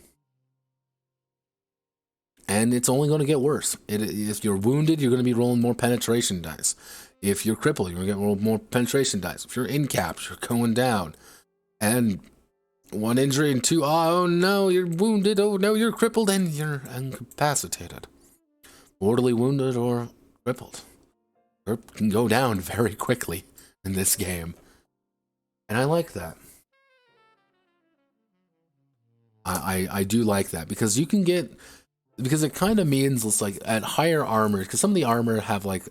And it's only going to get worse. If you're wounded, you're going to be rolling more penetration dice. If you're crippled, you're going to get more penetration dice. If you're in caps, you're going down. And 1 injury and 2, oh no, you're wounded, oh no, you're crippled, and you're incapacitated. Mortally wounded or crippled. Or can go down very quickly in this game. And I like that. I do like that, because you can get, because it kind of means it's like at higher armor, because some of the armor have like,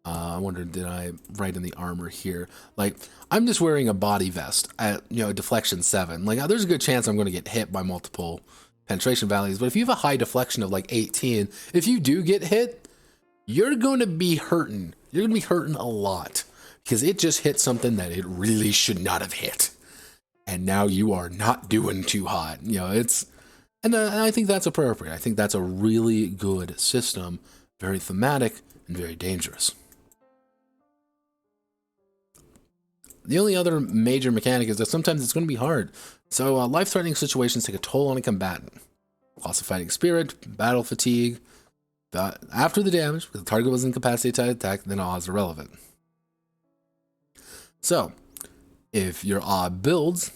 I wonder, did I write in the armor here? Like, I'm just wearing a body vest at, deflection 7. Like, there's a good chance I'm going to get hit by multiple penetration values. But if you have a high deflection of like 18, if you do get hit, you're going to be hurting. You're going to be hurting a lot, because it just hit something that it really should not have hit. And now you are not doing too hot. And I think that's appropriate. I think that's a really good system very thematic, and very dangerous. The only other major mechanic is that sometimes it's going to be hard. So life-threatening situations take a toll on a combatant. Loss of fighting spirit, battle fatigue. After the damage, if the target was incapacitated to attack, then awe is irrelevant. So, if your awe builds,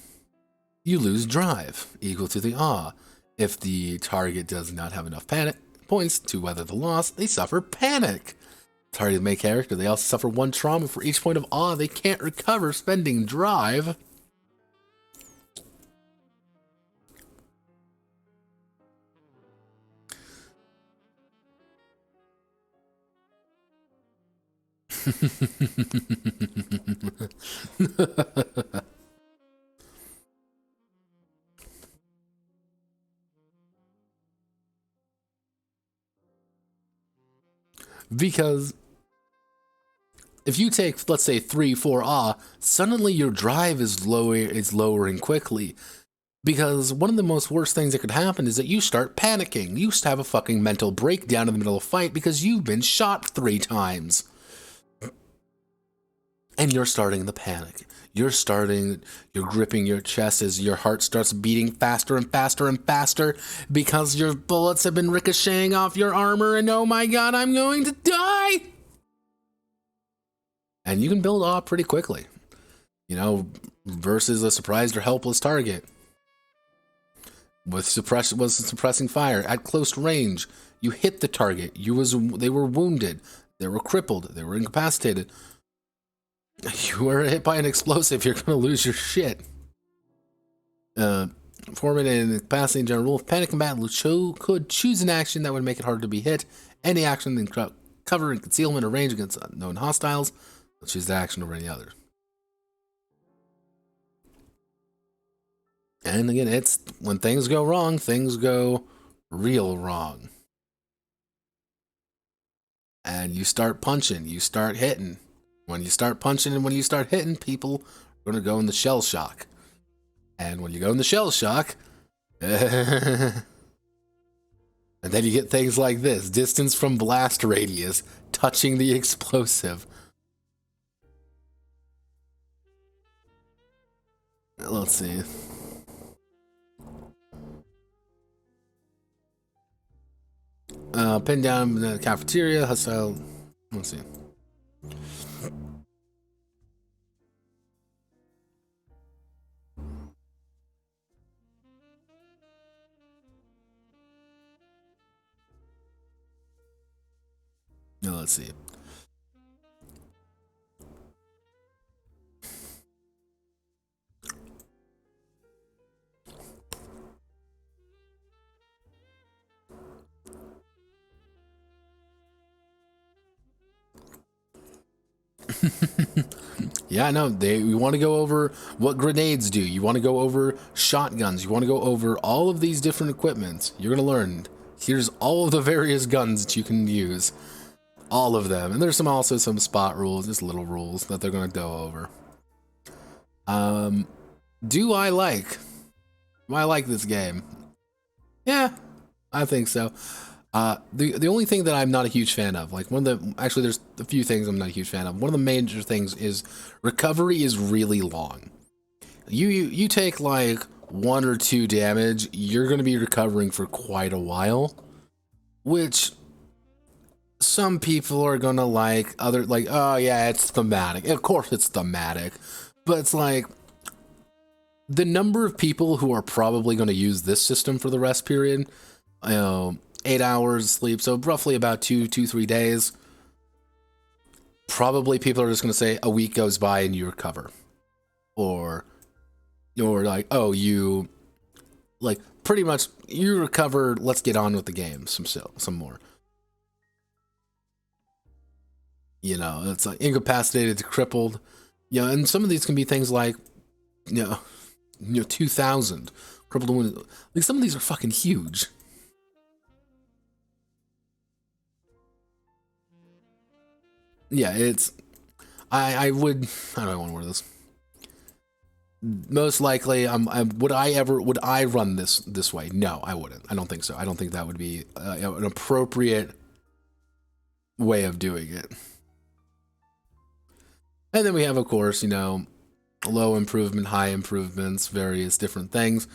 you lose drive, equal to the awe. If the target does not have enough panic points to weather the loss, they suffer panic. Target main character, they also suffer 1 trauma for each point of awe they can't recover spending drive. Because if you take, let's say, 3-4 awe, suddenly your drive is lowering quickly. Because one of the most worst things that could happen is that you start panicking. You have a fucking mental breakdown in the middle of a fight because you've been shot 3 times. And you're starting the panic. You're gripping your chest as your heart starts beating faster and faster and faster because your bullets have been ricocheting off your armor and oh my god, I'm going to die! And you can build awe pretty quickly, you know, versus a surprised or helpless target. With suppressing fire at close range, you hit the target. They were wounded, they were crippled, they were incapacitated. You were hit by an explosive, you're gonna lose your shit. Forming an incapacity in general rule, if panic combatant could choose an action that would make it harder to be hit. Any action in cover and concealment or range against unknown hostiles. They'll choose that action over any other. And again, it's when things go wrong, things go real wrong. And you start punching, you start hitting. When you start punching and when you start hitting, people are going to go in the shell shock. And when you go in the shell shock, and then you get things like this. Distance from blast radius, touching the explosive. Let's see. Pinned down in the cafeteria, hostile. Let's see. Now let's see. Yeah, no, you want to go over what grenades do. You want to go over shotguns. You want to go over all of these different equipments. You're going to learn. Here's all of the various guns that you can use. All of them. And there's also some spot rules, just little rules that they're going to go over. Do I like this game? Yeah, I think so. The only thing that I'm not a huge fan of, like actually there's a few things I'm not a huge fan of. One of the major things is recovery is really long. You take like 1 or 2 damage, you're going to be recovering for quite a while, which some people are going to like, oh yeah, it's thematic. Of course it's thematic, but it's like the number of people who are probably going to use this system for the rest period, 8 hours sleep, so roughly about 3 days. Probably people are just going to say a week goes by and you recover. Or like, oh, you, like, pretty much, you recover, let's get on with the game some more. You know, it's like incapacitated to crippled. You know, and some of these can be things like, 2,000. Crippled and wounded. Like, some of these are fucking huge. Yeah, it's, I don't want to word this. Most likely, would I run this way? No, I wouldn't. I don't think so. I don't think that would be an appropriate way of doing it. And then we have, of course, you know, low improvement, high improvements, various different things.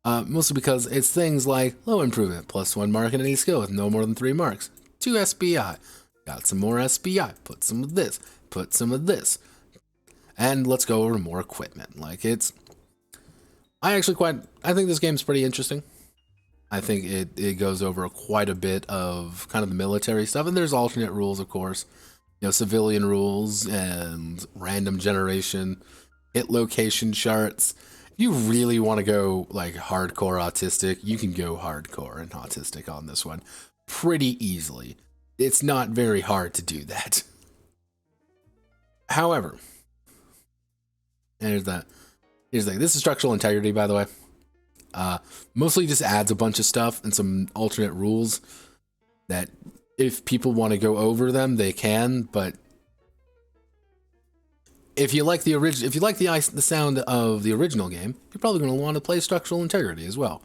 Mostly because it's things like low improvement, +1 mark in any skill with no more than 3 marks. 2 SBI. Got some more SBI. Put some of this. Put some of this. And let's go over more equipment. Like, it's... I think this game's pretty interesting. I think it goes over quite a bit of kind of the military stuff. And there's alternate rules, of course. You know, civilian rules and random generation, hit location charts. If you really want to go like hardcore autistic, you can go hardcore and autistic on this one pretty easily. It's not very hard to do that. However, and here's the thing. This is structural integrity, by the way. Mostly just adds a bunch of stuff and some alternate rules that if people want to go over them, they can. But if you like the sound of the original game, you're probably going to want to play structural integrity as well,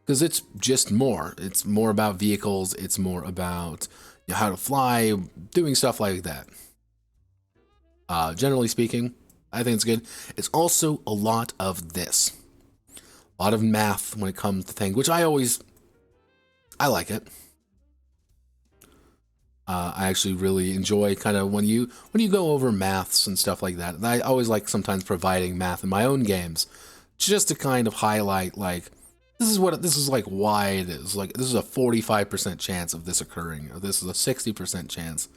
because it's just more. It's more about vehicles. It's more about, you know, how to fly, doing stuff like that. Generally speaking, I think it's good. It's also a lot of this. A lot of math when it comes to things, which I like it. I actually really enjoy kind of when you go over maths and stuff like that. And I always like sometimes providing math in my own games, just to kind of highlight, like, this is like why it is. Like, this is a 45% chance of this occurring, or this is a 60% chance.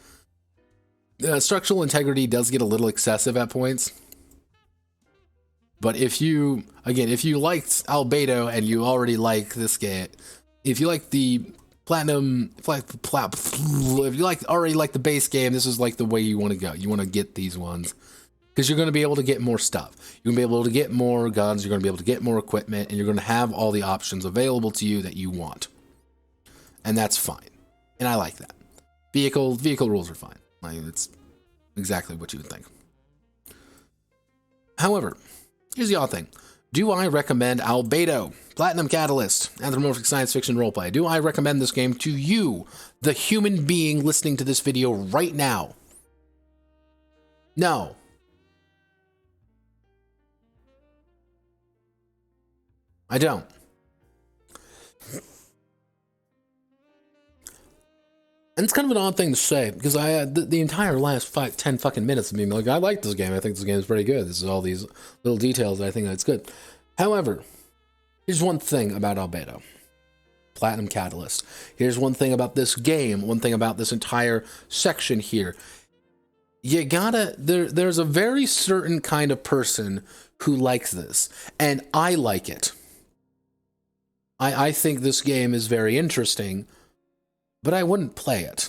Structural integrity does get a little excessive at points. But if you liked Albedo and you already like this game, if you like the platinum, if you already like the base game, this is like the way you want to go. You want to get these ones because you're going to be able to get more stuff. You're going to be able to get more guns. You're going to be able to get more equipment, and you're going to have all the options available to you that you want, and that's fine. And I like that. Vehicle rules are fine. Like, it's exactly what you would think. However, here's the odd thing. Do I recommend Albedo, Platinum Catalyst, anthropomorphic science fiction roleplay? Do I recommend this game to you, the human being listening to this video right now? No. I don't. And it's kind of an odd thing to say, because I had the entire last 10 fucking minutes of being like, I like this game. I think this game is pretty good. This is all these little details that I think that's good. However, here's one thing about Albedo. Platinum Catalyst. Here's one thing about this game. One thing about this entire section here. You gotta... There's a very certain kind of person who likes this. And I like it. I think this game is very interesting, but I wouldn't play it.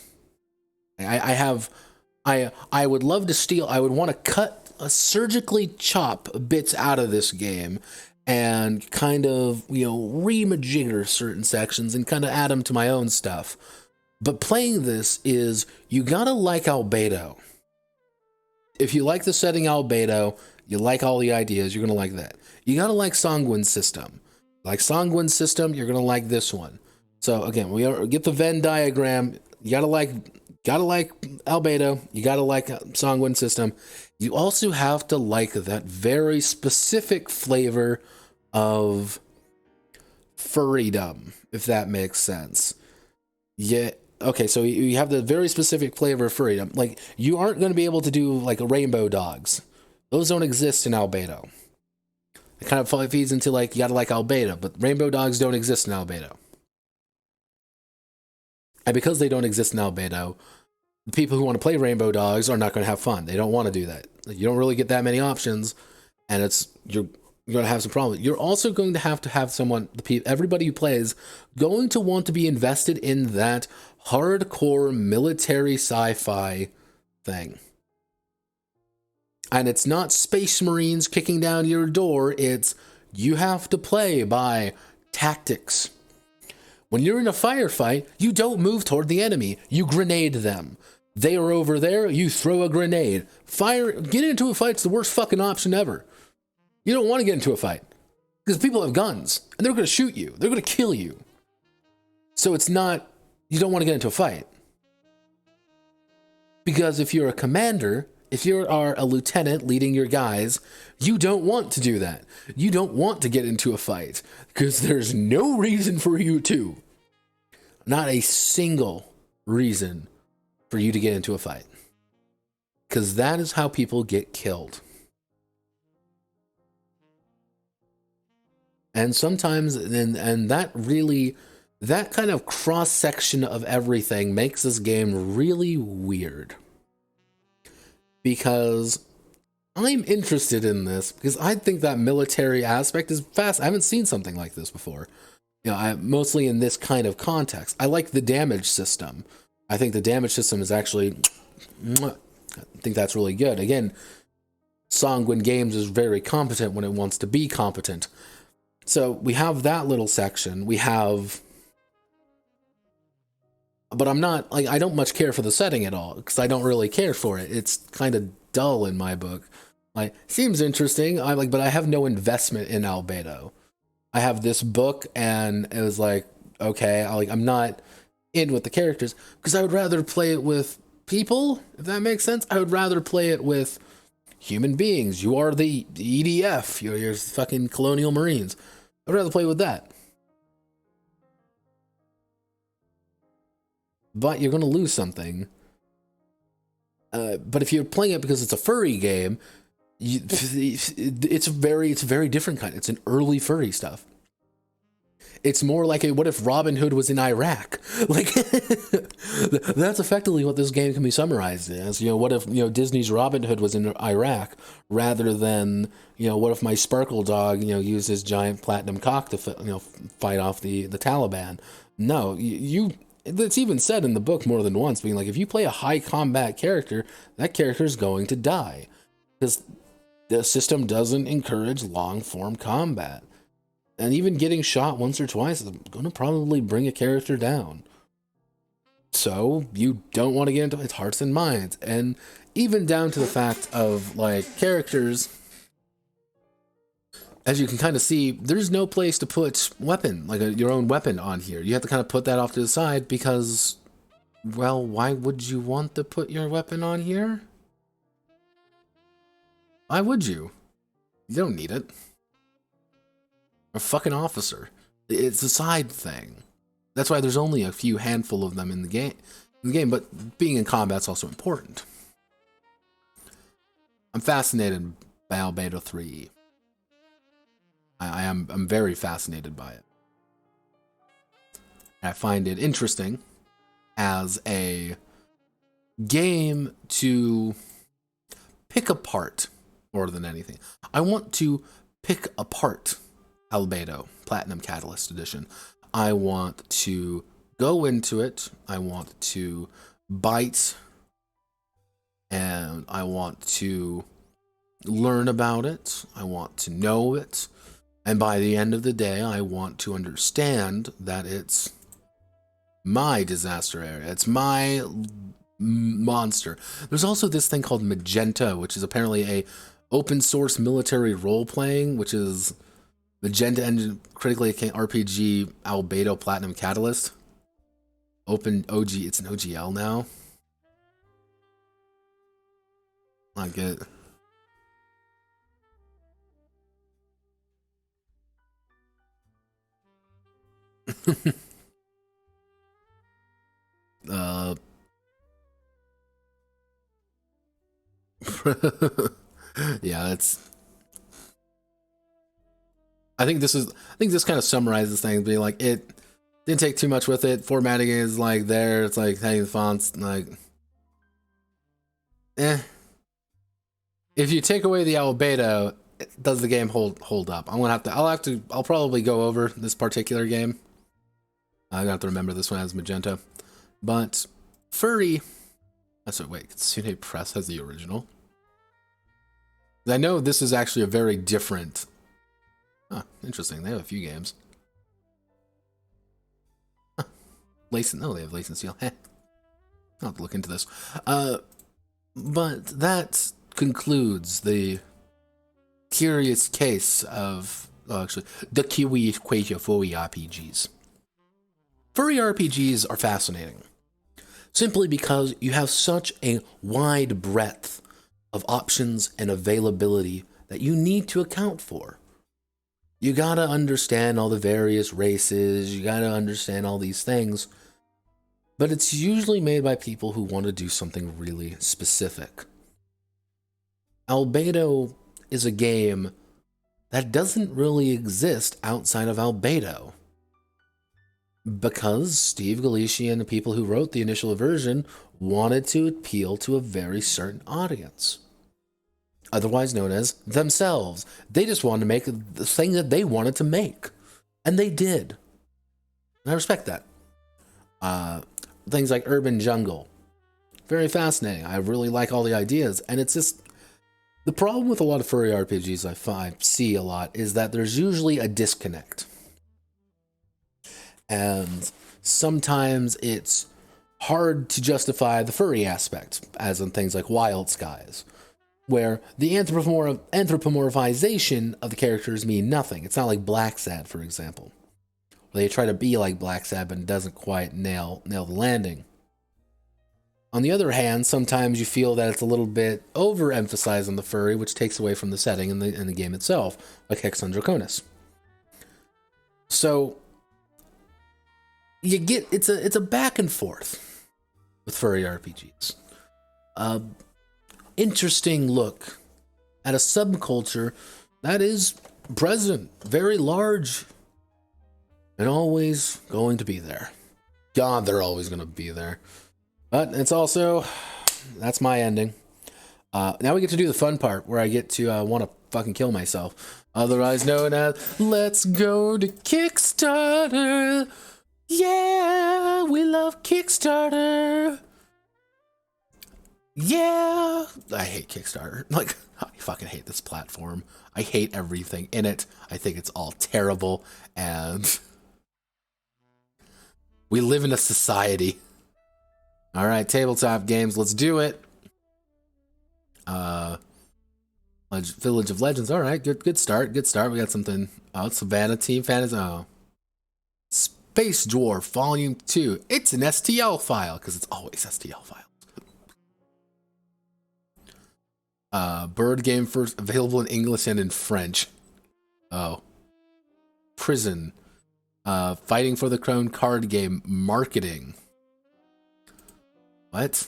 I would love to steal. I would want to surgically chop bits out of this game and kind of, you know, remajigger certain sections and kind of add them to my own stuff. But playing this is, you gotta like Albedo. If you like the setting Albedo, you like all the ideas, you're gonna like that. You gotta like Sanguine system. Like Sanguine system, you're gonna like this one. So again, we get the Venn diagram. You gotta like Albedo. You gotta like Sanguine system. You also have to like that very specific flavor of furrydom, if that makes sense. Yeah. Okay, so you have the very specific flavor of furrydom. Like, you aren't going to be able to do like rainbow dogs. Those don't exist in Albedo. It kind of feeds into like, you gotta like Albedo, but rainbow dogs don't exist in Albedo. And because they don't exist in Albedo, the people who want to play rainbow dogs are not going to have fun. They don't want to do that. You don't really get that many options, and you're going to have some problems. You're also going to have someone, everybody who plays, going to want to be invested in that hardcore military sci-fi thing. And it's not Space Marines kicking down your door. It's, you have to play by tactics. When you're in a firefight, you don't move toward the enemy. You grenade them. They are over there, you throw a grenade. Getting into a fight's the worst fucking option ever. You don't want to get into a fight, because people have guns, and they're going to shoot you. They're going to kill you. So it's not, you don't want to get into a fight. Because if you're a commander, if you are a lieutenant leading your guys, you don't want to do that. You don't want to get into a fight because there's no reason for you to. Not a single reason for you to get into a fight. Because that is how people get killed. And sometimes, and that really, that kind of cross-section of everything makes this game really weird. Because I'm interested in this, because I think that military aspect is fast. I haven't seen something like this before. You know, mostly in this kind of context. I like the damage system. I think the damage system is actually, I think that's really good. Again, Sanguine Games is very competent when it wants to be competent. So we have that little section. We have, but I'm not, like, I don't much care for the setting at all, because I don't really care for it. It's kind of dull in my book. Like, seems interesting, but I have no investment in Albedo. I have this book, and it was like, okay, I'm not in with the characters, because I would rather play it with people, if that makes sense. I would rather play it with human beings. You are the EDF, you're fucking Colonial Marines. I'd rather play with that. But you're going to lose something. But if you're playing it because it's a furry game, it's a very different kind. It's an early furry stuff. It's more like what if Robin Hood was in Iraq? Like, that's effectively what this game can be summarized as. You know, what if, Disney's Robin Hood was in Iraq, rather than, what if my Sparkle dog, used his giant platinum cock to, fight off the Taliban? No, it's even said in the book more than once, being like, if you play a high combat character, that character is going to die. Because the system doesn't encourage long-form combat. And even getting shot once or twice is going to probably bring a character down. So you don't want to get into its hearts and minds. And even down to the fact of, like, characters, as you can kind of see, there's no place to put weapon, like your own weapon on here. You have to kind of put that off to the side because, well, why would you want to put your weapon on here? Why would you? You don't need it. A fucking officer. It's a side thing. That's why there's only a few handful of them in the game. But being in combat's also important. I'm fascinated by Albedo 3. I'm very fascinated by it. I find it interesting as a game to pick apart more than anything. I want to pick apart Albedo Platinum Catalyst Edition. I want to go into it. I want to bite, and I want to learn about it. I want to know it. And by the end of the day, I want to understand that it's my disaster area. It's my monster. There's also this thing called Magenta, which is apparently a open source military role-playing, which is Magenta Engine Critically Acclaimed RPG Albedo Platinum Catalyst. Open OG, it's an OGL now. I get it. Yeah, that's. I think this kind of summarizes things. Being like, it didn't take too much with it. Formatting is like there. It's like hanging the fonts like, eh. If you take away the Albedo, does the game hold up? I'll probably go over this particular game. I'm gonna have to remember this one has Magenta, but Furry. Wait, Tsune Press has the original. I know this is actually a very different. Interesting. They have a few games. No, they have Lace and Seal. I'll have to look into this. But that concludes the curious case of, actually, the Cuwious Fuwwy RPGs. Furry RPGs are fascinating. simply because you have such a wide breadth of options and availability that you need to account for. You gotta understand all the various races, you gotta understand all these things, but it's usually made by people who want to do something really specific. Albedo is a game that doesn't really exist outside of Albedo, because Steve Galicia and the people who wrote the initial version wanted to appeal to a very certain audience, otherwise known as themselves. They just wanted to make the thing that they wanted to make, and they did. And I respect that. Things like Urban Jungle, very fascinating. I really like all the ideas, and it's just the problem with a lot of furry RPGs I see a lot is that there's usually a disconnect. And sometimes it's hard to justify the furry aspect, as in things like Wild Skies, where the anthropomorphization of the characters mean nothing. It's not like Black Sad, for example, where they try to be like Black Sad, but it doesn't quite nail the landing. On the other hand, sometimes you feel that it's a little bit overemphasized on the furry, which takes away from the setting and the game itself, like Hex on DRACONES. So you get it's a back and forth with furry RPGs. Interesting look at a subculture that is present, very large, and always going to be there. God, they're always going to be there. But it's also, that's my ending. Now we get to do the fun part where I get to want to fucking kill myself. Otherwise known as, let's go to Kickstarter. Yeah, we love Kickstarter. Yeah. I hate Kickstarter. Like, I fucking hate this platform. I hate everything in it. I think it's all terrible. And we live in a society. All right, tabletop games, let's do it. Village of Legends. All right, good start. Good start. We got something. Oh, it's Savannah Team Fantasy. Oh, Space Dwarf Volume 2. It's an STL file because it's always STL files. Bird game first available in English and in French. Oh, Prison. Fighting for the Crown card game marketing. What?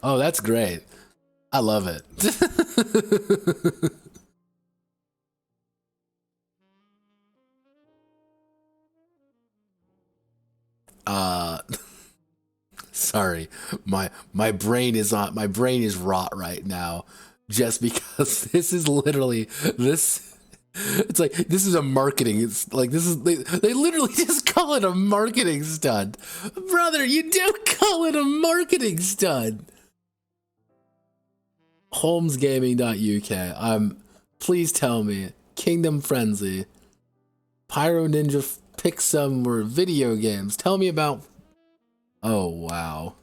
Oh, that's great. I love it. Sorry. My brain is rot right now just because this is literally this. It's like, this is a marketing. It's like, they literally just call it a marketing stunt. Brother, you don't call it a marketing stunt. Holmesgaming.uk. Please tell me. Kingdom Frenzy. Pyro Ninja pick some more video games. Tell me about. Oh, wow.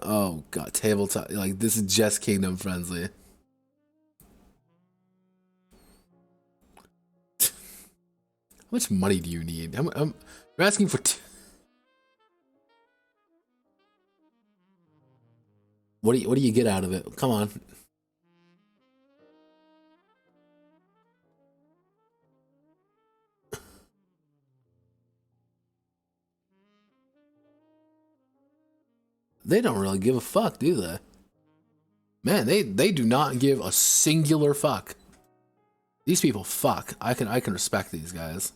Oh, God. Tabletop. Like, this is just Kingdom Frenzy. How much money do you need? You're asking for. What do you get out of it? Come on. They don't really give a fuck, do they? Man, they do not give a singular fuck. These people fuck. I can respect these guys.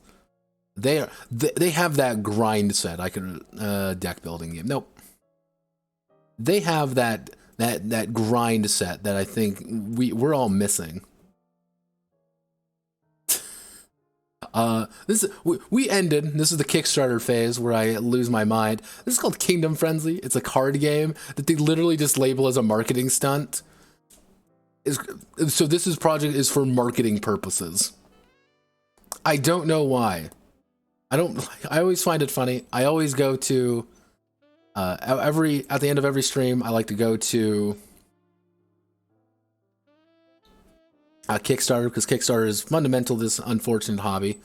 They have that grind set. Deck building game. Nope. They have that grind set that I think we're all missing. We ended. This is the Kickstarter phase where I lose my mind. This is called Kingdom Frenzy. It's a card game that they literally just label as a marketing stunt. So this project is for marketing purposes. I don't know why. I always find it funny. I always go to at the end of every stream, I like to go to Kickstarter, because Kickstarter is fundamental to this unfortunate hobby,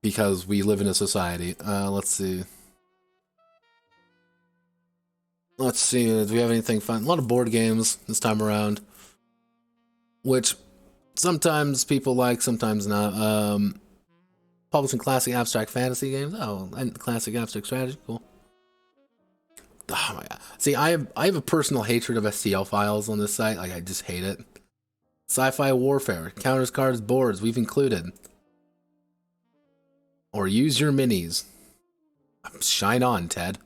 because we live in a society. Let's see. Do we have anything fun? A lot of board games this time around, which sometimes people like, sometimes not. Publishing classic abstract fantasy games. Oh, and classic abstract strategy. Cool. Oh my god. See, I have a personal hatred of STL files on this site. Like, I just hate it. Sci-fi warfare, counters, cards, boards, we've included. Or use your minis. Shine on, Ted.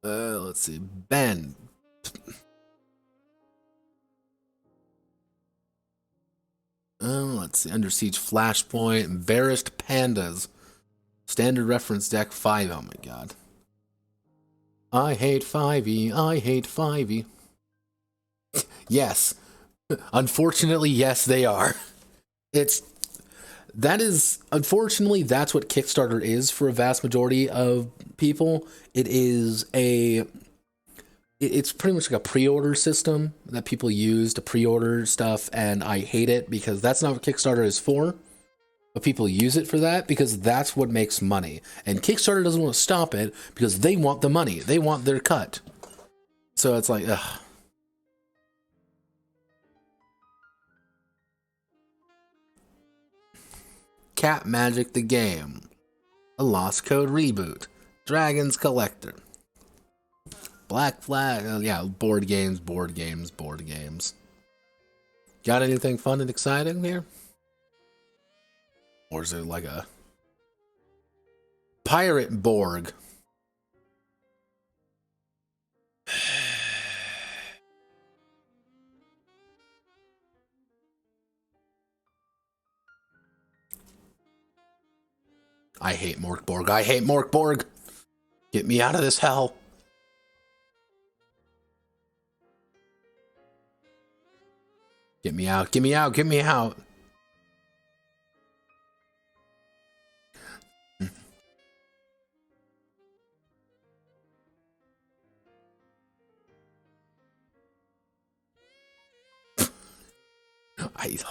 Let's see. Ben. Let's see. Under Siege Flashpoint, Embarrassed Pandas. Standard reference deck 5. Oh my god. I hate 5e. I hate 5e. Yes. Unfortunately, yes, they are. Unfortunately, that's what Kickstarter is for a vast majority of people. It's pretty much like a pre-order system that people use to pre-order stuff, and I hate it because that's not what Kickstarter is for. But people use it for that because that's what makes money. And Kickstarter doesn't want to stop it because they want the money. They want their cut. So it's like, ugh. Cat Magic the Game. A Lost Code reboot. Dragon's Collector. Black Flag. Yeah, board games. Got anything fun and exciting here? Or is it like a pirate Borg? I hate Morkborg. I hate Morkborg. Get me out of this hell. Get me out. Get me out. Get me out.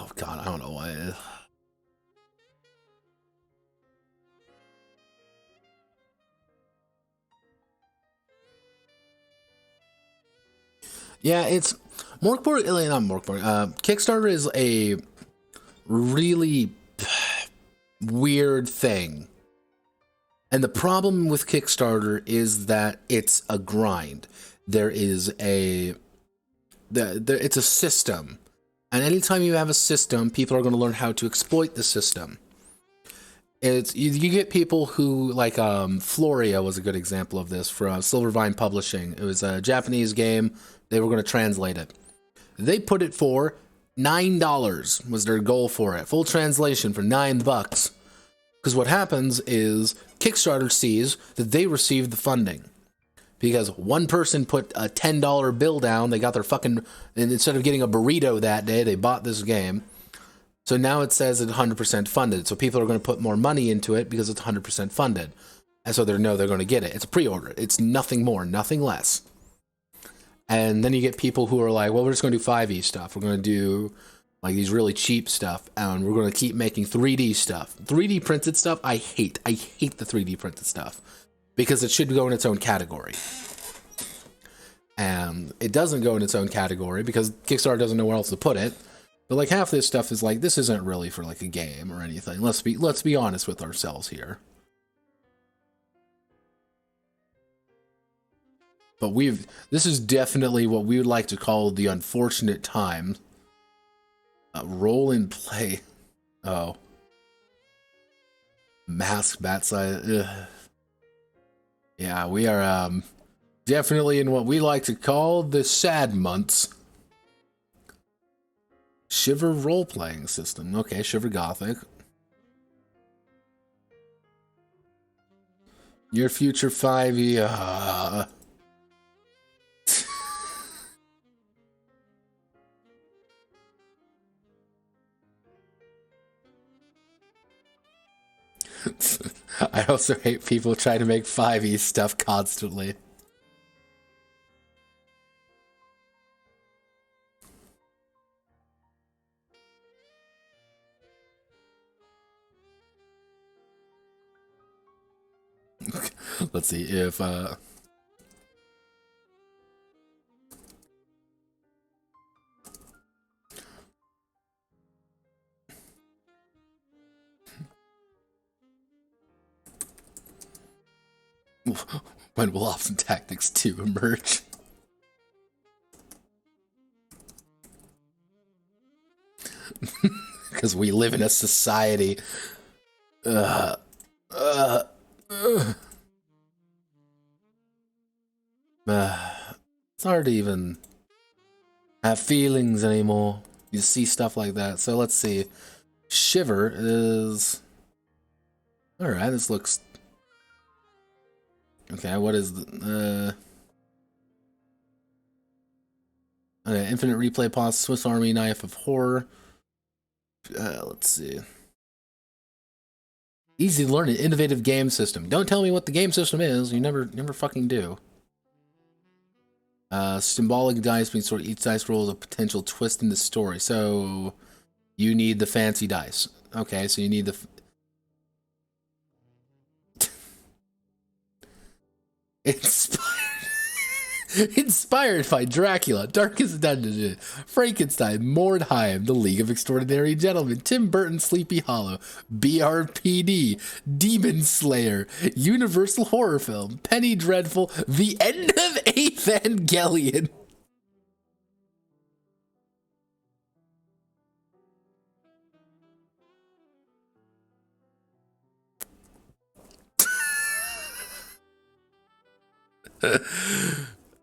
Oh god, I don't know why. Yeah, it's Morkborg, not Morkborg. Kickstarter is a really weird thing. And the problem with Kickstarter is that it's a grind. It's a system. And anytime you have a system, people are going to learn how to exploit the system. You get people who, like, Floria was a good example of this for Silvervine Publishing. It was a Japanese game. They were going to translate it. They put it for $9 was their goal for it. Full translation for $9. Because what happens is Kickstarter sees that they received the funding. Because one person put a $10 bill down, they got their fucking, and instead of getting a burrito that day, they bought this game. So now it says it's 100% funded. So people are going to put more money into it because it's 100% funded. And so they're going to get it. It's a pre-order. It's nothing more, nothing less. And then you get people who are like, well, we're just going to do 5e stuff. We're going to do like these really cheap stuff. And we're going to keep making 3D stuff. 3D printed stuff, I hate. I hate the 3D printed stuff. Because it should go in its own category. And it doesn't go in its own category because Kickstarter doesn't know where else to put it. But like half this stuff is like, this isn't really for like a game or anything. Let's be honest with ourselves here. But this is definitely what we would like to call the unfortunate time. Roll and play. Oh. Mask bat size. Ugh. Yeah, we are definitely in what we like to call the sad months. Shiver role-playing system. Okay, Shiver Gothic. Your future 5e. I also hate people trying to make 5e stuff constantly. Let's see if when will Ops and Tactics 2 emerge? Because we live in a society. It's hard to even have feelings anymore. You see stuff like that. So let's see. Shiver is... Alright, this looks... Okay, what is the... Okay, infinite replay pause, Swiss Army knife of horror. Let's see. Easy to learn an innovative game system. Don't tell me what the game system is. You never fucking do. Symbolic dice being sort of each dice roll is a potential twist in the story. So you need the fancy dice. Okay, so you need the... Inspired by Dracula, Darkest Dungeon, Frankenstein, Mordheim, The League of Extraordinary Gentlemen, Tim Burton's Sleepy Hollow, BRPD, Demon Slayer, Universal Horror Film, Penny Dreadful, The End of Evangelion.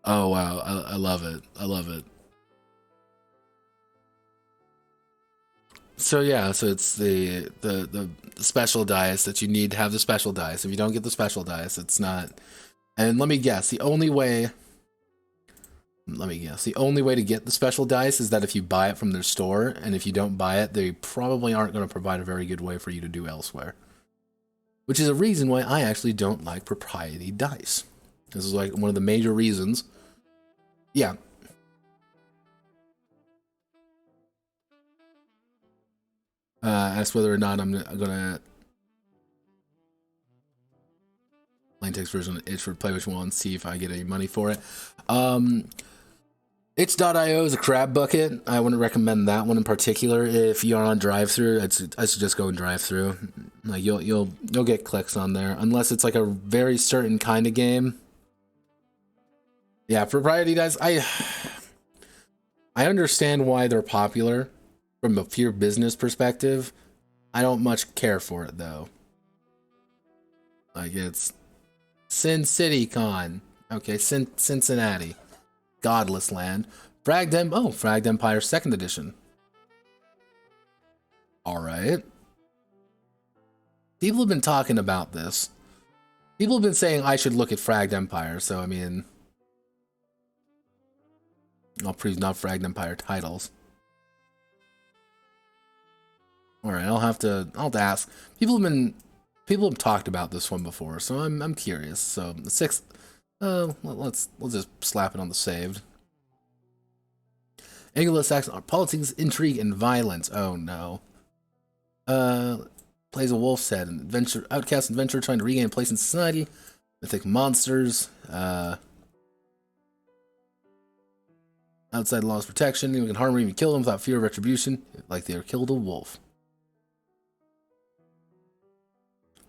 Oh wow, I love it. I love it. So yeah, so it's the special dice that you need to have the special dice. If you don't get the special dice, it's not. And let me guess, the only way to get the special dice is that if you buy it from their store, and if you don't buy it, they probably aren't going to provide a very good way for you to do elsewhere. Which is a reason why I actually don't like propriety dice. This is like one of the major reasons. Yeah. Ask whether or not I'm gonna plain text version of itch for play which one, see if I get any money for it. Itch.io is a crab bucket. I wouldn't recommend that one in particular. If you're on drive-through, I should just go and drive-through. Like you'll get clicks on there unless it's like a very certain kind of game. Yeah, propriety dice. I understand why they're popular from a pure business perspective. I don't much care for it though. Like it's Sin City Con. Okay, Cincinnati. Godless Land. Fragged Empire 2nd edition. Alright. People have been talking about this. People have been saying I should look at Fragged Empire, so I mean... not Fragged Empire titles. Alright, I'll have to ask. People have talked about this one before, so I'm curious. So the 6th, we'll just slap it on the saved. Anglo-Saxon politics, intrigue, and violence. Oh no. Plays a wolf's head, an outcast adventurer trying to regain a place in society. Mythic monsters. Outside law's protection. Anyone can harm or even kill them without fear of retribution, like they are killed a wolf.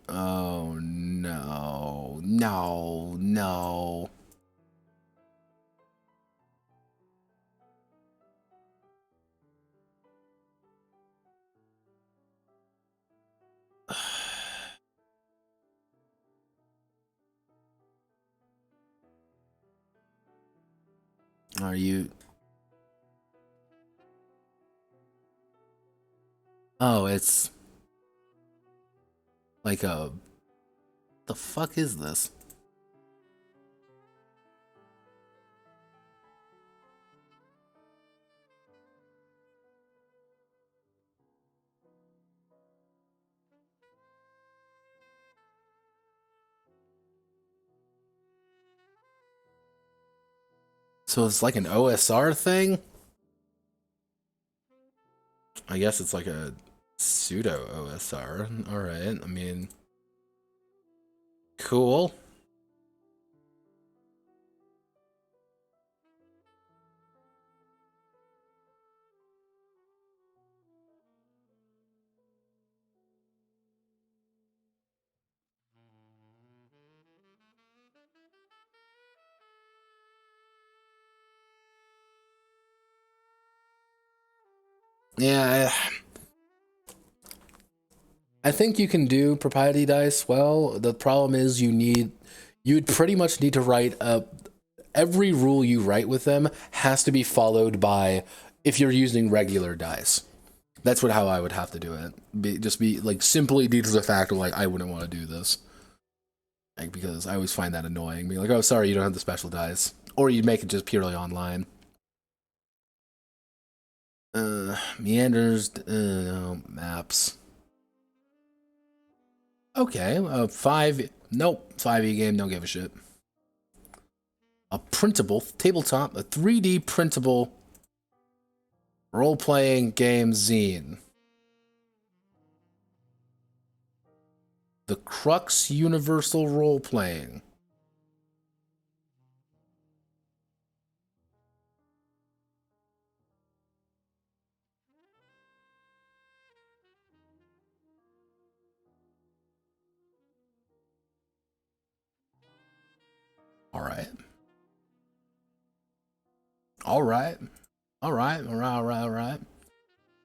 Oh no, no. Are you... Oh, it's like a The fuck is this? So it's like an OSR thing? I guess it's like a pseudo OSR. Alright, I mean, cool. Yeah, I think you can do propriety dice well. The problem is you'd pretty much need to write every rule you write with them has to be followed by, if you're using regular dice. That's how I would have to do it. Just be like simply due to the fact of like, I wouldn't want to do this. Like, because I always find that annoying. Be like, oh, sorry, you don't have the special dice. Or you'd make it just purely online. Meanders, maps. Okay, 5e game, don't give a shit. A printable tabletop, a 3D printable role-playing game zine. The Crux Universal Role-Playing. All right.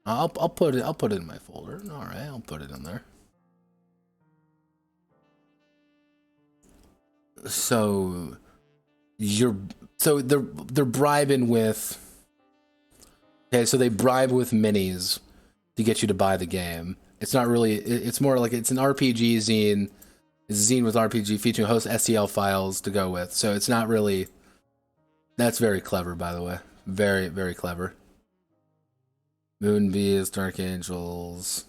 I'll put it in my folder. All right, I'll put it in there. So they're bribing with. Okay, so they bribe with minis to get you to buy the game. It's not really. It's more like it's an RPG zine. It's a zine with RPG featuring host STL files to go with. So it's not really. That's very clever, by the way. Very, very clever. Moonbees, Dark Angels,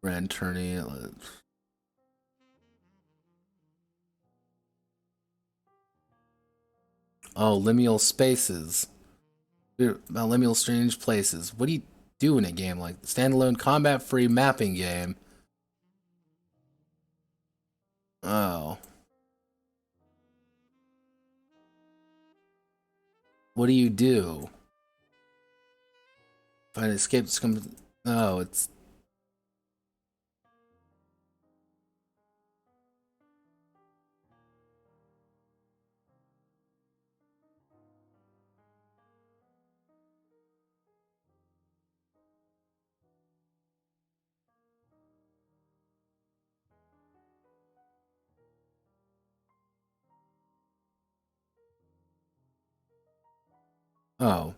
Grand Tourney. Oh, liminal spaces. Liminal strange places. What do you do in a game like standalone combat-free mapping game? Oh. What do you do? Find escape. Oh, it's. Oh.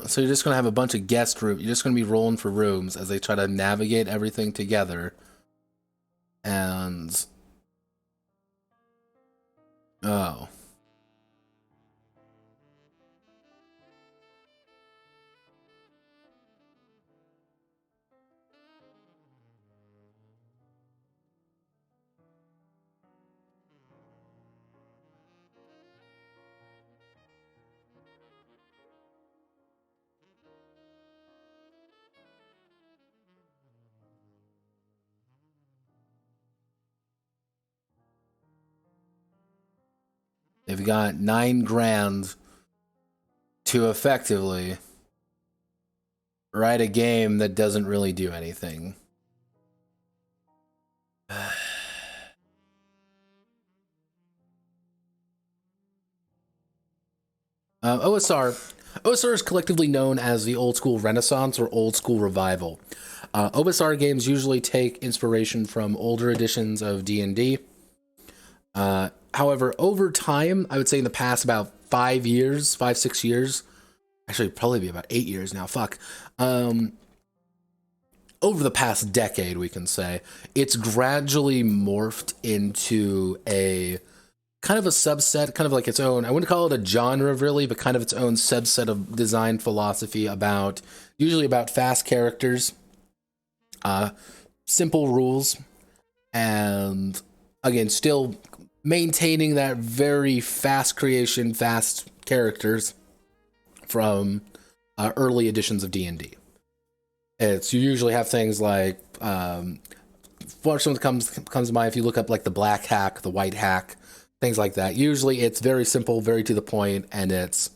So you're just gonna have a bunch of guest rooms. You're just gonna be rolling for rooms as they try to navigate everything together. And. Oh. They've got $9,000 to effectively write a game that doesn't really do anything. OSR is collectively known as the Old School Renaissance or Old School Revival. OSR games usually take inspiration from older editions of D&D. However, over time, I would say in the past about 5, 6 years, actually probably be about 8 years now, fuck. over the past decade, we can say, it's gradually morphed into a kind of a subset, kind of like its own, I wouldn't call it a genre really, but kind of its own subset of design philosophy usually about fast characters, simple rules, and again, still maintaining that very fast creation, fast characters from early editions of D&D. You usually have things like, first one that comes to mind, if you look up like the black hack, the white hack, things like that. Usually it's very simple, very to the point, and it's,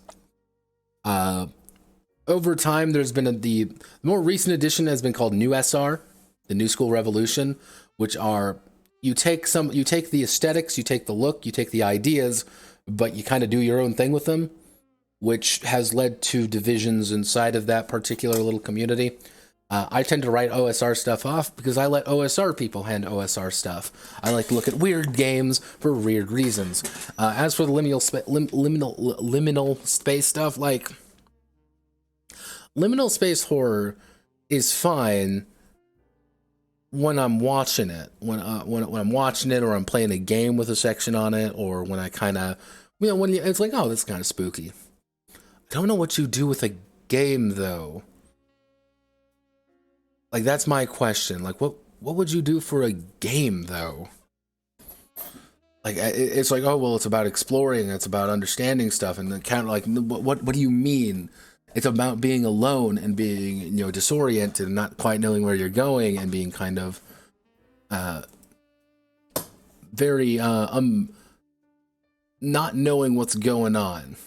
over time there's been the more recent edition has been called New SR, the New School Revolution, which are, you take the aesthetics, you take the look, you take the ideas, but you kind of do your own thing with them, which has led to divisions inside of that particular little community. I tend to write OSR stuff off because I let OSR people hand OSR stuff. I like to look at weird games for weird reasons. As for the liminal space stuff, like, liminal space horror is fine when I'm watching it. When I'm watching it, or I'm playing a game with a section on it, or when I kind of, it's like, oh, this is kind of spooky. I don't know what you do with a game, though. Like, that's my question. Like, what would you do for a game, though? Like, it's like, oh, well, it's about exploring, it's about understanding stuff, and kind of like, what do you mean? It's about being alone and being, disoriented and not quite knowing where you're going, and being kind of very not knowing what's going on.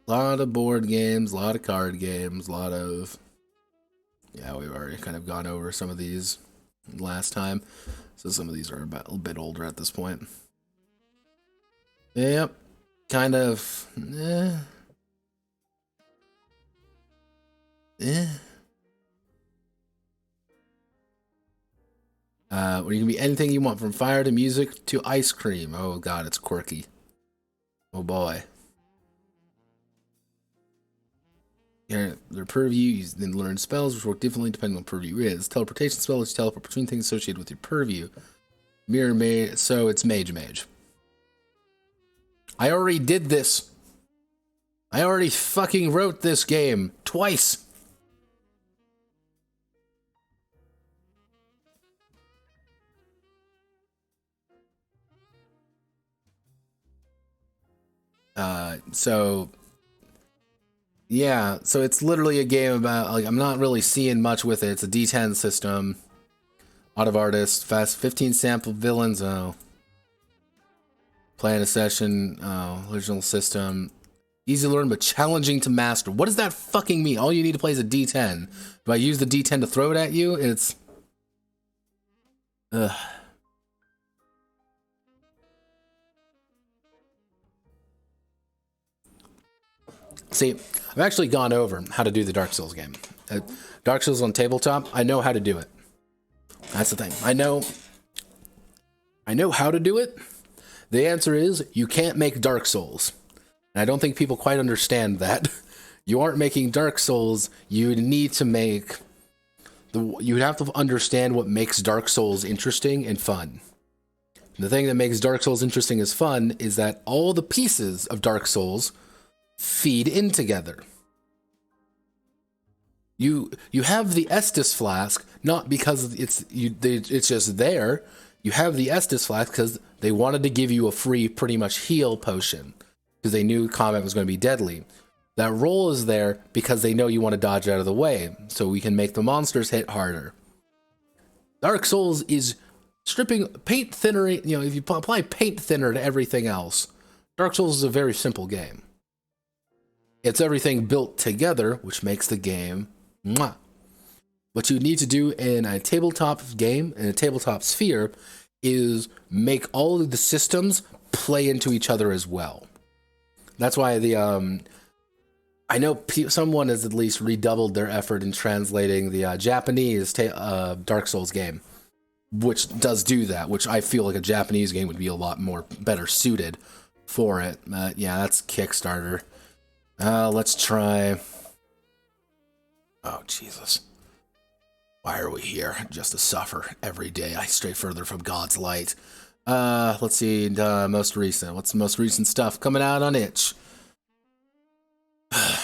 A lot of board games, a lot of card games, a lot of... Yeah, we've already kind of gone over some of these last time. So some of these are about a bit older at this point. Yep. Kind of... Where you can be anything you want, from fire to music to ice cream. Oh god, it's quirky. Oh boy. Their purview, you then learn spells which work differently depending on what purview is. Teleportation spell lets you teleport between things associated with your purview. Mirror mage, so it's mage. I already did this. I already fucking wrote this game twice. Yeah, so it's literally a game about, like, I'm not really seeing much with it. It's a D10 system. Out of artists, fast 15 sample villains. Oh. Plan a session. Oh, original system. Easy to learn, but challenging to master. What does that fucking mean? All you need to play is a D10. If I use the D10 to throw it at you, it's... Ugh. See, I've actually gone over how to do the Dark Souls game. Dark Souls on tabletop, I know how to do it. That's the thing. I know how to do it. The answer is, you can't make Dark Souls. And I don't think people quite understand that. You aren't making Dark Souls, you need to make... You have to understand what makes Dark Souls interesting and fun. And the thing that makes Dark Souls interesting and fun is that all the pieces of Dark Souls feed in together. You have the Estus flask not because it's just there. You have the Estus flask because they wanted to give you a free pretty much heal potion because they knew combat was going to be deadly. That roll is there because they know you want to dodge out of the way, so we can make the monsters hit harder. Dark Souls is stripping paint thinner. If you apply paint thinner to everything else, Dark Souls is a very simple game. It's everything built together, which makes the game mwah. What you need to do in a tabletop game, in a tabletop sphere, is make all of the systems play into each other as well. That's why the I know someone has at least redoubled their effort in translating the Japanese Dark Souls game, which does do that, which I feel like a Japanese game would be a lot more better suited for it. Yeah, that's Kickstarter. Let's try... Oh, Jesus. Why are we here? Just to suffer every day. I stray further from God's light. Let's see, most recent. What's the most recent stuff coming out on itch?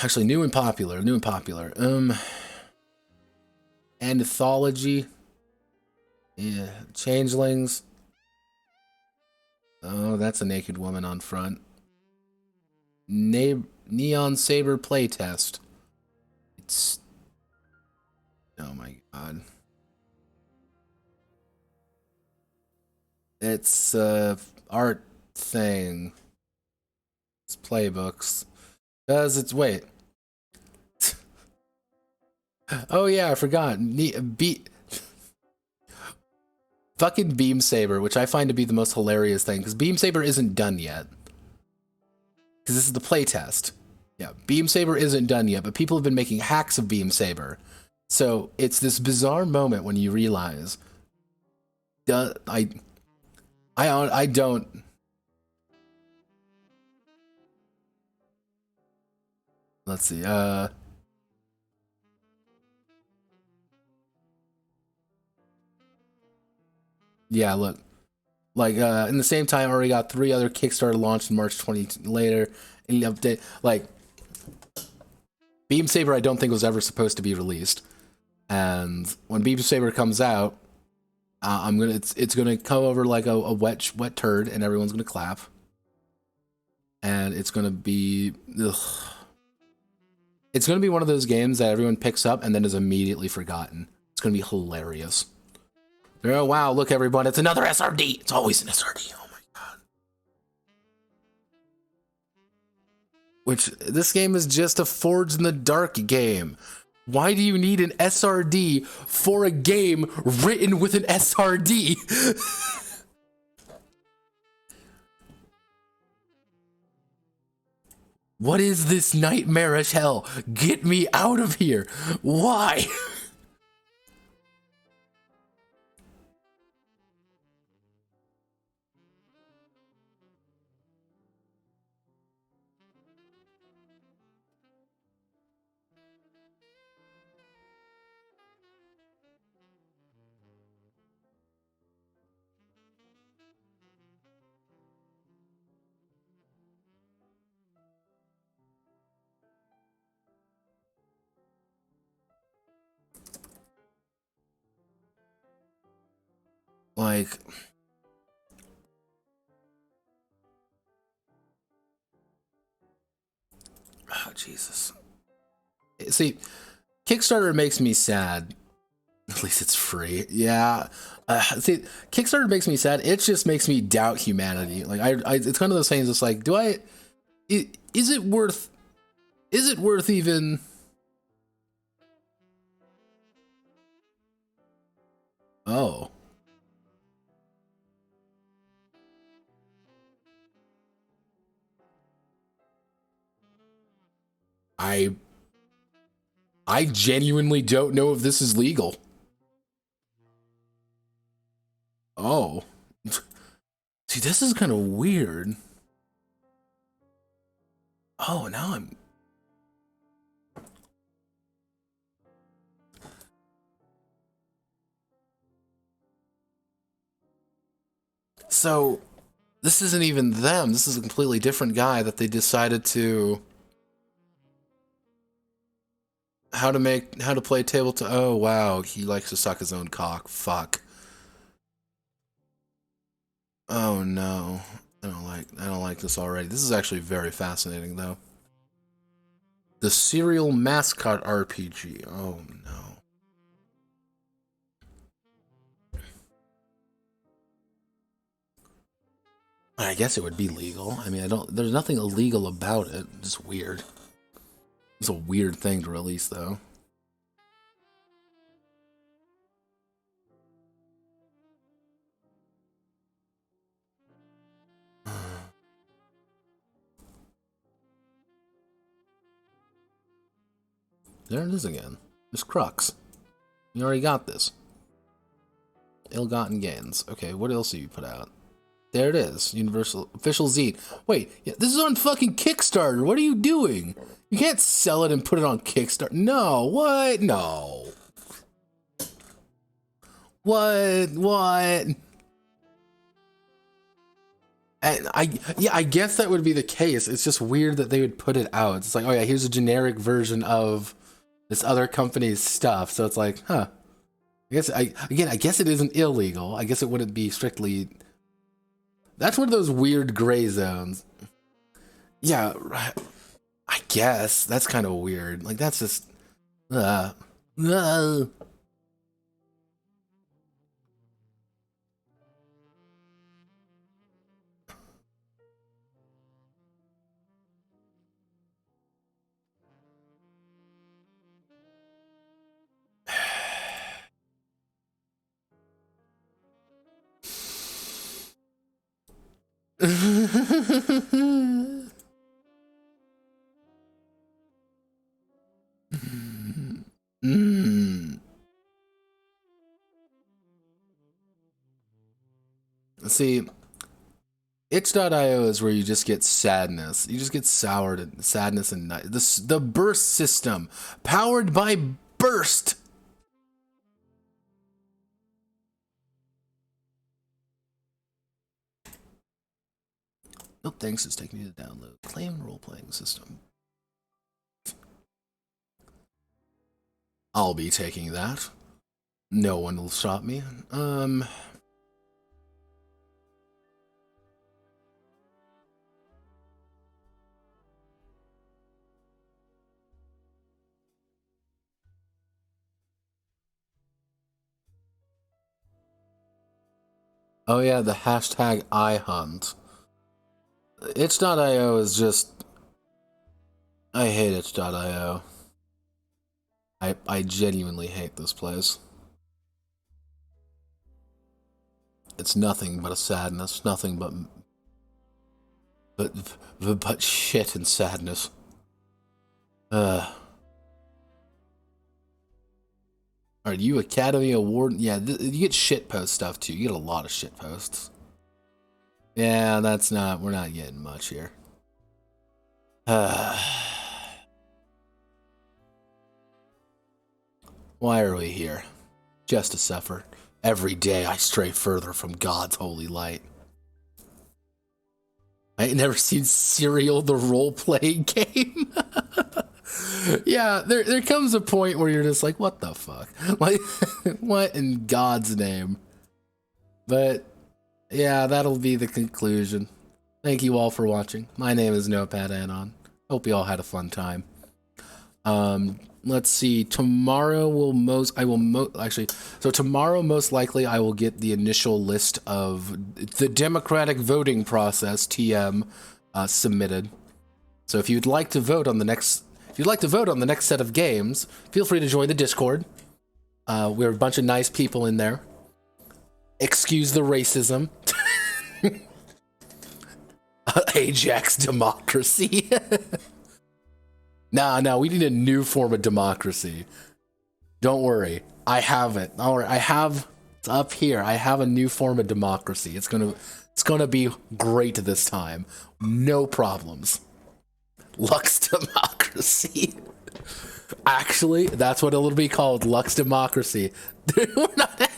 Actually, new and popular. Anthology. Yeah, Changelings. Oh, that's a naked woman on front. Neon Saber playtest. It's... Oh my god. It's art thing. It's playbooks. Wait. Oh yeah, I forgot. Fucking Beam Saber, which I find to be the most hilarious thing, because Beam Saber isn't done yet. Because this is the playtest. Yeah, Beam Saber isn't done yet, but people have been making hacks of Beam Saber. So it's this bizarre moment when you realize, I don't. Let's see. Yeah, look. Like, in the same time, I already got 3 other Kickstarter launched in March 20 later. Any update? Like, Beam Saber, I don't think was ever supposed to be released. And when Beam Saber comes out, it's gonna come over like a wet turd, and everyone's gonna clap. And it's gonna be, ugh. It's gonna be one of those games that everyone picks up and then is immediately forgotten. It's gonna be hilarious. Oh wow, look everyone, it's another SRD. It's always an SRD. Oh my god. Which, this game is just a Forged in the Dark game. Why do you need an SRD for a game written with an SRD? What is this nightmarish hell? Get me out of here. Why? Like, oh Jesus. See, Kickstarter makes me sad. At least it's free. Yeah. See, Kickstarter makes me sad. It just makes me doubt humanity. Like, it's kind of those things. It's like, is it worth even? Oh. I genuinely don't know if this is legal. Oh. See, this is kind of weird. Oh, now I'm... So, this isn't even them. This is a completely different guy that they decided to... How to play tabletop... Oh, wow. He likes to suck his own cock. Fuck. Oh, no. I don't like this already. This is actually very fascinating, though. The Serial Mascot RPG. Oh, no. I guess it would be legal. I mean, there's nothing illegal about it. Just weird. It's a weird thing to release, though. There it is again. There's Crux. You already got this. Ill-gotten gains. Okay, what else have you put out? There it is. Universal official zine. Wait, yeah, this is on fucking Kickstarter. What are you doing? You can't sell it and put it on Kickstarter. No, what? No. What? And I guess that would be the case. It's just weird that they would put it out. It's like, oh yeah, here's a generic version of this other company's stuff. So it's like, huh. I guess it isn't illegal. I guess it wouldn't be strictly. That's one of those weird gray zones. Yeah, I guess that's kind of weird. Like that's just. See, itch.io is where you just get sadness. You just get soured and sadness and the burst system, powered by burst. Nope, thanks. It's taking me to download. Claim role-playing system. I'll be taking that. No one will stop me. Oh yeah, the hashtag iHunt. Itch.io is just... I hate itch.io. I genuinely hate this place. It's nothing but a sadness, nothing but shit and sadness. Alright, you Academy Award? Yeah, you get shitpost stuff too. You get a lot of shitposts. Yeah, that's not, we're not getting much here. Why are we here? Just to suffer. Every day I stray further from God's holy light. I ain't never seen Serial the role-playing game. Yeah, there comes a point where you're just like, what the fuck? Like, what in God's name? But, yeah, that'll be the conclusion. Thank you all for watching. My name is Notepad Anon. Hope you all had a fun time. Let's see. Tomorrow tomorrow most likely I will get the initial list of the democratic voting process (TM) submitted. So if you'd like to vote on the next set of games, feel free to join the Discord. We're a bunch of nice people in there. Excuse the racism. Ajax democracy. Nah, we need a new form of democracy. Don't worry. I have it. Don't worry. It's up here. I have a new form of democracy. It's gonna be great this time. No problems. Lux democracy. Actually, that's what it'll be called. Lux democracy. We're not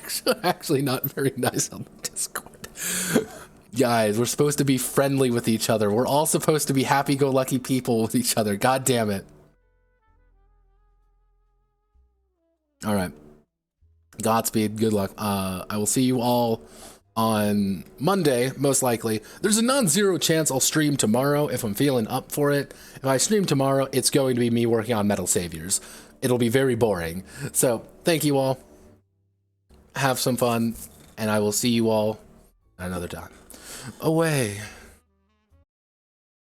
actually not very nice on the Discord. Guys, we're supposed to be friendly with each other. We're all supposed to be happy-go-lucky people with each other. God damn it. All right. Godspeed. Good luck. I will see you all on Monday, most likely. There's a non-zero chance I'll stream tomorrow if I'm feeling up for it. If I stream tomorrow, it's going to be me working on Metal Saviors. It'll be very boring. So, thank you all. Have some fun, and I will see you all another time. Away.